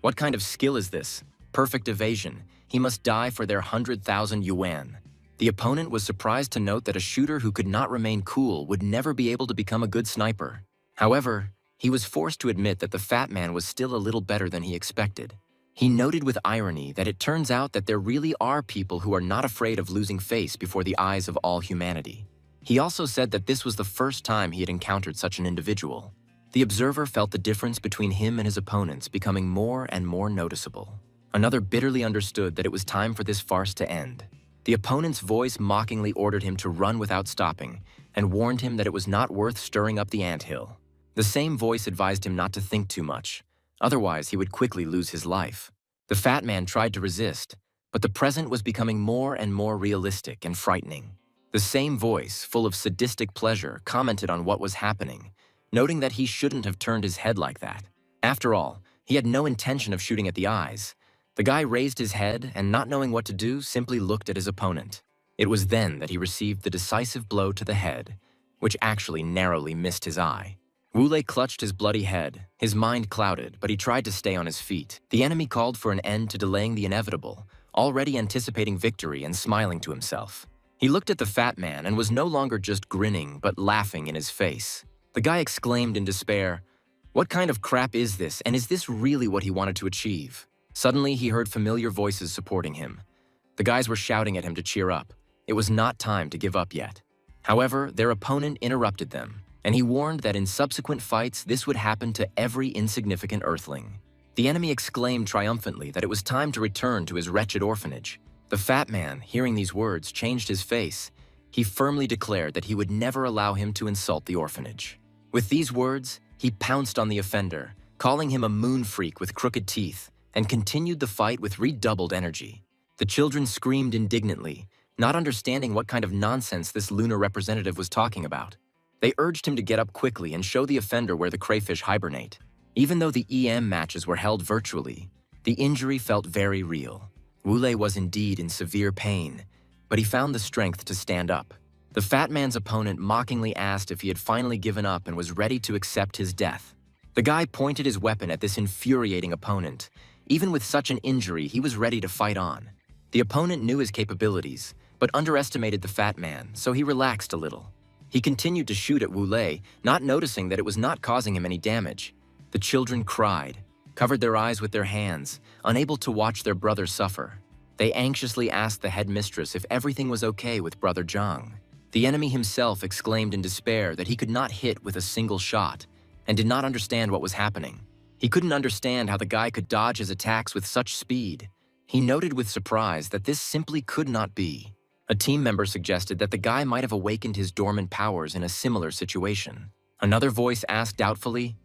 "What kind of skill is this? Perfect evasion. He must die for their 100,000 yuan." The opponent was surprised to note that a shooter who could not remain cool would never be able to become a good sniper. However, he was forced to admit that the fat man was still a little better than he expected. He noted with irony that it turns out that there really are people who are not afraid of losing face before the eyes of all humanity. He also said that this was the first time he had encountered such an individual. The observer felt the difference between him and his opponents becoming more and more noticeable. Another bitterly understood that it was time for this farce to end. The opponent's voice mockingly ordered him to run without stopping and warned him that it was not worth stirring up the anthill. The same voice advised him not to think too much, otherwise he would quickly lose his life. The fat man tried to resist, but the present was becoming more and more realistic and frightening. The same voice, full of sadistic pleasure, commented on what was happening, noting that he shouldn't have turned his head like that. After all, he had no intention of shooting at the eyes. The guy raised his head and, not knowing what to do, simply looked at his opponent. It was then that he received the decisive blow to the head, which actually narrowly missed his eye. Wu Lei clutched his bloody head, his mind clouded, but he tried to stay on his feet. The enemy called for an end to delaying the inevitable, already anticipating victory and smiling to himself. He looked at the fat man and was no longer just grinning, but laughing in his face. The guy exclaimed in despair, "What kind of crap is this, and is this really what he wanted to achieve?" Suddenly, he heard familiar voices supporting him. The guys were shouting at him to cheer up. It was not time to give up yet. However, their opponent interrupted them, and he warned that in subsequent fights, this would happen to every insignificant Earthling. The enemy exclaimed triumphantly that it was time to return to his wretched orphanage. The fat man, hearing these words, changed his face. He firmly declared that he would never allow him to insult the orphanage. With these words, he pounced on the offender, calling him a moon freak with crooked teeth, and continued the fight with redoubled energy. The children screamed indignantly, not understanding what kind of nonsense this lunar representative was talking about. They urged him to get up quickly and show the offender where the crayfish hibernate. Even though the EM matches were held virtually, the injury felt very real. Wu-lei was indeed in severe pain, but he found the strength to stand up. The fat man's opponent mockingly asked if he had finally given up and was ready to accept his death. The guy pointed his weapon at this infuriating opponent. Even with such an injury, he was ready to fight on. The opponent knew his capabilities, but underestimated the fat man, so he relaxed a little. He continued to shoot at Wu-lei, not noticing that it was not causing him any damage. The children cried, covered their eyes with their hands, unable to watch their brother suffer. They anxiously asked the headmistress if everything was okay with Brother Zhang. The enemy himself exclaimed in despair that he could not hit with a single shot, and did not understand what was happening. He couldn't understand how the guy could dodge his attacks with such speed. He noted with surprise that this simply could not be. A team member suggested that the guy might have awakened his dormant powers in a similar situation. Another voice asked doubtfully,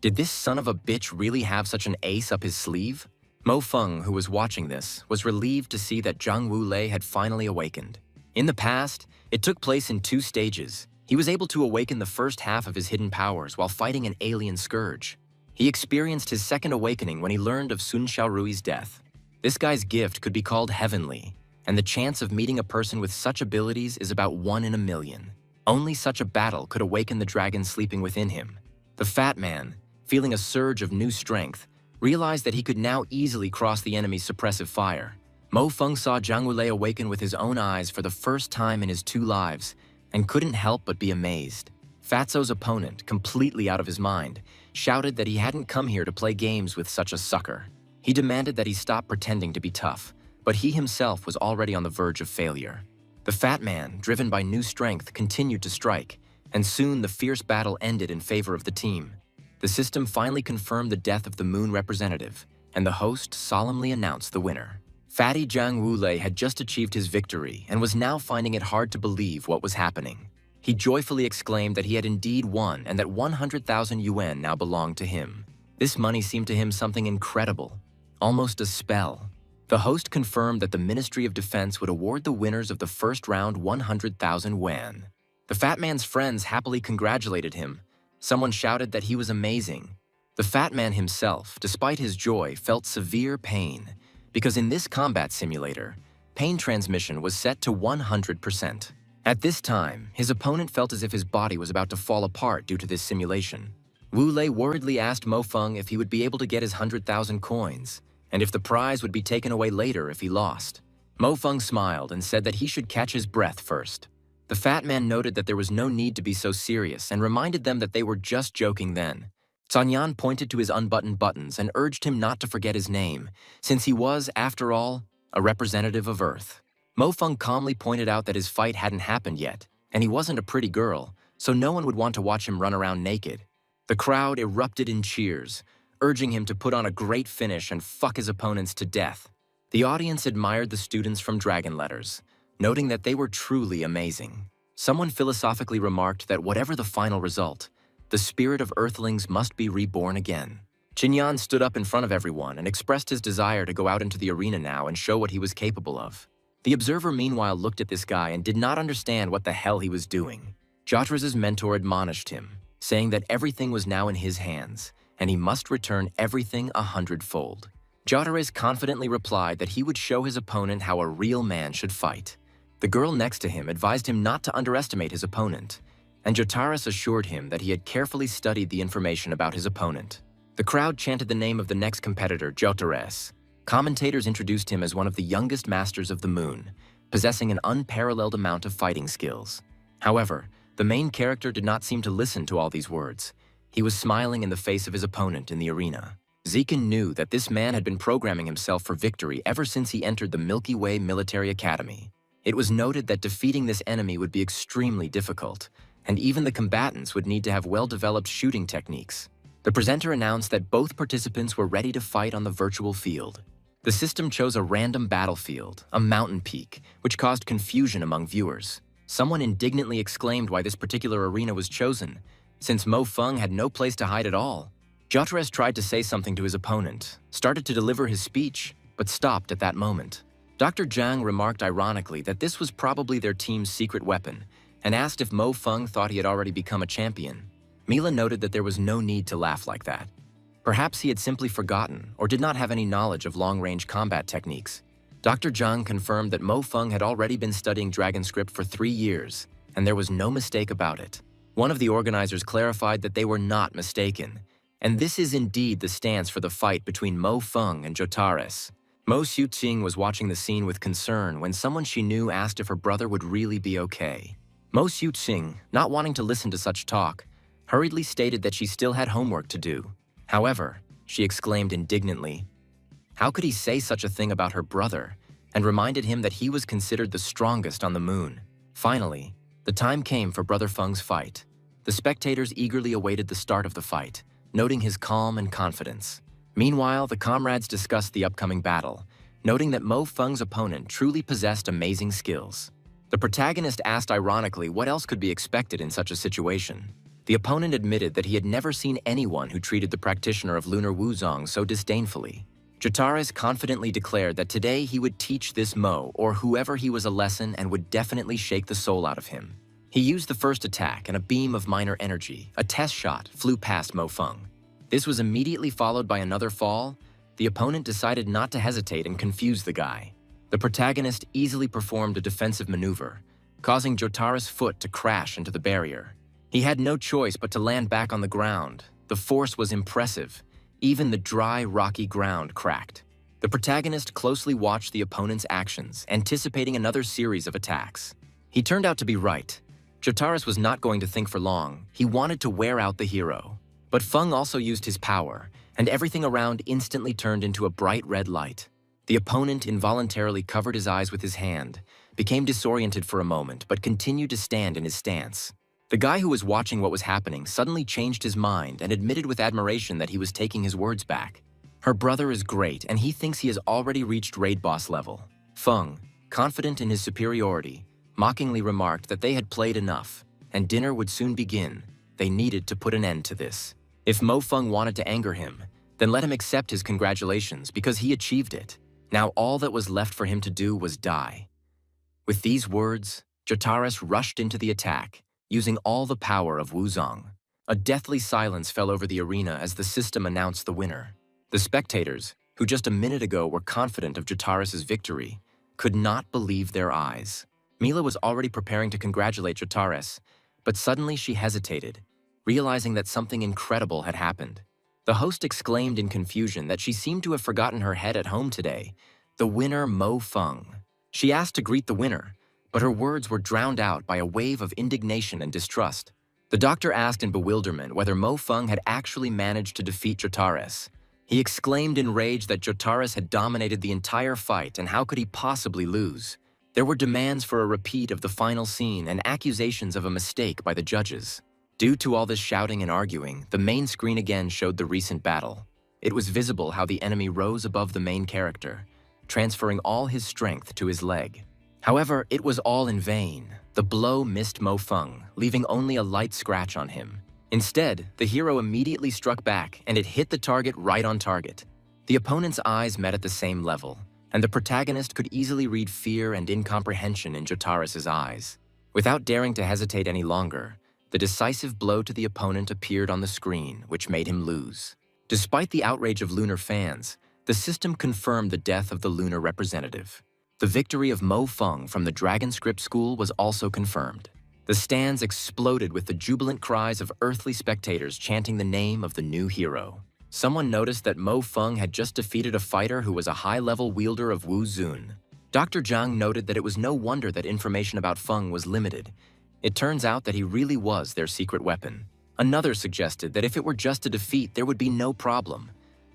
"Did this son of a bitch really have such an ace up his sleeve?" Mo Feng, who was watching this, was relieved to see that Zhang Wu-lei had finally awakened. In the past, it took place in 2 stages. He was able to awaken the first half of his hidden powers while fighting an alien scourge. He experienced his second awakening when he learned of Sun Xiaorui's death. This guy's gift could be called heavenly, and the chance of meeting a person with such abilities is about 1 in a million. Only such a battle could awaken the dragon sleeping within him. The fat man, feeling a surge of new strength, realized that he could now easily cross the enemy's suppressive fire. Mo Feng saw Zhang Wu-lei awaken with his own eyes for the first time in his 2 lives, and couldn't help but be amazed. Fatso's opponent, completely out of his mind, shouted that he hadn't come here to play games with such a sucker. He demanded that he stop pretending to be tough, but he himself was already on the verge of failure. The fat man, driven by new strength, continued to strike, and soon the fierce battle ended in favor of the team. The system finally confirmed the death of the moon representative, and the host solemnly announced the winner. Fatty Zhang Wu-lei had just achieved his victory and was now finding it hard to believe what was happening. He joyfully exclaimed that he had indeed won and that 100,000 yuan now belonged to him. This money seemed to him something incredible, almost a spell. The host confirmed that the Ministry of Defense would award the winners of the first round 100,000 yuan. The fat man's friends happily congratulated him. Someone shouted that he was amazing. The fat man himself, despite his joy, felt severe pain, because in this combat simulator, pain transmission was set to 100%. At this time, his opponent felt as if his body was about to fall apart due to this simulation. Wu-lei worriedly asked Mo Feng if he would be able to get his 100,000 coins, and if the prize would be taken away later if he lost. Mo Feng smiled and said that he should catch his breath first. The fat man noted that there was no need to be so serious and reminded them that they were just joking then. Canyan pointed to his unbuttoned buttons and urged him not to forget his name, since he was, after all, a representative of Earth. Mo Feng calmly pointed out that his fight hadn't happened yet, and he wasn't a pretty girl, so no one would want to watch him run around naked. The crowd erupted in cheers, urging him to put on a great finish and fuck his opponents to death. The audience admired the students from Dragon Letters, noting that they were truly amazing. Someone philosophically remarked that whatever the final result, the spirit of Earthlings must be reborn again. Qinyan stood up in front of everyone and expressed his desire to go out into the arena now and show what he was capable of. The observer meanwhile looked at this guy and did not understand what the hell he was doing. Jotra's mentor admonished him, saying that everything was now in his hands, and he must return everything 100-fold. Jotares confidently replied that he would show his opponent how a real man should fight. The girl next to him advised him not to underestimate his opponent, and Jotares assured him that he had carefully studied the information about his opponent. The crowd chanted the name of the next competitor, Jotares. Commentators introduced him as one of the youngest masters of the moon, possessing an unparalleled amount of fighting skills. However, the main character did not seem to listen to all these words. He was smiling in the face of his opponent in the arena. Zekin knew that this man had been programming himself for victory ever since he entered the Milky Way Military Academy. It was noted that defeating this enemy would be extremely difficult, and even the combatants would need to have well-developed shooting techniques. The presenter announced that both participants were ready to fight on the virtual field. The system chose a random battlefield, a mountain peak, which caused confusion among viewers. Someone indignantly exclaimed why this particular arena was chosen, since Mo Feng had no place to hide at all. Jotares tried to say something to his opponent, started to deliver his speech, but stopped at that moment. Dr. Zhang remarked ironically that this was probably their team's secret weapon, and asked if Mo Feng thought he had already become a champion. Mila noted that there was no need to laugh like that. Perhaps he had simply forgotten or did not have any knowledge of long-range combat techniques. Dr. Zhang confirmed that Mo Feng had already been studying Dragon Script for 3 years, and there was no mistake about it. One of the organizers clarified that they were not mistaken, and this is indeed the stance for the fight between Mo Feng and Jotares. Mo Xiuqing was watching the scene with concern when someone she knew asked if her brother would really be okay. Mo Xiuqing, not wanting to listen to such talk, hurriedly stated that she still had homework to do. However, she exclaimed indignantly, how could he say such a thing about her brother, and reminded him that he was considered the strongest on the moon. Finally, the time came for Brother Feng's fight. The spectators eagerly awaited the start of the fight, noting his calm and confidence. Meanwhile, the comrades discussed the upcoming battle, noting that Mo Feng's opponent truly possessed amazing skills. The protagonist asked ironically what else could be expected in such a situation. The opponent admitted that he had never seen anyone who treated the practitioner of Lunar Wuzong so disdainfully. Jotares confidently declared that today he would teach this Mo or whoever he was a lesson and would definitely shake the soul out of him. He used the first attack, and a beam of minor energy, a test shot, flew past Mo Feng. This was immediately followed by another fall. The opponent decided not to hesitate and confuse the guy. The protagonist easily performed a defensive maneuver, causing Jotares' foot to crash into the barrier. He had no choice but to land back on the ground. The force was impressive. Even the dry, rocky ground cracked. The protagonist closely watched the opponent's actions, anticipating another series of attacks. He turned out to be right. Jotares was not going to think for long. He wanted to wear out the hero. But Feng also used his power, and everything around instantly turned into a bright red light. The opponent involuntarily covered his eyes with his hand, became disoriented for a moment, but continued to stand in his stance. The guy who was watching what was happening suddenly changed his mind and admitted with admiration that he was taking his words back. Her brother is great, and he thinks he has already reached raid boss level. Feng, confident in his superiority, mockingly remarked that they had played enough, and dinner would soon begin. They needed to put an end to this. If Mo Feng wanted to anger him, then let him accept his congratulations because he achieved it. Now all that was left for him to do was die. With these words, Jotares rushed into the attack, using all the power of Wuzong. A deathly silence fell over the arena as the system announced the winner. The spectators, who just a minute ago were confident of Jotares' victory, could not believe their eyes. Mila was already preparing to congratulate Jotares, but suddenly she hesitated, realizing that something incredible had happened. The host exclaimed in confusion that she seemed to have forgotten her head at home today. The winner, Mo Feng. She asked to greet the winner, but her words were drowned out by a wave of indignation and distrust. The doctor asked in bewilderment whether Mo Feng had actually managed to defeat Jotares. He exclaimed in rage that Jotares had dominated the entire fight, and how could he possibly lose? There were demands for a repeat of the final scene and accusations of a mistake by the judges. Due to all this shouting and arguing, the main screen again showed the recent battle. It was visible how the enemy rose above the main character, transferring all his strength to his leg. However, it was all in vain. The blow missed Mo Feng, leaving only a light scratch on him. Instead, the hero immediately struck back, and it hit the target right on target. The opponent's eyes met at the same level, and the protagonist could easily read fear and incomprehension in Jotares' eyes. Without daring to hesitate any longer, the decisive blow to the opponent appeared on the screen, which made him lose. Despite the outrage of Lunar fans, the system confirmed the death of the Lunar representative. The victory of Mo Feng from the Dragon Script School was also confirmed. The stands exploded with the jubilant cries of earthly spectators chanting the name of the new hero. Someone noticed that Mo Feng had just defeated a fighter who was a high-level wielder of Wu Zun. Dr. Zhang noted that it was no wonder that information about Feng was limited. It turns out that he really was their secret weapon. Another suggested that if it were just a defeat, there would be no problem.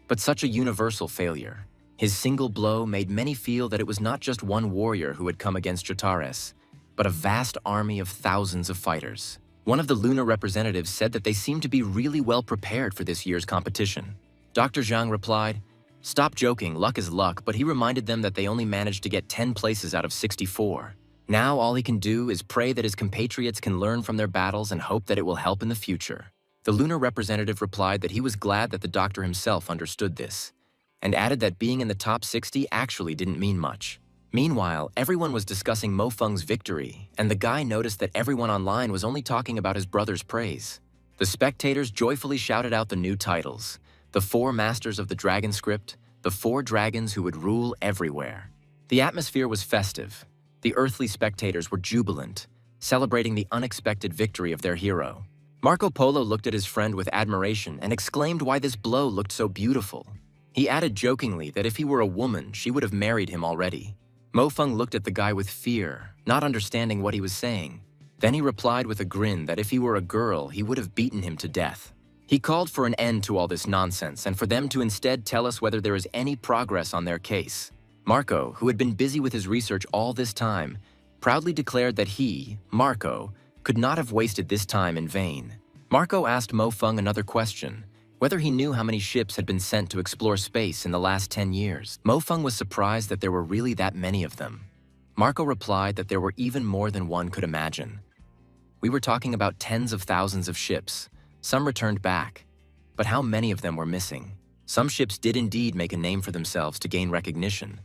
But such a universal failure. His single blow made many feel that it was not just one warrior who had come against Jotares, but a vast army of thousands of fighters. One of the lunar representatives said that they seemed to be really well prepared for this year's competition. Dr. Zhang replied, "Stop joking, luck is luck," but he reminded them that they only managed to get 10 places out of 64. Now all he can do is pray that his compatriots can learn from their battles and hope that it will help in the future. The lunar representative replied that he was glad that the doctor himself understood this, and added that being in the top 60 actually didn't mean much. Meanwhile, everyone was discussing Mo Feng's victory, and the guy noticed that everyone online was only talking about his brother's praise. The spectators joyfully shouted out the new titles: the 4 Masters of the Dragon Script, the 4 Dragons who would rule everywhere. The atmosphere was festive. The earthly spectators were jubilant, celebrating the unexpected victory of their hero. Marco Polo looked at his friend with admiration and exclaimed why this blow looked so beautiful. He added jokingly that if he were a woman, she would have married him already. Mo Feng looked at the guy with fear, not understanding what he was saying. Then he replied with a grin that if he were a girl, he would have beaten him to death. He called for an end to all this nonsense and for them to instead tell us whether there is any progress on their case. Marco, who had been busy with his research all this time, proudly declared that he, Marco, could not have wasted this time in vain. Marco asked Mo Feng another question, whether he knew how many ships had been sent to explore space in the last 10 years. Mo Feng was surprised that there were really that many of them. Marco replied that there were even more than one could imagine. We were talking about tens of thousands of ships. Some returned back, but how many of them were missing? Some ships did indeed make a name for themselves to gain recognition.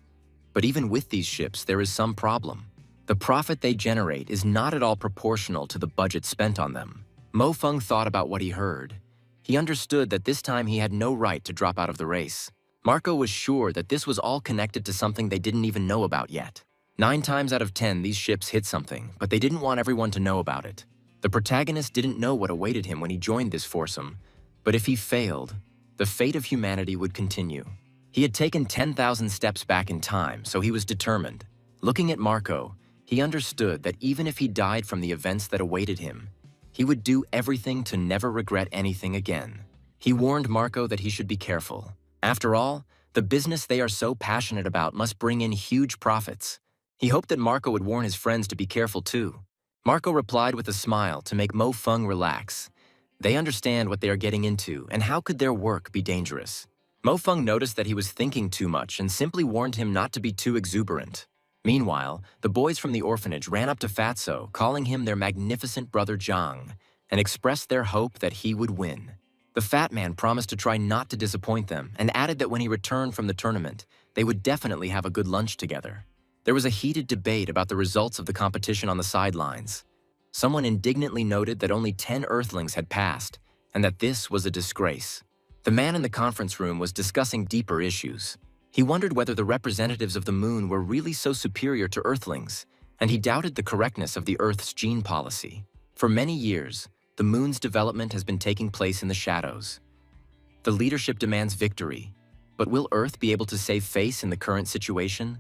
But even with these ships, there is some problem. The profit they generate is not at all proportional to the budget spent on them. Mo Feng thought about what he heard. He understood that this time he had no right to drop out of the race. Marco was sure that this was all connected to something they didn't even know about yet. 9 times out of 10, these ships hit something, but they didn't want everyone to know about it. The protagonist didn't know what awaited him when he joined this foursome, but if he failed, the fate of humanity would continue. He had taken 10,000 steps back in time, so he was determined. Looking at Marco, he understood that even if he died from the events that awaited him, he would do everything to never regret anything again. He warned Marco that he should be careful. After all, the business they are so passionate about must bring in huge profits. He hoped that Marco would warn his friends to be careful too. Marco replied with a smile to make Mo Feng relax. They understand what they are getting into, and how could their work be dangerous? Mo Feng noticed that he was thinking too much and simply warned him not to be too exuberant. Meanwhile, the boys from the orphanage ran up to Fatso, calling him their magnificent brother Zhang, and expressed their hope that he would win. The fat man promised to try not to disappoint them and added that when he returned from the tournament, they would definitely have a good lunch together. There was a heated debate about the results of the competition on the sidelines. Someone indignantly noted that only 10 Earthlings had passed, and that this was a disgrace. The man in the conference room was discussing deeper issues. He wondered whether the representatives of the moon were really so superior to Earthlings, and he doubted the correctness of the Earth's gene policy. For many years, the moon's development has been taking place in the shadows. The leadership demands victory, but will Earth be able to save face in the current situation?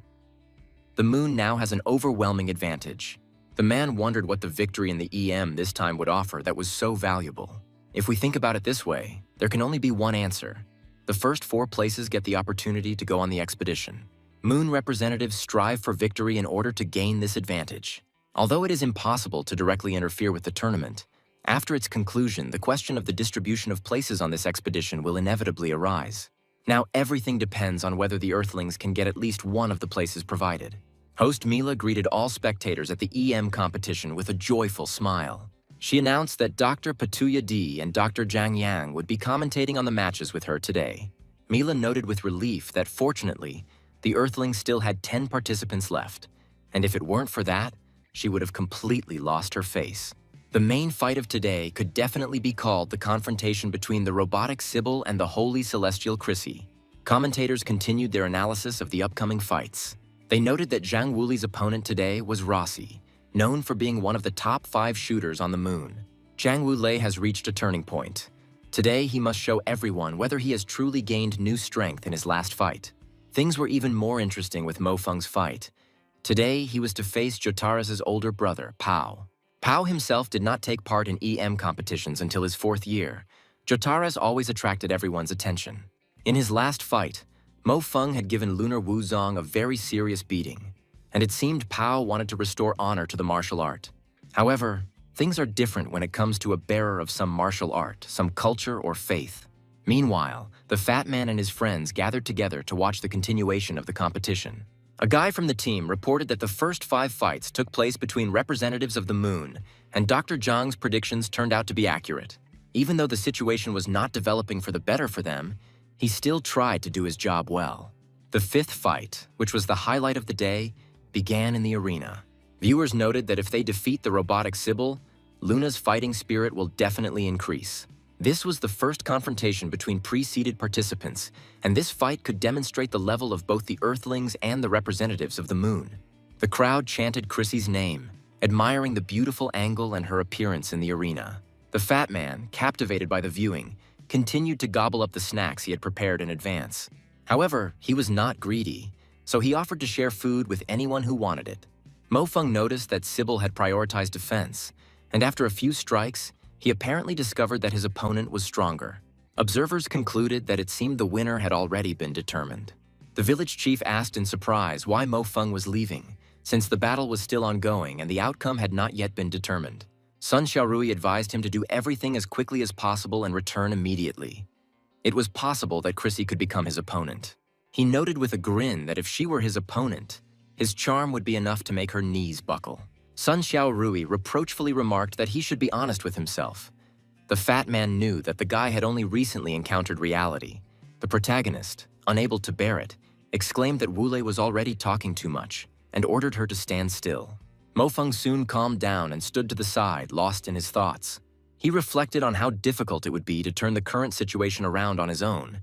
The moon now has an overwhelming advantage. The man wondered what the victory in the EM this time would offer that was so valuable. If we think about it this way, there can only be one answer. The first 4 places get the opportunity to go on the expedition. Moon representatives strive for victory in order to gain this advantage. Although it is impossible to directly interfere with the tournament, after its conclusion, the question of the distribution of places on this expedition will inevitably arise. Now everything depends on whether the Earthlings can get at least one of the places provided. Host Mila greeted all spectators at the EM competition with a joyful smile. She announced that Dr. Patuya D and Dr. Zhang Yang would be commentating on the matches with her today. Mila noted with relief that fortunately, the Earthlings still had 10 participants left, and if it weren't for that, she would have completely lost her face. The main fight of today could definitely be called the confrontation between the robotic Sybil and the holy celestial Chrissy. Commentators continued their analysis of the upcoming fights. They noted that Zhang Wuli's opponent today was Rossi, known for being one of the top 5 shooters on the moon. Zhang Wulei has reached a turning point. Today, he must show everyone whether he has truly gained new strength in his last fight. Things were even more interesting with Mo Feng's fight. Today, he was to face Jotaras' older brother, Pao. Pao himself did not take part in EM competitions until his 4th year. Jotaras always attracted everyone's attention. In his last fight, Mo Feng had given Lunar Wuzong a very serious beating, and it seemed Pao wanted to restore honor to the martial art. However, things are different when it comes to a bearer of some martial art, some culture or faith. Meanwhile, the fat man and his friends gathered together to watch the continuation of the competition. A guy from the team reported that the first 5 fights took place between representatives of the moon, and Dr. Zhang's predictions turned out to be accurate. Even though the situation was not developing for the better for them, he still tried to do his job well. The 5th fight, which was the highlight of the day, began in the arena. Viewers noted that if they defeat the robotic Sybil, Luna's fighting spirit will definitely increase. This was the first confrontation between pre-seeded participants, and this fight could demonstrate the level of both the Earthlings and the representatives of the moon. The crowd chanted Chrissy's name, admiring the beautiful angle and her appearance in the arena. The fat man, captivated by the viewing, continued to gobble up the snacks he had prepared in advance. However, he was not greedy, so he offered to share food with anyone who wanted it. Mo Feng noticed that Sybil had prioritized defense, and after a few strikes, he apparently discovered that his opponent was stronger. Observers concluded that it seemed the winner had already been determined. The village chief asked in surprise why Mo Feng was leaving, since the battle was still ongoing and the outcome had not yet been determined. Sun Xiaorui advised him to do everything as quickly as possible and return immediately. It was possible that Chrissy could become his opponent. He noted with a grin that if she were his opponent, his charm would be enough to make her knees buckle. Sun Xiaorui reproachfully remarked that he should be honest with himself. The fat man knew that the guy had only recently encountered reality. The protagonist, unable to bear it, exclaimed that Wu Lei was already talking too much and ordered her to stand still. Mo Feng soon calmed down and stood to the side, lost in his thoughts. He reflected on how difficult it would be to turn the current situation around on his own,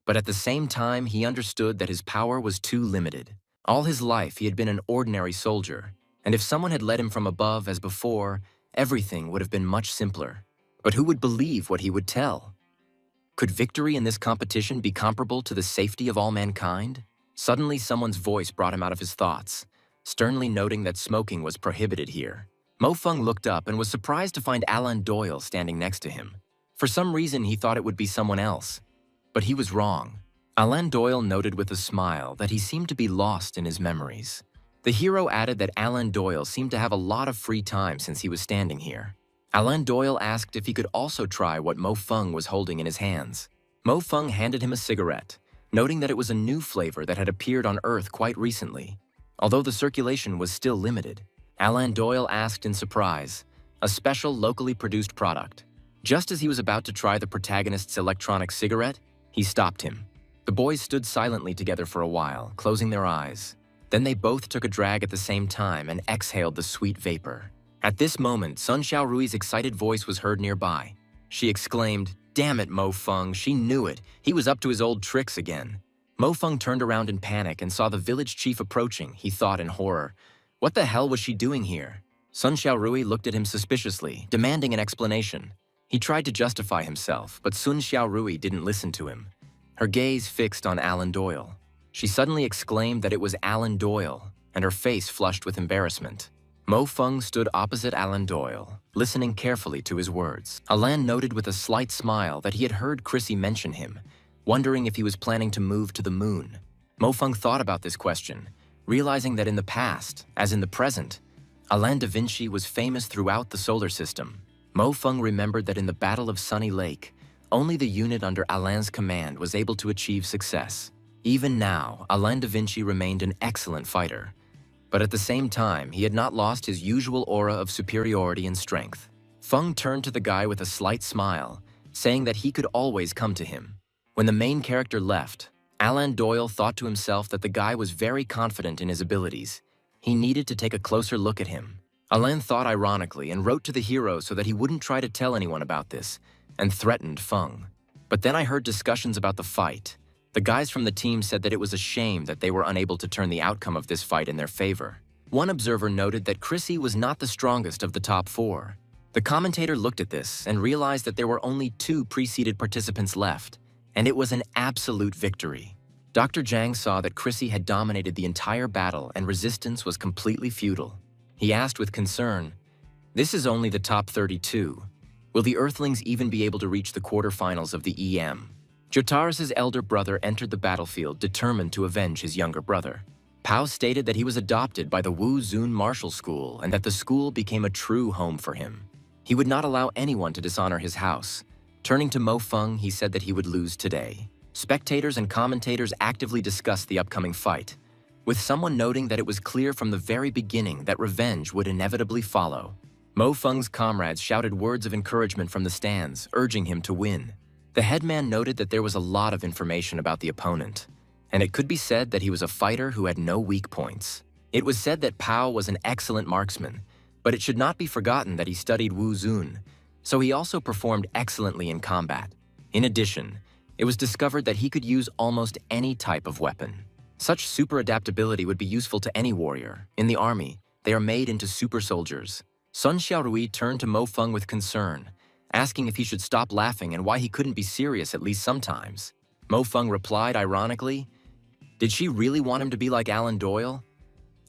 but at the same time he understood that his power was too limited. All his life he had been an ordinary soldier, and if someone had led him from above as before, everything would have been much simpler. But who would believe what he would tell? Could victory in this competition be comparable to the safety of all mankind? Suddenly, someone's voice brought him out of his thoughts, sternly noting that smoking was prohibited here. Mo Feng looked up and was surprised to find Alan Doyle standing next to him. For some reason, he thought it would be someone else, but he was wrong. Alan Doyle noted with a smile that he seemed to be lost in his memories. The hero added that Alan Doyle seemed to have a lot of free time since he was standing here. Alan Doyle asked if he could also try what Mo Feng was holding in his hands. Mo Feng handed him a cigarette, noting that it was a new flavor that had appeared on Earth quite recently. Although the circulation was still limited, Alan Doyle asked in surprise, a special locally produced product. Just as he was about to try the protagonist's electronic cigarette, he stopped him. The boys stood silently together for a while, closing their eyes. Then they both took a drag at the same time and exhaled the sweet vapor. At this moment, Sun Xiaorui's excited voice was heard nearby. She exclaimed, "Damn it, Mo Feng, she knew it. He was up to his old tricks again." Mo Feng turned around in panic and saw the village chief approaching, he thought in horror. What the hell was she doing here? Sun Xiaorui looked at him suspiciously, demanding an explanation. He tried to justify himself, but Sun Xiaorui didn't listen to him. Her gaze fixed on Alan Doyle. She suddenly exclaimed that it was Alan Doyle, and her face flushed with embarrassment. Mo Feng stood opposite Alan Doyle, listening carefully to his words. Alan noted with a slight smile that he had heard Chrissy mention him, wondering if he was planning to move to the moon. Mo Feng thought about this question, realizing that in the past, as in the present, Alain da Vinci was famous throughout the solar system. Mo Feng remembered that in the Battle of Sunny Lake, only the unit under Alain's command was able to achieve success. Even now, Alain da Vinci remained an excellent fighter. But at the same time, he had not lost his usual aura of superiority and strength. Feng turned to the guy with a slight smile, saying that he could always come to him. When the main character left, Alan Doyle thought to himself that the guy was very confident in his abilities. He needed to take a closer look at him. Alain thought ironically and wrote to the hero so that he wouldn't try to tell anyone about this, and threatened Feng. But then I heard discussions about the fight. The guys from the team said that it was a shame that they were unable to turn the outcome of this fight in their favor. One observer noted that Chrissy was not the strongest of the top 4. The commentator looked at this and realized that there were only 2 pre-seeded participants left, and it was an absolute victory. Dr. Zhang saw that Chrissy had dominated the entire battle and resistance was completely futile. He asked with concern, "This is only the top 32. Will the Earthlings even be able to reach the quarterfinals of the EM?" Jotaris' elder brother entered the battlefield determined to avenge his younger brother. Pao stated that he was adopted by the Wu Zun Martial School and that the school became a true home for him. He would not allow anyone to dishonor his house. Turning to Mo Feng, he said that he would lose today. Spectators and commentators actively discussed the upcoming fight, with someone noting that it was clear from the very beginning that revenge would inevitably follow. Mo Feng's comrades shouted words of encouragement from the stands, urging him to win. The headman noted that there was a lot of information about the opponent, and it could be said that he was a fighter who had no weak points. It was said that Pao was an excellent marksman, but it should not be forgotten that he studied Wu Zun, so he also performed excellently in combat. In addition, it was discovered that he could use almost any type of weapon. Such super adaptability would be useful to any warrior. In the army, they are made into super soldiers. Sun Xiaorui turned to Mo Feng with concern, asking if he should stop laughing and why he couldn't be serious at least sometimes. Mo Feng replied ironically, "Did she really want him to be like Alan Doyle?"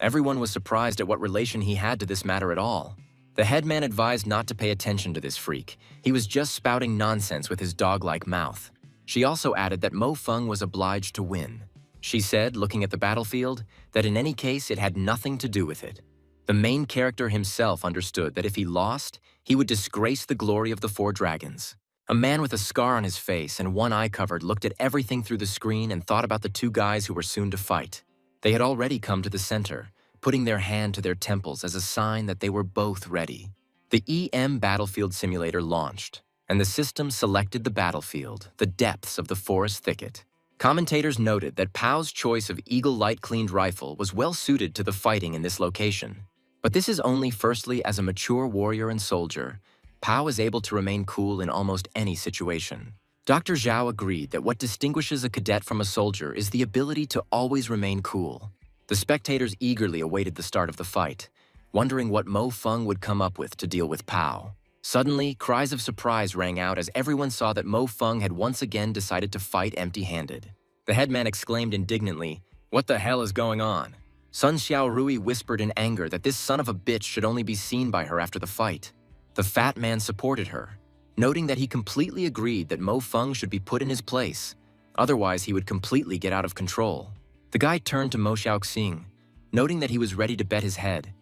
Everyone was surprised at what relation he had to this matter at all. The headman advised not to pay attention to this freak. He was just spouting nonsense with his dog-like mouth. She also added that Mo Feng was obliged to win. She said, looking at the battlefield, that in any case it had nothing to do with it. The main character himself understood that if he lost, he would disgrace the glory of the Four Dragons. A man with a scar on his face and one eye covered looked at everything through the screen and thought about the two guys who were soon to fight. They had already come to the center, putting their hand to their temples as a sign that they were both ready. The EM Battlefield Simulator launched, and the system selected the battlefield, the depths of the forest thicket. Commentators noted that Pao's choice of Eagle light-cleaned rifle was well suited to the fighting in this location. But this is only firstly as a mature warrior and soldier, Pao is able to remain cool in almost any situation. Dr. Zhao agreed that what distinguishes a cadet from a soldier is the ability to always remain cool. The spectators eagerly awaited the start of the fight, wondering what Mo Feng would come up with to deal with Pao. Suddenly, cries of surprise rang out as everyone saw that Mo Feng had once again decided to fight empty-handed. The headman exclaimed indignantly, "What the hell is going on?" Sun Xiaorui whispered in anger that this son of a bitch should only be seen by her after the fight. The fat man supported her, noting that he completely agreed that Mo Feng should be put in his place, otherwise he would completely get out of control. The guy turned to Mo Xiaoxing, noting that he was ready to bet his head.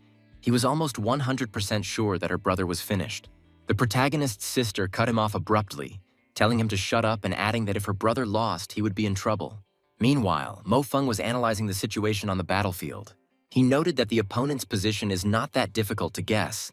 He was almost 100% sure that her brother was finished. The protagonist's sister cut him off abruptly, telling him to shut up and adding that if her brother lost, he would be in trouble. Meanwhile, Mo Feng was analyzing the situation on the battlefield. He noted that the opponent's position is not that difficult to guess.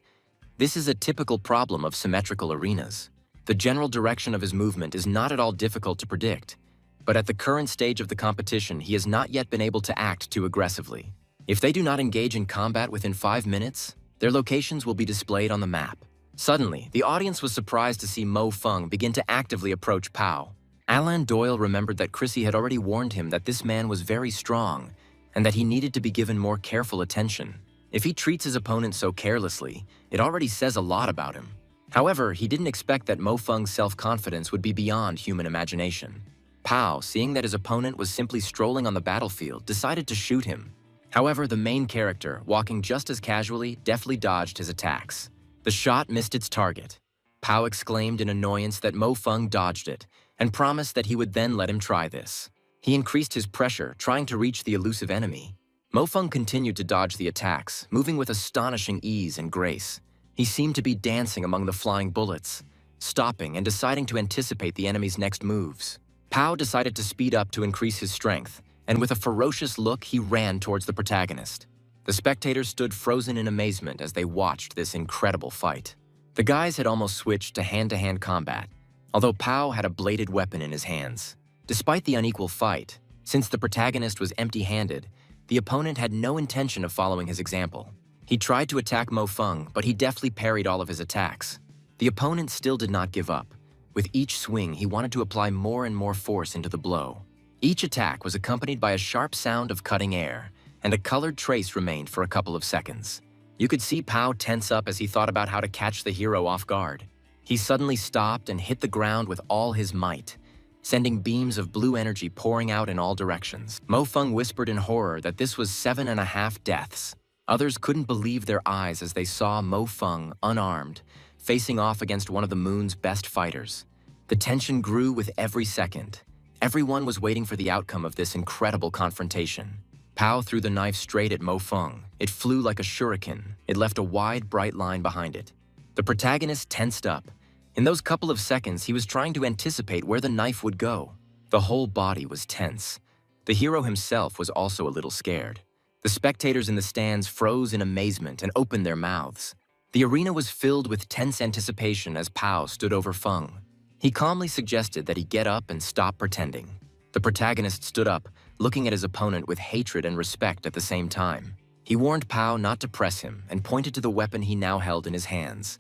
This is a typical problem of symmetrical arenas. The general direction of his movement is not at all difficult to predict, but at the current stage of the competition, he has not yet been able to act too aggressively. If they do not engage in combat within 5 minutes, their locations will be displayed on the map. Suddenly, the audience was surprised to see Mo Feng begin to actively approach Pao. Alan Doyle remembered that Chrissy had already warned him that this man was very strong and that he needed to be given more careful attention. If he treats his opponent so carelessly, it already says a lot about him. However, he didn't expect that Mo Feng's self-confidence would be beyond human imagination. Pao, seeing that his opponent was simply strolling on the battlefield, decided to shoot him. However, the main character, walking just as casually, deftly dodged his attacks. The shot missed its target. Pao exclaimed in annoyance that Mo Feng dodged it, and promised that he would then let him try this. He increased his pressure, trying to reach the elusive enemy. Mo Feng continued to dodge the attacks, moving with astonishing ease and grace. He seemed to be dancing among the flying bullets, stopping and deciding to anticipate the enemy's next moves. Pao decided to speed up to increase his strength, and with a ferocious look, he ran towards the protagonist. The spectators stood frozen in amazement as they watched this incredible fight. The guys had almost switched to hand-to-hand combat, although Pao had a bladed weapon in his hands. Despite the unequal fight, since the protagonist was empty-handed, the opponent had no intention of following his example. He tried to attack Mo Feng, but he deftly parried all of his attacks. The opponent still did not give up. With each swing, he wanted to apply more and more force into the blow. Each attack was accompanied by a sharp sound of cutting air, and a colored trace remained for a couple of seconds. You could see Pao tense up as he thought about how to catch the hero off guard. He suddenly stopped and hit the ground with all his might, sending beams of blue energy pouring out in all directions. Mo Feng whispered in horror that this was 7.5 deaths. Others couldn't believe their eyes as they saw Mo Feng, unarmed, facing off against one of the moon's best fighters. The tension grew with every second. Everyone was waiting for the outcome of this incredible confrontation. Pao threw the knife straight at Mo Feng. It flew like a shuriken. It left a wide, bright line behind it. The protagonist tensed up. In those couple of seconds, he was trying to anticipate where the knife would go. The whole body was tense. The hero himself was also a little scared. The spectators in the stands froze in amazement and opened their mouths. The arena was filled with tense anticipation as Pao stood over Feng. He calmly suggested that he get up and stop pretending. The protagonist stood up, looking at his opponent with hatred and respect at the same time. He warned Pao not to press him and pointed to the weapon he now held in his hands.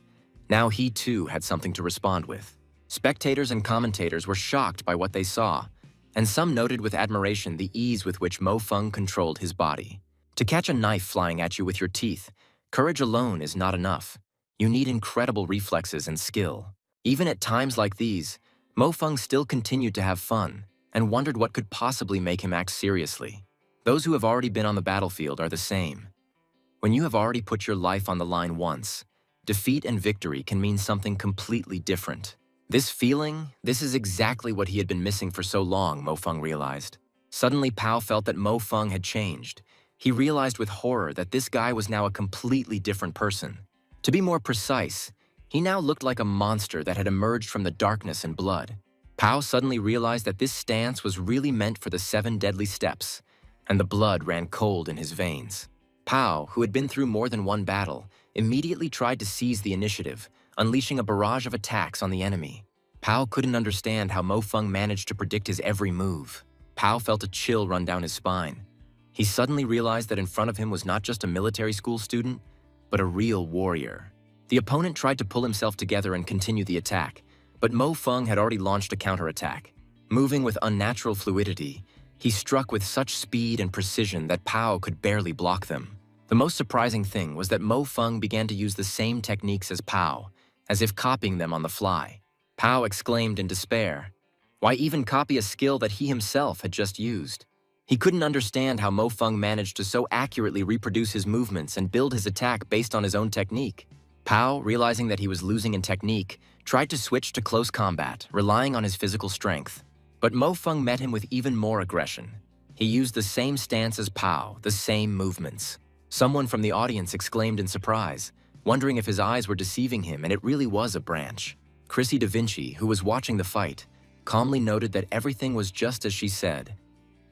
Now he too had something to respond with. Spectators and commentators were shocked by what they saw, and some noted with admiration the ease with which Mo Feng controlled his body. To catch a knife flying at you with your teeth, courage alone is not enough. You need incredible reflexes and skill. Even at times like these, Mo Feng still continued to have fun and wondered what could possibly make him act seriously. Those who have already been on the battlefield are the same. When you have already put your life on the line once, defeat and victory can mean something completely different. This is exactly what he had been missing for so long, Mo Feng realized. Suddenly, Pao felt that Mo Feng had changed. He realized with horror that this guy was now a completely different person. To be more precise, he now looked like a monster that had emerged from the darkness and blood. Pao suddenly realized that this stance was really meant for the 7 deadly steps, and the blood ran cold in his veins. Pao, who had been through more than one battle, immediately tried to seize the initiative, unleashing a barrage of attacks on the enemy. Pao couldn't understand how Mo Feng managed to predict his every move. Pao felt a chill run down his spine. He suddenly realized that in front of him was not just a military school student, but a real warrior. The opponent tried to pull himself together and continue the attack, but Mo Feng had already launched a counterattack. Moving with unnatural fluidity, he struck with such speed and precision that Pao could barely block them. The most surprising thing was that Mo Feng began to use the same techniques as Pao, as if copying them on the fly. Pao exclaimed in despair. Why even copy a skill that he himself had just used? He couldn't understand how Mo Feng managed to so accurately reproduce his movements and build his attack based on his own technique. Pao, realizing that he was losing in technique, tried to switch to close combat, relying on his physical strength. But Mo Feng met him with even more aggression. He used the same stance as Pao, the same movements. Someone from the audience exclaimed in surprise, wondering if his eyes were deceiving him and it really was a branch. Chrissy Da Vinci, who was watching the fight, calmly noted that everything was just as she said.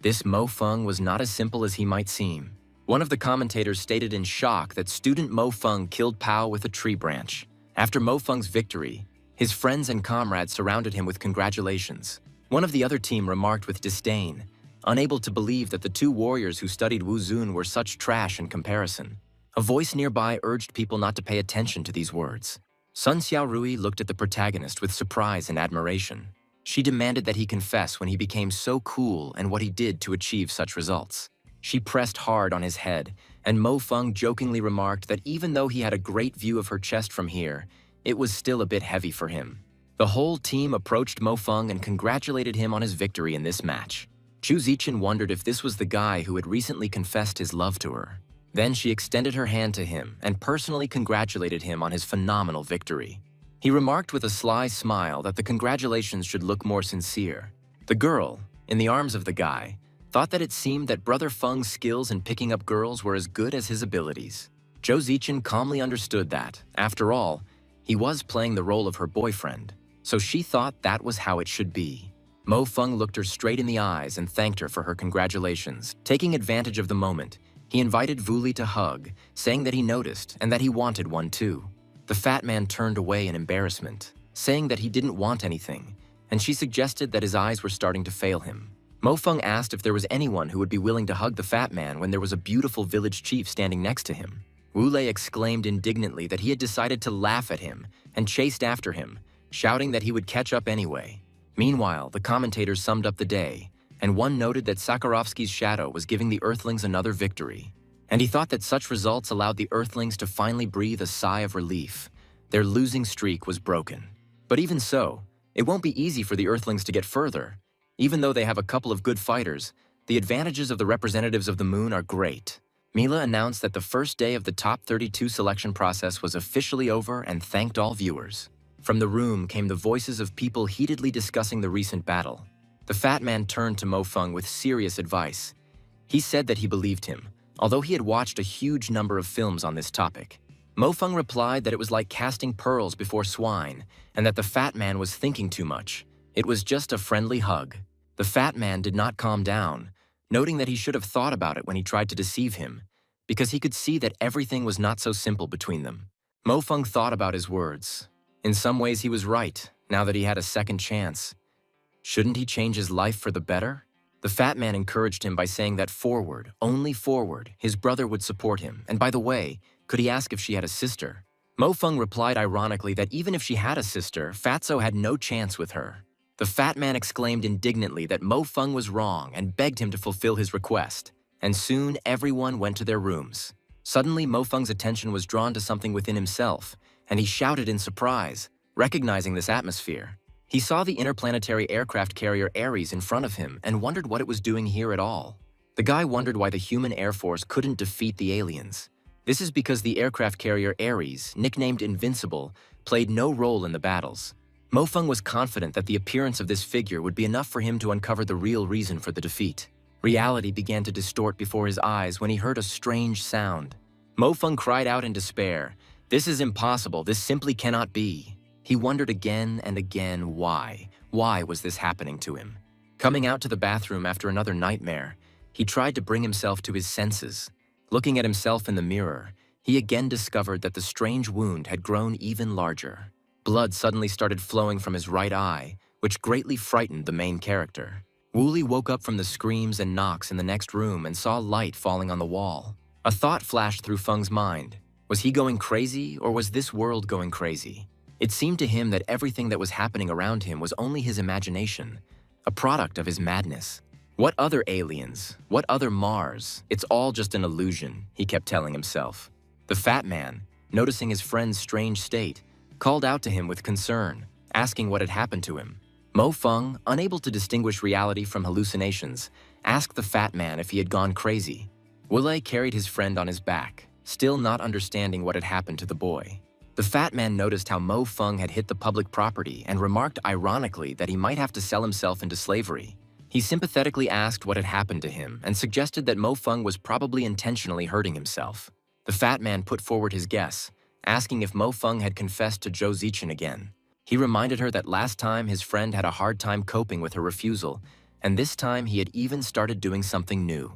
This Mo Feng was not as simple as he might seem. One of the commentators stated in shock that student Mo Feng killed Pao with a tree branch. After Mo Feng's victory, his friends and comrades surrounded him with congratulations. One of the other team remarked with disdain, unable to believe that the 2 warriors who studied Wuzun were such trash in comparison. A voice nearby urged people not to pay attention to these words. Sun Xiaorui looked at the protagonist with surprise and admiration. She demanded that he confess when he became so cool and what he did to achieve such results. She pressed hard on his head, and Mo Feng jokingly remarked that even though he had a great view of her chest from here, it was still a bit heavy for him. The whole team approached Mo Feng and congratulated him on his victory in this match. Chu Zichen wondered if this was the guy who had recently confessed his love to her. Then she extended her hand to him and personally congratulated him on his phenomenal victory. He remarked with a sly smile that the congratulations should look more sincere. The girl, in the arms of the guy, thought that it seemed that Brother Feng's skills in picking up girls were as good as his abilities. Zhou Zichen calmly understood that, after all, he was playing the role of her boyfriend, so she thought that was how it should be. Mo Feng looked her straight in the eyes and thanked her for her congratulations. Taking advantage of the moment, he invited Vuli to hug, saying that he noticed and that he wanted one too. The fat man turned away in embarrassment, saying that he didn't want anything, and she suggested that his eyes were starting to fail him. Mo Feng asked if there was anyone who would be willing to hug the fat man when there was a beautiful village chief standing next to him. Wu Lei exclaimed indignantly that he had decided to laugh at him and chased after him, shouting that he would catch up anyway. Meanwhile, the commentators summed up the day, and one noted that Sakharovsky's shadow was giving the Earthlings another victory. And he thought that such results allowed the Earthlings to finally breathe a sigh of relief. Their losing streak was broken. But even so, it won't be easy for the Earthlings to get further. Even though they have a couple of good fighters, the advantages of the representatives of the moon are great. Mila announced that the first day of the top 32 selection process was officially over and thanked all viewers. From the room came the voices of people heatedly discussing the recent battle. The fat man turned to Mo Feng with serious advice. He said that he believed him, although he had watched a huge number of films on this topic. Mo Feng replied that it was like casting pearls before swine, and that the fat man was thinking too much. It was just a friendly hug. The fat man did not calm down, noting that he should have thought about it when he tried to deceive him, because he could see that everything was not so simple between them. Mo Feng thought about his words. In some ways he was right, now that he had a second chance. Shouldn't he change his life for the better? The fat man encouraged him by saying that forward, only forward, his brother would support him, and by the way, could he ask if she had a sister? Mo Feng replied ironically that even if she had a sister, Fatso had no chance with her. The fat man exclaimed indignantly that Mo Feng was wrong and begged him to fulfill his request, and soon everyone went to their rooms. Suddenly, Mo Feng's attention was drawn to something within himself, and he shouted in surprise, recognizing this atmosphere. He saw the interplanetary aircraft carrier Ares in front of him and wondered what it was doing here at all. The guy wondered why the human Air Force couldn't defeat the aliens. This is because the aircraft carrier Ares, nicknamed Invincible, played no role in the battles. Mo Feng was confident that the appearance of this figure would be enough for him to uncover the real reason for the defeat. Reality began to distort before his eyes when he heard a strange sound. Mo Feng cried out in despair, "This is impossible, this simply cannot be." He wondered again and again why. Why was this happening to him? Coming out to the bathroom after another nightmare, he tried to bring himself to his senses. Looking at himself in the mirror, he again discovered that the strange wound had grown even larger. Blood suddenly started flowing from his right eye, which greatly frightened the main character. Wooly woke up from the screams and knocks in the next room and saw light falling on the wall. A thought flashed through Feng's mind. Was he going crazy, or was this world going crazy? It seemed to him that everything that was happening around him was only his imagination, a product of his madness. What other aliens? What other Mars? It's all just an illusion, he kept telling himself. The fat man, noticing his friend's strange state, called out to him with concern, asking what had happened to him. Mo Feng, unable to distinguish reality from hallucinations, asked the fat man if he had gone crazy. Wooly carried his friend on his back, still not understanding what had happened to the boy. The fat man noticed how Mo Feng had hit the public property and remarked ironically that he might have to sell himself into slavery. He sympathetically asked what had happened to him and suggested that Mo Feng was probably intentionally hurting himself. The fat man put forward his guess, asking if Mo Feng had confessed to Zhou Zichen again. He reminded her that last time his friend had a hard time coping with her refusal, and this time he had even started doing something new.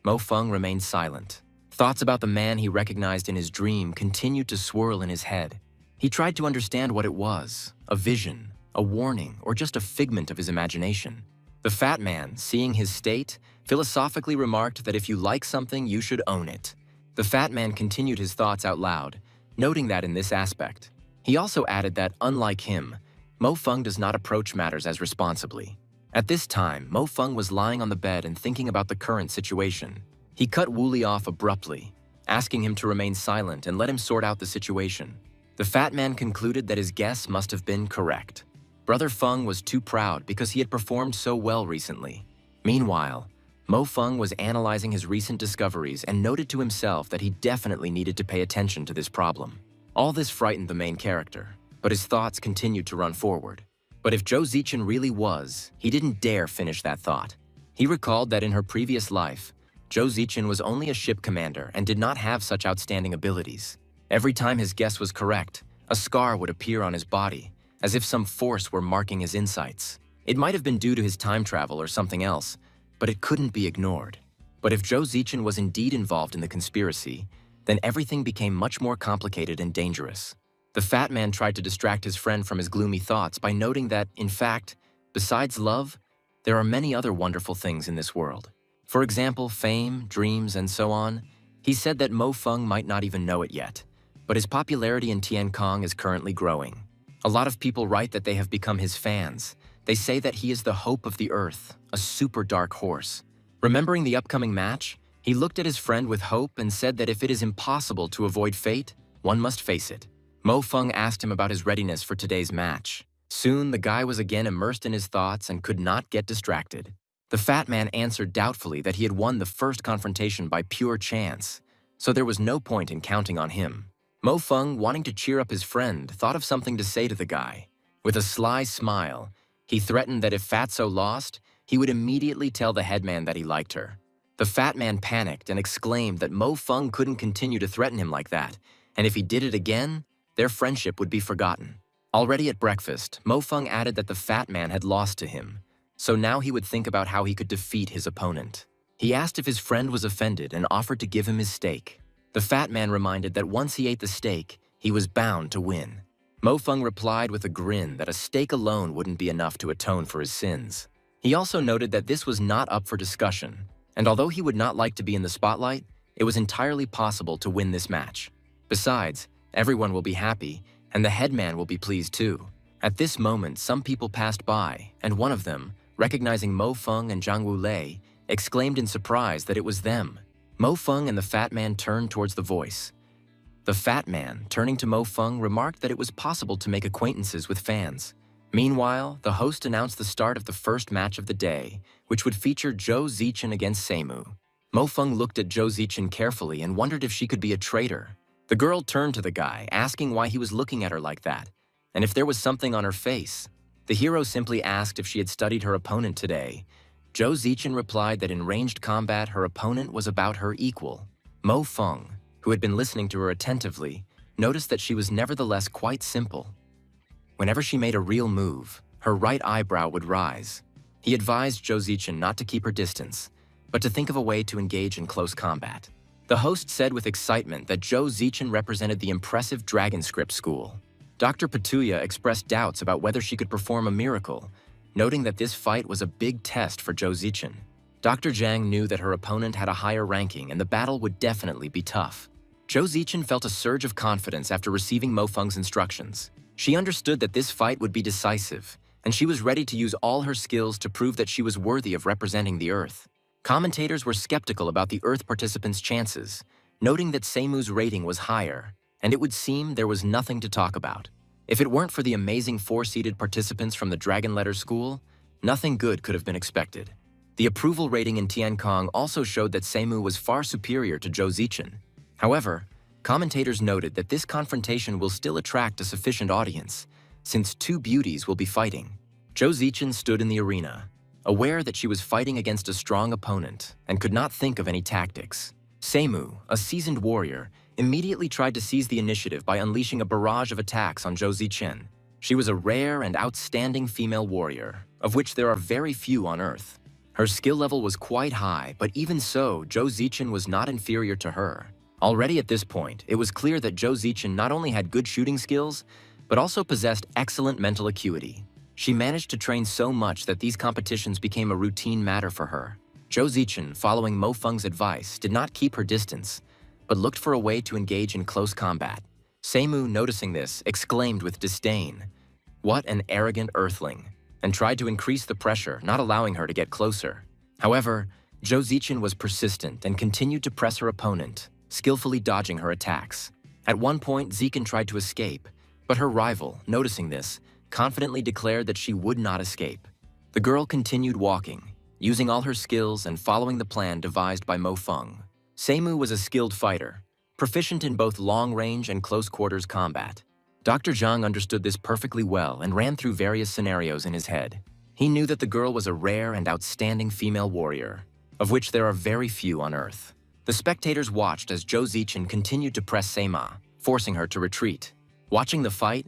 Mo Feng remained silent. Thoughts about the man he recognized in his dream continued to swirl in his head. He tried to understand what it was, a vision, a warning, or just a figment of his imagination. The fat man, seeing his state, philosophically remarked that if you like something, you should own it. The fat man continued his thoughts out loud, noting that in this aspect. He also added that, unlike him, Mo Feng does not approach matters as responsibly. At this time, Mo Feng was lying on the bed and thinking about the current situation. He cut Wooly off abruptly, asking him to remain silent and let him sort out the situation. The fat man concluded that his guess must have been correct. Brother Feng was too proud because he had performed so well recently. Meanwhile, Mo Feng was analyzing his recent discoveries and noted to himself that he definitely needed to pay attention to this problem. All this frightened the main character, but his thoughts continued to run forward. But if Zhou Zichen really was, he didn't dare finish that thought. He recalled that in her previous life, Zhou Zichen was only a ship commander and did not have such outstanding abilities. Every time his guess was correct, a scar would appear on his body, as if some force were marking his insights. It might have been due to his time travel or something else, but it couldn't be ignored. But if Zhou Zichen was indeed involved in the conspiracy, then everything became much more complicated and dangerous. The fat man tried to distract his friend from his gloomy thoughts by noting that, in fact, besides love, there are many other wonderful things in this world. For example, fame, dreams, and so on. He said that Mo Feng might not even know it yet, but his popularity in Tiankong is currently growing. A lot of people write that they have become his fans. They say that he is the hope of the earth, a super dark horse. Remembering the upcoming match, he looked at his friend with hope and said that if it is impossible to avoid fate, one must face it. Mo Feng asked him about his readiness for today's match. Soon, the guy was again immersed in his thoughts and could not get distracted. The fat man answered doubtfully that he had won the first confrontation by pure chance, so there was no point in counting on him. Mo Feng, wanting to cheer up his friend, thought of something to say to the guy. With a sly smile, he threatened that if Fatso lost, he would immediately tell the headman that he liked her. The fat man panicked and exclaimed that Mo Feng couldn't continue to threaten him like that, and if he did it again, their friendship would be forgotten. Already at breakfast, Mo Feng added that the fat man had lost to him, so now he would think about how he could defeat his opponent. He asked if his friend was offended and offered to give him his steak. The fat man reminded that once he ate the steak, he was bound to win. Mo Feng replied with a grin that a steak alone wouldn't be enough to atone for his sins. He also noted that this was not up for discussion, and although he would not like to be in the spotlight, it was entirely possible to win this match. Besides, everyone will be happy, and the headman will be pleased too. At this moment, some people passed by, and one of them, recognizing Mo Feng and Zhang Wulei, exclaimed in surprise that it was them. Mo Feng and the fat man turned towards the voice. The fat man, turning to Mo Feng, remarked that it was possible to make acquaintances with fans. Meanwhile, the host announced the start of the first match of the day, which would feature Zhou Zichen against Seimu. Mo Feng looked at Zhou Zichen carefully and wondered if she could be a traitor. The girl turned to the guy, asking why he was looking at her like that, and if there was something on her face. The hero simply asked if she had studied her opponent today. Zhou Zichen replied that in ranged combat, her opponent was about her equal. Mo Feng, who had been listening to her attentively, noticed that she was nevertheless quite simple. Whenever she made a real move, her right eyebrow would rise. He advised Zhou Zichen not to keep her distance, but to think of a way to engage in close combat. The host said with excitement that Zhou Zichen represented the impressive Dragon Script School. Dr. Petulia expressed doubts about whether she could perform a miracle, noting that this fight was a big test for Zhou Zichen. Dr. Zhang knew that her opponent had a higher ranking and the battle would definitely be tough. Zhou Zichen felt a surge of confidence after receiving Mo Feng's instructions. She understood that this fight would be decisive, and she was ready to use all her skills to prove that she was worthy of representing the Earth. Commentators were skeptical about the Earth participants' chances, noting that Seimu's rating was higher, and it would seem there was nothing to talk about. If it weren't for the amazing four-seeded participants from the Dragon Letter School, nothing good could have been expected. The approval rating in Tiankong also showed that Seimu was far superior to Zhou Zichen. However, commentators noted that this confrontation will still attract a sufficient audience, since two beauties will be fighting. Zhou Zichen stood in the arena, aware that she was fighting against a strong opponent and could not think of any tactics. Seimu, a seasoned warrior, immediately tried to seize the initiative by unleashing a barrage of attacks on Zhou Zichen. She was a rare and outstanding female warrior, of which there are very few on Earth. Her skill level was quite high, but even so, Zhou Zichen was not inferior to her. Already at this point, it was clear that Zhou Zichen not only had good shooting skills, but also possessed excellent mental acuity. She managed to train so much that these competitions became a routine matter for her. Zhou Zichen, following Mo Feng's advice, did not keep her distance, but looked for a way to engage in close combat. Seimu, noticing this, exclaimed with disdain, "What an arrogant earthling," and tried to increase the pressure, not allowing her to get closer. However, Zhou Zichen was persistent and continued to press her opponent, skillfully dodging her attacks. At one point, Zichen tried to escape, but her rival, noticing this, confidently declared that she would not escape. The girl continued walking, using all her skills and following the plan devised by Mo Feng. Seimu was a skilled fighter, proficient in both long-range and close-quarters combat. Dr. Zhang understood this perfectly well and ran through various scenarios in his head. He knew that the girl was a rare and outstanding female warrior, of which there are very few on Earth. The spectators watched as Zhou Zichen continued to press Seimu, forcing her to retreat. Watching the fight,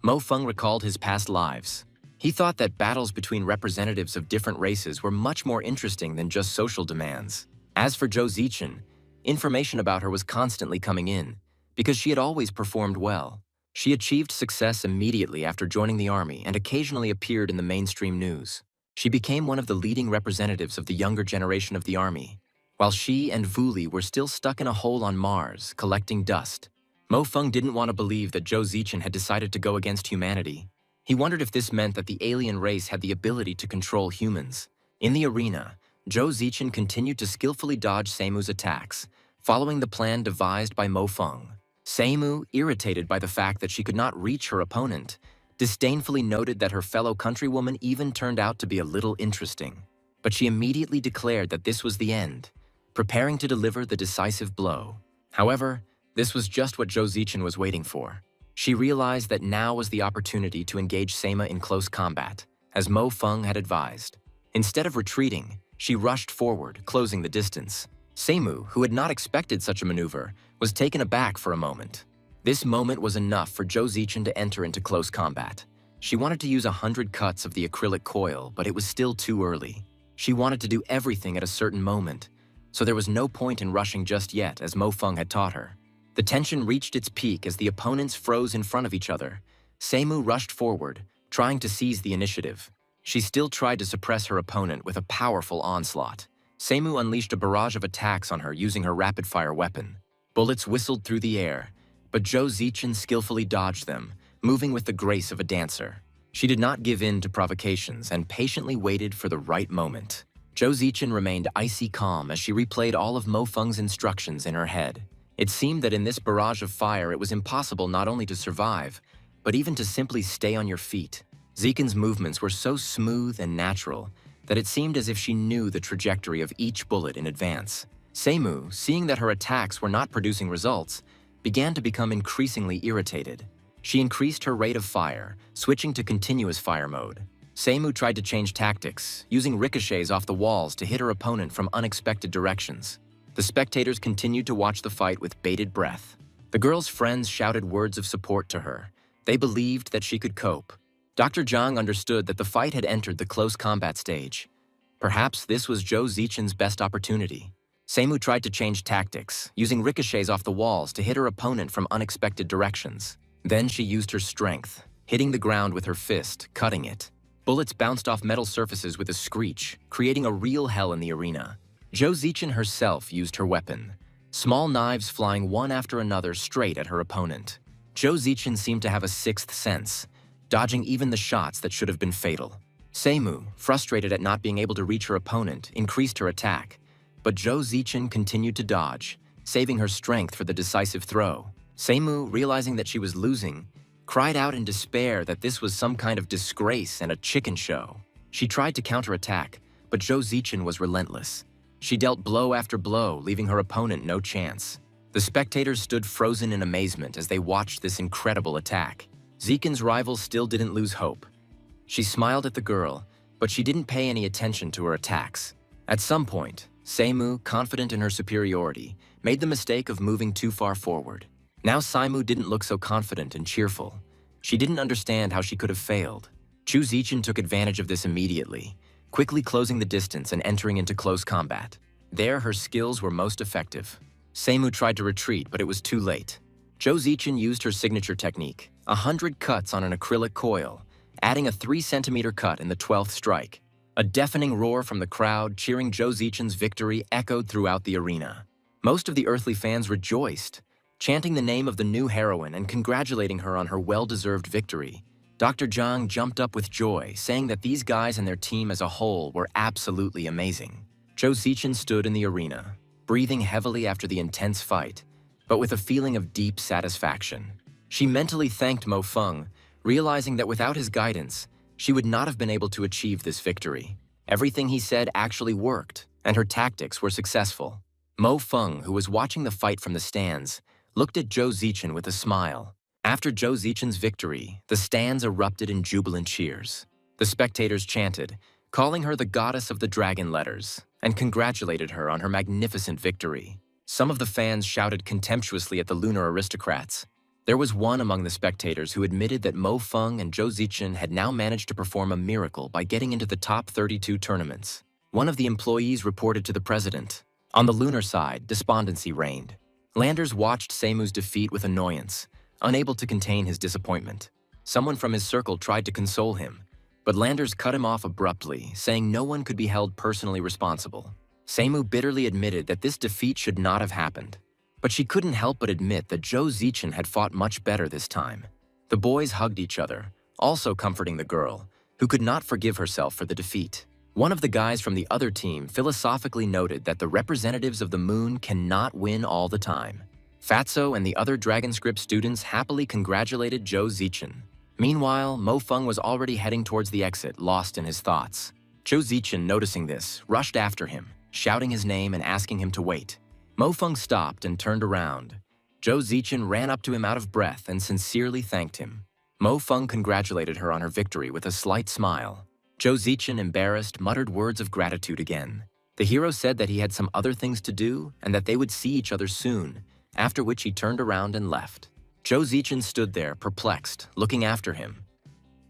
Mo Feng recalled his past lives. He thought that battles between representatives of different races were much more interesting than just social demands. As for Zhou Zichen, information about her was constantly coming in, because she had always performed well. She achieved success immediately after joining the army and occasionally appeared in the mainstream news. She became one of the leading representatives of the younger generation of the army, while she and Vuli were still stuck in a hole on Mars, collecting dust. Mo Feng didn't want to believe that Zhou Zichen had decided to go against humanity. He wondered if this meant that the alien race had the ability to control humans. In the arena, Zhou Zichen continued to skillfully dodge Seimu's attacks, following the plan devised by Mo Feng. Seimu, irritated by the fact that she could not reach her opponent, disdainfully noted that her fellow countrywoman even turned out to be a little interesting. But she immediately declared that this was the end, preparing to deliver the decisive blow. However, this was just what Zhou Zichen was waiting for. She realized that now was the opportunity to engage Seimu in close combat, as Mo Feng had advised. Instead of retreating, she rushed forward, closing the distance. Seimu, who had not expected such a maneuver, was taken aback for a moment. This moment was enough for Zhou Zichen to enter into close combat. She wanted to use 100 cuts of the acrylic coil, but it was still too early. She wanted to do everything at a certain moment, so there was no point in rushing just yet, as Mo Feng had taught her. The tension reached its peak as the opponents froze in front of each other. Seimu rushed forward, trying to seize the initiative. She still tried to suppress her opponent with a powerful onslaught. Seimu unleashed a barrage of attacks on her using her rapid-fire weapon. Bullets whistled through the air, but Zhou Zichen skillfully dodged them, moving with the grace of a dancer. She did not give in to provocations and patiently waited for the right moment. Zhou Zichen remained icy calm as she replayed all of Mo Feng's instructions in her head. It seemed that in this barrage of fire it was impossible not only to survive, but even to simply stay on your feet. Zichen's movements were so smooth and natural that it seemed as if she knew the trajectory of each bullet in advance. Seimu, seeing that her attacks were not producing results, began to become increasingly irritated. She increased her rate of fire, switching to continuous fire mode. Seimu tried to change tactics, using ricochets off the walls to hit her opponent from unexpected directions. The spectators continued to watch the fight with bated breath. The girl's friends shouted words of support to her. They believed that she could cope. Dr. Zhang understood that the fight had entered the close combat stage. Perhaps this was Zhou Zichen's best opportunity. Seimu tried to change tactics, using ricochets off the walls to hit her opponent from unexpected directions. Then she used her strength, hitting the ground with her fist, cutting it. Bullets bounced off metal surfaces with a screech, creating a real hell in the arena. Zhou Zichen herself used her weapon, small knives flying one after another straight at her opponent. Zhou Zichen seemed to have a sixth sense, dodging even the shots that should have been fatal. Seimu, frustrated at not being able to reach her opponent, increased her attack, but Zhou Zichen continued to dodge, saving her strength for the decisive throw. Seimu, realizing that she was losing, cried out in despair that this was some kind of disgrace and a chicken show. She tried to counterattack, but Zhou Zichen was relentless. She dealt blow after blow, leaving her opponent no chance. The spectators stood frozen in amazement as they watched this incredible attack. Zichen's rival still didn't lose hope. She smiled at the girl, but she didn't pay any attention to her attacks. At some point, Seimu, confident in her superiority, made the mistake of moving too far forward. Now Seimu didn't look so confident and cheerful. She didn't understand how she could have failed. Zhou Zichen took advantage of this immediately, quickly closing the distance and entering into close combat. There, her skills were most effective. Seimu tried to retreat, but it was too late. Zhou Zichen used her signature technique, 100 cuts on an acrylic coil, adding a 3-centimeter cut in the 12th strike. A deafening roar from the crowd cheering Zhou Zichen's victory echoed throughout the arena. Most of the earthly fans rejoiced, chanting the name of the new heroine and congratulating her on her well-deserved victory. Dr. Zhang jumped up with joy, saying that these guys and their team as a whole were absolutely amazing. Zhou Zichen stood in the arena, breathing heavily after the intense fight, but with a feeling of deep satisfaction. She mentally thanked Mo Feng, realizing that without his guidance, she would not have been able to achieve this victory. Everything he said actually worked, and her tactics were successful. Mo Feng, who was watching the fight from the stands, looked at Zhou Zichen with a smile. After Zhou Zichen's victory, the stands erupted in jubilant cheers. The spectators chanted, calling her the goddess of the dragon letters, and congratulated her on her magnificent victory. Some of the fans shouted contemptuously at the lunar aristocrats. There was one among the spectators who admitted that Mo Feng and Zhou Zichen had now managed to perform a miracle by getting into the top 32 tournaments. One of the employees reported to the president. On the lunar side, despondency reigned. Landers watched Seimu's defeat with annoyance, unable to contain his disappointment. Someone from his circle tried to console him, but Landers cut him off abruptly, saying no one could be held personally responsible. Seimu bitterly admitted that this defeat should not have happened, but she couldn't help but admit that Zhou Zichen had fought much better this time. The boys hugged each other, also comforting the girl, who could not forgive herself for the defeat. One of the guys from the other team philosophically noted that the representatives of the moon cannot win all the time. Fatso and the other DragonScript students happily congratulated Zhou Zichen. Meanwhile, Mo Feng was already heading towards the exit, lost in his thoughts. Zhou Zichen, noticing this, rushed after him, shouting his name and asking him to wait. Mo Feng stopped and turned around. Zhou Zichen ran up to him out of breath and sincerely thanked him. Mo Feng congratulated her on her victory with a slight smile. Zhou Zichen, embarrassed, muttered words of gratitude again. The hero said that he had some other things to do and that they would see each other soon, after which he turned around and left. Zhou Zichen stood there, perplexed, looking after him.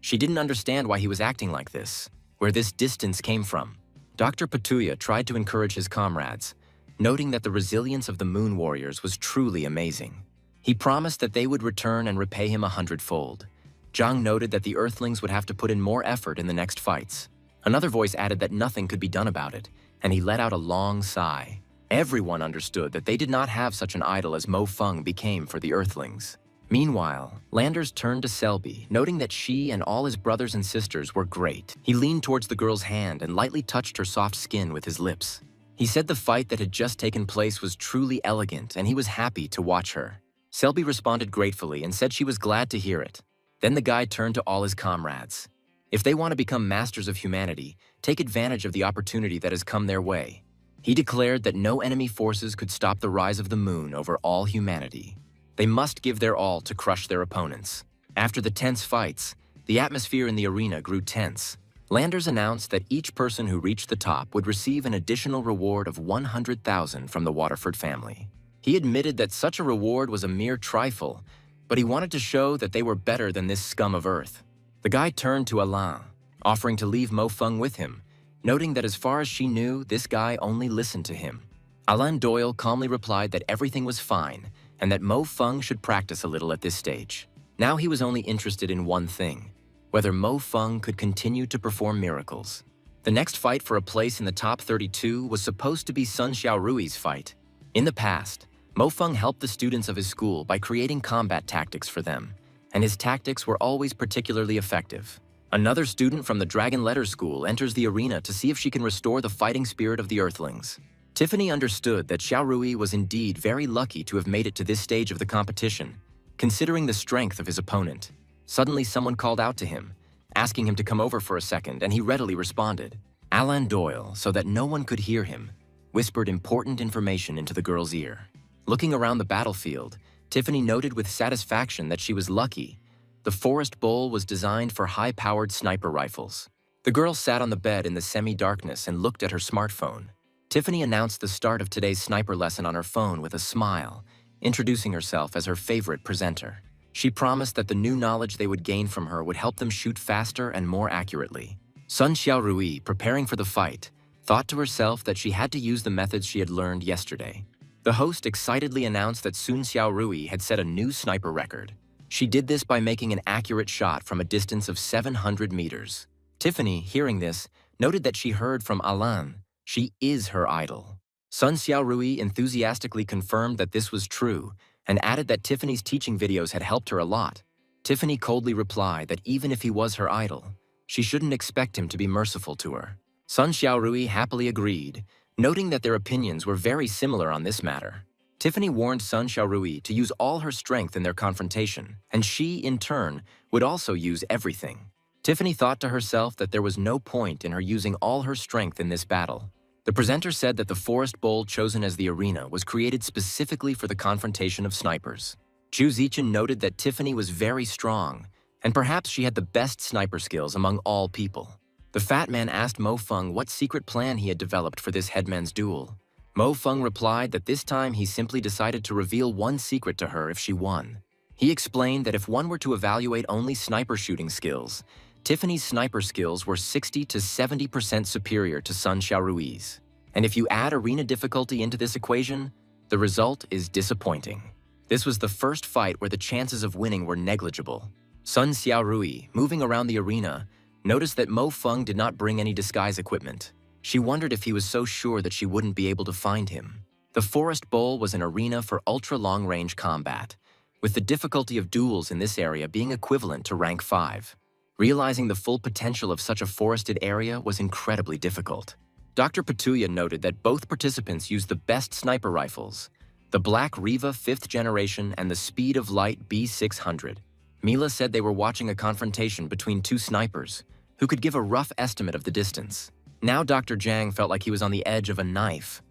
She didn't understand why he was acting like this, where this distance came from. Dr. Patuya tried to encourage his comrades, noting that the resilience of the Moon Warriors was truly amazing. He promised that they would return and repay him 100-fold. Zhang noted that the Earthlings would have to put in more effort in the next fights. Another voice added that nothing could be done about it, and he let out a long sigh. Everyone understood that they did not have such an idol as Mo Feng became for the Earthlings. Meanwhile, Landers turned to Selby, noting that she and all his brothers and sisters were great. He leaned towards the girl's hand and lightly touched her soft skin with his lips. He said the fight that had just taken place was truly elegant, and he was happy to watch her. Selby responded gratefully and said she was glad to hear it. Then the guy turned to all his comrades. If they want to become masters of humanity, take advantage of the opportunity that has come their way. He declared that no enemy forces could stop the rise of the moon over all humanity. They must give their all to crush their opponents. After the tense fights, the atmosphere in the arena grew tense. Landers announced that each person who reached the top would receive an additional reward of 100,000 from the Waterford family. He admitted that such a reward was a mere trifle, but he wanted to show that they were better than this scum of earth. The guy turned to Alain, offering to leave Mo Feng with him, noting that as far as she knew, this guy only listened to him. Alain Doyle calmly replied that everything was fine and that Mo Feng should practice a little at this stage. Now he was only interested in one thing, whether Mo Feng could continue to perform miracles. The next fight for a place in the top 32 was supposed to be Sun Xiaorui's fight. In the past, Mo Feng helped the students of his school by creating combat tactics for them, and his tactics were always particularly effective. Another student from the Dragon Letter School enters the arena to see if she can restore the fighting spirit of the Earthlings. Tiffany understood that Xiaorui was indeed very lucky to have made it to this stage of the competition, considering the strength of his opponent. Suddenly someone called out to him, asking him to come over for a second, and he readily responded. Alain Doyle, so that no one could hear him, whispered important information into the girl's ear. Looking around the battlefield, Tiffany noted with satisfaction that she was lucky. The Forest Bowl was designed for high-powered sniper rifles. The girl sat on the bed in the semi-darkness and looked at her smartphone. Tiffany announced the start of today's sniper lesson on her phone with a smile, introducing herself as her favorite presenter. She promised that the new knowledge they would gain from her would help them shoot faster and more accurately. Sun Xiaorui, preparing for the fight, thought to herself that she had to use the methods she had learned yesterday. The host excitedly announced that Sun Xiaorui had set a new sniper record. She did this by making an accurate shot from a distance of 700 meters. Tiffany, hearing this, noted that she heard from Alain, she is her idol. Sun Xiaorui enthusiastically confirmed that this was true and added that Tiffany's teaching videos had helped her a lot. Tiffany coldly replied that even if he was her idol, she shouldn't expect him to be merciful to her. Sun Xiaorui happily agreed, noting that their opinions were very similar on this matter. Tiffany warned Sun Xiaorui to use all her strength in their confrontation, and she, in turn, would also use everything. Tiffany thought to herself that there was no point in her using all her strength in this battle. The presenter said that the Forest Bowl chosen as the arena was created specifically for the confrontation of snipers. Zhu Zichen noted that Tiffany was very strong, and perhaps she had the best sniper skills among all people. The fat man asked Mo Feng what secret plan he had developed for this headman's duel. Mo Feng replied that this time he simply decided to reveal one secret to her if she won. He explained that if one were to evaluate only sniper shooting skills, Tiffany's sniper skills were 60 to 70% superior to Sun Xiaorui's. And if you add arena difficulty into this equation, the result is disappointing. This was the first fight where the chances of winning were negligible. Sun Xiaorui, moving around the arena, noticed that Mo Feng did not bring any disguise equipment. She wondered if he was so sure that she wouldn't be able to find him. The Forest Bowl was an arena for ultra-long-range combat, with the difficulty of duels in this area being equivalent to rank 5. Realizing the full potential of such a forested area was incredibly difficult. Dr. Patuya noted that both participants used the best sniper rifles, the Black Riva 5th generation and the Speed of Light B600. Mila said they were watching a confrontation between two snipers, who could give a rough estimate of the distance. Now Dr. Zhang felt like he was on the edge of a knife,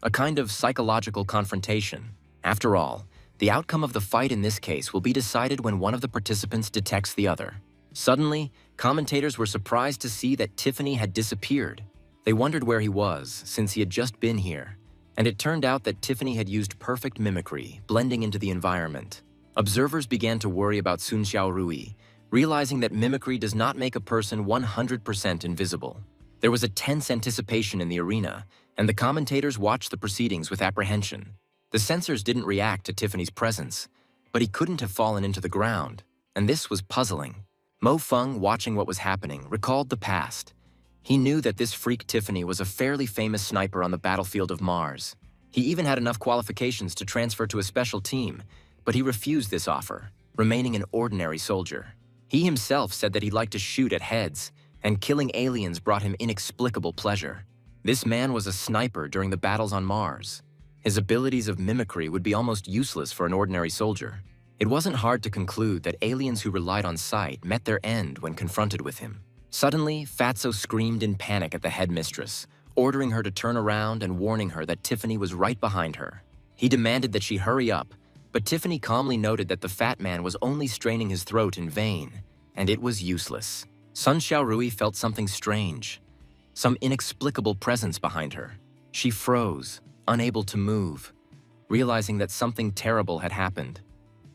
a kind of psychological confrontation. After all, the outcome of the fight in this case will be decided when one of the participants detects the other. Suddenly, commentators were surprised to see that Tiffany had disappeared. They wondered where he was, since he had just been here, and it turned out that Tiffany had used perfect mimicry, blending into the environment. Observers began to worry about Sun Xiaorui, realizing that mimicry does not make a person 100% invisible. There was a tense anticipation in the arena, and the commentators watched the proceedings with apprehension. The censors didn't react to Tiffany's presence, but he couldn't have fallen into the ground, and this was puzzling. Mo Feng, watching what was happening, recalled the past. He knew that this freak Tiffany was a fairly famous sniper on the battlefield of Mars. He even had enough qualifications to transfer to a special team, but he refused this offer, remaining an ordinary soldier. He himself said that he liked to shoot at heads, and killing aliens brought him inexplicable pleasure. This man was a sniper during the battles on Mars. His abilities of mimicry would be almost useless for an ordinary soldier. It wasn't hard to conclude that aliens who relied on sight met their end when confronted with him. Suddenly, Fatso screamed in panic at the headmistress, ordering her to turn around and warning her that Tiffany was right behind her. He demanded that she hurry up, but Tiffany calmly noted that the fat man was only straining his throat in vain, and it was useless. Sun Xiaorui felt something strange, some inexplicable presence behind her. She froze, unable to move, realizing that something terrible had happened.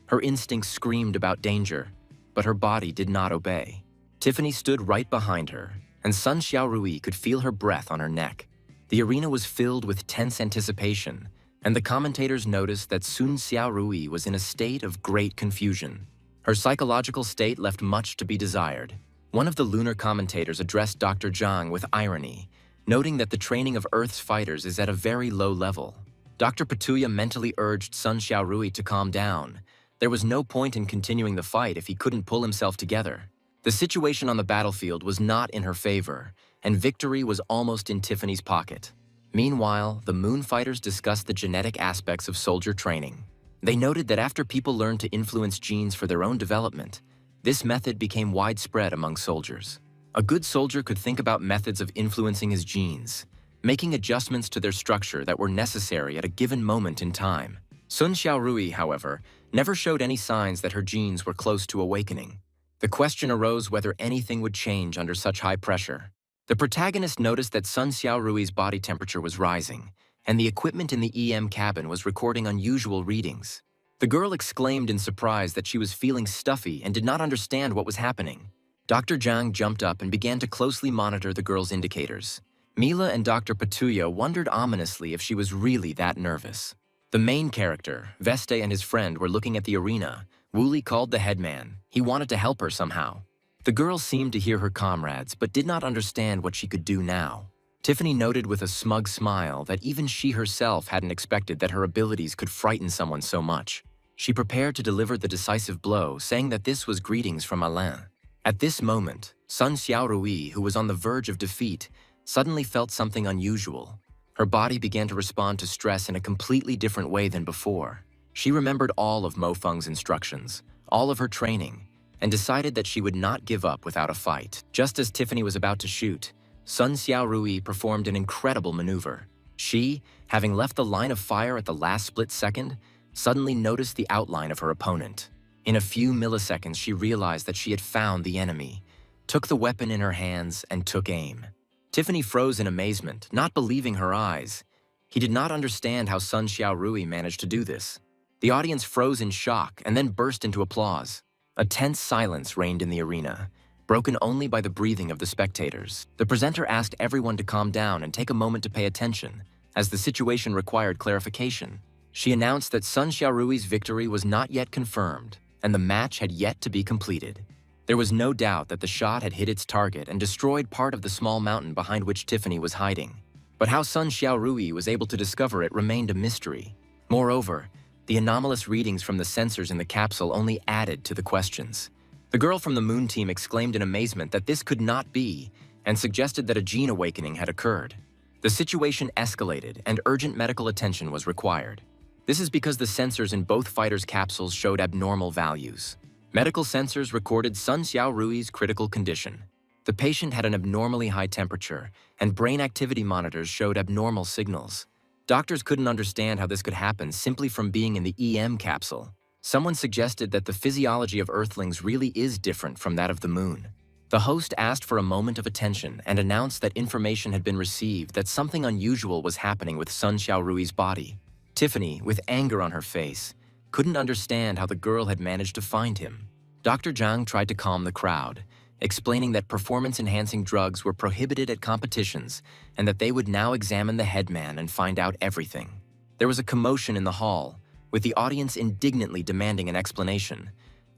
Her instincts screamed about danger, but her body did not obey. Tiffany stood right behind her, and Sun Xiaorui could feel her breath on her neck. The arena was filled with tense anticipation, and the commentators noticed that Sun Xiaorui was in a state of great confusion. Her psychological state left much to be desired. One of the lunar commentators addressed Dr. Zhang with irony, noting that the training of Earth's fighters is at a very low level. Dr. Patuya mentally urged Sun Xiaorui to calm down. There was no point in continuing the fight if he couldn't pull himself together. The situation on the battlefield was not in her favor, and victory was almost in Tiffany's pocket. Meanwhile, the Moon Fighters discussed the genetic aspects of soldier training. They noted that after people learned to influence genes for their own development, this method became widespread among soldiers. A good soldier could think about methods of influencing his genes, making adjustments to their structure that were necessary at a given moment in time. Sun Xiaorui, however, never showed any signs that her genes were close to awakening. The question arose whether anything would change under such high pressure. The protagonist noticed that Sun Xiaorui's body temperature was rising, and the equipment in the EM cabin was recording unusual readings. The girl exclaimed in surprise that she was feeling stuffy and did not understand what was happening. Dr. Zhang jumped up and began to closely monitor the girl's indicators. Mila and Dr. Patuya wondered ominously if she was really that nervous. The main character, Veste, and his friend were looking at the arena. Wooly called the headman. He wanted to help her somehow. The girl seemed to hear her comrades, but did not understand what she could do now. Tiffany noted with a smug smile that even she herself hadn't expected that her abilities could frighten someone so much. She prepared to deliver the decisive blow, saying that this was greetings from Alain. At this moment, Sun Xiaorui, who was on the verge of defeat, suddenly felt something unusual. Her body began to respond to stress in a completely different way than before. She remembered all of Mo Feng's instructions, all of her training, and decided that she would not give up without a fight. Just as Tiffany was about to shoot, Sun Xiaorui performed an incredible maneuver. She, having left the line of fire at the last split second, suddenly noticed the outline of her opponent. In a few milliseconds, she realized that she had found the enemy, took the weapon in her hands, and took aim. Tiffany froze in amazement, not believing her eyes. He did not understand how Sun Xiaorui managed to do this. The audience froze in shock and then burst into applause. A tense silence reigned in the arena, broken only by the breathing of the spectators. The presenter asked everyone to calm down and take a moment to pay attention, as the situation required clarification. She announced that Sun Xiaorui's victory was not yet confirmed, and the match had yet to be completed. There was no doubt that the shot had hit its target and destroyed part of the small mountain behind which Tiffany was hiding. But how Sun Xiaorui was able to discover it remained a mystery. Moreover, the anomalous readings from the sensors in the capsule only added to the questions. The girl from the Moon team exclaimed in amazement that this could not be, and suggested that a gene awakening had occurred. The situation escalated, and urgent medical attention was required. This is because the sensors in both fighters' capsules showed abnormal values. Medical sensors recorded Sun Xiaorui's critical condition. The patient had an abnormally high temperature, and brain activity monitors showed abnormal signals. Doctors couldn't understand how this could happen simply from being in the EM capsule. Someone suggested that the physiology of Earthlings really is different from that of the Moon. The host asked for a moment of attention and announced that information had been received that something unusual was happening with Sun Xiaorui's body. Tiffany, with anger on her face, couldn't understand how the girl had managed to find him. Dr. Zhang tried to calm the crowd, explaining that performance-enhancing drugs were prohibited at competitions and that they would now examine the headman and find out everything. There was a commotion in the hall, with the audience indignantly demanding an explanation,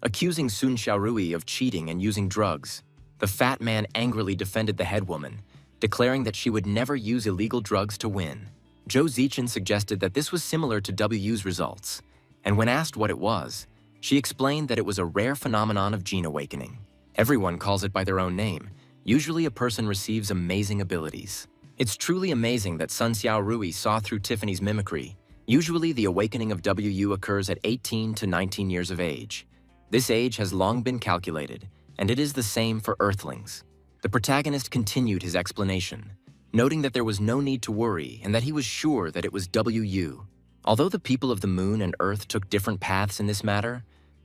accusing Sun Xiaorui of cheating and using drugs. The fat man angrily defended the headwoman, declaring that she would never use illegal drugs to win. Zhou Zichen suggested that this was similar to WU's results, and when asked what it was, she explained that it was a rare phenomenon of gene awakening. Everyone calls it by their own name. Usually a person receives amazing abilities. It's truly amazing that Sun Xiaorui saw through Tiffany's mimicry. Usually the awakening of WU occurs at 18 to 19 years of age. This age has long been calculated, and it is the same for Earthlings. The protagonist continued his explanation, noting that there was no need to worry and that he was sure that it was WU. Although the people of the Moon and Earth took different paths in this matter,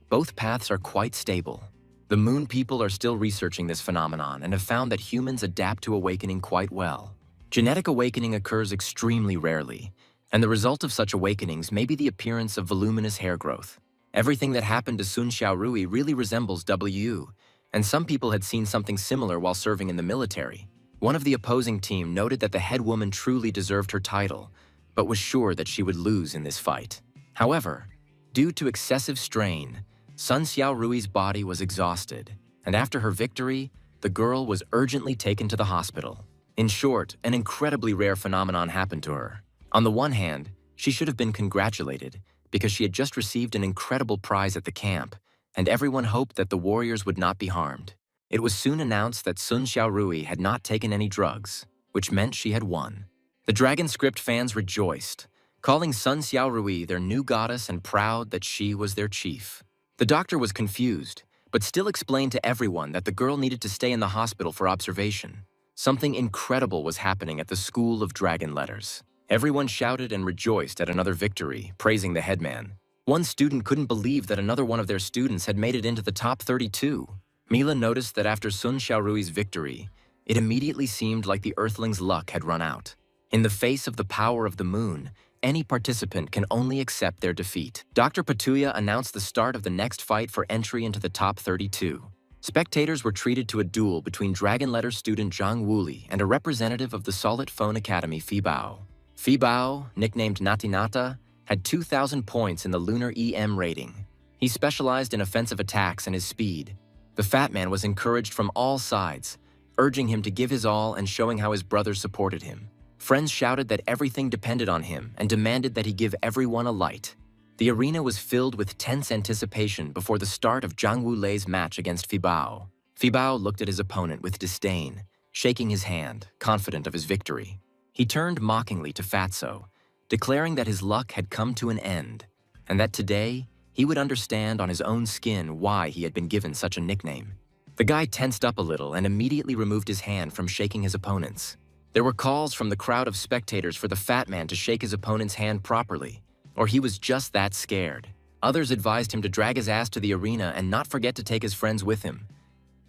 both paths are quite stable. The Moon people are still researching this phenomenon and have found that humans adapt to awakening quite well. Genetic awakening occurs extremely rarely, and the result of such awakenings may be the appearance of voluminous hair growth. Everything that happened to Sun Xiaorui really resembles WU, and some people had seen something similar while serving in the military. One of the opposing team noted that the head woman truly deserved her title, but was sure that she would lose in this fight. However, due to excessive strain, Sun Xiaorui's body was exhausted, and after her victory, the girl was urgently taken to the hospital. In short, an incredibly rare phenomenon happened to her. On the one hand, she should have been congratulated because she had just received an incredible prize at the camp, and everyone hoped that the warriors would not be harmed. It was soon announced that Sun Xiaorui had not taken any drugs, which meant she had won. The Dragon Script fans rejoiced, calling Sun Xiaorui their new goddess and proud that she was their chief. The doctor was confused, but still explained to everyone that the girl needed to stay in the hospital for observation. Something incredible was happening at the School of Dragon Letters. Everyone shouted and rejoiced at another victory, praising the headman. One student couldn't believe that another one of their students had made it into the top 32. Mila noticed that after Sun Xiaorui's victory, it immediately seemed like the Earthlings' luck had run out. In the face of the power of the moon, any participant can only accept their defeat. Dr. Patuya announced the start of the next fight for entry into the top 32. Spectators were treated to a duel between Dragon Letter student Zhang Wuli and a representative of the Solid Phone Academy, Fibao. Fibao, nicknamed Natinata, had 2,000 points in the Lunar EM rating. He specialized in offensive attacks and his speed. The fat man was encouraged from all sides, urging him to give his all and showing how his brothers supported him. Friends shouted that everything depended on him and demanded that he give everyone a light. The arena was filled with tense anticipation before the start of Zhang Wulei's match against Fibao. Fibao looked at his opponent with disdain, shaking his hand, confident of his victory. He turned mockingly to Fatso, declaring that his luck had come to an end, and that today he would understand on his own skin why he had been given such a nickname. The guy tensed up a little and immediately removed his hand from shaking his opponent's. There were calls from the crowd of spectators for the fat man to shake his opponent's hand properly, or he was just that scared. Others advised him to drag his ass to the arena and not forget to take his friends with him.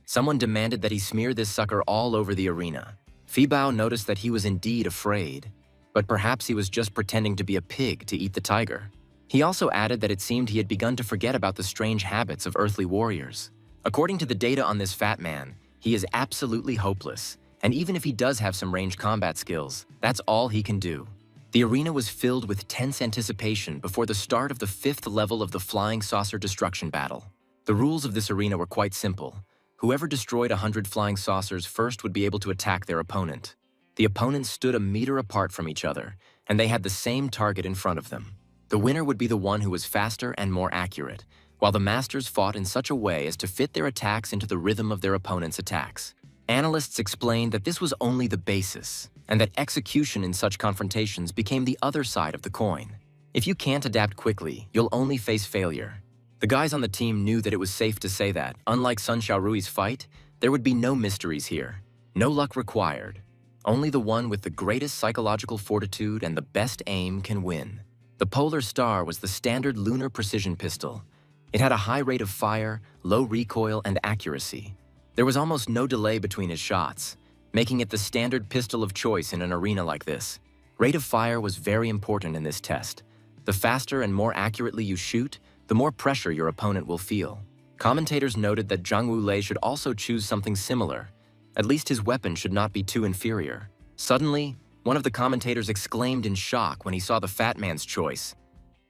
Someone demanded that he smear this sucker all over the arena. Fibao noticed that he was indeed afraid, but perhaps he was just pretending to be a pig to eat the tiger. He also added that it seemed he had begun to forget about the strange habits of earthly warriors. According to the data on this fat man, he is absolutely hopeless, and even if he does have some ranged combat skills, that's all he can do. The arena was filled with tense anticipation before the start of the 5th level of the Flying Saucer Destruction Battle. The rules of this arena were quite simple. Whoever destroyed 100 flying saucers first would be able to attack their opponent. The opponents stood a meter apart from each other, and they had the same target in front of them. The winner would be the one who was faster and more accurate, while the masters fought in such a way as to fit their attacks into the rhythm of their opponent's attacks. Analysts explained that this was only the basis, and that execution in such confrontations became the other side of the coin. If you can't adapt quickly, you'll only face failure. The guys on the team knew that it was safe to say that, unlike Sun Xiaorui's fight, there would be no mysteries here. No luck required. Only the one with the greatest psychological fortitude and the best aim can win. The Polar Star was the standard lunar precision pistol. It had a high rate of fire, low recoil, and accuracy. There was almost no delay between his shots, making it the standard pistol of choice in an arena like this. Rate of fire was very important in this test. The faster and more accurately you shoot, the more pressure your opponent will feel. Commentators noted that Zhang Wulei should also choose something similar. At least his weapon should not be too inferior. Suddenly, one of the commentators exclaimed in shock when he saw the fat man's choice.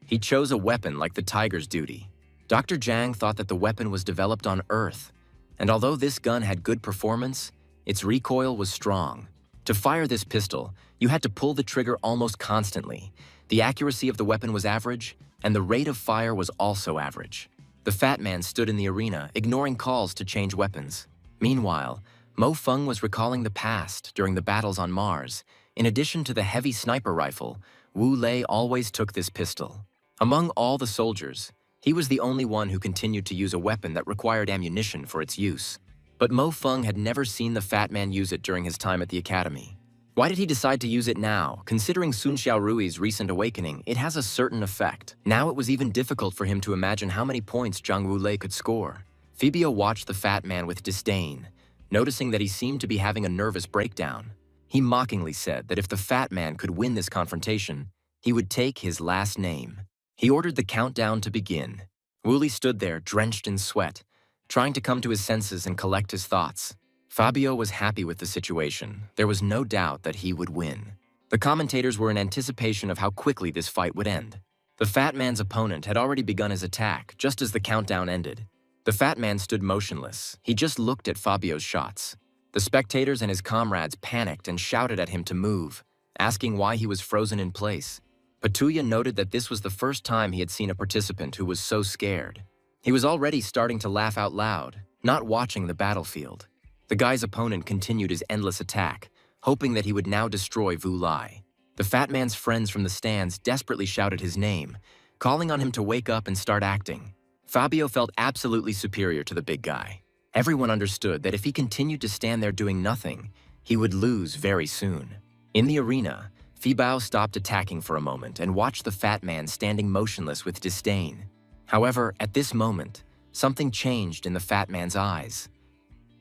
He chose a weapon like the tiger's duty. Dr. Zhang thought that the weapon was developed on Earth, and although this gun had good performance, its recoil was strong. To fire this pistol, you had to pull the trigger almost constantly. The accuracy of the weapon was average, and the rate of fire was also average. The fat man stood in the arena, ignoring calls to change weapons. Meanwhile, Mo Feng was recalling the past during the battles on Mars. In addition to the heavy sniper rifle, Wu Lei always took this pistol. Among all the soldiers, he was the only one who continued to use a weapon that required ammunition for its use. But Mo Feng had never seen the fat man use it during his time at the academy. Why did he decide to use it now? Considering Sun Xiaorui's recent awakening, it has a certain effect. Now it was even difficult for him to imagine how many points Zhang Wulei could score. Fabio watched the fat man with disdain, noticing that he seemed to be having a nervous breakdown. He mockingly said that if the fat man could win this confrontation, he would take his last name. He ordered the countdown to begin. Wooly stood there, drenched in sweat, trying to come to his senses and collect his thoughts. Fabio was happy with the situation. There was no doubt that he would win. The commentators were in anticipation of how quickly this fight would end. The fat man's opponent had already begun his attack, just as the countdown ended. The fat man stood motionless. He just looked at Fabio's shots. The spectators and his comrades panicked and shouted at him to move, asking why he was frozen in place. Patuya noted that this was the first time he had seen a participant who was so scared. He was already starting to laugh out loud, not watching the battlefield. The guy's opponent continued his endless attack, hoping that he would now destroy Wu Lai. The fat man's friends from the stands desperately shouted his name, calling on him to wake up and start acting. Fabio felt absolutely superior to the big guy. Everyone understood that if he continued to stand there doing nothing, he would lose very soon. In the arena, Fibao stopped attacking for a moment and watched the fat man standing motionless with disdain. However, at this moment, something changed in the fat man's eyes.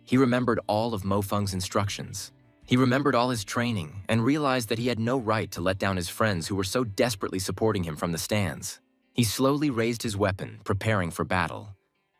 He remembered all of Mo Feng's instructions. He remembered all his training and realized that he had no right to let down his friends who were so desperately supporting him from the stands. He slowly raised his weapon, preparing for battle.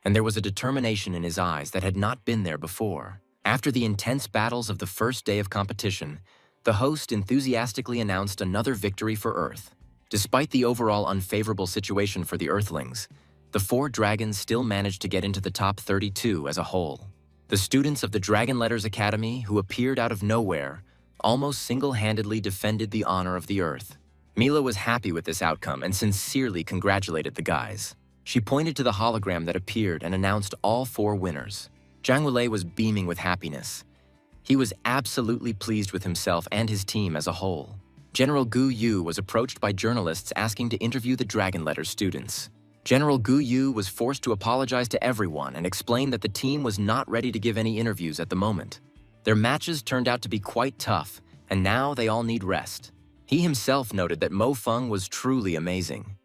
And there was a determination in his eyes that had not been there before. After the intense battles of the first day of competition, the host enthusiastically announced another victory for Earth. Despite the overall unfavorable situation for the Earthlings, the 4 dragons still managed to get into the top 32 as a whole. The students of the Dragon Letters Academy, who appeared out of nowhere, almost single-handedly defended the honor of the Earth. Mila was happy with this outcome and sincerely congratulated the guys. She pointed to the hologram that appeared and announced all 4 winners. Zhang Wulei was beaming with happiness. He was absolutely pleased with himself and his team as a whole. General Gu Yu was approached by journalists asking to interview the Dragon Letters students. General Gu Yu was forced to apologize to everyone and explain that the team was not ready to give any interviews at the moment. Their matches turned out to be quite tough, and now they all need rest. He himself noted that Mo Feng was truly amazing.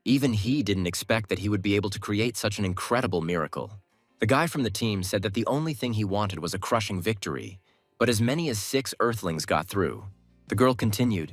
Even he didn't expect that he would be able to create such an incredible miracle. The guy from the team said that the only thing he wanted was a crushing victory, but as many as 6 Earthlings got through. The girl continued,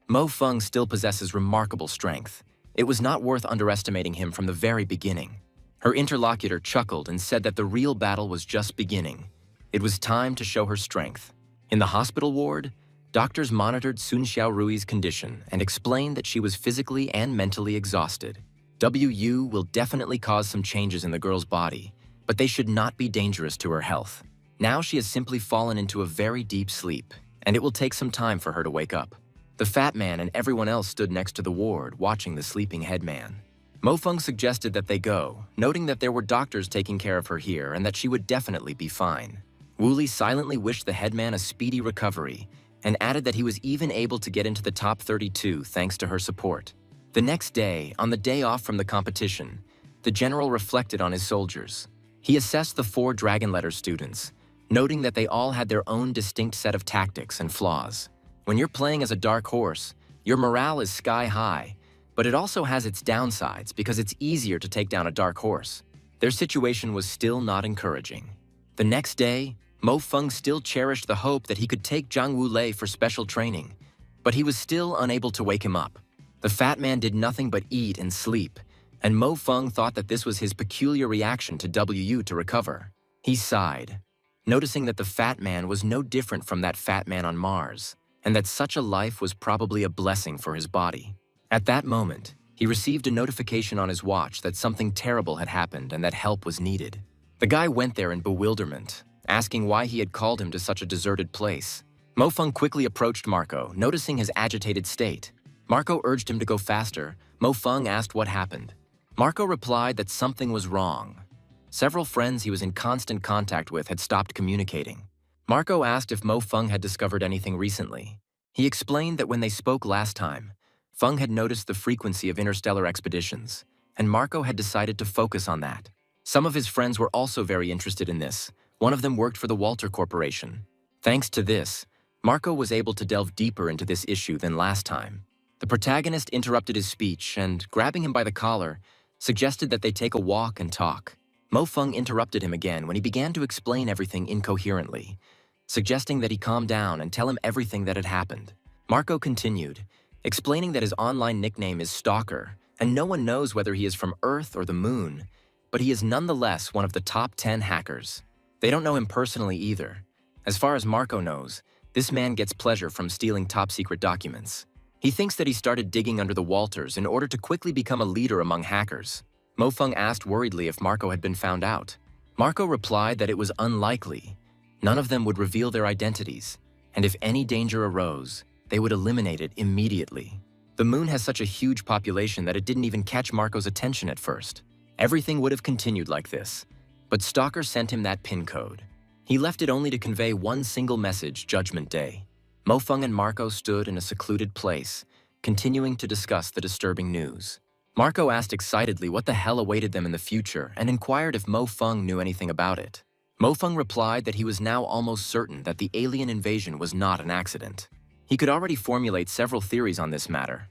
Mo Feng still possesses remarkable strength. It was not worth underestimating him from the very beginning. Her interlocutor chuckled and said that the real battle was just beginning. It was time to show her strength. In the hospital ward, doctors monitored Sun Xiaorui's condition and explained that she was physically and mentally exhausted. WU will definitely cause some changes in the girl's body, but they should not be dangerous to her health. Now she has simply fallen into a very deep sleep, and it will take some time for her to wake up. The fat man and everyone else stood next to the ward, watching the sleeping headman. Mo Feng suggested that they go, noting that there were doctors taking care of her here and that she would definitely be fine. Wu Li silently wished the headman a speedy recovery and added that he was even able to get into the top 32 thanks to her support. The next day, on the day off from the competition, the general reflected on his soldiers. He assessed the 4 Dragon Letter students, noting that they all had their own distinct set of tactics and flaws. When you're playing as a dark horse, your morale is sky high, but it also has its downsides because it's easier to take down a dark horse. Their situation was still not encouraging. The next day, Mo Feng still cherished the hope that he could take Zhang Wulei for special training, but he was still unable to wake him up. The fat man did nothing but eat and sleep, and Mo Feng thought that this was his peculiar reaction to WU to recover. He sighed, noticing that the fat man was no different from that fat man on Mars, and that such a life was probably a blessing for his body. At that moment, he received a notification on his watch that something terrible had happened and that help was needed. The guy went there in bewilderment, asking why he had called him to such a deserted place. Mo Feng quickly approached Marco, noticing his agitated state. Marco urged him to go faster. Mo Feng asked what happened. Marco replied that something was wrong. Several friends he was in constant contact with had stopped communicating. Marco asked if Mo Feng had discovered anything recently. He explained that when they spoke last time, Feng had noticed the frequency of interstellar expeditions, and Marco had decided to focus on that. Some of his friends were also very interested in this. One of them worked for the Walter Corporation. Thanks to this, Marco was able to delve deeper into this issue than last time. The protagonist interrupted his speech and, grabbing him by the collar, suggested that they take a walk and talk. Mo Feng interrupted him again when he began to explain everything incoherently, suggesting that he calm down and tell him everything that had happened. Marco continued, explaining that his online nickname is Stalker, and no one knows whether he is from Earth or the Moon, but he is nonetheless one of the top 10 hackers. They don't know him personally either. As far as Marco knows, this man gets pleasure from stealing top-secret documents. He thinks that he started digging under the Walters in order to quickly become a leader among hackers. Mo Feng asked worriedly if Marco had been found out. Marco replied that it was unlikely. None of them would reveal their identities, and if any danger arose, they would eliminate it immediately. The Moon has such a huge population that it didn't even catch Marco's attention at first. Everything would have continued like this, but Stalker sent him that PIN code. He left it only to convey one single message, Judgment Day. Mo Feng and Marco stood in a secluded place, continuing to discuss the disturbing news. Marco asked excitedly what the hell awaited them in the future and inquired if Mo Feng knew anything about it. Mo Feng replied that he was now almost certain that the alien invasion was not an accident. He could already formulate several theories on this matter.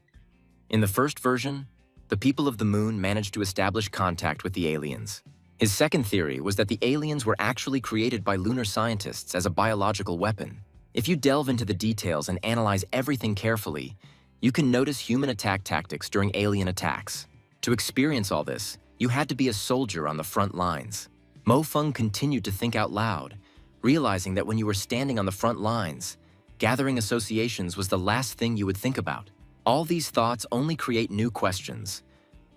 In the first version, the people of the Moon managed to establish contact with the aliens. His second theory was that the aliens were actually created by lunar scientists as a biological weapon. If you delve into the details and analyze everything carefully, you can notice human attack tactics during alien attacks. To experience all this, you had to be a soldier on the front lines. Mo Feng continued to think out loud, realizing that when you were standing on the front lines, gathering associations was the last thing you would think about. All these thoughts only create new questions.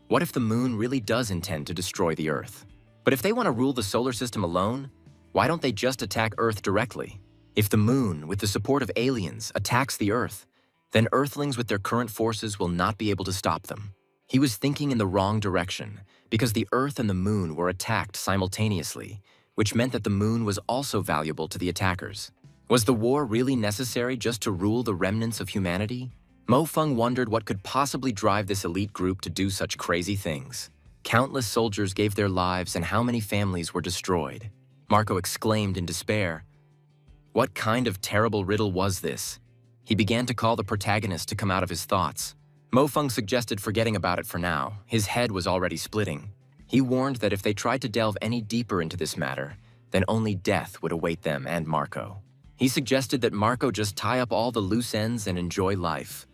What if the Moon really does intend to destroy the Earth? But if they want to rule the solar system alone, why don't they just attack Earth directly? If the Moon, with the support of aliens, attacks the Earth, then Earthlings with their current forces will not be able to stop them. He was thinking in the wrong direction, because the Earth and the Moon were attacked simultaneously, which meant that the Moon was also valuable to the attackers. Was the war really necessary just to rule the remnants of humanity? Mo Feng wondered what could possibly drive this elite group to do such crazy things. Countless soldiers gave their lives and how many families were destroyed? Marco exclaimed in despair. What kind of terrible riddle was this? He began to call the protagonist to come out of his thoughts. Mo Feng suggested forgetting about it for now. His head was already splitting. He warned that if they tried to delve any deeper into this matter, then only death would await them and Marco. He suggested that Marco just tie up all the loose ends and enjoy life.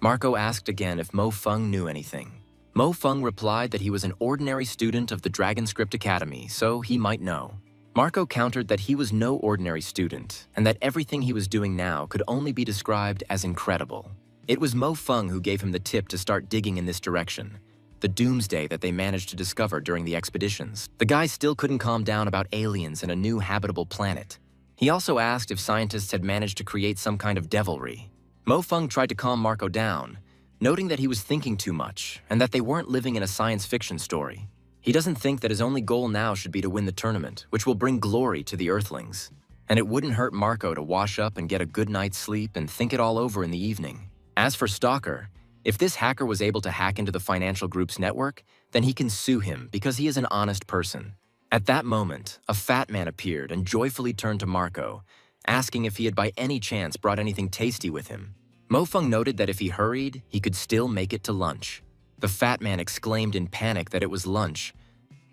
Marco asked again if Mo Feng knew anything. Mo Feng replied that he was an ordinary student of the DragonScript Academy, so he might know. Marco countered that he was no ordinary student, and that everything he was doing now could only be described as incredible. It was Mo Feng who gave him the tip to start digging in this direction, the doomsday that they managed to discover during the expeditions. The guy still couldn't calm down about aliens and a new habitable planet. He also asked if scientists had managed to create some kind of devilry. Mo Feng tried to calm Marco down, noting that he was thinking too much and that they weren't living in a science fiction story. He doesn't think that his only goal now should be to win the tournament, which will bring glory to the Earthlings. And it wouldn't hurt Marco to wash up and get a good night's sleep and think it all over in the evening. As for Stalker, if this hacker was able to hack into the financial group's network, then he can sue him because he is an honest person. At that moment, a fat man appeared and joyfully turned to Marco, asking if he had by any chance brought anything tasty with him. Mo Feng noted that if he hurried, he could still make it to lunch. The fat man exclaimed in panic that it was lunch.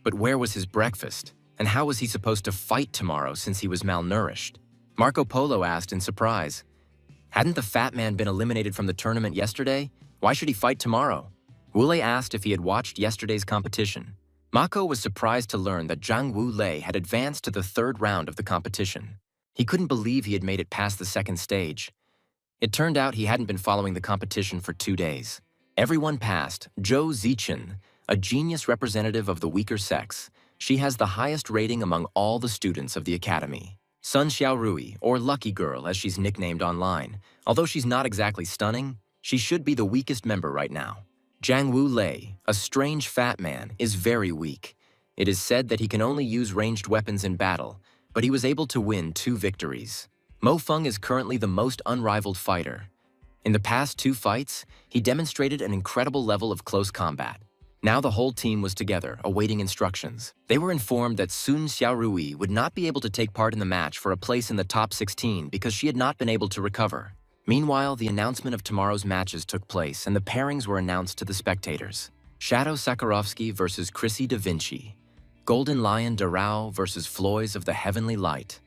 But where was his breakfast? And how was he supposed to fight tomorrow since he was malnourished? Marco Polo asked in surprise. Hadn't the fat man been eliminated from the tournament yesterday? Why should he fight tomorrow? Wu-lei asked if he had watched yesterday's competition. Mako was surprised to learn that Zhang Wu-lei had advanced to the third round of the competition. He couldn't believe he had made it past the second stage. It turned out he hadn't been following the competition for 2 days. Everyone passed. Zhou Zichen, a genius representative of the weaker sex. She has the highest rating among all the students of the academy. Sun Xiaorui, or Lucky Girl as she's nicknamed online. Although she's not exactly stunning, she should be the weakest member right now. Zhang Wu-lei, a strange fat man, is very weak. It is said that he can only use ranged weapons in battle, but he was able to win 2 victories. Mo Feng is currently the most unrivaled fighter. In the past 2 fights, he demonstrated an incredible level of close combat. Now the whole team was together, awaiting instructions. They were informed that Sun Xiaorui would not be able to take part in the match for a place in the top 16 because she had not been able to recover. Meanwhile, the announcement of tomorrow's matches took place and the pairings were announced to the spectators. Shadow Sakarovsky versus Chrissy Da Vinci. Golden Lion Darao versus Floys of the Heavenly Light.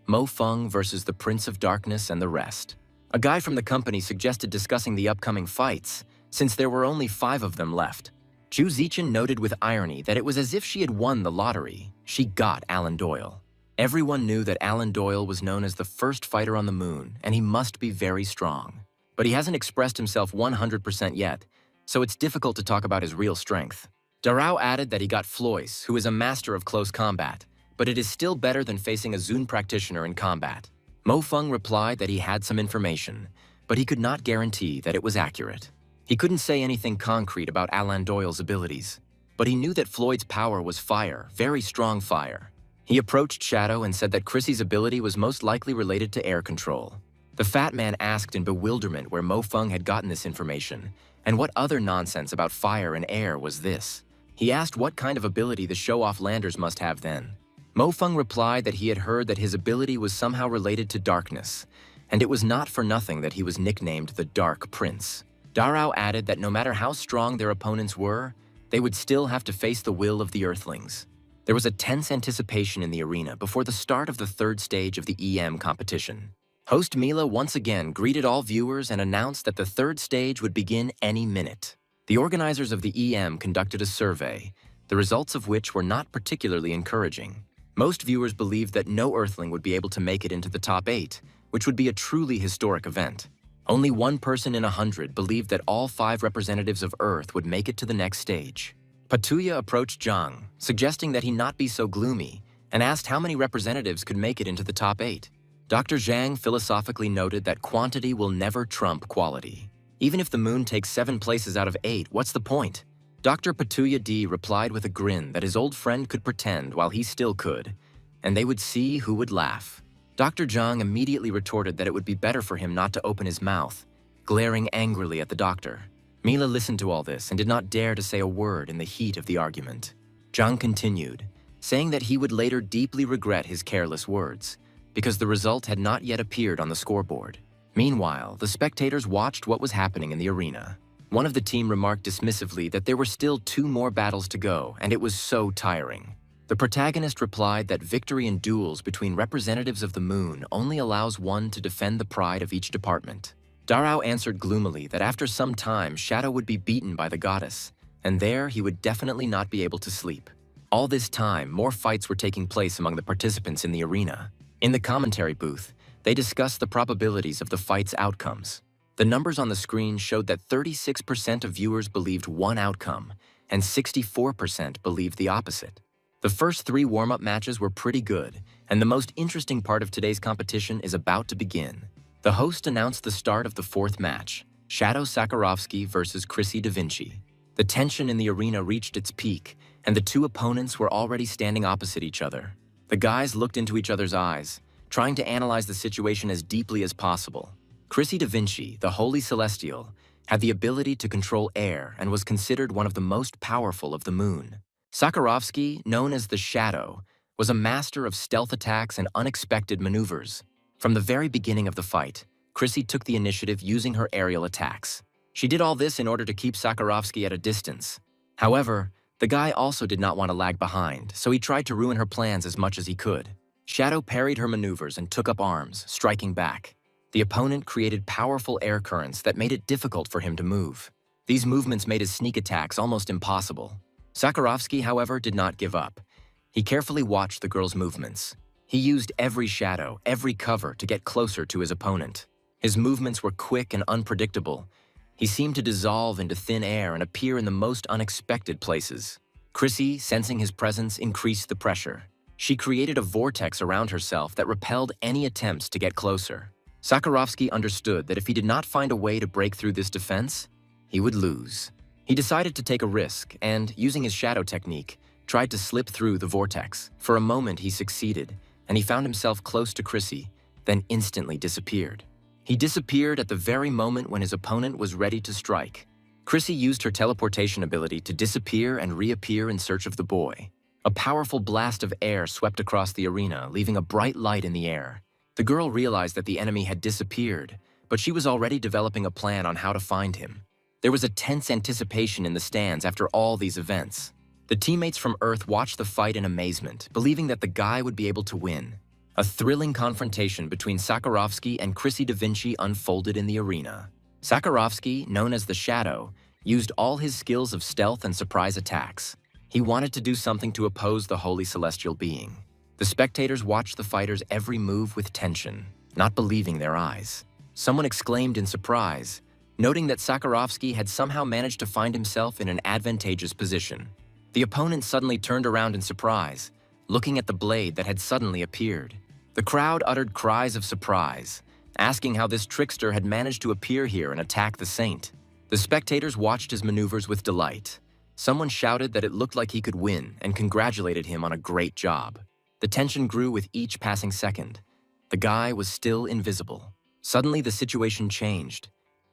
Mo Feng versus the Prince of Darkness and the rest. A guy from the company suggested discussing the upcoming fights, since there were only 5 of them left. Zhu Zichen noted with irony that it was as if she had won the lottery. She got Alan Doyle. Everyone knew that Alan Doyle was known as the first fighter on the moon, and he must be very strong. But he hasn't expressed himself 100% yet, so it's difficult to talk about his real strength. Darao added that he got Floys, who is a master of close combat, but it is still better than facing a Zun practitioner in combat. Mo Feng replied that he had some information, but he could not guarantee that it was accurate. He couldn't say anything concrete about Alan Doyle's abilities, but he knew that Floyd's power was fire, very strong fire. He approached Shadow and said that Chrissy's ability was most likely related to air control. The fat man asked in bewilderment where Mo Feng had gotten this information, and what other nonsense about fire and air was this. He asked what kind of ability the show-off landers must have then. Mo Feng replied that he had heard that his ability was somehow related to darkness, and it was not for nothing that he was nicknamed the Dark Prince. Darao added that no matter how strong their opponents were, they would still have to face the will of the Earthlings. There was a tense anticipation in the arena before the start of the third stage of the EM competition. Host Mila once again greeted all viewers and announced that the third stage would begin any minute. The organizers of the EM conducted a survey, the results of which were not particularly encouraging. Most viewers believed that no Earthling would be able to make it into the top 8, which would be a truly historic event. Only 1 person in 100 believed that all 5 representatives of Earth would make it to the next stage. Patuya approached Zhang, suggesting that he not be so gloomy, and asked how many representatives could make it into the top 8. Dr. Zhang philosophically noted that quantity will never trump quality. Even if the moon takes 7 places out of 8, what's the point? Dr. Patuya D replied with a grin that his old friend could pretend while he still could, and they would see who would laugh. Dr. Zhang immediately retorted that it would be better for him not to open his mouth, glaring angrily at the doctor. Mila listened to all this and did not dare to say a word in the heat of the argument. Zhang continued, saying that he would later deeply regret his careless words, because the result had not yet appeared on the scoreboard. Meanwhile, the spectators watched what was happening in the arena. One of the team remarked dismissively that there were still 2 more battles to go, and it was so tiring. The protagonist replied that victory in duels between representatives of the moon only allows one to defend the pride of each department. Darao answered gloomily that after some time, Shadow would be beaten by the goddess, and there he would definitely not be able to sleep. All this time, more fights were taking place among the participants in the arena. In the commentary booth, they discussed the probabilities of the fight's outcomes. The numbers on the screen showed that 36% of viewers believed one outcome, and 64% believed the opposite. The first 3 warm-up matches were pretty good, and the most interesting part of today's competition is about to begin. The host announced the start of the 4th match, Shadow Sakarovsky versus Chrissy Da Vinci. The tension in the arena reached its peak, and the 2 opponents were already standing opposite each other. The guys looked into each other's eyes, trying to analyze the situation as deeply as possible. Chrissy Da Vinci, the Holy Celestial, had the ability to control air and was considered one of the most powerful of the moon. Sakarovsky, known as the Shadow, was a master of stealth attacks and unexpected maneuvers. From the very beginning of the fight, Chrissy took the initiative using her aerial attacks. She did all this in order to keep Sakarovsky at a distance. However, the guy also did not want to lag behind, so he tried to ruin her plans as much as he could. Shadow parried her maneuvers and took up arms, striking back. The opponent created powerful air currents that made it difficult for him to move. These movements made his sneak attacks almost impossible. Sakarovsky, however, did not give up. He carefully watched the girl's movements. He used every shadow, every cover to get closer to his opponent. His movements were quick and unpredictable. He seemed to dissolve into thin air and appear in the most unexpected places. Chrissy, sensing his presence, increased the pressure. She created a vortex around herself that repelled any attempts to get closer. Sakarovsky understood that if he did not find a way to break through this defense, he would lose. He decided to take a risk and, using his shadow technique, tried to slip through the vortex. For a moment, he succeeded, and he found himself close to Chrissy, then instantly disappeared. He disappeared at the very moment when his opponent was ready to strike. Chrissy used her teleportation ability to disappear and reappear in search of the boy. A powerful blast of air swept across the arena, leaving a bright light in the air. The girl realized that the enemy had disappeared, but she was already developing a plan on how to find him. There was a tense anticipation in the stands after all these events. The teammates from Earth watched the fight in amazement, believing that the guy would be able to win. A thrilling confrontation between Sakarovsky and Chrissy Da Vinci unfolded in the arena. Sakarovsky, known as the Shadow, used all his skills of stealth and surprise attacks. He wanted to do something to oppose the Holy Celestial Being. The spectators watched the fighter's every move with tension, not believing their eyes. Someone exclaimed in surprise, noting that Sakarovsky had somehow managed to find himself in an advantageous position. The opponent suddenly turned around in surprise, looking at the blade that had suddenly appeared. The crowd uttered cries of surprise, asking how this trickster had managed to appear here and attack the saint. The spectators watched his maneuvers with delight. Someone shouted that it looked like he could win and congratulated him on a great job. The tension grew with each passing second. The guy was still invisible. Suddenly, the situation changed.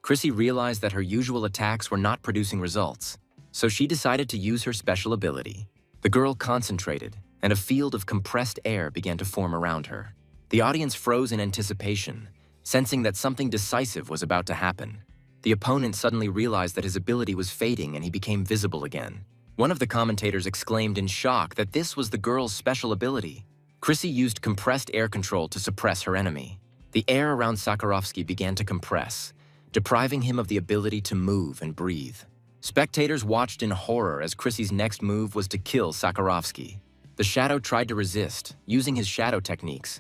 Chrissy realized that her usual attacks were not producing results, so she decided to use her special ability. The girl concentrated, and a field of compressed air began to form around her. The audience froze in anticipation, sensing that something decisive was about to happen. The opponent suddenly realized that his ability was fading and he became visible again. One of the commentators exclaimed in shock that this was the girl's special ability. Chrissy used compressed air control to suppress her enemy. The air around Sakarovsky began to compress, depriving him of the ability to move and breathe. Spectators watched in horror as Chrissy's next move was to kill Sakarovsky. The Shadow tried to resist, using his shadow techniques,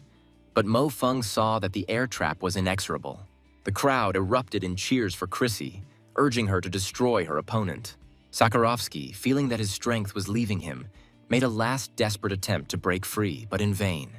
but Mo Feng saw that the air trap was inexorable. The crowd erupted in cheers for Chrissy, urging her to destroy her opponent. Sakarovsky, feeling that his strength was leaving him, made a last desperate attempt to break free, but in vain.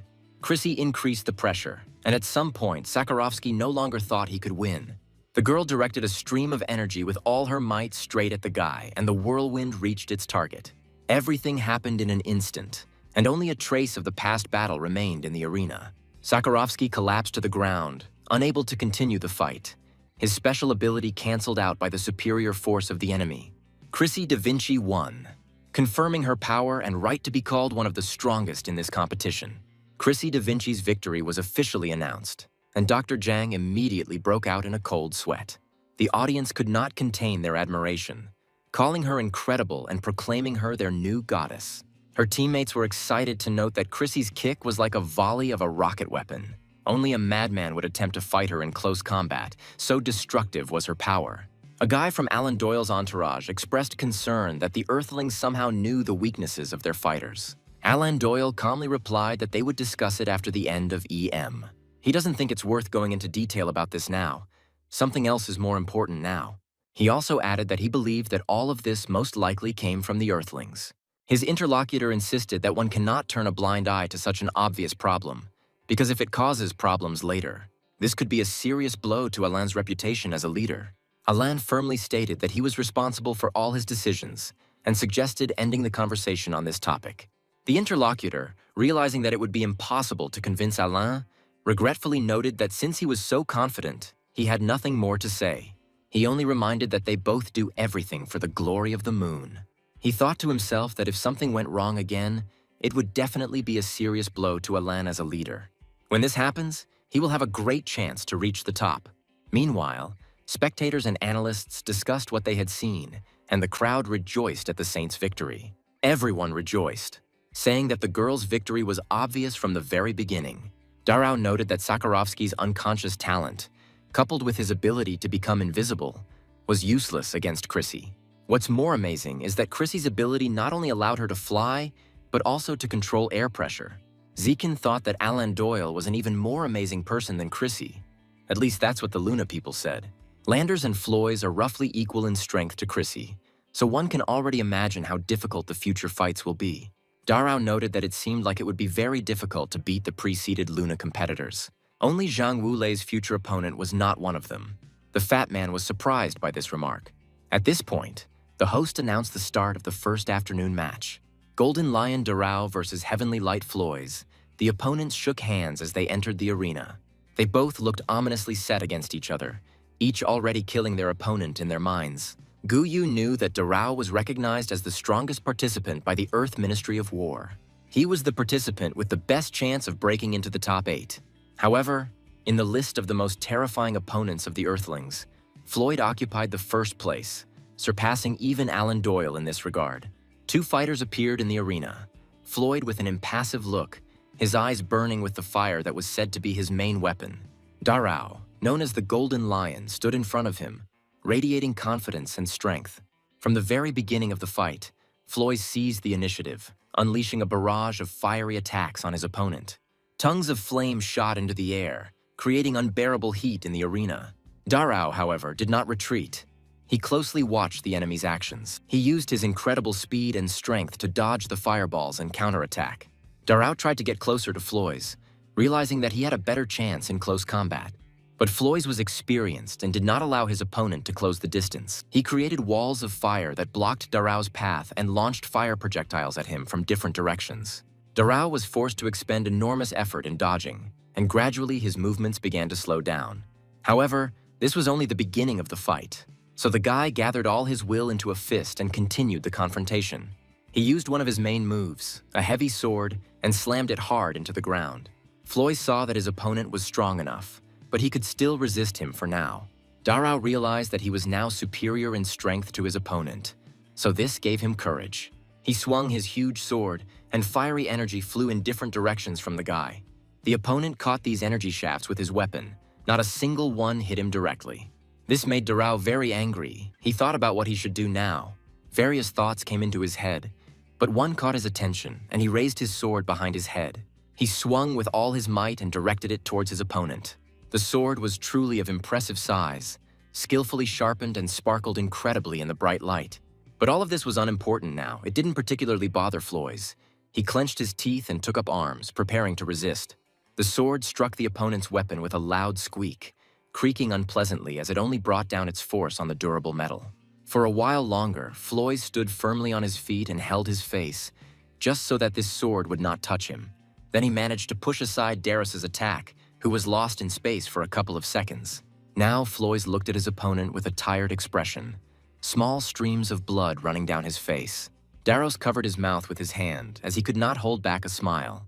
Chrissy increased the pressure, and at some point, Sakarovsky no longer thought he could win. The girl directed a stream of energy with all her might straight at the guy, and the whirlwind reached its target. Everything happened in an instant, and only a trace of the past battle remained in the arena. Sakarovsky collapsed to the ground, unable to continue the fight, his special ability canceled out by the superior force of the enemy. Chrissy Da Vinci won, confirming her power and right to be called one of the strongest in this competition. Chrissy Da Vinci's victory was officially announced, and Dr. Zhang immediately broke out in a cold sweat. The audience could not contain their admiration, calling her incredible and proclaiming her their new goddess. Her teammates were excited to note that Chrissy's kick was like a volley of a rocket weapon. Only a madman would attempt to fight her in close combat, so destructive was her power. A guy from Alan Doyle's entourage expressed concern that the Earthlings somehow knew the weaknesses of their fighters. Alan Doyle calmly replied that they would discuss it after the end of EM. He doesn't think it's worth going into detail about this now. Something else is more important now. He also added that he believed that all of this most likely came from the Earthlings. His interlocutor insisted that one cannot turn a blind eye to such an obvious problem, because if it causes problems later, this could be a serious blow to Alan's reputation as a leader. Alan firmly stated that he was responsible for all his decisions and suggested ending the conversation on this topic. The interlocutor, realizing that it would be impossible to convince Alan, regretfully noted that since he was so confident, he had nothing more to say. He only reminded that they both do everything for the glory of the moon. He thought to himself that if something went wrong again, it would definitely be a serious blow to Alan as a leader. When this happens, he will have a great chance to reach the top. Meanwhile, spectators and analysts discussed what they had seen, and the crowd rejoiced at the Saints' victory. Everyone rejoiced, saying that the girl's victory was obvious from the very beginning. Darrow noted that Sakarovsky's unconscious talent, coupled with his ability to become invisible, was useless against Chrissy. What's more amazing is that Chrissy's ability not only allowed her to fly, but also to control air pressure. Zekin thought that Alan Doyle was an even more amazing person than Chrissy. At least that's what the Luna people said. Landers and Floys are roughly equal in strength to Chrissy, so one can already imagine how difficult the future fights will be. Darrow noted that it seemed like it would be very difficult to beat the preceded Luna competitors. Only Zhang Wulei's future opponent was not one of them. The fat man was surprised by this remark. At this point, the host announced the start of the first afternoon match. Golden Lion Darrow versus Heavenly Light Floys. The opponents shook hands as they entered the arena. They both looked ominously set against each other, each already killing their opponent in their minds. Gu Yu knew that Darrow was recognized as the strongest participant by the Earth Ministry of War. He was the participant with the best chance of breaking into the top 8. However, in the list of the most terrifying opponents of the Earthlings, Floyd occupied the first place, surpassing even Alan Doyle in this regard. 2 fighters appeared in the arena. Floyd with an impassive look, his eyes burning with the fire that was said to be his main weapon. Darrow, known as the Golden Lion, stood in front of him, radiating confidence and strength. From the very beginning of the fight, Floyd seized the initiative, unleashing a barrage of fiery attacks on his opponent. Tongues of flame shot into the air, creating unbearable heat in the arena. Darrow, however, did not retreat. He closely watched the enemy's actions. He used his incredible speed and strength to dodge the fireballs and counterattack. Darrow tried to get closer to Floys, realizing that he had a better chance in close combat. But Floys was experienced and did not allow his opponent to close the distance. He created walls of fire that blocked Darrow's path and launched fire projectiles at him from different directions. Darrow was forced to expend enormous effort in dodging, and gradually his movements began to slow down. However, this was only the beginning of the fight. So the guy gathered all his will into a fist and continued the confrontation. He used one of his main moves, a heavy sword, and slammed it hard into the ground. Floyd saw that his opponent was strong enough, but he could still resist him for now. Darrow realized that he was now superior in strength to his opponent, so this gave him courage. He swung his huge sword, and fiery energy flew in different directions from the guy. The opponent caught these energy shafts with his weapon. Not a single one hit him directly. This made Darrow very angry. He thought about what he should do now. Various thoughts came into his head, but one caught his attention, and he raised his sword behind his head. He swung with all his might and directed it towards his opponent. The sword was truly of impressive size, skillfully sharpened and sparkled incredibly in the bright light. But all of this was unimportant now. It didn't particularly bother Floys. He clenched his teeth and took up arms, preparing to resist. The sword struck the opponent's weapon with a loud squeak, creaking unpleasantly as it only brought down its force on the durable metal. For a while longer, Floyd stood firmly on his feet and held his face, just so that this sword would not touch him. Then he managed to push aside Darius's attack, who was lost in space for a couple of seconds. Now Floyd looked at his opponent with a tired expression, small streams of blood running down his face. Darius covered his mouth with his hand, as he could not hold back a smile.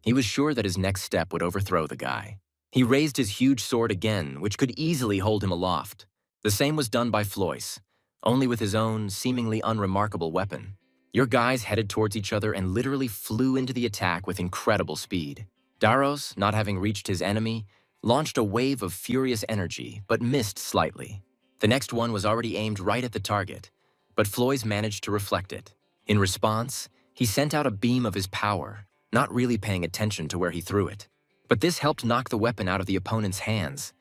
He was sure that his next step would overthrow the guy. He raised his huge sword again, which could easily hold him aloft. The same was done by Floys, only with his own, seemingly unremarkable weapon. Your guys headed towards each other and literally flew into the attack with incredible speed. Darius, not having reached his enemy, launched a wave of furious energy, but missed slightly. The next one was already aimed right at the target, but Floys managed to reflect it. In response, he sent out a beam of his power, not really paying attention to where he threw it. But this helped knock the weapon out of the opponent's hands.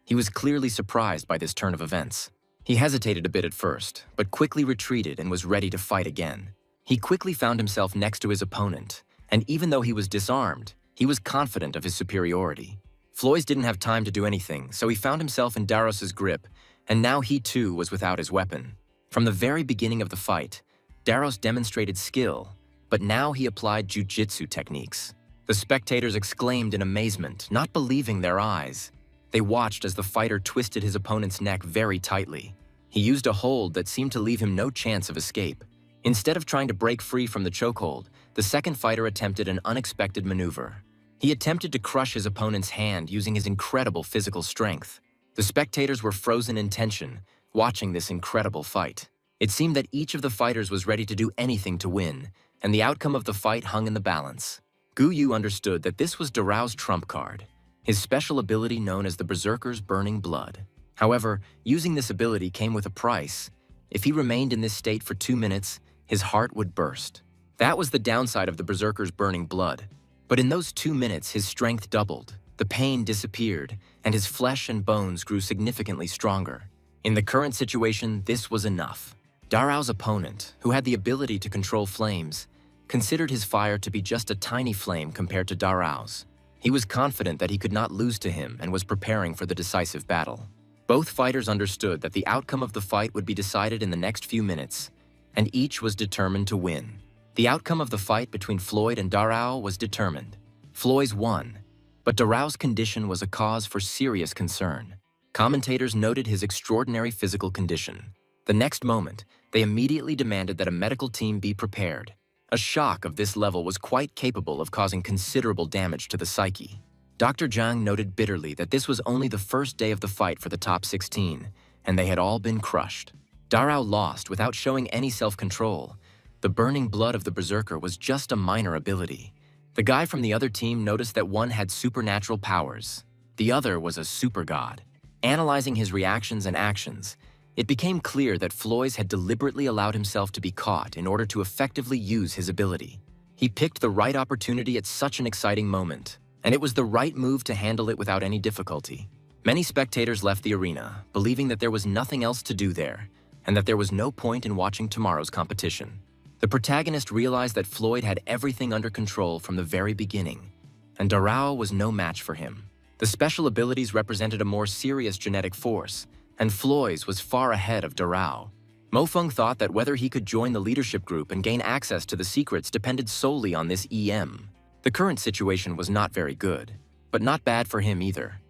He was clearly surprised by this turn of events. He hesitated a bit at first, but quickly retreated and was ready to fight again. He quickly found himself next to his opponent, and even though he was disarmed, he was confident of his superiority. Floyd didn't have time to do anything, so he found himself in Darius's grip, and now he too was without his weapon. From the very beginning of the fight, Darius demonstrated skill, but now he applied jujitsu techniques. The spectators exclaimed in amazement, not believing their eyes. They watched as the fighter twisted his opponent's neck very tightly. He used a hold that seemed to leave him no chance of escape. Instead of trying to break free from the chokehold, the second fighter attempted an unexpected maneuver. He attempted to crush his opponent's hand using his incredible physical strength. The spectators were frozen in tension, watching this incredible fight. It seemed that each of the fighters was ready to do anything to win, and the outcome of the fight hung in the balance. Gu Yu understood that this was Darrow's trump card, his special ability known as the Berserker's Burning Blood. However, using this ability came with a price. If he remained in this state for 2 minutes, his heart would burst. That was the downside of the berserker's burning blood. But in those 2 minutes, his strength doubled, the pain disappeared, and his flesh and bones grew significantly stronger. In the current situation, this was enough. Darao's opponent, who had the ability to control flames, considered his fire to be just a tiny flame compared to Darao's. He was confident that he could not lose to him and was preparing for the decisive battle. Both fighters understood that the outcome of the fight would be decided in the next few minutes, and each was determined to win. The outcome of the fight between Floyd and Darao was determined. Floyd won, but Darao's condition was a cause for serious concern. Commentators noted his extraordinary physical condition. The next moment, they immediately demanded that a medical team be prepared. A shock of this level was quite capable of causing considerable damage to the psyche. Dr. Zhang noted bitterly that this was only the first day of the fight for the top 16, and they had all been crushed. Darao lost without showing any self-control. The burning blood of the berserker was just a minor ability. The guy from the other team noticed that one had supernatural powers. The other was a super god. Analyzing his reactions and actions, it became clear that Floyd had deliberately allowed himself to be caught in order to effectively use his ability. He picked the right opportunity at such an exciting moment, and it was the right move to handle it without any difficulty. Many spectators left the arena, believing that there was nothing else to do there, and that there was no point in watching tomorrow's competition. The protagonist realized that Floyd had everything under control from the very beginning, and Darao was no match for him. The special abilities represented a more serious genetic force, and Floyd's was far ahead of Darao. Mofeng thought that whether he could join the leadership group and gain access to the secrets depended solely on this EM. The current situation was not very good, but not bad for him either.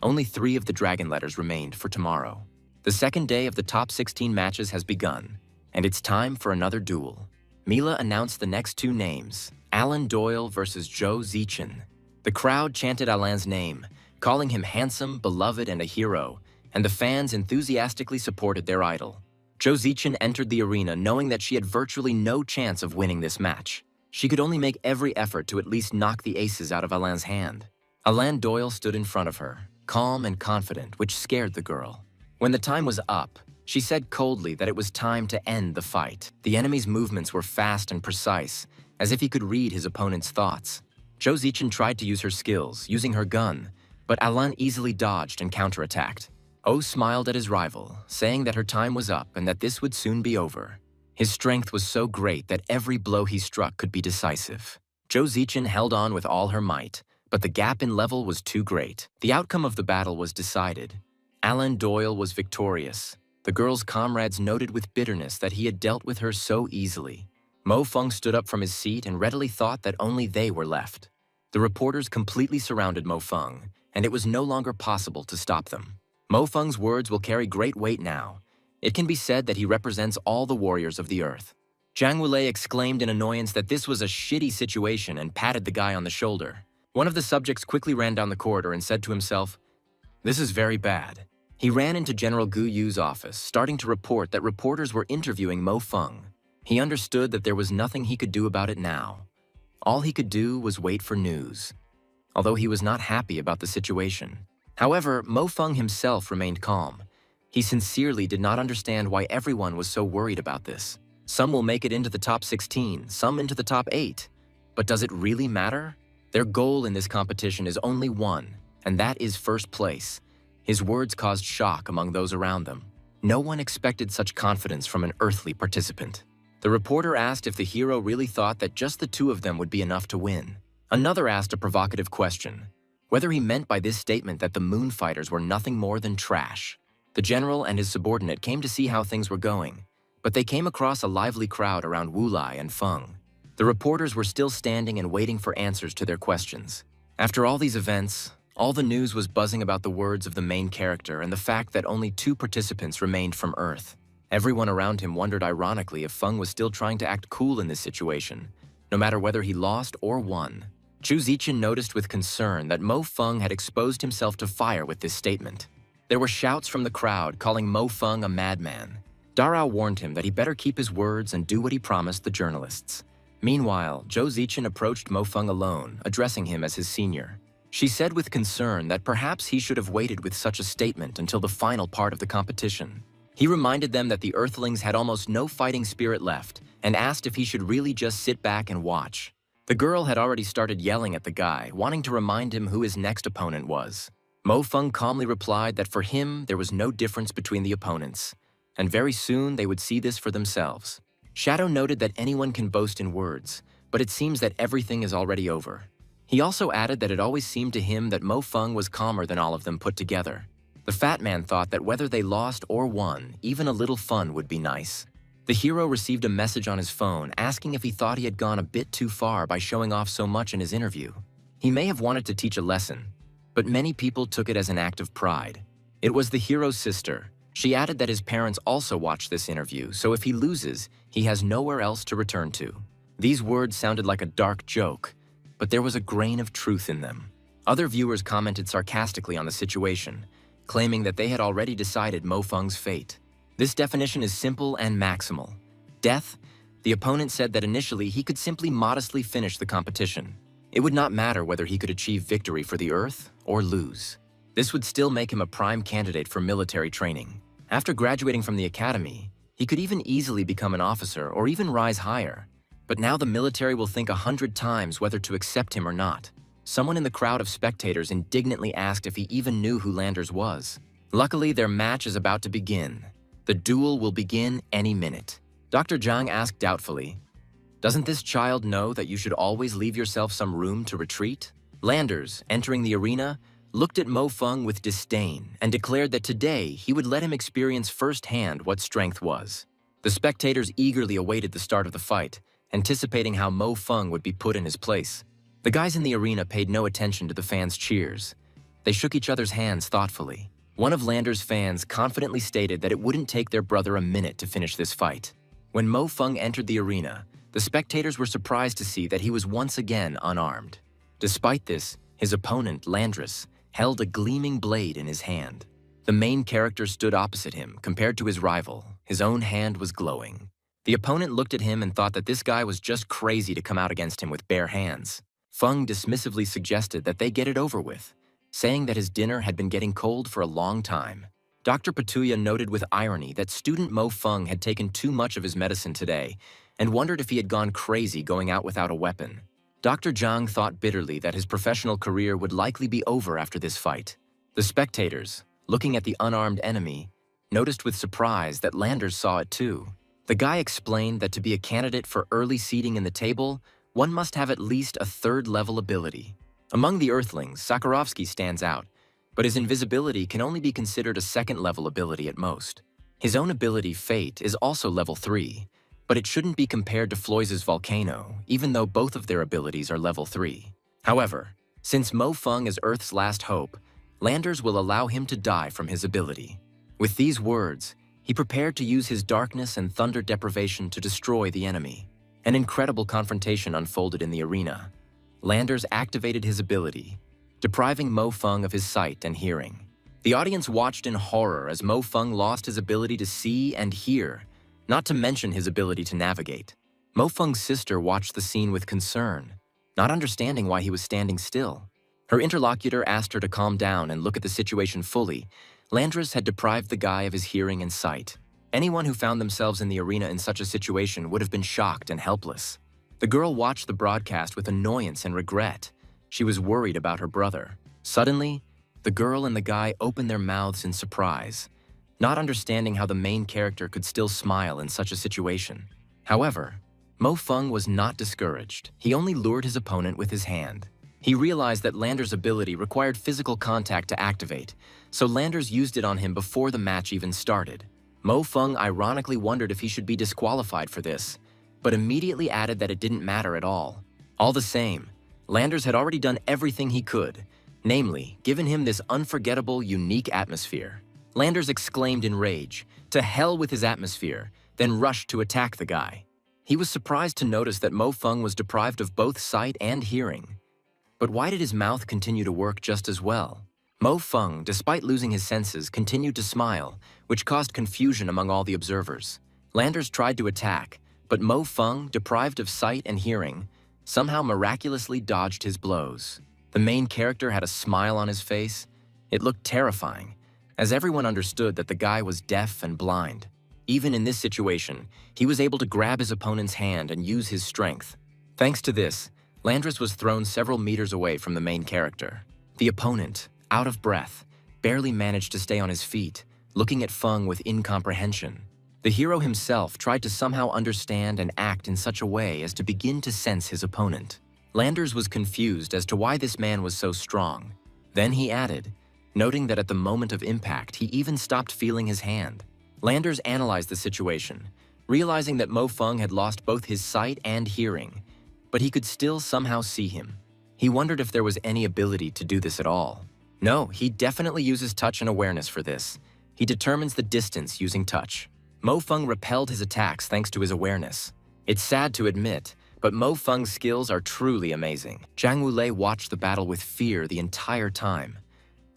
Only 3 of the dragon letters remained for tomorrow. The second day of the top 16 matches has begun, and it's time for another duel. Mila announced the next 2 names, Alan Doyle versus Zhou Zichen. The crowd chanted Alan's name, calling him handsome, beloved, and a hero, and the fans enthusiastically supported their idol. Zhou Zichen entered the arena knowing that she had virtually no chance of winning this match. She could only make every effort to at least knock the aces out of Alan's hand. Alan Doyle stood in front of her, calm and confident, which scared the girl. When the time was up, she said coldly that it was time to end the fight. The enemy's movements were fast and precise, as if he could read his opponent's thoughts. Zhou Zichen tried to use her skills, using her gun, but Alan easily dodged and counterattacked. Oh smiled at his rival, saying that her time was up and that this would soon be over. His strength was so great that every blow he struck could be decisive. Zhou Zichen held on with all her might, but the gap in level was too great. The outcome of the battle was decided. Alan Doyle was victorious. The girl's comrades noted with bitterness that he had dealt with her so easily. Mofeng stood up from his seat and readily thought that only they were left. The reporters completely surrounded Mofeng, and it was no longer possible to stop them. Mofeng's words will carry great weight now. It can be said that he represents all the warriors of the earth. Zhang Wulei exclaimed in annoyance that this was a shitty situation and patted the guy on the shoulder. One of the subjects quickly ran down the corridor and said to himself, "This is very bad." He ran into General Gu Yu's office, starting to report that reporters were interviewing Mofeng. He understood that there was nothing he could do about it now. All he could do was wait for news, although he was not happy about the situation. However, Mofeng himself remained calm. He sincerely did not understand why everyone was so worried about this. Some will make it into the top 16, some into the top 8. But does it really matter? Their goal in this competition is only one, and that is first place. His words caused shock among those around them. No one expected such confidence from an earthly participant. The reporter asked if the hero really thought that just the 2 of them would be enough to win. Another asked a provocative question, whether he meant by this statement that the moon fighters were nothing more than trash. The general and his subordinate came to see how things were going, but they came across a lively crowd around Wulai and Feng. The reporters were still standing and waiting for answers to their questions. After all these events, all the news was buzzing about the words of the main character and the fact that only 2 participants remained from Earth. Everyone around him wondered ironically if Feng was still trying to act cool in this situation, no matter whether he lost or won. Zhou Zichen noticed with concern that Mofeng had exposed himself to fire with this statement. There were shouts from the crowd calling Mofeng a madman. Darao warned him that he better keep his words and do what he promised the journalists. Meanwhile, Zhou Zichen approached Mofeng alone, addressing him as his senior. She said with concern that perhaps he should have waited with such a statement until the final part of the competition. He reminded them that the Earthlings had almost no fighting spirit left and asked if he should really just sit back and watch. The girl had already started yelling at the guy, wanting to remind him who his next opponent was. Mo Feng calmly replied that for him there was no difference between the opponents, and very soon they would see this for themselves. Shadow noted that anyone can boast in words, but it seems that everything is already over. He also added that it always seemed to him that Mo Feng was calmer than all of them put together. The fat man thought that whether they lost or won, even a little fun would be nice. The hero received a message on his phone asking if he thought he had gone a bit too far by showing off so much in his interview. He may have wanted to teach a lesson, but many people took it as an act of pride. It was the hero's sister. She added that his parents also watched this interview, so if he loses, he has nowhere else to return to. These words sounded like a dark joke, but there was a grain of truth in them. Other viewers commented sarcastically on the situation, claiming that they had already decided Mo Feng's fate. This definition is simple and maximal. Death, the opponent said that initially he could simply modestly finish the competition. It would not matter whether he could achieve victory for the Earth or lose. This would still make him a prime candidate for military training. After graduating from the academy, he could even easily become an officer or even rise higher. But now the military will think 100 times whether to accept him or not. Someone in the crowd of spectators indignantly asked if he even knew who Landers was. Luckily, their match is about to begin. The duel will begin any minute. Dr. Zhang asked doubtfully, "Doesn't this child know that you should always leave yourself some room to retreat?" Landers, entering the arena, looked at Mo Feng with disdain and declared that today he would let him experience firsthand what strength was. The spectators eagerly awaited the start of the fight, anticipating how Mo Feng would be put in his place. The guys in the arena paid no attention to the fans' cheers. They shook each other's hands thoughtfully. One of Landers' fans confidently stated that it wouldn't take their brother a minute to finish this fight. When Mo Feng entered the arena, the spectators were surprised to see that he was once again unarmed. Despite this, his opponent, Landers, held a gleaming blade in his hand. The main character stood opposite him. Compared to his rival, his own hand was glowing. The opponent looked at him and thought that this guy was just crazy to come out against him with bare hands. Feng dismissively suggested that they get it over with, saying that his dinner had been getting cold for a long time. Dr. Patuya noted with irony that student Mo Feng had taken too much of his medicine today and wondered if he had gone crazy going out without a weapon. Dr. Zhang thought bitterly that his professional career would likely be over after this fight. The spectators, looking at the unarmed enemy, noticed with surprise that Landers saw it too. The guy explained that to be a candidate for early seating in the table, one must have at least a third-level ability. Among the Earthlings, Sakarovsky stands out, but his invisibility can only be considered a second-level ability at most. His own ability, Fate, is also level 3, but it shouldn't be compared to Floy's Volcano, even though both of their abilities are level 3. However, since Mo Feng is Earth's last hope, Landers will allow him to die from his ability. With these words, he prepared to use his darkness and thunder deprivation to destroy the enemy. An incredible confrontation unfolded in the arena. Landers activated his ability, depriving Mo Feng of his sight and hearing. The audience watched in horror as Mo Feng lost his ability to see and hear, not to mention his ability to navigate. Mo Feng's sister watched the scene with concern, not understanding why he was standing still. Her interlocutor asked her to calm down and look at the situation fully. Landers had deprived the guy of his hearing and sight. Anyone who found themselves in the arena in such a situation would have been shocked and helpless. The girl watched the broadcast with annoyance and regret. She was worried about her brother. Suddenly, the girl and the guy opened their mouths in surprise, not understanding how the main character could still smile in such a situation. However, Mo Feng was not discouraged. He only lured his opponent with his hand. He realized that Landers' ability required physical contact to activate, so Landers used it on him before the match even started. Mo Feng ironically wondered if he should be disqualified for this, but immediately added that it didn't matter at all. All the same, Landers had already done everything he could, namely, given him this unforgettable, unique atmosphere. Landers exclaimed in rage, "To hell with his atmosphere," then rushed to attack the guy. He was surprised to notice that Mo Feng was deprived of both sight and hearing. But why did his mouth continue to work just as well? Mo Feng, despite losing his senses, continued to smile, which caused confusion among all the observers. Landers tried to attack, but Mo Feng, deprived of sight and hearing, somehow miraculously dodged his blows. The main character had a smile on his face. It looked terrifying, as everyone understood that the guy was deaf and blind. Even in this situation, he was able to grab his opponent's hand and use his strength. Thanks to this, Landris was thrown several meters away from the main character. The opponent, out of breath, barely managed to stay on his feet, looking at Feng with incomprehension. The hero himself tried to somehow understand and act in such a way as to begin to sense his opponent. Landers was confused as to why this man was so strong. Then he added, noting that at the moment of impact, he even stopped feeling his hand. Landers analyzed the situation, realizing that Mo Feng had lost both his sight and hearing, but he could still somehow see him. He wondered if there was any ability to do this at all. No, he definitely uses touch and awareness for this. He determines the distance using touch. Mo Feng repelled his attacks thanks to his awareness. It's sad to admit, but Mo Feng's skills are truly amazing. Zhang Wulei watched the battle with fear the entire time,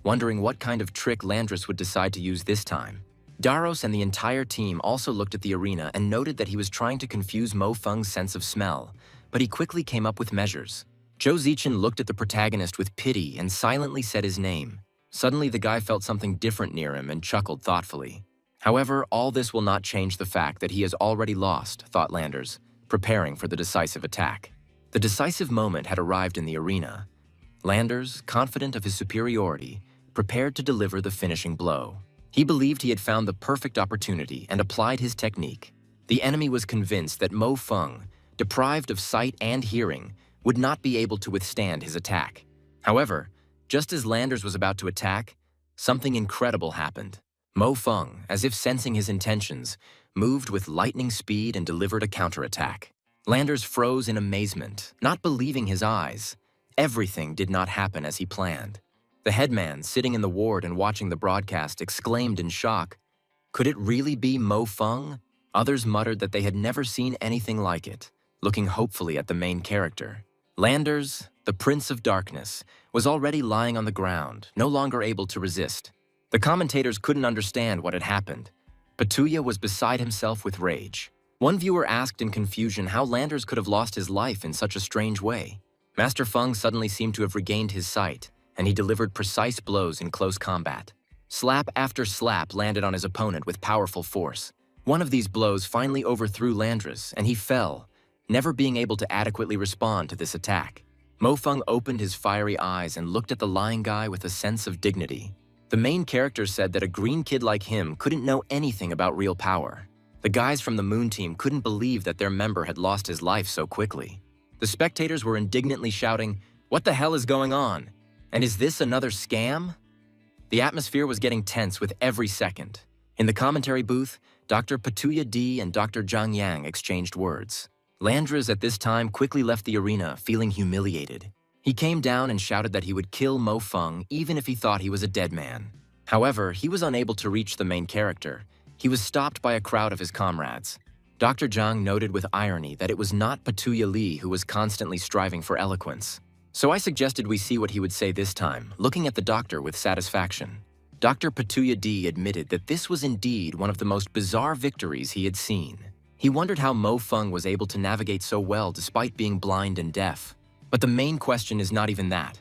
wondering what kind of trick Landris would decide to use this time. Daros and the entire team also looked at the arena and noted that he was trying to confuse Mo Feng's sense of smell, but he quickly came up with measures. Zhou Zichen looked at the protagonist with pity and silently said his name. Suddenly, the guy felt something different near him and chuckled thoughtfully. However, all this will not change the fact that he has already lost, thought Landers, preparing for the decisive attack. The decisive moment had arrived in the arena. Landers, confident of his superiority, prepared to deliver the finishing blow. He believed he had found the perfect opportunity and applied his technique. The enemy was convinced that Mo Feng, deprived of sight and hearing, would not be able to withstand his attack. However, just as Landers was about to attack, something incredible happened. Mo Feng, as if sensing his intentions, moved with lightning speed and delivered a counterattack. Landers froze in amazement, not believing his eyes. Everything did not happen as he planned. The headman, sitting in the ward and watching the broadcast, exclaimed in shock, "Could it really be Mo Feng?" Others muttered that they had never seen anything like it, looking hopefully at the main character. Landers, the Prince of Darkness, was already lying on the ground, no longer able to resist. The commentators couldn't understand what had happened. Petunia was beside himself with rage. One viewer asked in confusion how Landers could have lost his life in such a strange way. Master Feng suddenly seemed to have regained his sight, and he delivered precise blows in close combat. Slap after slap landed on his opponent with powerful force. One of these blows finally overthrew Landers, and he fell, never being able to adequately respond to this attack. Mo Feng opened his fiery eyes and looked at the lying guy with a sense of dignity. The main character said that a green kid like him couldn't know anything about real power. The guys from the Moon team couldn't believe that their member had lost his life so quickly. The spectators were indignantly shouting, "What the hell is going on? And is this another scam?" The atmosphere was getting tense with every second. In the commentary booth, Dr. Petunia D and Dr. Zhang Yang exchanged words. Landris at this time quickly left the arena, feeling humiliated. He came down and shouted that he would kill Mo Feng even if he thought he was a dead man. However, he was unable to reach the main character. He was stopped by a crowd of his comrades. Dr. Zhang noted with irony that it was not Petunia Li who was constantly striving for eloquence. So I suggested we see what he would say this time, looking at the doctor with satisfaction. Dr. Petunia D admitted that this was indeed one of the most bizarre victories he had seen. He wondered how Mo Feng was able to navigate so well despite being blind and deaf. But the main question is not even that,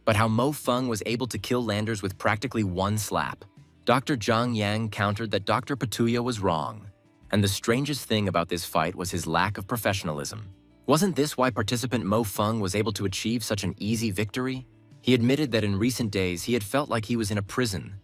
but how Mo Feng was able to kill Landers with practically one slap. Dr. Zhang Yang countered that Dr. Petunia was wrong, and the strangest thing about this fight was his lack of professionalism. Wasn't this why participant Mo Feng was able to achieve such an easy victory? He admitted that in recent days he had felt like he was in a prison,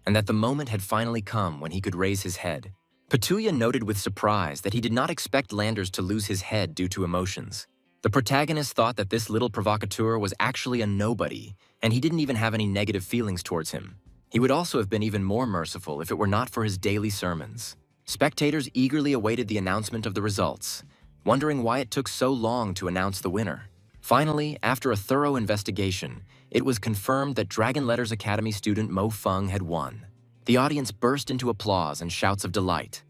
and that the moment had finally come when he could raise his head. Petunia noted with surprise that he did not expect Landers to lose his head due to emotions. The protagonist thought that this little provocateur was actually a nobody, and he didn't even have any negative feelings towards him. He would also have been even more merciful if it were not for his daily sermons. Spectators eagerly awaited the announcement of the results, wondering why it took so long to announce the winner. Finally, after a thorough investigation, it was confirmed that Dragon Letters Academy student Mo Feng had won. The audience burst into applause and shouts of delight,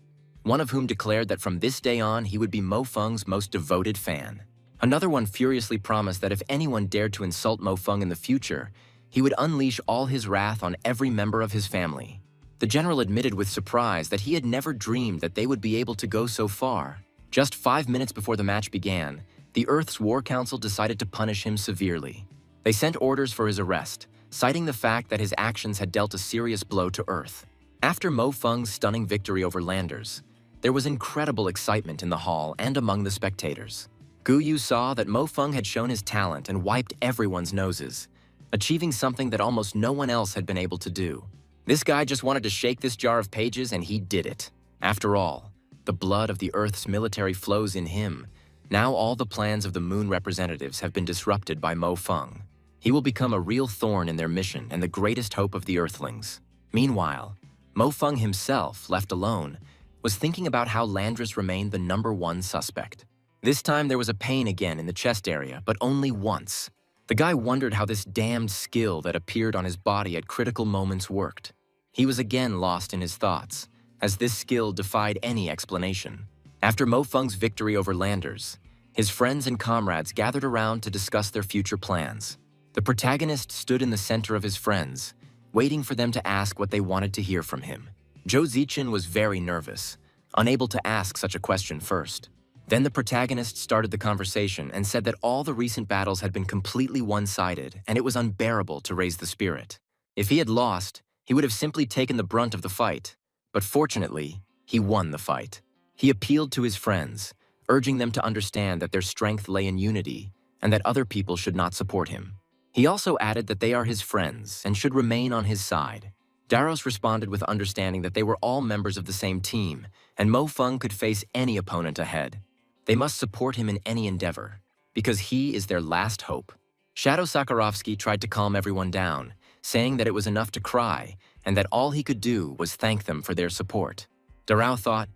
one of whom declared that from this day on he would be Mo Feng's most devoted fan. Another one furiously promised that if anyone dared to insult Mo Feng in the future, he would unleash all his wrath on every member of his family. The general admitted with surprise that he had never dreamed that they would be able to go so far. Just 5 minutes before the match began, the Earth's War Council decided to punish him severely. They sent orders for his arrest, citing the fact that his actions had dealt a serious blow to Earth. After Mo Feng's stunning victory over Landers, there was incredible excitement in the hall and among the spectators. Gu Yu saw that Mo Feng had shown his talent and wiped everyone's noses, achieving something that almost no one else had been able to do. This guy just wanted to shake this jar of pages, and he did it. After all, the blood of the Earth's military flows in him. Now all the plans of the Moon representatives have been disrupted by Mo Feng. He will become a real thorn in their mission and the greatest hope of the Earthlings. Meanwhile, Mo Feng himself, left alone, was thinking about how Landris remained the #1 suspect. This time there was a pain again in the chest area, but only once. The guy wondered how this damned skill that appeared on his body at critical moments worked. He was again lost in his thoughts, as this skill defied any explanation. After Mo Feng's victory over Landers, his friends and comrades gathered around to discuss their future plans. The protagonist stood in the center of his friends, waiting for them to ask what they wanted to hear from him. Zhou Zichen was very nervous, unable to ask such a question first. Then the protagonist started the conversation and said that all the recent battles had been completely one-sided, and it was unbearable to raise the spirit. If he had lost, he would have simply taken the brunt of the fight. But fortunately, he won the fight. He appealed to his friends, urging them to understand that their strength lay in unity and that other people should not support him. He also added that they are his friends and should remain on his side. Daros responded with understanding that they were all members of the same team, and Mo Feng could face any opponent ahead. They must support him in any endeavor, because he is their last hope. Shadow Sakarovsky tried to calm everyone down, saying that it was enough to cry, and that all he could do was thank them for their support. Darao thought,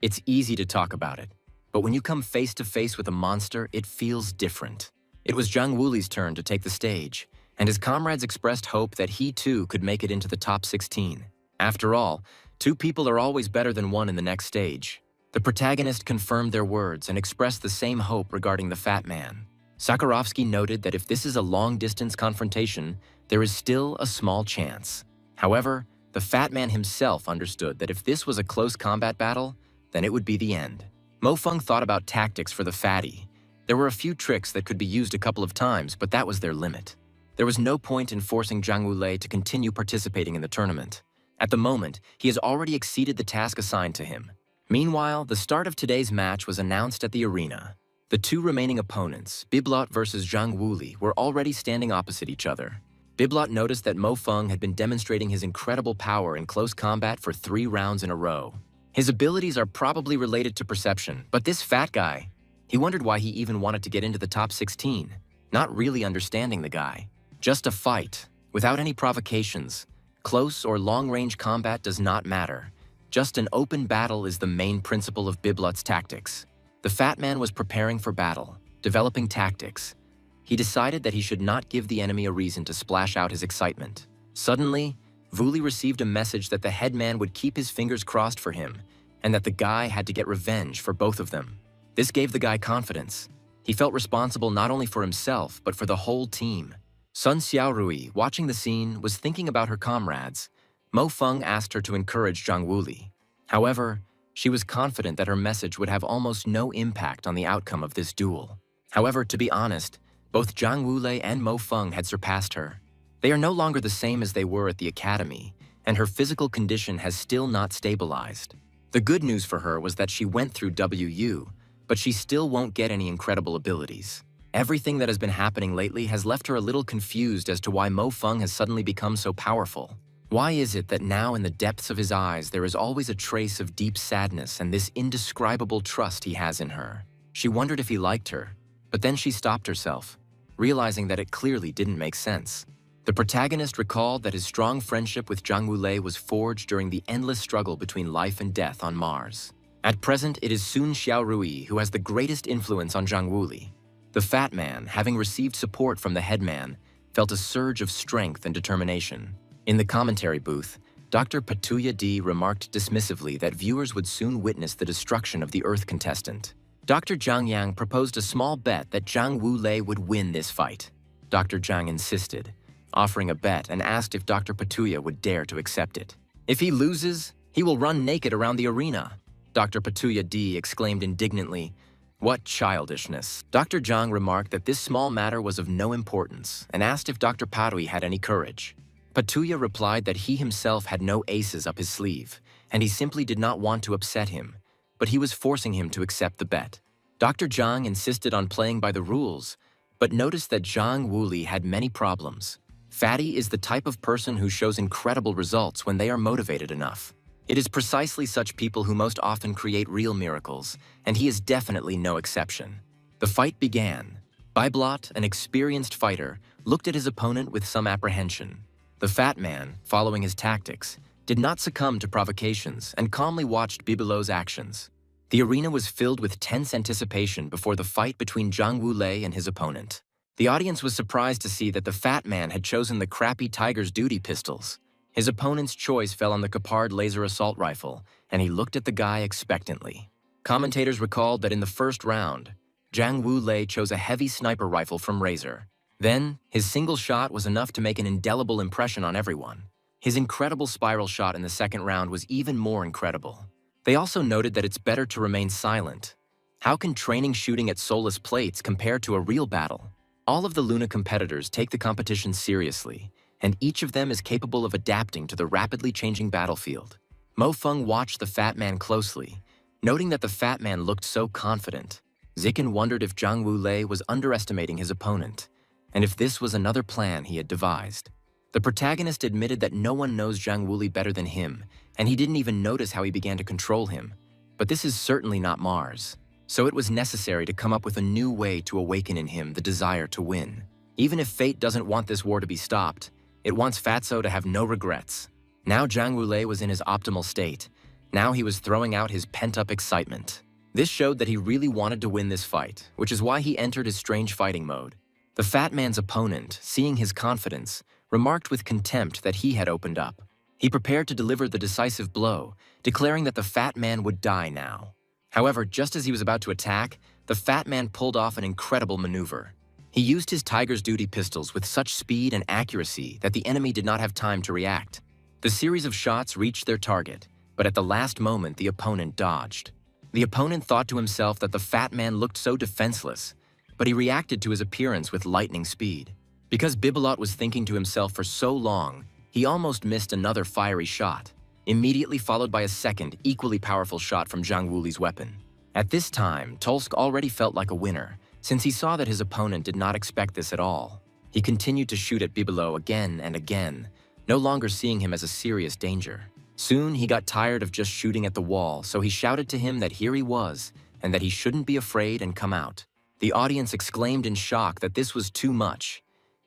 it's easy to talk about it, but when you come face to face with a monster, it feels different. It was Zhang Wuli's turn to take the stage, and his comrades expressed hope that he too could make it into the top 16. After all, 2 people are always better than 1 in the next stage. The protagonist confirmed their words and expressed the same hope regarding the fat man. Sakarovsky noted that if this is a long-distance confrontation, there is still a small chance. However, the fat man himself understood that if this was a close combat battle, then it would be the end. Mo Feng thought about tactics for the fatty. There were a few tricks that could be used a couple of times, but that was their limit. There was no point in forcing Zhang Wulei to continue participating in the tournament. At the moment, he has already exceeded the task assigned to him. Meanwhile, the start of today's match was announced at the arena. The 2 remaining opponents, Biblot versus Zhang Wuli, were already standing opposite each other. Biblot noticed that Mo Feng had been demonstrating his incredible power in close combat for 3 rounds in a row. His abilities are probably related to perception, but this fat guy, he wondered why he even wanted to get into the top 16, not really understanding the guy. Just a fight, without any provocations. Close or long-range combat does not matter. Just an open battle is the main principle of Biblot's tactics. The fat man was preparing for battle, developing tactics. He decided that he should not give the enemy a reason to splash out his excitement. Suddenly, Wuli received a message that the headman would keep his fingers crossed for him, and that the guy had to get revenge for both of them. This gave the guy confidence. He felt responsible not only for himself, but for the whole team. Sun Xiaorui, watching the scene, was thinking about her comrades. Mo Feng asked her to encourage Zhang Wuli. However, she was confident that her message would have almost no impact on the outcome of this duel. However, to be honest, both Zhang Wulei and Mo Feng had surpassed her. They are no longer the same as they were at the academy, and her physical condition has still not stabilized. The good news for her was that she went through WU, but she still won't get any incredible abilities. Everything that has been happening lately has left her a little confused as to why Mo Feng has suddenly become so powerful. Why is it that now in the depths of his eyes there is always a trace of deep sadness and this indescribable trust he has in her? She wondered if he liked her, but then she stopped herself, realizing that it clearly didn't make sense. The protagonist recalled that his strong friendship with Zhang Wulei was forged during the endless struggle between life and death on Mars. At present, it is Sun Xiaorui who has the greatest influence on Zhang Wuli. The fat man, having received support from the headman, felt a surge of strength and determination. In the commentary booth, Dr. Patuya D remarked dismissively that viewers would soon witness the destruction of the Earth contestant. Dr. Zhang Yang proposed a small bet that Zhang Wulei would win this fight. Dr. Zhang insisted, offering a bet, and asked if Dr. Patuya would dare to accept it. If he loses, he will run naked around the arena. Dr. Patuya D exclaimed indignantly, What childishness. Dr. Zhang remarked that this small matter was of no importance and asked if Dr. Parui had any courage. Patuya replied that he himself had no aces up his sleeve, and he simply did not want to upset him, but he was forcing him to accept the bet. Dr. Zhang insisted on playing by the rules, but noticed that Zhang Wuli had many problems. Fatty is the type of person who shows incredible results when they are motivated enough. It is precisely such people who most often create real miracles, and he is definitely no exception. The fight began. Biblot, an experienced fighter, looked at his opponent with some apprehension. The fat man, following his tactics, did not succumb to provocations and calmly watched Bibelot's actions. The arena was filled with tense anticipation before the fight between Zhang Wulei and his opponent. The audience was surprised to see that the fat man had chosen the crappy Tiger's Duty pistols. His opponent's choice fell on the Capard laser assault rifle, and he looked at the guy expectantly. Commentators recalled that in the first round, Zhang Wulei chose a heavy sniper rifle from Razor. Then, his single shot was enough to make an indelible impression on everyone. His incredible spiral shot in the second round was even more incredible. They also noted that it's better to remain silent. How can training shooting at soulless plates compare to a real battle? All of the Luna competitors take the competition seriously, and each of them is capable of adapting to the rapidly changing battlefield. Mo Feng watched the fat man closely, noting that the fat man looked so confident. Zikin wondered if Zhang Wulei was underestimating his opponent, and if this was another plan he had devised. The protagonist admitted that no one knows Zhang Wuli better than him, and he didn't even notice how he began to control him. But this is certainly not Mars, so it was necessary to come up with a new way to awaken in him the desire to win. Even if fate doesn't want this war to be stopped, it wants Fatso to have no regrets. Now Zhang Wulei was in his optimal state. Now he was throwing out his pent-up excitement. This showed that he really wanted to win this fight, which is why he entered his strange fighting mode. The fat man's opponent, seeing his confidence, remarked with contempt that he had opened up. He prepared to deliver the decisive blow, declaring that the fat man would die now. However, just as he was about to attack, the fat man pulled off an incredible maneuver. He used his Tiger's Duty pistols with such speed and accuracy that the enemy did not have time to react. The series of shots reached their target, but at the last moment the opponent dodged. The opponent thought to himself that the fat man looked so defenseless, but he reacted to his appearance with lightning speed. Because Bibelot was thinking to himself for so long, he almost missed another fiery shot, immediately followed by a second, equally powerful shot from Zhang Wuli's weapon. At this time, Tolsk already felt like a winner, since he saw that his opponent did not expect this at all. He continued to shoot at Bibelot again and again, no longer seeing him as a serious danger. Soon, he got tired of just shooting at the wall, so he shouted to him that here he was, and that he shouldn't be afraid and come out. The audience exclaimed in shock that this was too much.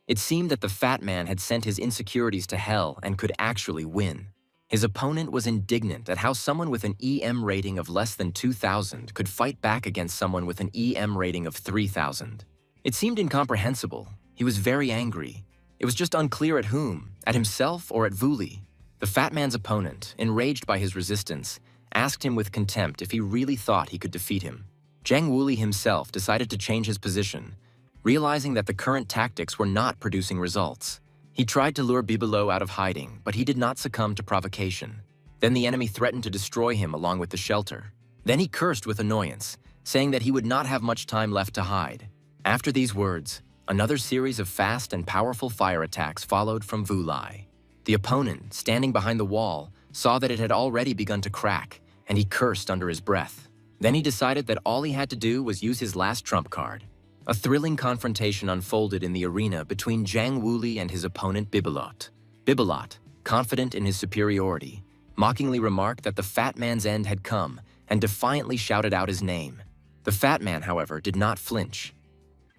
It seemed that the fat man had sent his insecurities to hell and could actually win. His opponent was indignant at how someone with an EM rating of less than 2,000 could fight back against someone with an EM rating of 3,000. It seemed incomprehensible. He was very angry. It was just unclear at whom, at himself or at Wuli. The fat man's opponent, enraged by his resistance, asked him with contempt if he really thought he could defeat him. Zhang Wuli himself decided to change his position, realizing that the current tactics were not producing results. He tried to lure Bibelot out of hiding, but he did not succumb to provocation. Then the enemy threatened to destroy him along with the shelter. Then he cursed with annoyance, saying that he would not have much time left to hide. After these words, another series of fast and powerful fire attacks followed from Wulai. The opponent, standing behind the wall, saw that it had already begun to crack, and he cursed under his breath. Then he decided that all he had to do was use his last trump card. A thrilling confrontation unfolded in the arena between Zhang Wuli and his opponent Bibelot. Bibelot, confident in his superiority, mockingly remarked that the fat man's end had come and defiantly shouted out his name. The fat man, however, did not flinch.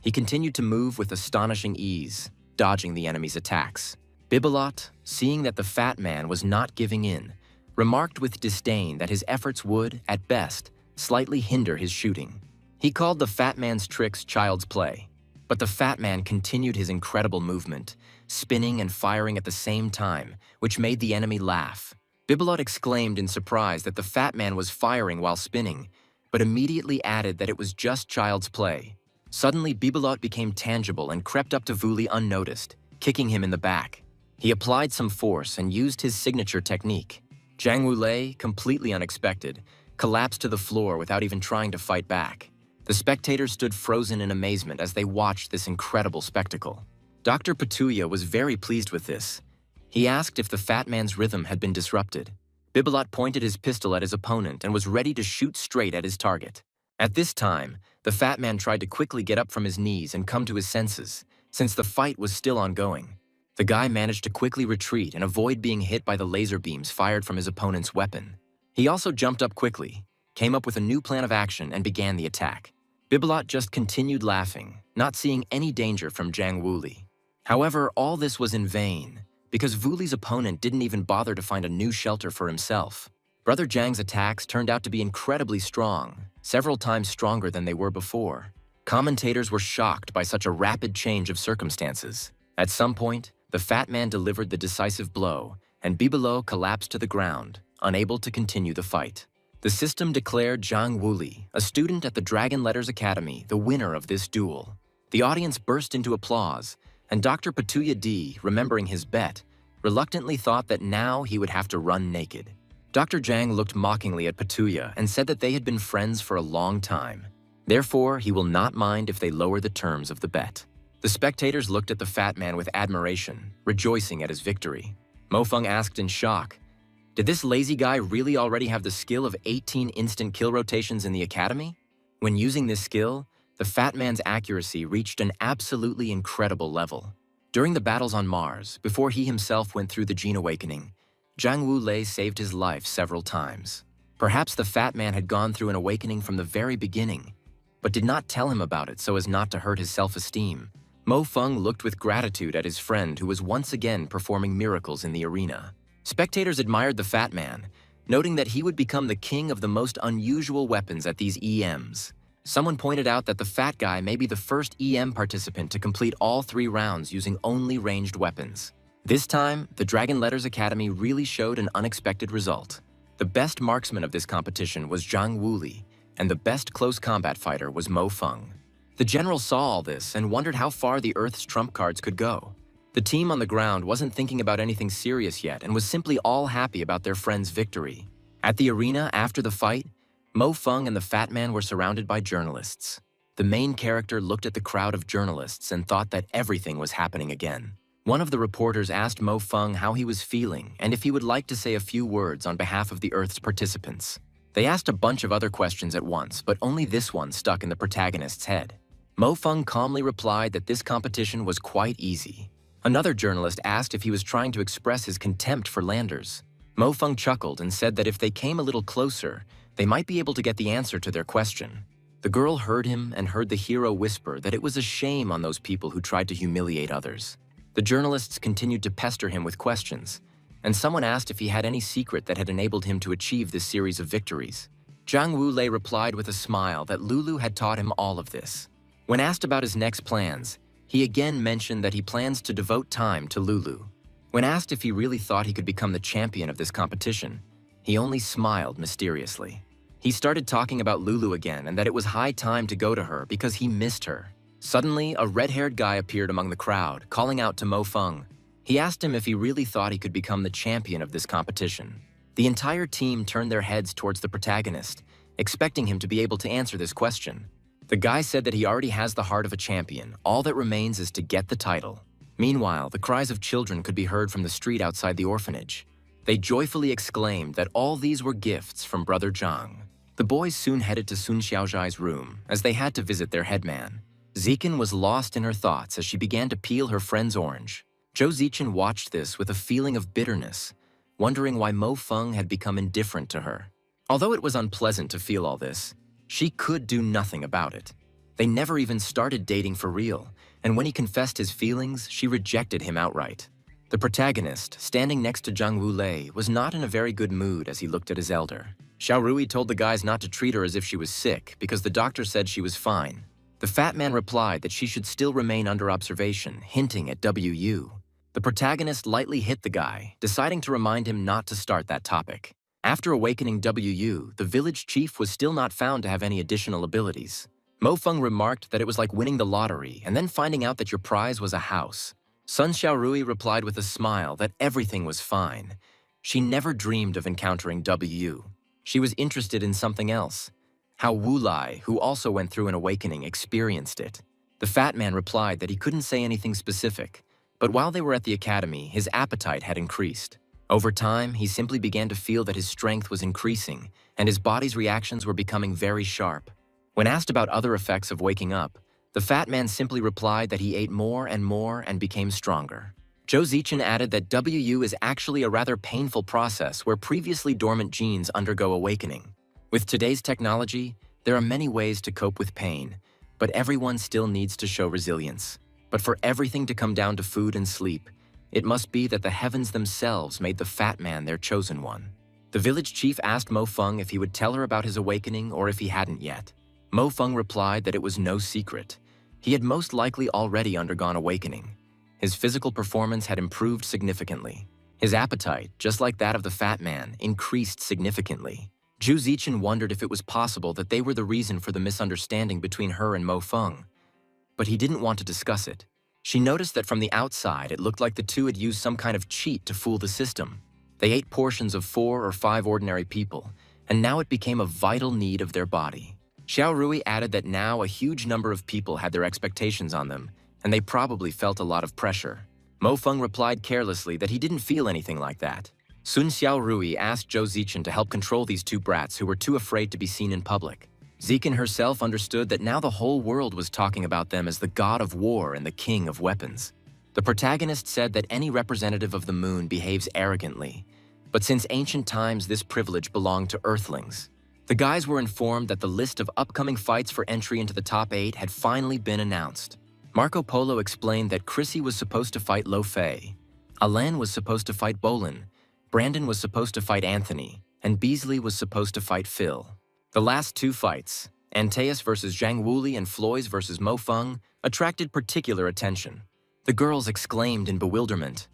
He continued to move with astonishing ease, dodging the enemy's attacks. Bibelot, seeing that the fat man was not giving in, remarked with disdain that his efforts would, at best, slightly hinder his shooting. He called the fat man's tricks child's play, but the fat man continued his incredible movement, spinning and firing at the same time, which made the enemy laugh. Bibelot exclaimed in surprise that the fat man was firing while spinning, but immediately added that it was just child's play. Suddenly, Bibelot became tangible and crept up to Wuli unnoticed, kicking him in the back. He applied some force and used his signature technique. Zhang Wulei, completely unexpected, collapsed to the floor without even trying to fight back. The spectators stood frozen in amazement as they watched this incredible spectacle. Dr. Petulia was very pleased with this. He asked if the fat man's rhythm had been disrupted. Bibalot pointed his pistol at his opponent and was ready to shoot straight at his target. At this time, the fat man tried to quickly get up from his knees and come to his senses, since the fight was still ongoing. The guy managed to quickly retreat and avoid being hit by the laser beams fired from his opponent's weapon. He also jumped up quickly, came up with a new plan of action, and began the attack. Bibalot just continued laughing, not seeing any danger from Zhang Wuli. However, all this was in vain, because Wuli's opponent didn't even bother to find a new shelter for himself. Brother Zhang's attacks turned out to be incredibly strong, several times stronger than they were before. Commentators were shocked by such a rapid change of circumstances. At some point, the fat man delivered the decisive blow, and Bibalot collapsed to the ground, unable to continue the fight. The system declared Zhang Wuli, a student at the Dragon Letters Academy, the winner of this duel. The audience burst into applause, and Dr. Petulia D, remembering his bet, reluctantly thought that now he would have to run naked. Dr. Zhang looked mockingly at Petulia and said that they had been friends for a long time. Therefore, he will not mind if they lower the terms of the bet. The spectators looked at the fat man with admiration, rejoicing at his victory. Mo Feng asked in shock, "Did this lazy guy really already have the skill of 18 instant kill rotations in the academy?" When using this skill, the fat man's accuracy reached an absolutely incredible level. During the battles on Mars, before he himself went through the gene awakening, Zhang Wulei saved his life several times. Perhaps the fat man had gone through an awakening from the very beginning, but did not tell him about it so as not to hurt his self-esteem. Mo Feng looked with gratitude at his friend who was once again performing miracles in the arena. Spectators admired the fat man, noting that he would become the king of the most unusual weapons at these EMs. Someone pointed out that the fat guy may be the first EM participant to complete all 3 rounds using only ranged weapons. This time, the Dragon Letters Academy really showed an unexpected result. The best marksman of this competition was Zhang Wuli, and the best close combat fighter was Mo Feng. The general saw all this and wondered how far the Earth's trump cards could go. The team on the ground wasn't thinking about anything serious yet and was simply all happy about their friend's victory. At the arena after the fight, Mo Feng and the fat man were surrounded by journalists. The main character looked at the crowd of journalists and thought that everything was happening again. One of the reporters asked Mo Feng how he was feeling and if he would like to say a few words on behalf of the Earth's participants. They asked a bunch of other questions at once, but only this one stuck in the protagonist's head. Mo Feng calmly replied that this competition was quite easy. Another journalist asked if he was trying to express his contempt for landers. Mo Feng chuckled and said that if they came a little closer, they might be able to get the answer to their question. The girl heard him and heard the hero whisper that it was a shame on those people who tried to humiliate others. The journalists continued to pester him with questions, and someone asked if he had any secret that had enabled him to achieve this series of victories. Zhang Wulei replied with a smile that Lulu had taught him all of this. When asked about his next plans, he again mentioned that he plans to devote time to Lulu. When asked if he really thought he could become the champion of this competition, he only smiled mysteriously. He started talking about Lulu again and that it was high time to go to her because he missed her. Suddenly, a red-haired guy appeared among the crowd, calling out to Mo Feng. He asked him if he really thought he could become the champion of this competition. The entire team turned their heads towards the protagonist, expecting him to be able to answer this question. The guy said that he already has the heart of a champion. All that remains is to get the title. Meanwhile, the cries of children could be heard from the street outside the orphanage. They joyfully exclaimed that all these were gifts from Brother Zhang. The boys soon headed to Sun Xiaozhai's room, as they had to visit their headman. Zichen was lost in her thoughts as she began to peel her friend's orange. Zhou Zichen watched this with a feeling of bitterness, wondering why Mo Feng had become indifferent to her. Although it was unpleasant to feel all this, she could do nothing about it. They never even started dating for real, and when he confessed his feelings, she rejected him outright. The protagonist, standing next to Zhang Wulei, was not in a very good mood as he looked at his elder. Xiao Rui told the guys not to treat her as if she was sick because the doctor said she was fine. The fat man replied that she should still remain under observation, hinting at WU. The protagonist lightly hit the guy, deciding to remind him not to start that topic. After awakening WU, the village chief was still not found to have any additional abilities. Mo Feng remarked that it was like winning the lottery and then finding out that your prize was a house. Sun Xiaorui replied with a smile that everything was fine. She never dreamed of encountering WU. She was interested in something else. how Wu Lai, who also went through an awakening, experienced it. The fat man replied that he couldn't say anything specific, but while they were at the academy, his appetite had increased. Over time, he simply began to feel that his strength was increasing, and his body's reactions were becoming very sharp. When asked about other effects of waking up, the fat man simply replied that he ate more and became stronger. Zhou Zichen added that WU is actually a rather painful process where previously dormant genes undergo awakening. With today's technology, there are many ways to cope with pain, but everyone still needs to show resilience. But for everything to come down to food and sleep, it must be that the heavens themselves made the fat man their chosen one. The village chief asked Mo Feng if he would tell her about his awakening or if he hadn't yet. Mo Feng replied that it was no secret. He had most likely already undergone awakening. His physical performance had improved significantly. His appetite, just like that of the fat man, increased significantly. Zhu Zichen wondered if it was possible that they were the reason for the misunderstanding between her and Mo Feng. But he didn't want to discuss it. She noticed that from the outside, it looked like the two had used some kind of cheat to fool the system. They ate portions of 4 or 5 ordinary people, and now it became a vital need of their body. Xiao Rui added that now a huge number of people had their expectations on them, and they probably felt a lot of pressure. Mo Feng replied carelessly that he didn't feel anything like that. Sun Xiao Rui asked Zhou Zichen to help control these 2 brats who were too afraid to be seen in public. Zichen herself understood that now the whole world was talking about them as the god of war and the king of weapons. The protagonist said that any representative of the moon behaves arrogantly, but since ancient times this privilege belonged to earthlings. The guys were informed that the list of upcoming fights for entry into the top 8 had finally been announced. Marco Polo explained that Chrissy was supposed to fight Lo Fei, Alain was supposed to fight Bolin, Brandon was supposed to fight Anthony, and Beasley was supposed to fight Phil. The last 2 fights, Antaeus versus Zhang Wuli and Floys versus Mo Feng, attracted particular attention. The girls exclaimed in bewilderment.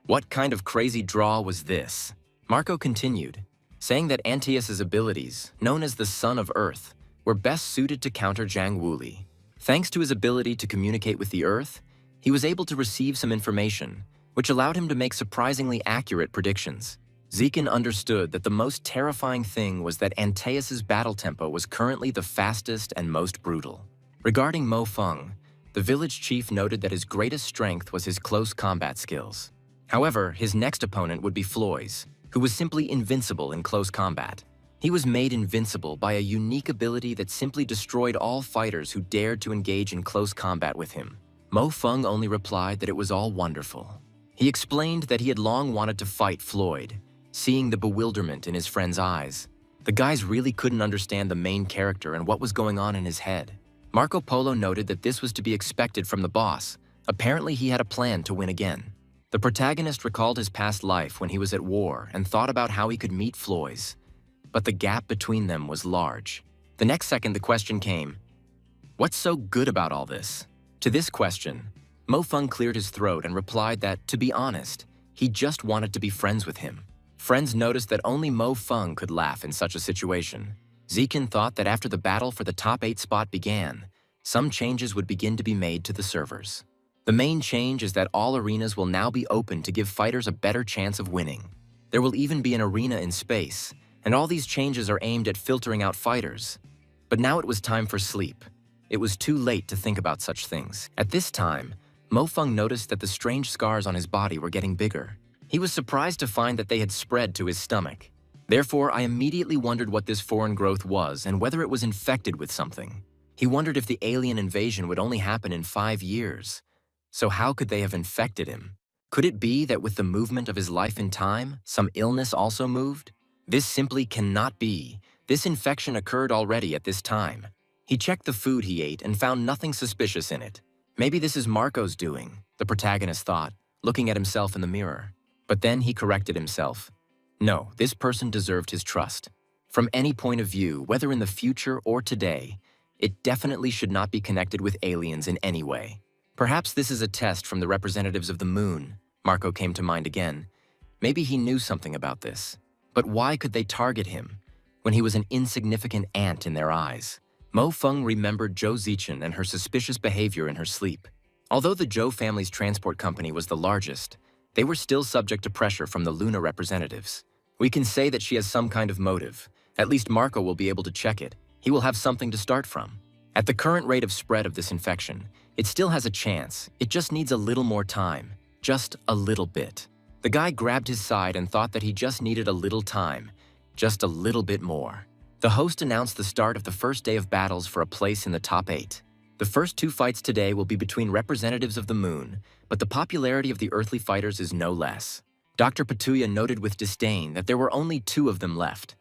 What kind of crazy draw was this? Marco continued, saying that Antaeus's abilities, known as the Son of Earth, were best suited to counter Zhang Wuli. Thanks to his ability to communicate with the Earth, he was able to receive some information, which allowed him to make surprisingly accurate predictions. Zichen understood that the most terrifying thing was that Antaeus's battle tempo was currently the fastest and most brutal. Regarding Mo Feng, the village chief noted that his greatest strength was his close combat skills. However, his next opponent would be Floys, who was simply invincible in close combat. He was made invincible by a unique ability that simply destroyed all fighters who dared to engage in close combat with him. Mo Feng only replied that it was all wonderful. He explained that he had long wanted to fight Floyd, seeing the bewilderment in his friend's eyes. The guys really couldn't understand the main character and what was going on in his head. Marco Polo noted that this was to be expected from the boss. Apparently he had a plan to win again. The protagonist recalled his past life when he was at war and thought about how he could meet Floys. But the gap between them was large. The next second the question came, what's so good about all this? To this question, Mo Feng cleared his throat and replied that, to be honest, he just wanted to be friends with him. Friends noticed that only Mo Feng could laugh in such a situation. Zichen thought that after the battle for the top 8 spot began, some changes would begin to be made to the servers. The main change is that all arenas will now be open to give fighters a better chance of winning. There will even be an arena in space, and all these changes are aimed at filtering out fighters. But now it was time for sleep. It was too late to think about such things. At this time, Mo Feng noticed that the strange scars on his body were getting bigger. He was surprised to find that they had spread to his stomach. Therefore, I immediately wondered what this foreign growth was and whether it was infected with something. He wondered if the alien invasion would only happen in 5 years. So how could they have infected him? Could it be that with the movement of his life in time, some illness also moved? This simply cannot be. This infection occurred already at this time. He checked the food he ate and found nothing suspicious in it. Maybe this is Marco's doing, the protagonist thought, looking at himself in the mirror. But then he corrected himself. No, this person deserved his trust. From any point of view, whether in the future or today, it definitely should not be connected with aliens in any way. Perhaps this is a test from the representatives of the moon. Marco came to mind again. Maybe he knew something about this. But why could they target him when he was an insignificant ant in their eyes? Mo Feng remembered Zhou Zichen and her suspicious behavior in her sleep. Although the Zhou family's transport company was the largest, they were still subject to pressure from the Luna representatives. We can say that she has some kind of motive. At least Marco will be able to check it. he will have something to start from. At the current rate of spread of this infection, it still has a chance. It just needs a little more time. Just a little bit. The guy grabbed his side and thought that he just needed a little time. Just a little bit more. The host announced the start of the first day of battles for a place in the top 8. The first 2 fights today will be between representatives of the moon, but the popularity of the earthly fighters is no less. Dr. Patuya noted with disdain that there were only 2 of them left,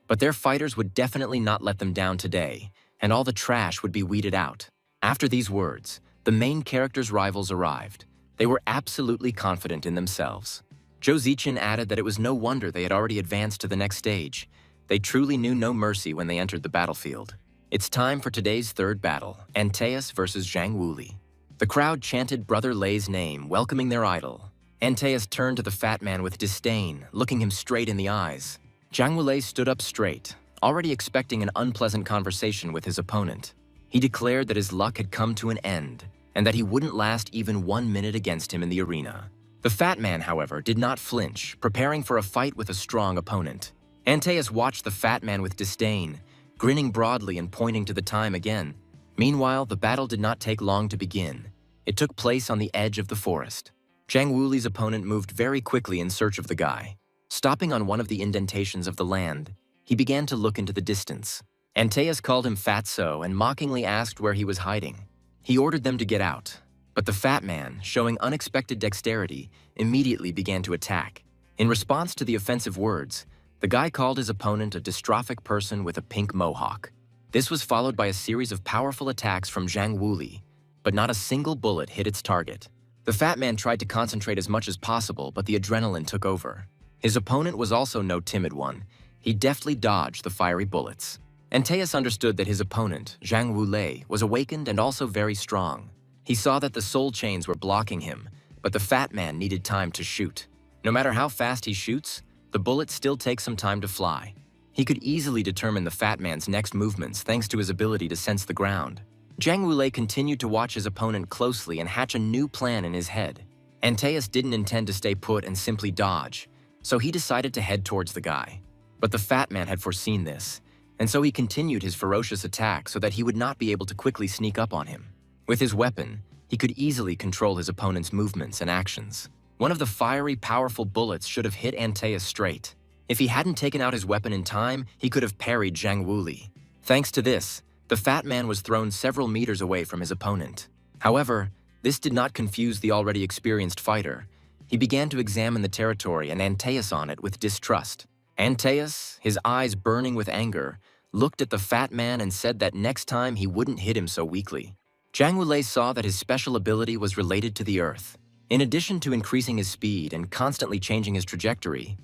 but their fighters would definitely not let them down today, and all the trash would be weeded out. After these words, the main characters' rivals arrived. They were absolutely confident in themselves. Zhou Ziqian added that it was no wonder they had already advanced to the next stage. They truly knew no mercy when they entered the battlefield. It's time for today's third battle, Antaeus versus Zhang Wuli. The crowd chanted Brother Lei's name, welcoming their idol. Antaeus turned to the fat man with disdain, looking him straight in the eyes. Zhang Wulei stood up straight, already expecting an unpleasant conversation with his opponent. He declared that his luck had come to an end, and that he wouldn't last even 1 minute against him in the arena. The fat man, however, did not flinch, preparing for a fight with a strong opponent. Antaeus watched the fat man with disdain, grinning broadly and pointing to the time again. Meanwhile, the battle did not take long to begin. It took place on the edge of the forest. Zhang Wuli's opponent moved very quickly in search of the guy. Stopping on one of the indentations of the land, he began to look into the distance. Antaeus called him Fatso and mockingly asked where he was hiding. He ordered them to get out, but the fat man, showing unexpected dexterity, immediately began to attack. In response to the offensive words, the guy called his opponent a dystrophic person with a pink mohawk. This was followed by a series of powerful attacks from Zhang Wuli, but not a single bullet hit its target. The fat man tried to concentrate as much as possible, but the adrenaline took over. His opponent was also no timid one. He deftly dodged the fiery bullets. Antaeus understood that his opponent, Zhang Wulei, was awakened and also very strong. He saw that the soul chains were blocking him, but the fat man needed time to shoot. No matter how fast he shoots, the bullets still take some time to fly. He could easily determine the fat man's next movements thanks to his ability to sense the ground. Zhang Wulei continued to watch his opponent closely and hatch a new plan in his head. Antaeus didn't intend to stay put and simply dodge, so he decided to head towards the guy. But the fat man had foreseen this, and so he continued his ferocious attack so that he would not be able to quickly sneak up on him. With his weapon, he could easily control his opponent's movements and actions. One of the fiery, powerful bullets should have hit Antaeus straight. If he hadn't taken out his weapon in time, he could have parried Zhang Wuli. Thanks to this, the fat man was thrown several meters away from his opponent. However, this did not confuse the already experienced fighter. He began to examine the territory and Antaeus on it with distrust. Antaeus, his eyes burning with anger, looked at the fat man and said that next time he wouldn't hit him so weakly. Zhang Wulei saw that his special ability was related to the earth. In addition to increasing his speed and constantly changing his trajectory,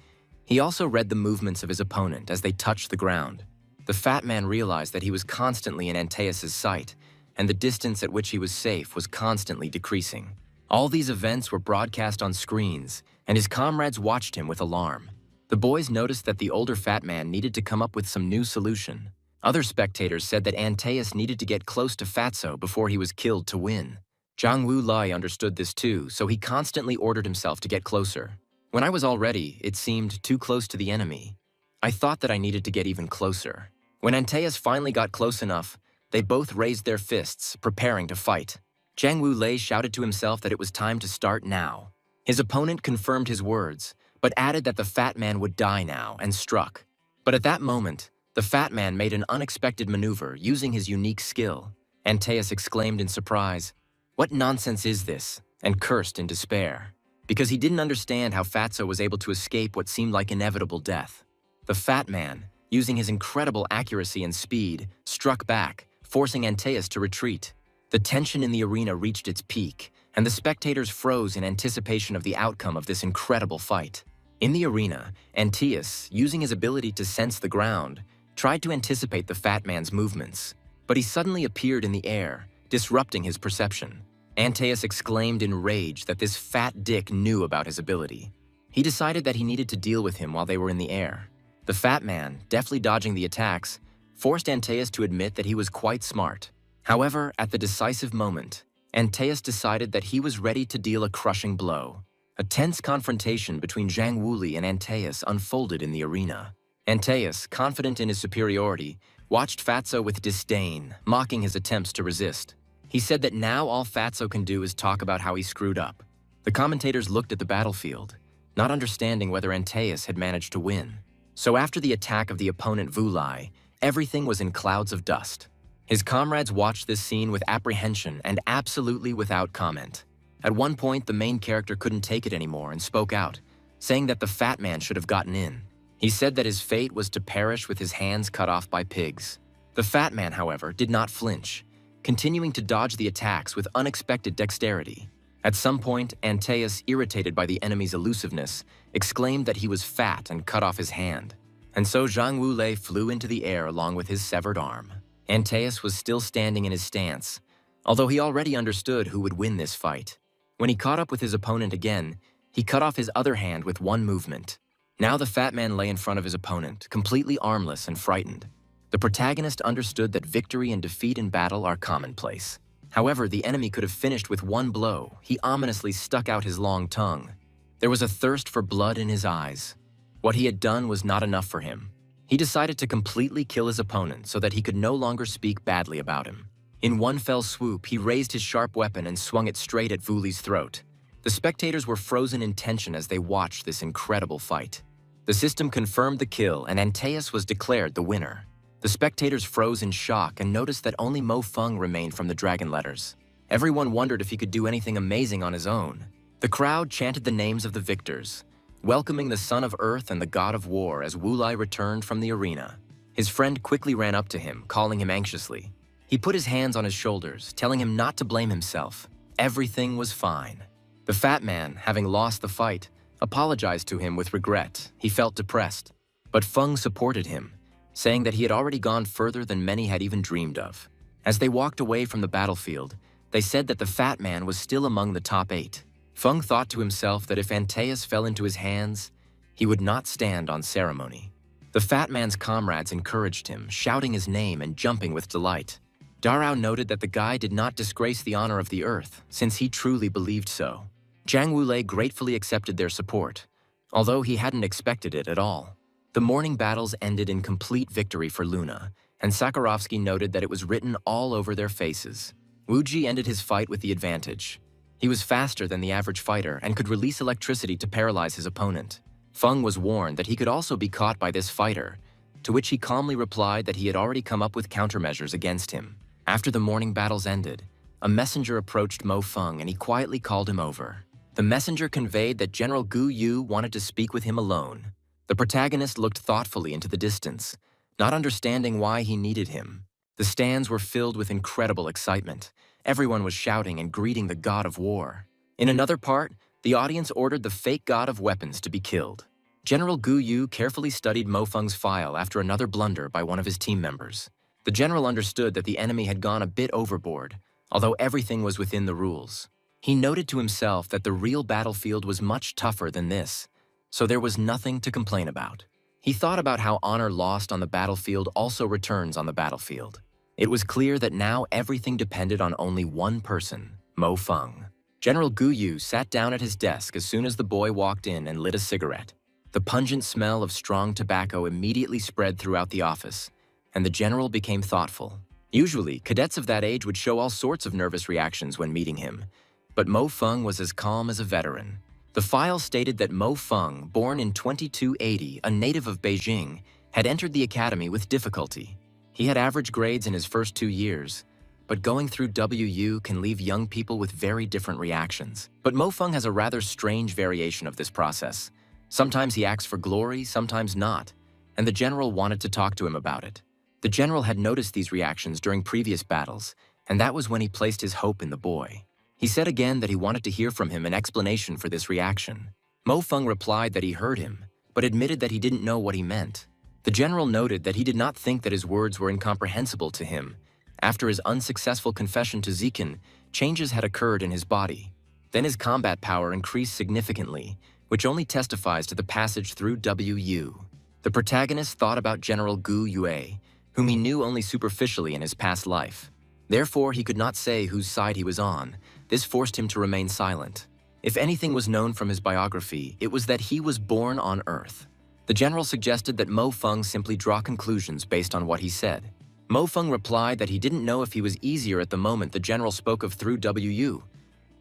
he also read the movements of his opponent as they touched the ground. The fat man realized that he was constantly in Antaeus' sight, and the distance at which he was safe was constantly decreasing. All these events were broadcast on screens, and his comrades watched him with alarm. The boys noticed that the older fat man needed to come up with some new solution. Other spectators said that Antaeus needed to get close to Fatso before he was killed to win. Zhang Wulei understood this too, so he constantly ordered himself to get closer. When I was already, it seemed, too close to the enemy, I thought that I needed to get even closer. When Antaeus finally got close enough, they both raised their fists, preparing to fight. Zhang Wulei shouted to himself that it was time to start now. His opponent confirmed his words, but added that the fat man would die now and struck. But at that moment, the fat man made an unexpected maneuver using his unique skill. Antaeus exclaimed in surprise, "What nonsense is this?" and cursed in despair, because he didn't understand how Fatso was able to escape what seemed like inevitable death. The fat man, using his incredible accuracy and speed, struck back, forcing Antaeus to retreat. The tension in the arena reached its peak, and the spectators froze in anticipation of the outcome of this incredible fight. In the arena, Antaeus, using his ability to sense the ground, tried to anticipate the fat man's movements, but he suddenly appeared in the air, disrupting his perception. Antaeus exclaimed in rage that this fat dick knew about his ability. He decided that he needed to deal with him while they were in the air. The fat man, deftly dodging the attacks, forced Antaeus to admit that he was quite smart. However, at the decisive moment, Antaeus decided that he was ready to deal a crushing blow. A tense confrontation between Zhang Wuli and Antaeus unfolded in the arena. Antaeus, confident in his superiority, watched Fatso with disdain, mocking his attempts to resist. He said that now all Fatso can do is talk about how he screwed up. The commentators looked at the battlefield, not understanding whether Antaeus had managed to win. So after the attack of the opponent Vulai, everything was in clouds of dust. His comrades watched this scene with apprehension and absolutely without comment. At one point, the main character couldn't take it anymore and spoke out, saying that the fat man should have gotten in. He said that his fate was to perish with his hands cut off by pigs. The fat man, however, did not flinch, continuing to dodge the attacks with unexpected dexterity. At some point, Antaeus, irritated by the enemy's elusiveness, exclaimed that he was fat and cut off his hand. And so Zhang Wulei flew into the air along with his severed arm. Antaeus was still standing in his stance, although he already understood who would win this fight. When he caught up with his opponent again, he cut off his other hand with one movement. Now the fat man lay in front of his opponent, completely armless and frightened. The protagonist understood that victory and defeat in battle are commonplace. However, the enemy could have finished with one blow. He ominously stuck out his long tongue. There was a thirst for blood in his eyes. What he had done was not enough for him. He decided to completely kill his opponent so that he could no longer speak badly about him. In one fell swoop, he raised his sharp weapon and swung it straight at Vuli's throat. The spectators were frozen in tension as they watched this incredible fight. The system confirmed the kill, and Antaeus was declared the winner. The spectators froze in shock and noticed that only Mo Feng remained from the dragon letters. Everyone wondered if he could do anything amazing on his own. The crowd chanted the names of the victors, welcoming the son of Earth and the god of war as Wulai returned from the arena. His friend quickly ran up to him, calling him anxiously. He put his hands on his shoulders, telling him not to blame himself. Everything was fine. The fat man, having lost the fight, apologized to him with regret. He felt depressed. But Feng supported him, saying that he had already gone further than many had even dreamed of. As they walked away from the battlefield, they said that the fat man was still among the top 8. Feng thought to himself that if Antaeus fell into his hands, he would not stand on ceremony. The fat man's comrades encouraged him, shouting his name and jumping with delight. Darao noted that the guy did not disgrace the honor of the earth, since he truly believed so. Zhang Wulei gratefully accepted their support, although he hadn't expected it at all. The morning battles ended in complete victory for Luna, and Sakarovsky noted that it was written all over their faces. Wuji ended his fight with the advantage. He was faster than the average fighter and could release electricity to paralyze his opponent. Feng was warned that he could also be caught by this fighter, to which he calmly replied that he had already come up with countermeasures against him. After the morning battles ended, a messenger approached Mo Feng and he quietly called him over. The messenger conveyed that General Gu Yu wanted to speak with him alone. The protagonist looked thoughtfully into the distance, not understanding why he needed him. The stands were filled with incredible excitement. Everyone was shouting and greeting the god of war. In another part, the audience ordered the fake god of weapons to be killed. General Gu Yu carefully studied Mo Feng's file after another blunder by one of his team members. The general understood that the enemy had gone a bit overboard, although everything was within the rules. He noted to himself that the real battlefield was much tougher than this, so there was nothing to complain about. He thought about how honor lost on the battlefield also returns on the battlefield. It was clear that now everything depended on only one person, Mo Feng. General Gu Yu sat down at his desk as soon as the boy walked in and lit a cigarette. The pungent smell of strong tobacco immediately spread throughout the office, and the general became thoughtful. Usually, cadets of that age would show all sorts of nervous reactions when meeting him, but Mo Feng was as calm as a veteran. The file stated that Mo Feng, born in 2280, a native of Beijing, had entered the academy with difficulty. He had average grades in his first 2 years, but going through WU can leave young people with very different reactions. But Mo Feng has a rather strange variation of this process. Sometimes he acts for glory, sometimes not, and the general wanted to talk to him about it. The general had noticed these reactions during previous battles, and that was when he placed his hope in the boy. He said again that he wanted to hear from him an explanation for this reaction. Mo Feng replied that he heard him, but admitted that he didn't know what he meant. The general noted that he did not think that his words were incomprehensible to him. After his unsuccessful confession to Zikin, changes had occurred in his body. Then his combat power increased significantly, which only testifies to the passage through WU. The protagonist thought about General Gu Yue, whom he knew only superficially in his past life. Therefore, he could not say whose side he was on. This forced him to remain silent. If anything was known from his biography, it was that he was born on Earth. The general suggested that Mo Feng simply draw conclusions based on what he said. Mo Feng replied that he didn't know if he was easier at the moment the general spoke of through WU.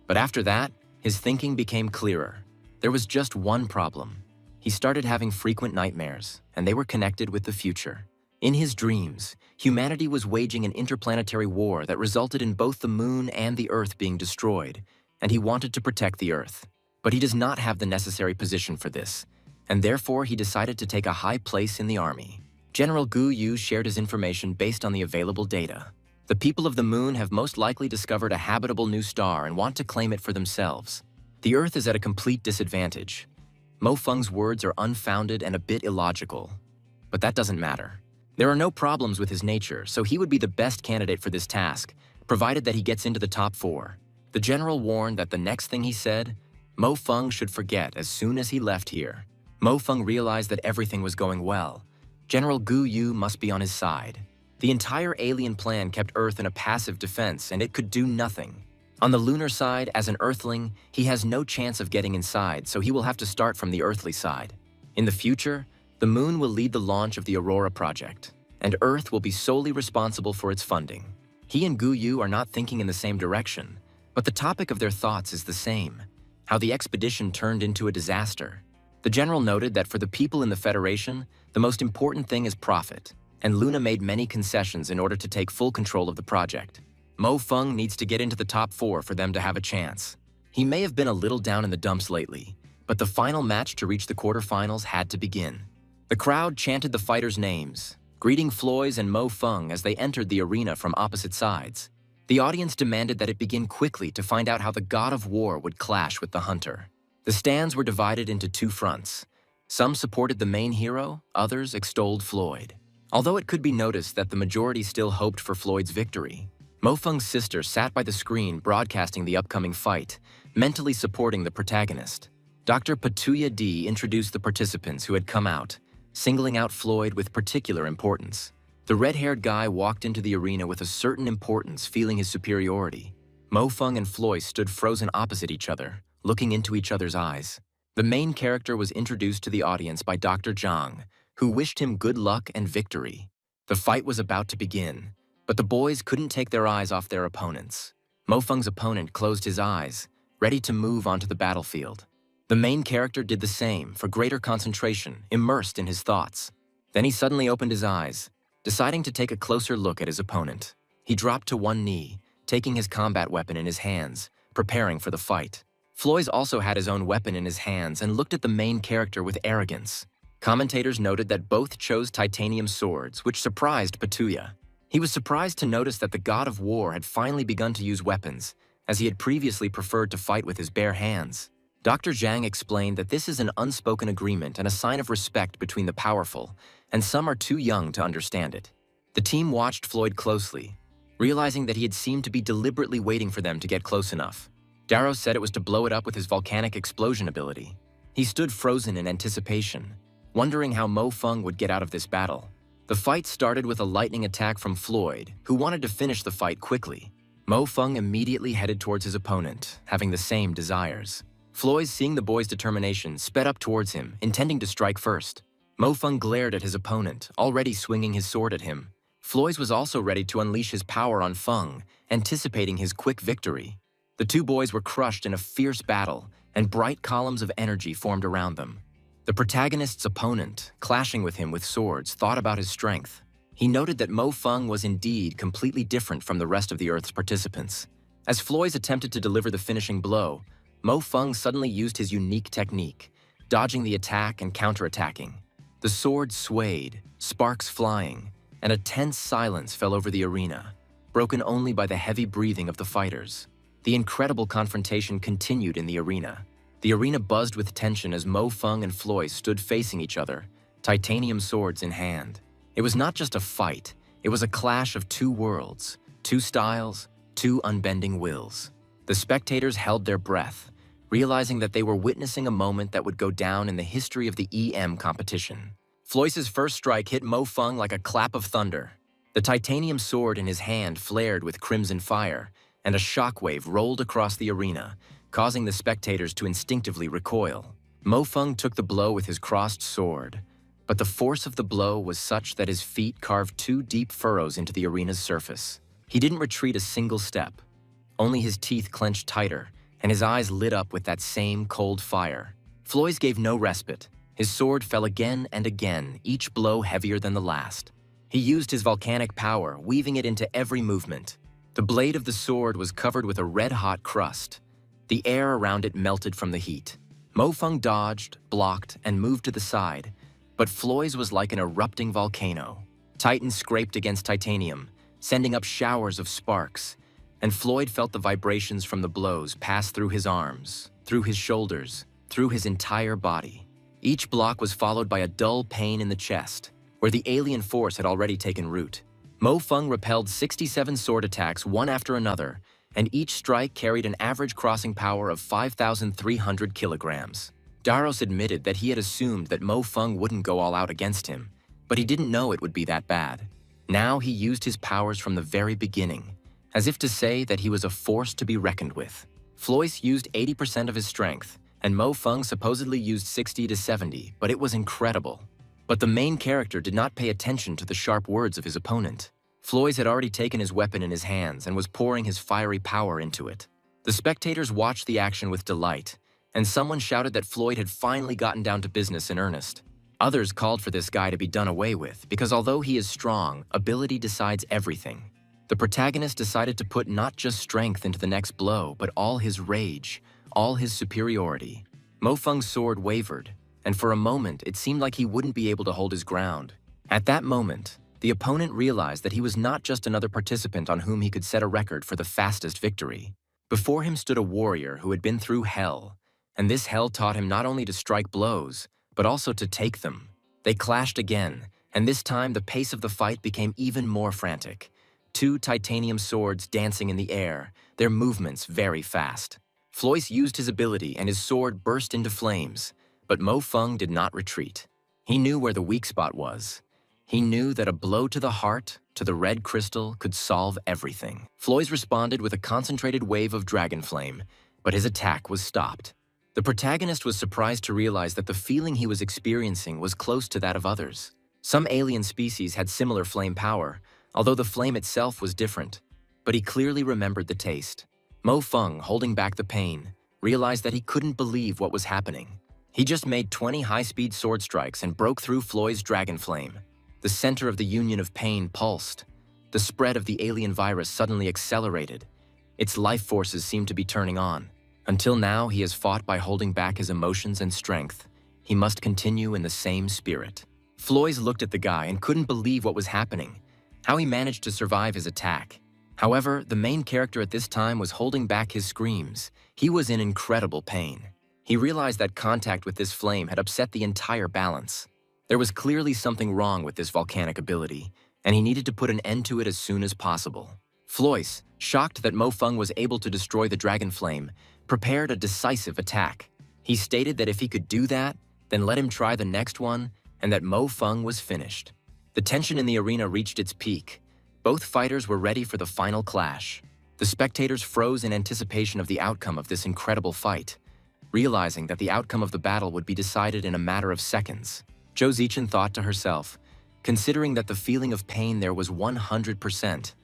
But after that, his thinking became clearer. There was just one problem. He started having frequent nightmares, and they were connected with the future. In his dreams, humanity was waging an interplanetary war that resulted in both the moon and the Earth being destroyed, and he wanted to protect the Earth. But he does not have the necessary position for this, and therefore he decided to take a high place in the army. General Gu Yu shared his information based on the available data. The people of the moon have most likely discovered a habitable new star and want to claim it for themselves. The Earth is at a complete disadvantage. Mo Feng's words are unfounded and a bit illogical, but that doesn't matter. There are no problems with his nature, so he would be the best candidate for this task, provided that he gets into the top 4. The general warned that the next thing he said, Mo Feng should forget as soon as he left here. Mo Feng realized that everything was going well. General Gu Yu must be on his side. The entire alien plan kept Earth in a passive defense, and it could do nothing. On the lunar side, as an Earthling, he has no chance of getting inside, so he will have to start from the earthly side. In the future, the moon will lead the launch of the Aurora project, and Earth will be solely responsible for its funding. He and Gu Yu are not thinking in the same direction, but the topic of their thoughts is the same: how the expedition turned into a disaster. The general noted that for the people in the Federation, the most important thing is profit, and Luna made many concessions in order to take full control of the project. Mo Feng needs to get into the top 4 for them to have a chance. He may have been a little down in the dumps lately, but the final match to reach the quarterfinals had to begin. The crowd chanted the fighters' names, greeting Floyd and Mo Feng as they entered the arena from opposite sides. The audience demanded that it begin quickly to find out how the god of war would clash with the hunter. The stands were divided into 2 fronts. Some supported the main hero, others extolled Floyd. Although it could be noticed that the majority still hoped for Floyd's victory, Mo Feng's sister sat by the screen broadcasting the upcoming fight, mentally supporting the protagonist. Dr. Patuya D introduced the participants who had come out, singling out Floyd with particular importance. The red-haired guy walked into the arena with a certain importance, feeling his superiority. Mo Feng and Floyd stood frozen opposite each other, looking into each other's eyes. The main character was introduced to the audience by Dr. Zhang, who wished him good luck and victory. The fight was about to begin, but the boys couldn't take their eyes off their opponents. Mo Feng's opponent closed his eyes, ready to move onto the battlefield. The main character did the same for greater concentration, immersed in his thoughts. Then he suddenly opened his eyes, deciding to take a closer look at his opponent. He dropped to one knee, taking his combat weapon in his hands, preparing for the fight. Floyd also had his own weapon in his hands and looked at the main character with arrogance. Commentators noted that both chose titanium swords, which surprised Patuya. He was surprised to notice that the god of war had finally begun to use weapons, as he had previously preferred to fight with his bare hands. Dr. Zhang explained that this is an unspoken agreement and a sign of respect between the powerful, and some are too young to understand it. The team watched Floyd closely, realizing that he had seemed to be deliberately waiting for them to get close enough. Darrow said it was to blow it up with his volcanic explosion ability. He stood frozen in anticipation, wondering how Mo Feng would get out of this battle. The fight started with a lightning attack from Floyd, who wanted to finish the fight quickly. Mo Feng immediately headed towards his opponent, having the same desires. Floyd, seeing the boy's determination, sped up towards him, intending to strike first. Mo Feng glared at his opponent, already swinging his sword at him. Floyd was also ready to unleash his power on Feng, anticipating his quick victory. The two boys were crushed in a fierce battle, and bright columns of energy formed around them. The protagonist's opponent, clashing with him with swords, thought about his strength. He noted that Mo Feng was indeed completely different from the rest of the Earth's participants. As Floyd attempted to deliver the finishing blow, Mo Feng suddenly used his unique technique, dodging the attack and counterattacking. The sword swayed, sparks flying, and a tense silence fell over the arena, broken only by the heavy breathing of the fighters. The incredible confrontation continued in the arena. The arena buzzed with tension as Mo Feng and Floyd stood facing each other, titanium swords in hand. It was not just a fight, it was a clash of two worlds, two styles, two unbending wills. The spectators held their breath, realizing that they were witnessing a moment that would go down in the history of the EM competition. Floyd's first strike hit Mo Feng like a clap of thunder. The titanium sword in his hand flared with crimson fire, and a shockwave rolled across the arena, causing the spectators to instinctively recoil. Mo Feng took the blow with his crossed sword, but the force of the blow was such that his feet carved 2 deep furrows into the arena's surface. He didn't retreat a single step. Only his teeth clenched tighter, and his eyes lit up with that same cold fire. Floyd's gave no respite. His sword fell again and again, each blow heavier than the last. He used his volcanic power, weaving it into every movement. The blade of the sword was covered with a red-hot crust. The air around it melted from the heat. Mo Feng dodged, blocked, and moved to the side, but Floyd's was like an erupting volcano. Titan scraped against titanium, sending up showers of sparks, and Floyd felt the vibrations from the blows pass through his arms, through his shoulders, through his entire body. Each block was followed by a dull pain in the chest, where the alien force had already taken root. Mo Feng repelled 67 sword attacks one after another, and each strike carried an average crossing power of 5,300 kilograms. Daros admitted that he had assumed that Mo Feng wouldn't go all out against him, but he didn't know it would be that bad. Now he used his powers from the very beginning, as if to say that he was a force to be reckoned with. Floyd used 80% of his strength, and Mo Feng supposedly used 60 to 70, but it was incredible. But the main character did not pay attention to the sharp words of his opponent. Floyd had already taken his weapon in his hands and was pouring his fiery power into it. The spectators watched the action with delight, and someone shouted that Floyd had finally gotten down to business in earnest. Others called for this guy to be done away with because although he is strong, ability decides everything. The protagonist decided to put not just strength into the next blow, but all his rage, all his superiority. Mo Feng's sword wavered, and for a moment it seemed like he wouldn't be able to hold his ground. At that moment, the opponent realized that he was not just another participant on whom he could set a record for the fastest victory. Before him stood a warrior who had been through hell, and this hell taught him not only to strike blows, but also to take them. They clashed again, and this time the pace of the fight became even more frantic. 2 titanium swords dancing in the air, their movements very fast. Floyd used his ability and his sword burst into flames, but Mo Feng did not retreat. He knew where the weak spot was. He knew that a blow to the heart, to the red crystal, could solve everything. Floyd responded with a concentrated wave of dragon flame, but his attack was stopped. The protagonist was surprised to realize that the feeling he was experiencing was close to that of others. Some alien species had similar flame power, although the flame itself was different, but he clearly remembered the taste. Mo Feng, holding back the pain, realized that he couldn't believe what was happening. He just made 20 high-speed sword strikes and broke through Floyd's dragon flame. The center of the union of pain pulsed. The spread of the alien virus suddenly accelerated. Its life forces seemed to be turning on. Until now, he has fought by holding back his emotions and strength. He must continue in the same spirit. Floyd looked at the guy and couldn't believe what was happening, how he managed to survive his attack. However, the main character at this time was holding back his screams. He was in incredible pain. He realized that contact with this flame had upset the entire balance. There was clearly something wrong with this volcanic ability, and he needed to put an end to it as soon as possible. Floyd, shocked that Mo Feng was able to destroy the dragon flame, prepared a decisive attack. He stated that if he could do that, then let him try the next one, and that Mo Feng was finished. The tension in the arena reached its peak. Both fighters were ready for the final clash. The spectators froze in anticipation of the outcome of this incredible fight, realizing that the outcome of the battle would be decided in a matter of seconds. Zhou Zichen thought to herself, considering that the feeling of pain there was 100%.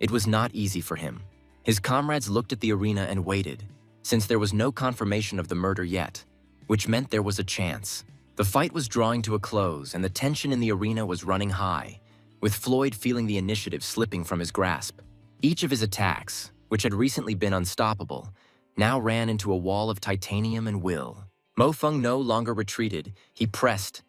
It was not easy for him. His comrades looked at the arena and waited, since there was no confirmation of the murder yet, which meant there was a chance. The fight was drawing to a close, and the tension in the arena was running high, with Floyd feeling the initiative slipping from his grasp. Each of his attacks, which had recently been unstoppable, now ran into a wall of titanium and will. Mo Feng no longer retreated. He pressed,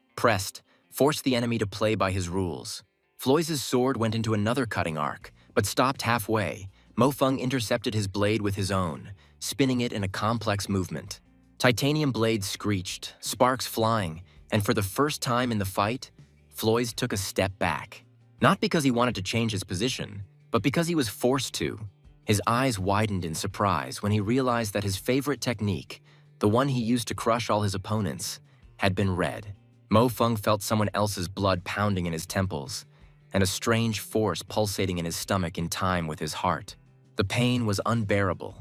forced the enemy to play by his rules. Floyd's sword went into another cutting arc, but stopped halfway. Mo Feng intercepted his blade with his own, spinning it in a complex movement. Titanium blades screeched, sparks flying, and for the first time in the fight, Floyd took a step back. Not because he wanted to change his position, but because he was forced to. His eyes widened in surprise when he realized that his favorite technique, the one he used to crush all his opponents, had been read. Mo Feng felt someone else's blood pounding in his temples, and a strange force pulsating in his stomach in time with his heart. The pain was unbearable,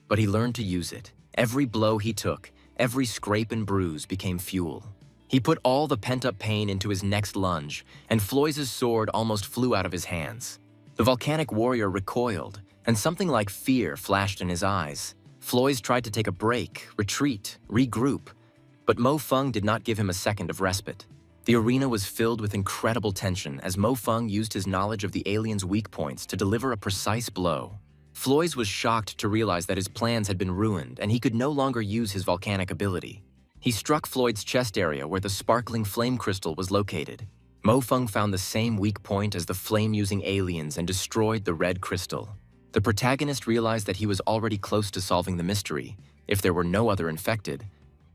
but he learned to use it. Every blow he took, every scrape and bruise became fuel. He put all the pent-up pain into his next lunge, and Floyd's sword almost flew out of his hands. The volcanic warrior recoiled, and something like fear flashed in his eyes. Floyd tried to take a break, retreat, regroup, but Mo Feng did not give him a second of respite. The arena was filled with incredible tension as Mo Feng used his knowledge of the alien's weak points to deliver a precise blow. Floyd was shocked to realize that his plans had been ruined and he could no longer use his volcanic ability. He struck Floyd's chest area where the sparkling flame crystal was located. Mo Feng found the same weak point as the flame-using aliens and destroyed the red crystal. The protagonist realized that he was already close to solving the mystery. If there were no other infected,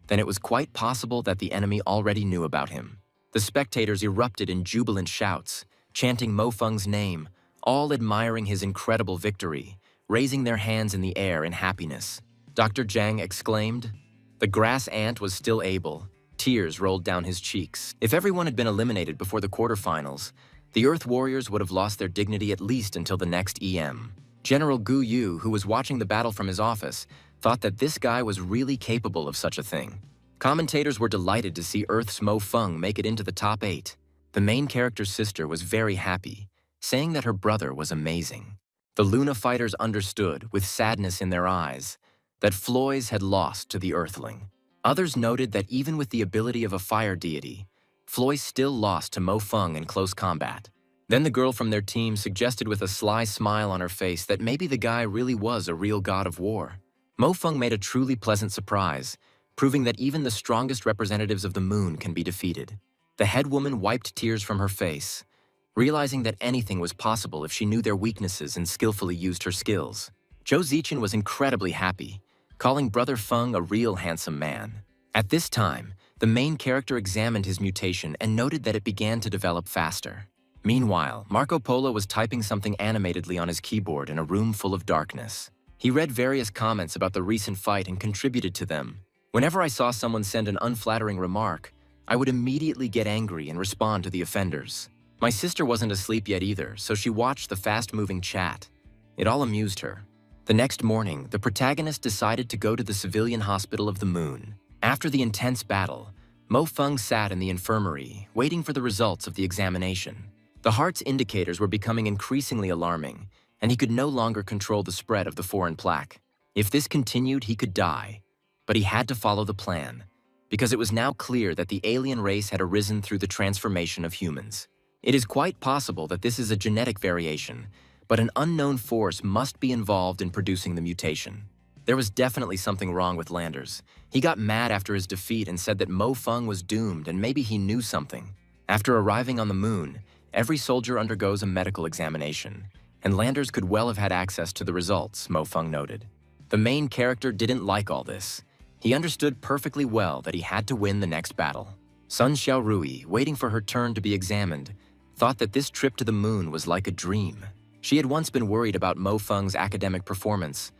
then it was quite possible that the enemy already knew about him. The spectators erupted in jubilant shouts, chanting Mo Feng's name, all admiring his incredible victory, raising their hands in the air in happiness. Dr. Zhang exclaimed. The grass ant was still able. Tears rolled down his cheeks. If everyone had been eliminated before the quarterfinals, the Earth Warriors would have lost their dignity at least until the next EM. General Gu Yu, who was watching the battle from his office, thought that this guy was really capable of such a thing. Commentators were delighted to see Earth's Mo Feng make it into the top 8. The main character's sister was very happy, saying that her brother was amazing. The Luna fighters understood, with sadness in their eyes, that Floyd had lost to the Earthling. Others noted that even with the ability of a fire deity, Floyd still lost to Mo Feng in close combat. Then the girl from their team suggested with a sly smile on her face that maybe the guy really was a real god of war. Mo Feng made a truly pleasant surprise, proving that even the strongest representatives of the moon can be defeated. The head woman wiped tears from her face, realizing that anything was possible if she knew their weaknesses and skillfully used her skills. Zhou Zichen was incredibly happy, calling Brother Feng a real handsome man. At this time, the main character examined his mutation and noted that it began to develop faster. Meanwhile, Marco Polo was typing something animatedly on his keyboard in a room full of darkness. He read various comments about the recent fight and contributed to them. Whenever I saw someone send an unflattering remark, I would immediately get angry and respond to the offenders. My sister wasn't asleep yet either, so she watched the fast-moving chat. It all amused her. The next morning, the protagonist decided to go to the civilian hospital of the moon. After the intense battle, Mo Feng sat in the infirmary, waiting for the results of the examination. The heart's indicators were becoming increasingly alarming, and he could no longer control the spread of the foreign plaque. If this continued, he could die. But he had to follow the plan, because it was now clear that the alien race had arisen through the transformation of humans. It is quite possible that this is a genetic variation, but an unknown force must be involved in producing the mutation. There was definitely something wrong with Landers. He got mad after his defeat and said that Mo Feng was doomed and maybe he knew something. After arriving on the moon, every soldier undergoes a medical examination, and Landers could well have had access to the results, Mo Feng noted. The main character didn't like all this. He understood perfectly well that he had to win the next battle. Sun Xiaorui, waiting for her turn to be examined, thought that this trip to the moon was like a dream. She had once been worried about Mo Feng's academic performance,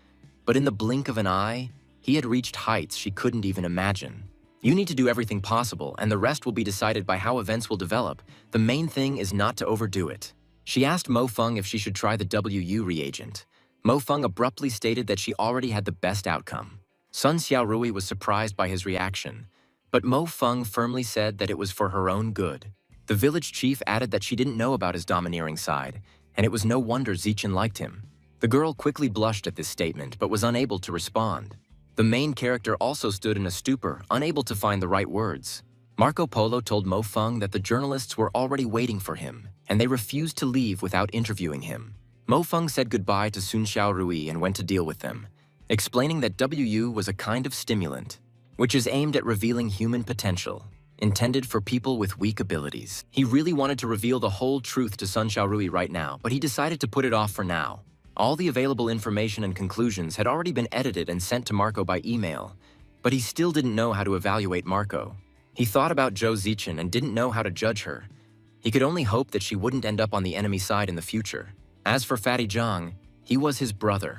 but in the blink of an eye, he had reached heights she couldn't even imagine. You need to do everything possible, and the rest will be decided by how events will develop. The main thing is not to overdo it. She asked Mo Feng if she should try the WU reagent. Mo Feng abruptly stated that she already had the best outcome. Sun Xiaorui was surprised by his reaction, but Mo Feng firmly said that it was for her own good. The village chief added that she didn't know about his domineering side, and it was no wonder Zichen liked him. The girl quickly blushed at this statement but was unable to respond. The main character also stood in a stupor, unable to find the right words. Marco Polo told Mo Feng that the journalists were already waiting for him, and they refused to leave without interviewing him. Mo Feng said goodbye to Sun Xiaorui and went to deal with them, explaining that WU was a kind of stimulant, which is aimed at revealing human potential, intended for people with weak abilities. He really wanted to reveal the whole truth to Sun Xiaorui right now, but he decided to put it off for now. All the available information and conclusions had already been edited and sent to Marco by email, but he still didn't know how to evaluate Marco. He thought about Zhou Zichen and didn't know how to judge her. He could only hope that she wouldn't end up on the enemy side in the future. As for Fatty Zhang, he was his brother,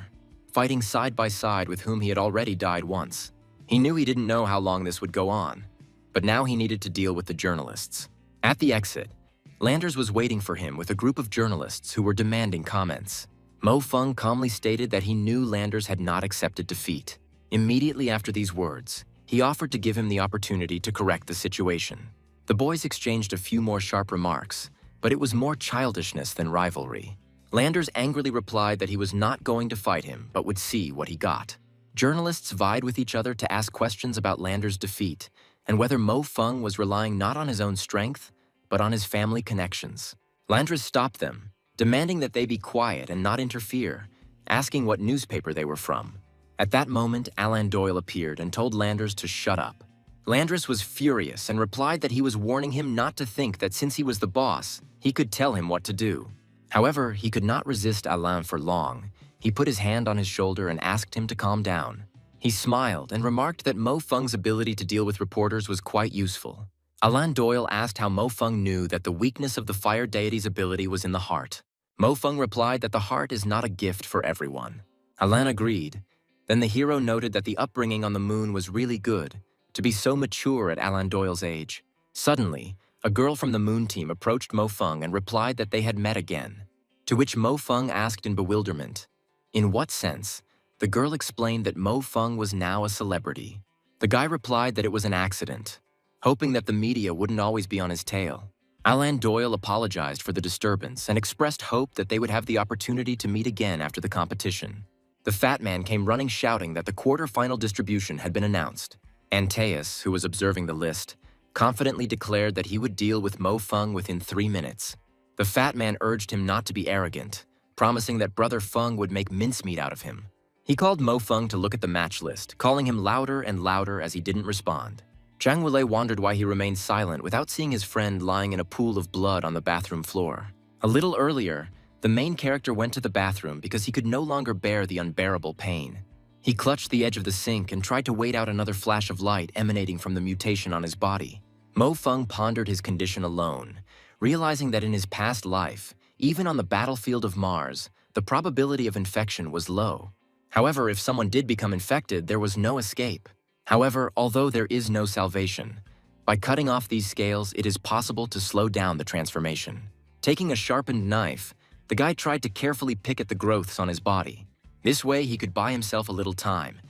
fighting side by side with whom he had already died once. He knew he didn't know how long this would go on, but now he needed to deal with the journalists. At the exit, Landers was waiting for him with a group of journalists who were demanding comments. Mo Feng calmly stated that he knew Landers had not accepted defeat. Immediately after these words, he offered to give him the opportunity to correct the situation. The boys exchanged a few more sharp remarks, but it was more childishness than rivalry. Landers angrily replied that he was not going to fight him, but would see what he got. Journalists vied with each other to ask questions about Landers' defeat and whether Mo Feng was relying not on his own strength, but on his family connections. Landers stopped them, demanding that they be quiet and not interfere, asking what newspaper they were from. At that moment, Alan Doyle appeared and told Landers to shut up. Landers was furious and replied that he was warning him not to think that since he was the boss, he could tell him what to do. However, he could not resist Alain for long. He put his hand on his shoulder and asked him to calm down. He smiled and remarked that Mo Feng's ability to deal with reporters was quite useful. Alain Doyle asked how Mo Feng knew that the weakness of the fire deity's ability was in the heart. Mo Feng replied that the heart is not a gift for everyone. Alain agreed. Then the hero noted that the upbringing on the moon was really good, to be so mature at Alain Doyle's age. Suddenly, a girl from the moon team approached Mo Feng and replied that they had met again. To which Mo Feng asked in bewilderment, "In what sense?" The girl explained that Mo Feng was now a celebrity. The guy replied that it was an accident, hoping that the media wouldn't always be on his tail. Alain Doyle apologized for the disturbance and expressed hope that they would have the opportunity to meet again after the competition. The fat man came running shouting that the quarter-final distribution had been announced. Antaeus, who was observing the list, confidently declared that he would deal with Mo Feng within 3 minutes. The fat man urged him not to be arrogant, promising that Brother Feng would make mincemeat out of him. He called Mo Feng to look at the match list, calling him louder and louder as he didn't respond. Zhang Wulei wondered why he remained silent without seeing his friend lying in a pool of blood on the bathroom floor. A little earlier, the main character went to the bathroom because he could no longer bear the unbearable pain. He clutched the edge of the sink and tried to wait out another flash of light emanating from the mutation on his body. Mo Feng pondered his condition alone, realizing that in his past life, even on the battlefield of Mars, the probability of infection was low. However, if someone did become infected, there was no escape. However, although there is no salvation, by cutting off these scales, it is possible to slow down the transformation. Taking a sharpened knife, the guy tried to carefully pick at the growths on his body. This way, he could buy himself a little time,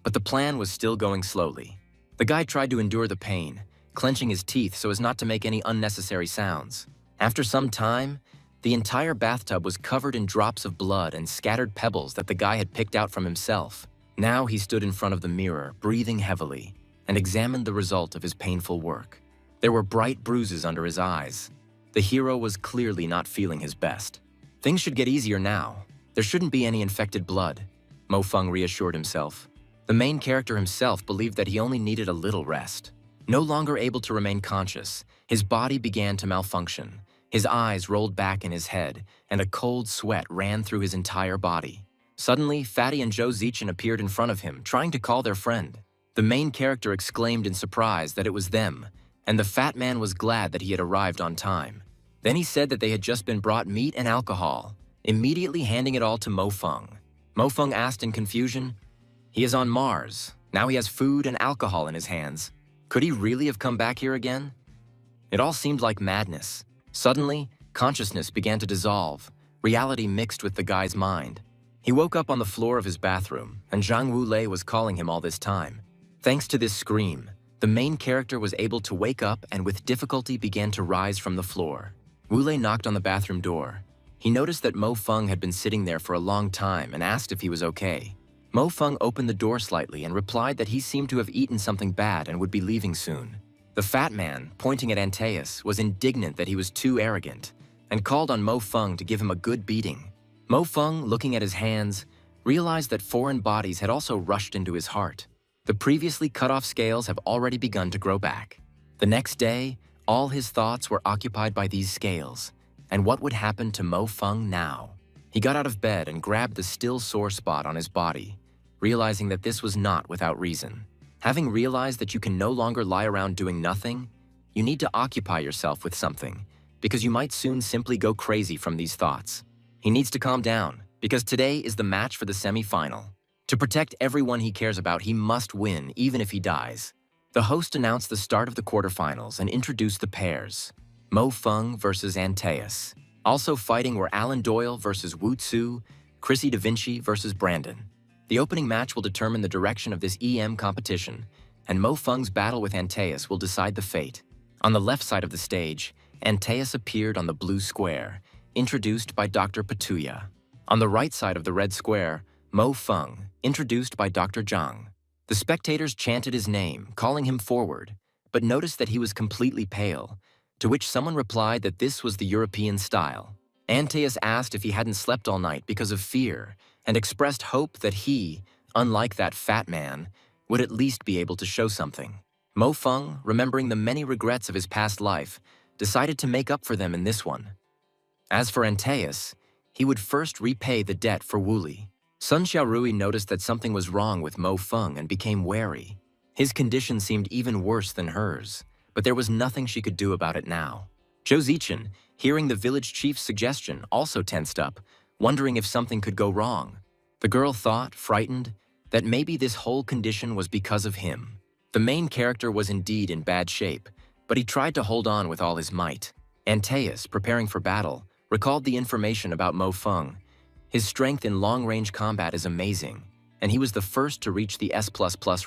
but the plan was still going slowly. The guy tried to endure the pain, clenching his teeth so as not to make any unnecessary sounds. After some time, the entire bathtub was covered in drops of blood and scattered pebbles that the guy had picked out from himself. Now he stood in front of the mirror, breathing heavily, and examined the result of his painful work. There were bright bruises under his eyes. The hero was clearly not feeling his best. Things should get easier now. There shouldn't be any infected blood, Mo Feng reassured himself. The main character himself believed that he only needed a little rest. No longer able to remain conscious, his body began to malfunction. His eyes rolled back in his head, and a cold sweat ran through his entire body. Suddenly, Fatty and Zhou Zichen appeared in front of him, trying to call their friend. The main character exclaimed in surprise that it was them, and the fat man was glad that he had arrived on time. Then he said that they had just been brought meat and alcohol, immediately handing it all to Mo Feng. Mo Feng asked in confusion, "He is on Mars. Now he has food and alcohol in his hands. Could he really have come back here again?" It all seemed like madness. Suddenly, consciousness began to dissolve. Reality mixed with the guy's mind. He woke up on the floor of his bathroom, and Zhang Wulei was calling him all this time. Thanks to this scream, the main character was able to wake up and with difficulty began to rise from the floor. Wulei knocked on the bathroom door. He noticed that Mo Feng had been sitting there for a long time and asked if he was okay. Mo Feng opened the door slightly and replied that he seemed to have eaten something bad and would be leaving soon. The fat man, pointing at Antaeus, was indignant that he was too arrogant and called on Mo Feng to give him a good beating. Mo Feng, looking at his hands, realized that foreign bodies had also rushed into his heart. The previously cut-off scales have already begun to grow back. The next day, all his thoughts were occupied by these scales, and what would happen to Mo Feng now? He got out of bed and grabbed the still sore spot on his body, realizing that this was not without reason. Having realized that you can no longer lie around doing nothing, you need to occupy yourself with something, because you might soon simply go crazy from these thoughts. He needs to calm down, because today is the match for the semi-final. To protect everyone he cares about, he must win, even if he dies. The host announced the start of the quarterfinals and introduced the pairs. Mo Feng versus Antaeus. Also fighting were Alan Doyle versus Wu Tzu, Chrissy Da Vinci versus Brandon. The opening match will determine the direction of this EM competition, and Mo Feng's battle with Antaeus will decide the fate. On the left side of the stage, Antaeus appeared on the blue square, introduced by Dr. Patuya. On the right side of the red square, Mo Feng, introduced by Dr. Zhang. The spectators chanted his name, calling him forward, but noticed that he was completely pale, to which someone replied that this was the European style. Antaeus asked if he hadn't slept all night because of fear, and expressed hope that he, unlike that fat man, would at least be able to show something. Mo Feng, remembering the many regrets of his past life, decided to make up for them in this one. As for Antaeus, he would first repay the debt for Wuli. Sun Xiaorui noticed that something was wrong with Mo Feng and became wary. His condition seemed even worse than hers, but there was nothing she could do about it now. Zhou Zichen, hearing the village chief's suggestion, also tensed up, wondering if something could go wrong. The girl thought, frightened, that maybe this whole condition was because of him. The main character was indeed in bad shape, but he tried to hold on with all his might. Antaeus, preparing for battle, recalled the information about Mo Feng. His strength in long-range combat is amazing, and he was the first to reach the S++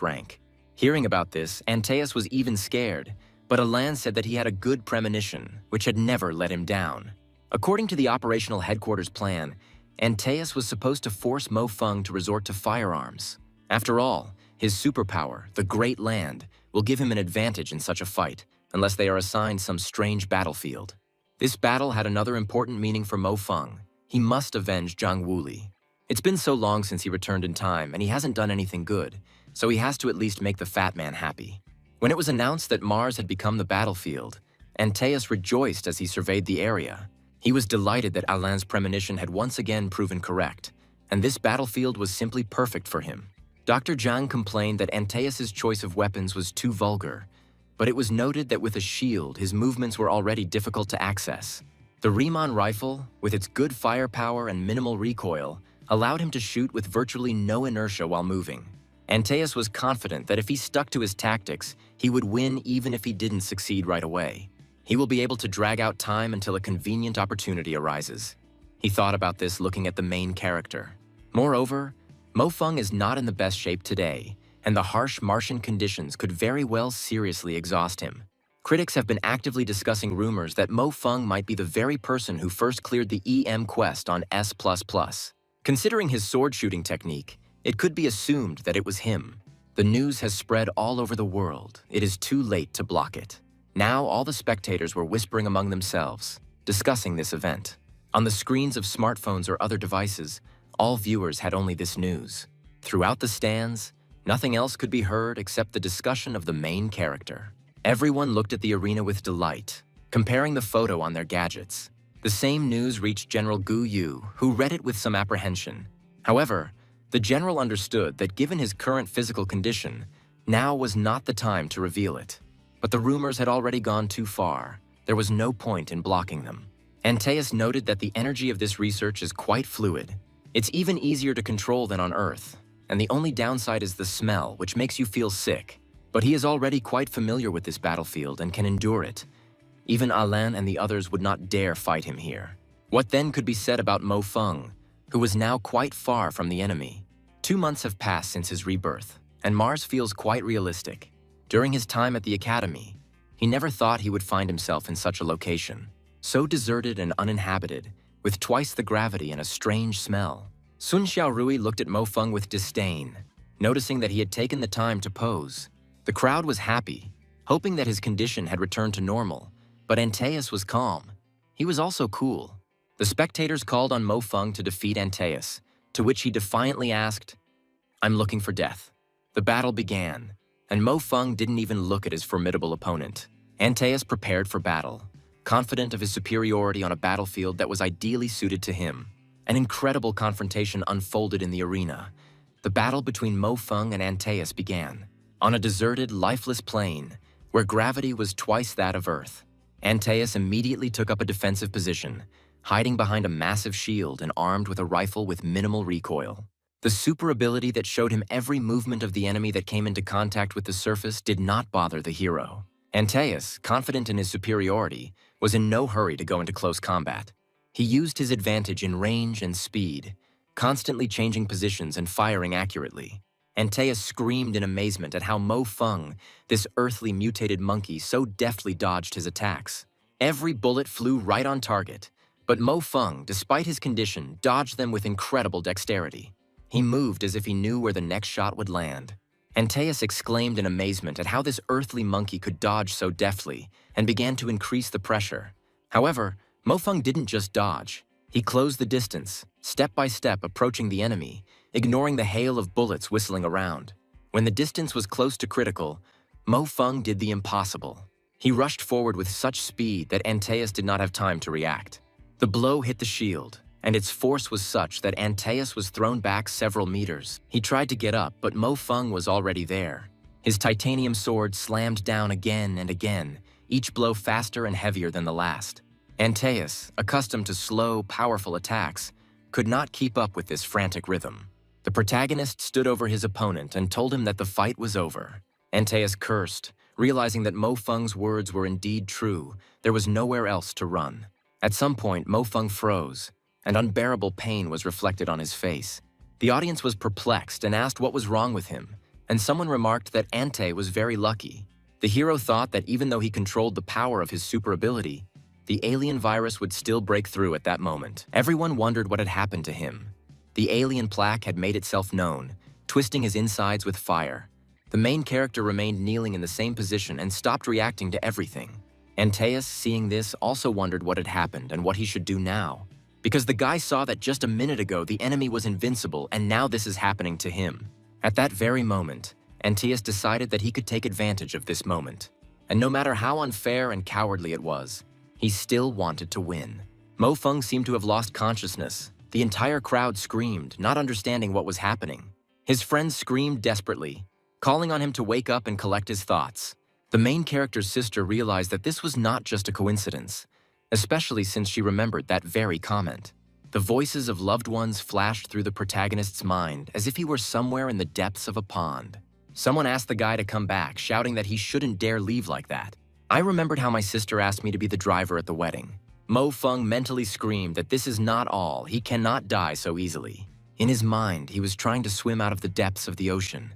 rank. Hearing about this, Antaeus was even scared, but Alan said that he had a good premonition, which had never let him down. According to the operational headquarters plan, Antaeus was supposed to force Mo Feng to resort to firearms. After all, his superpower, the Great Land, will give him an advantage in such a fight, unless they are assigned some strange battlefield. This battle had another important meaning for Mo Feng. He must avenge Zhang Wuli. It's been so long since he returned in time, and he hasn't done anything good, so he has to at least make the fat man happy. When it was announced that Mars had become the battlefield, Antaeus rejoiced as he surveyed the area. He was delighted that Alan's premonition had once again proven correct, and this battlefield was simply perfect for him. Dr. Zhang complained that Antaeus' choice of weapons was too vulgar, but it was noted that with a shield, his movements were already difficult to access. The Riemann rifle, with its good firepower and minimal recoil, allowed him to shoot with virtually no inertia while moving. Antaeus was confident that if he stuck to his tactics, he would win even if he didn't succeed right away. He will be able to drag out time until a convenient opportunity arises. He thought about this looking at the main character. Moreover, Mo Feng is not in the best shape today, and the harsh Martian conditions could very well seriously exhaust him. Critics have been actively discussing rumors that Mo Feng might be the very person who first cleared the EM quest on S++. Considering his sword-shooting technique, it could be assumed that it was him. The news has spread all over the world. It is too late to block it. Now all the spectators were whispering among themselves, discussing this event. On the screens of smartphones or other devices, all viewers had only this news. Throughout the stands, nothing else could be heard except the discussion of the main character. Everyone looked at the arena with delight, comparing the photo on their gadgets. The same news reached General Gu Yu, who read it with some apprehension. However, the general understood that given his current physical condition, now was not the time to reveal it. But the rumors had already gone too far. There was no point in blocking them. Antaeus noted that the energy of this research is quite fluid. It's even easier to control than on Earth, and the only downside is the smell, which makes you feel sick. But he is already quite familiar with this battlefield and can endure it. Even Alan and the others would not dare fight him here. What then could be said about Mo Feng, who was now quite far from the enemy? 2 months have passed since his rebirth, and Mars feels quite realistic. During his time at the academy, he never thought he would find himself in such a location, so deserted and uninhabited, with twice the gravity and a strange smell. Sun Xiaorui looked at Mo Feng with disdain, noticing that he had taken the time to pose. The crowd was happy, hoping that his condition had returned to normal, but Antaeus was calm. He was also cool. The spectators called on Mo Feng to defeat Antaeus, to which he defiantly asked, "I'm looking for death." The battle began, and Mo Feng didn't even look at his formidable opponent. Antaeus prepared for battle, confident of his superiority on a battlefield that was ideally suited to him. An incredible confrontation unfolded in the arena. The battle between Mo Feng and Antaeus began. On a deserted, lifeless plain, where gravity was twice that of Earth, Antaeus immediately took up a defensive position, hiding behind a massive shield and armed with a rifle with minimal recoil. The super ability that showed him every movement of the enemy that came into contact with the surface did not bother the hero. Antaeus, confident in his superiority, was in no hurry to go into close combat. He used his advantage in range and speed, constantly changing positions and firing accurately. Antaeus screamed in amazement at how Mo Feng, this earthly mutated monkey, so deftly dodged his attacks. Every bullet flew right on target, but Mo Feng, despite his condition, dodged them with incredible dexterity. He moved as if he knew where the next shot would land. Antaeus exclaimed in amazement at how this earthly monkey could dodge so deftly and began to increase the pressure. However, Mo Feng didn't just dodge. He closed the distance, step by step approaching the enemy, ignoring the hail of bullets whistling around. When the distance was close to critical, Mo Feng did the impossible. He rushed forward with such speed that Antaeus did not have time to react. The blow hit the shield, and its force was such that Antaeus was thrown back several meters. He tried to get up, but Mo Feng was already there. His titanium sword slammed down again and again, each blow faster and heavier than the last. Antaeus, accustomed to slow, powerful attacks, could not keep up with this frantic rhythm. The protagonist stood over his opponent and told him that the fight was over. Antaeus cursed, realizing that Mo Feng's words were indeed true. There was nowhere else to run. At some point, Mo Feng froze, and unbearable pain was reflected on his face. The audience was perplexed and asked what was wrong with him, and someone remarked that Ante was very lucky. The hero thought that even though he controlled the power of his super ability, the alien virus would still break through at that moment. Everyone wondered what had happened to him. The alien plaque had made itself known, twisting his insides with fire. The main character remained kneeling in the same position and stopped reacting to everything. Antaeus, seeing this, also wondered what had happened and what he should do now. Because the guy saw that just a minute ago the enemy was invincible and now this is happening to him. At that very moment, Antaeus decided that he could take advantage of this moment. And no matter how unfair and cowardly it was, he still wanted to win. Mo Feng seemed to have lost consciousness. The entire crowd screamed, not understanding what was happening. His friends screamed desperately, calling on him to wake up and collect his thoughts. The main character's sister realized that this was not just a coincidence, especially since she remembered that very comment. The voices of loved ones flashed through the protagonist's mind as if he were somewhere in the depths of a pond. Someone asked the guy to come back, shouting that he shouldn't dare leave like that. I remembered how my sister asked me to be the driver at the wedding. Mo Feng mentally screamed that this is not all, he cannot die so easily. In his mind, he was trying to swim out of the depths of the ocean,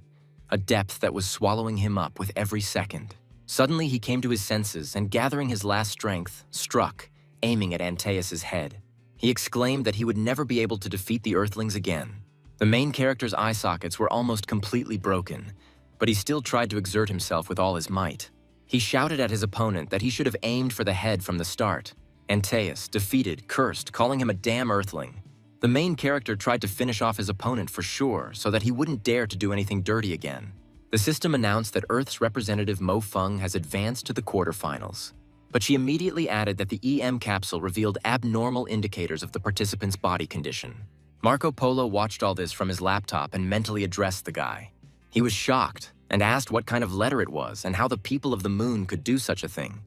a depth that was swallowing him up with every second. Suddenly, he came to his senses and, gathering his last strength, struck, aiming at Antaeus' head. He exclaimed that he would never be able to defeat the Earthlings again. The main character's eye sockets were almost completely broken, but he still tried to exert himself with all his might. He shouted at his opponent that he should have aimed for the head from the start. Antaeus, defeated, cursed, calling him a damn Earthling. The main character tried to finish off his opponent for sure, so that he wouldn't dare to do anything dirty again. The system announced that Earth's representative Mo Feng has advanced to the quarterfinals. But she immediately added that the EM capsule revealed abnormal indicators of the participant's body condition. Marco Polo watched all this from his laptop and mentally addressed the guy. He was shocked and asked what kind of letter it was and how the people of the moon could do such a thing.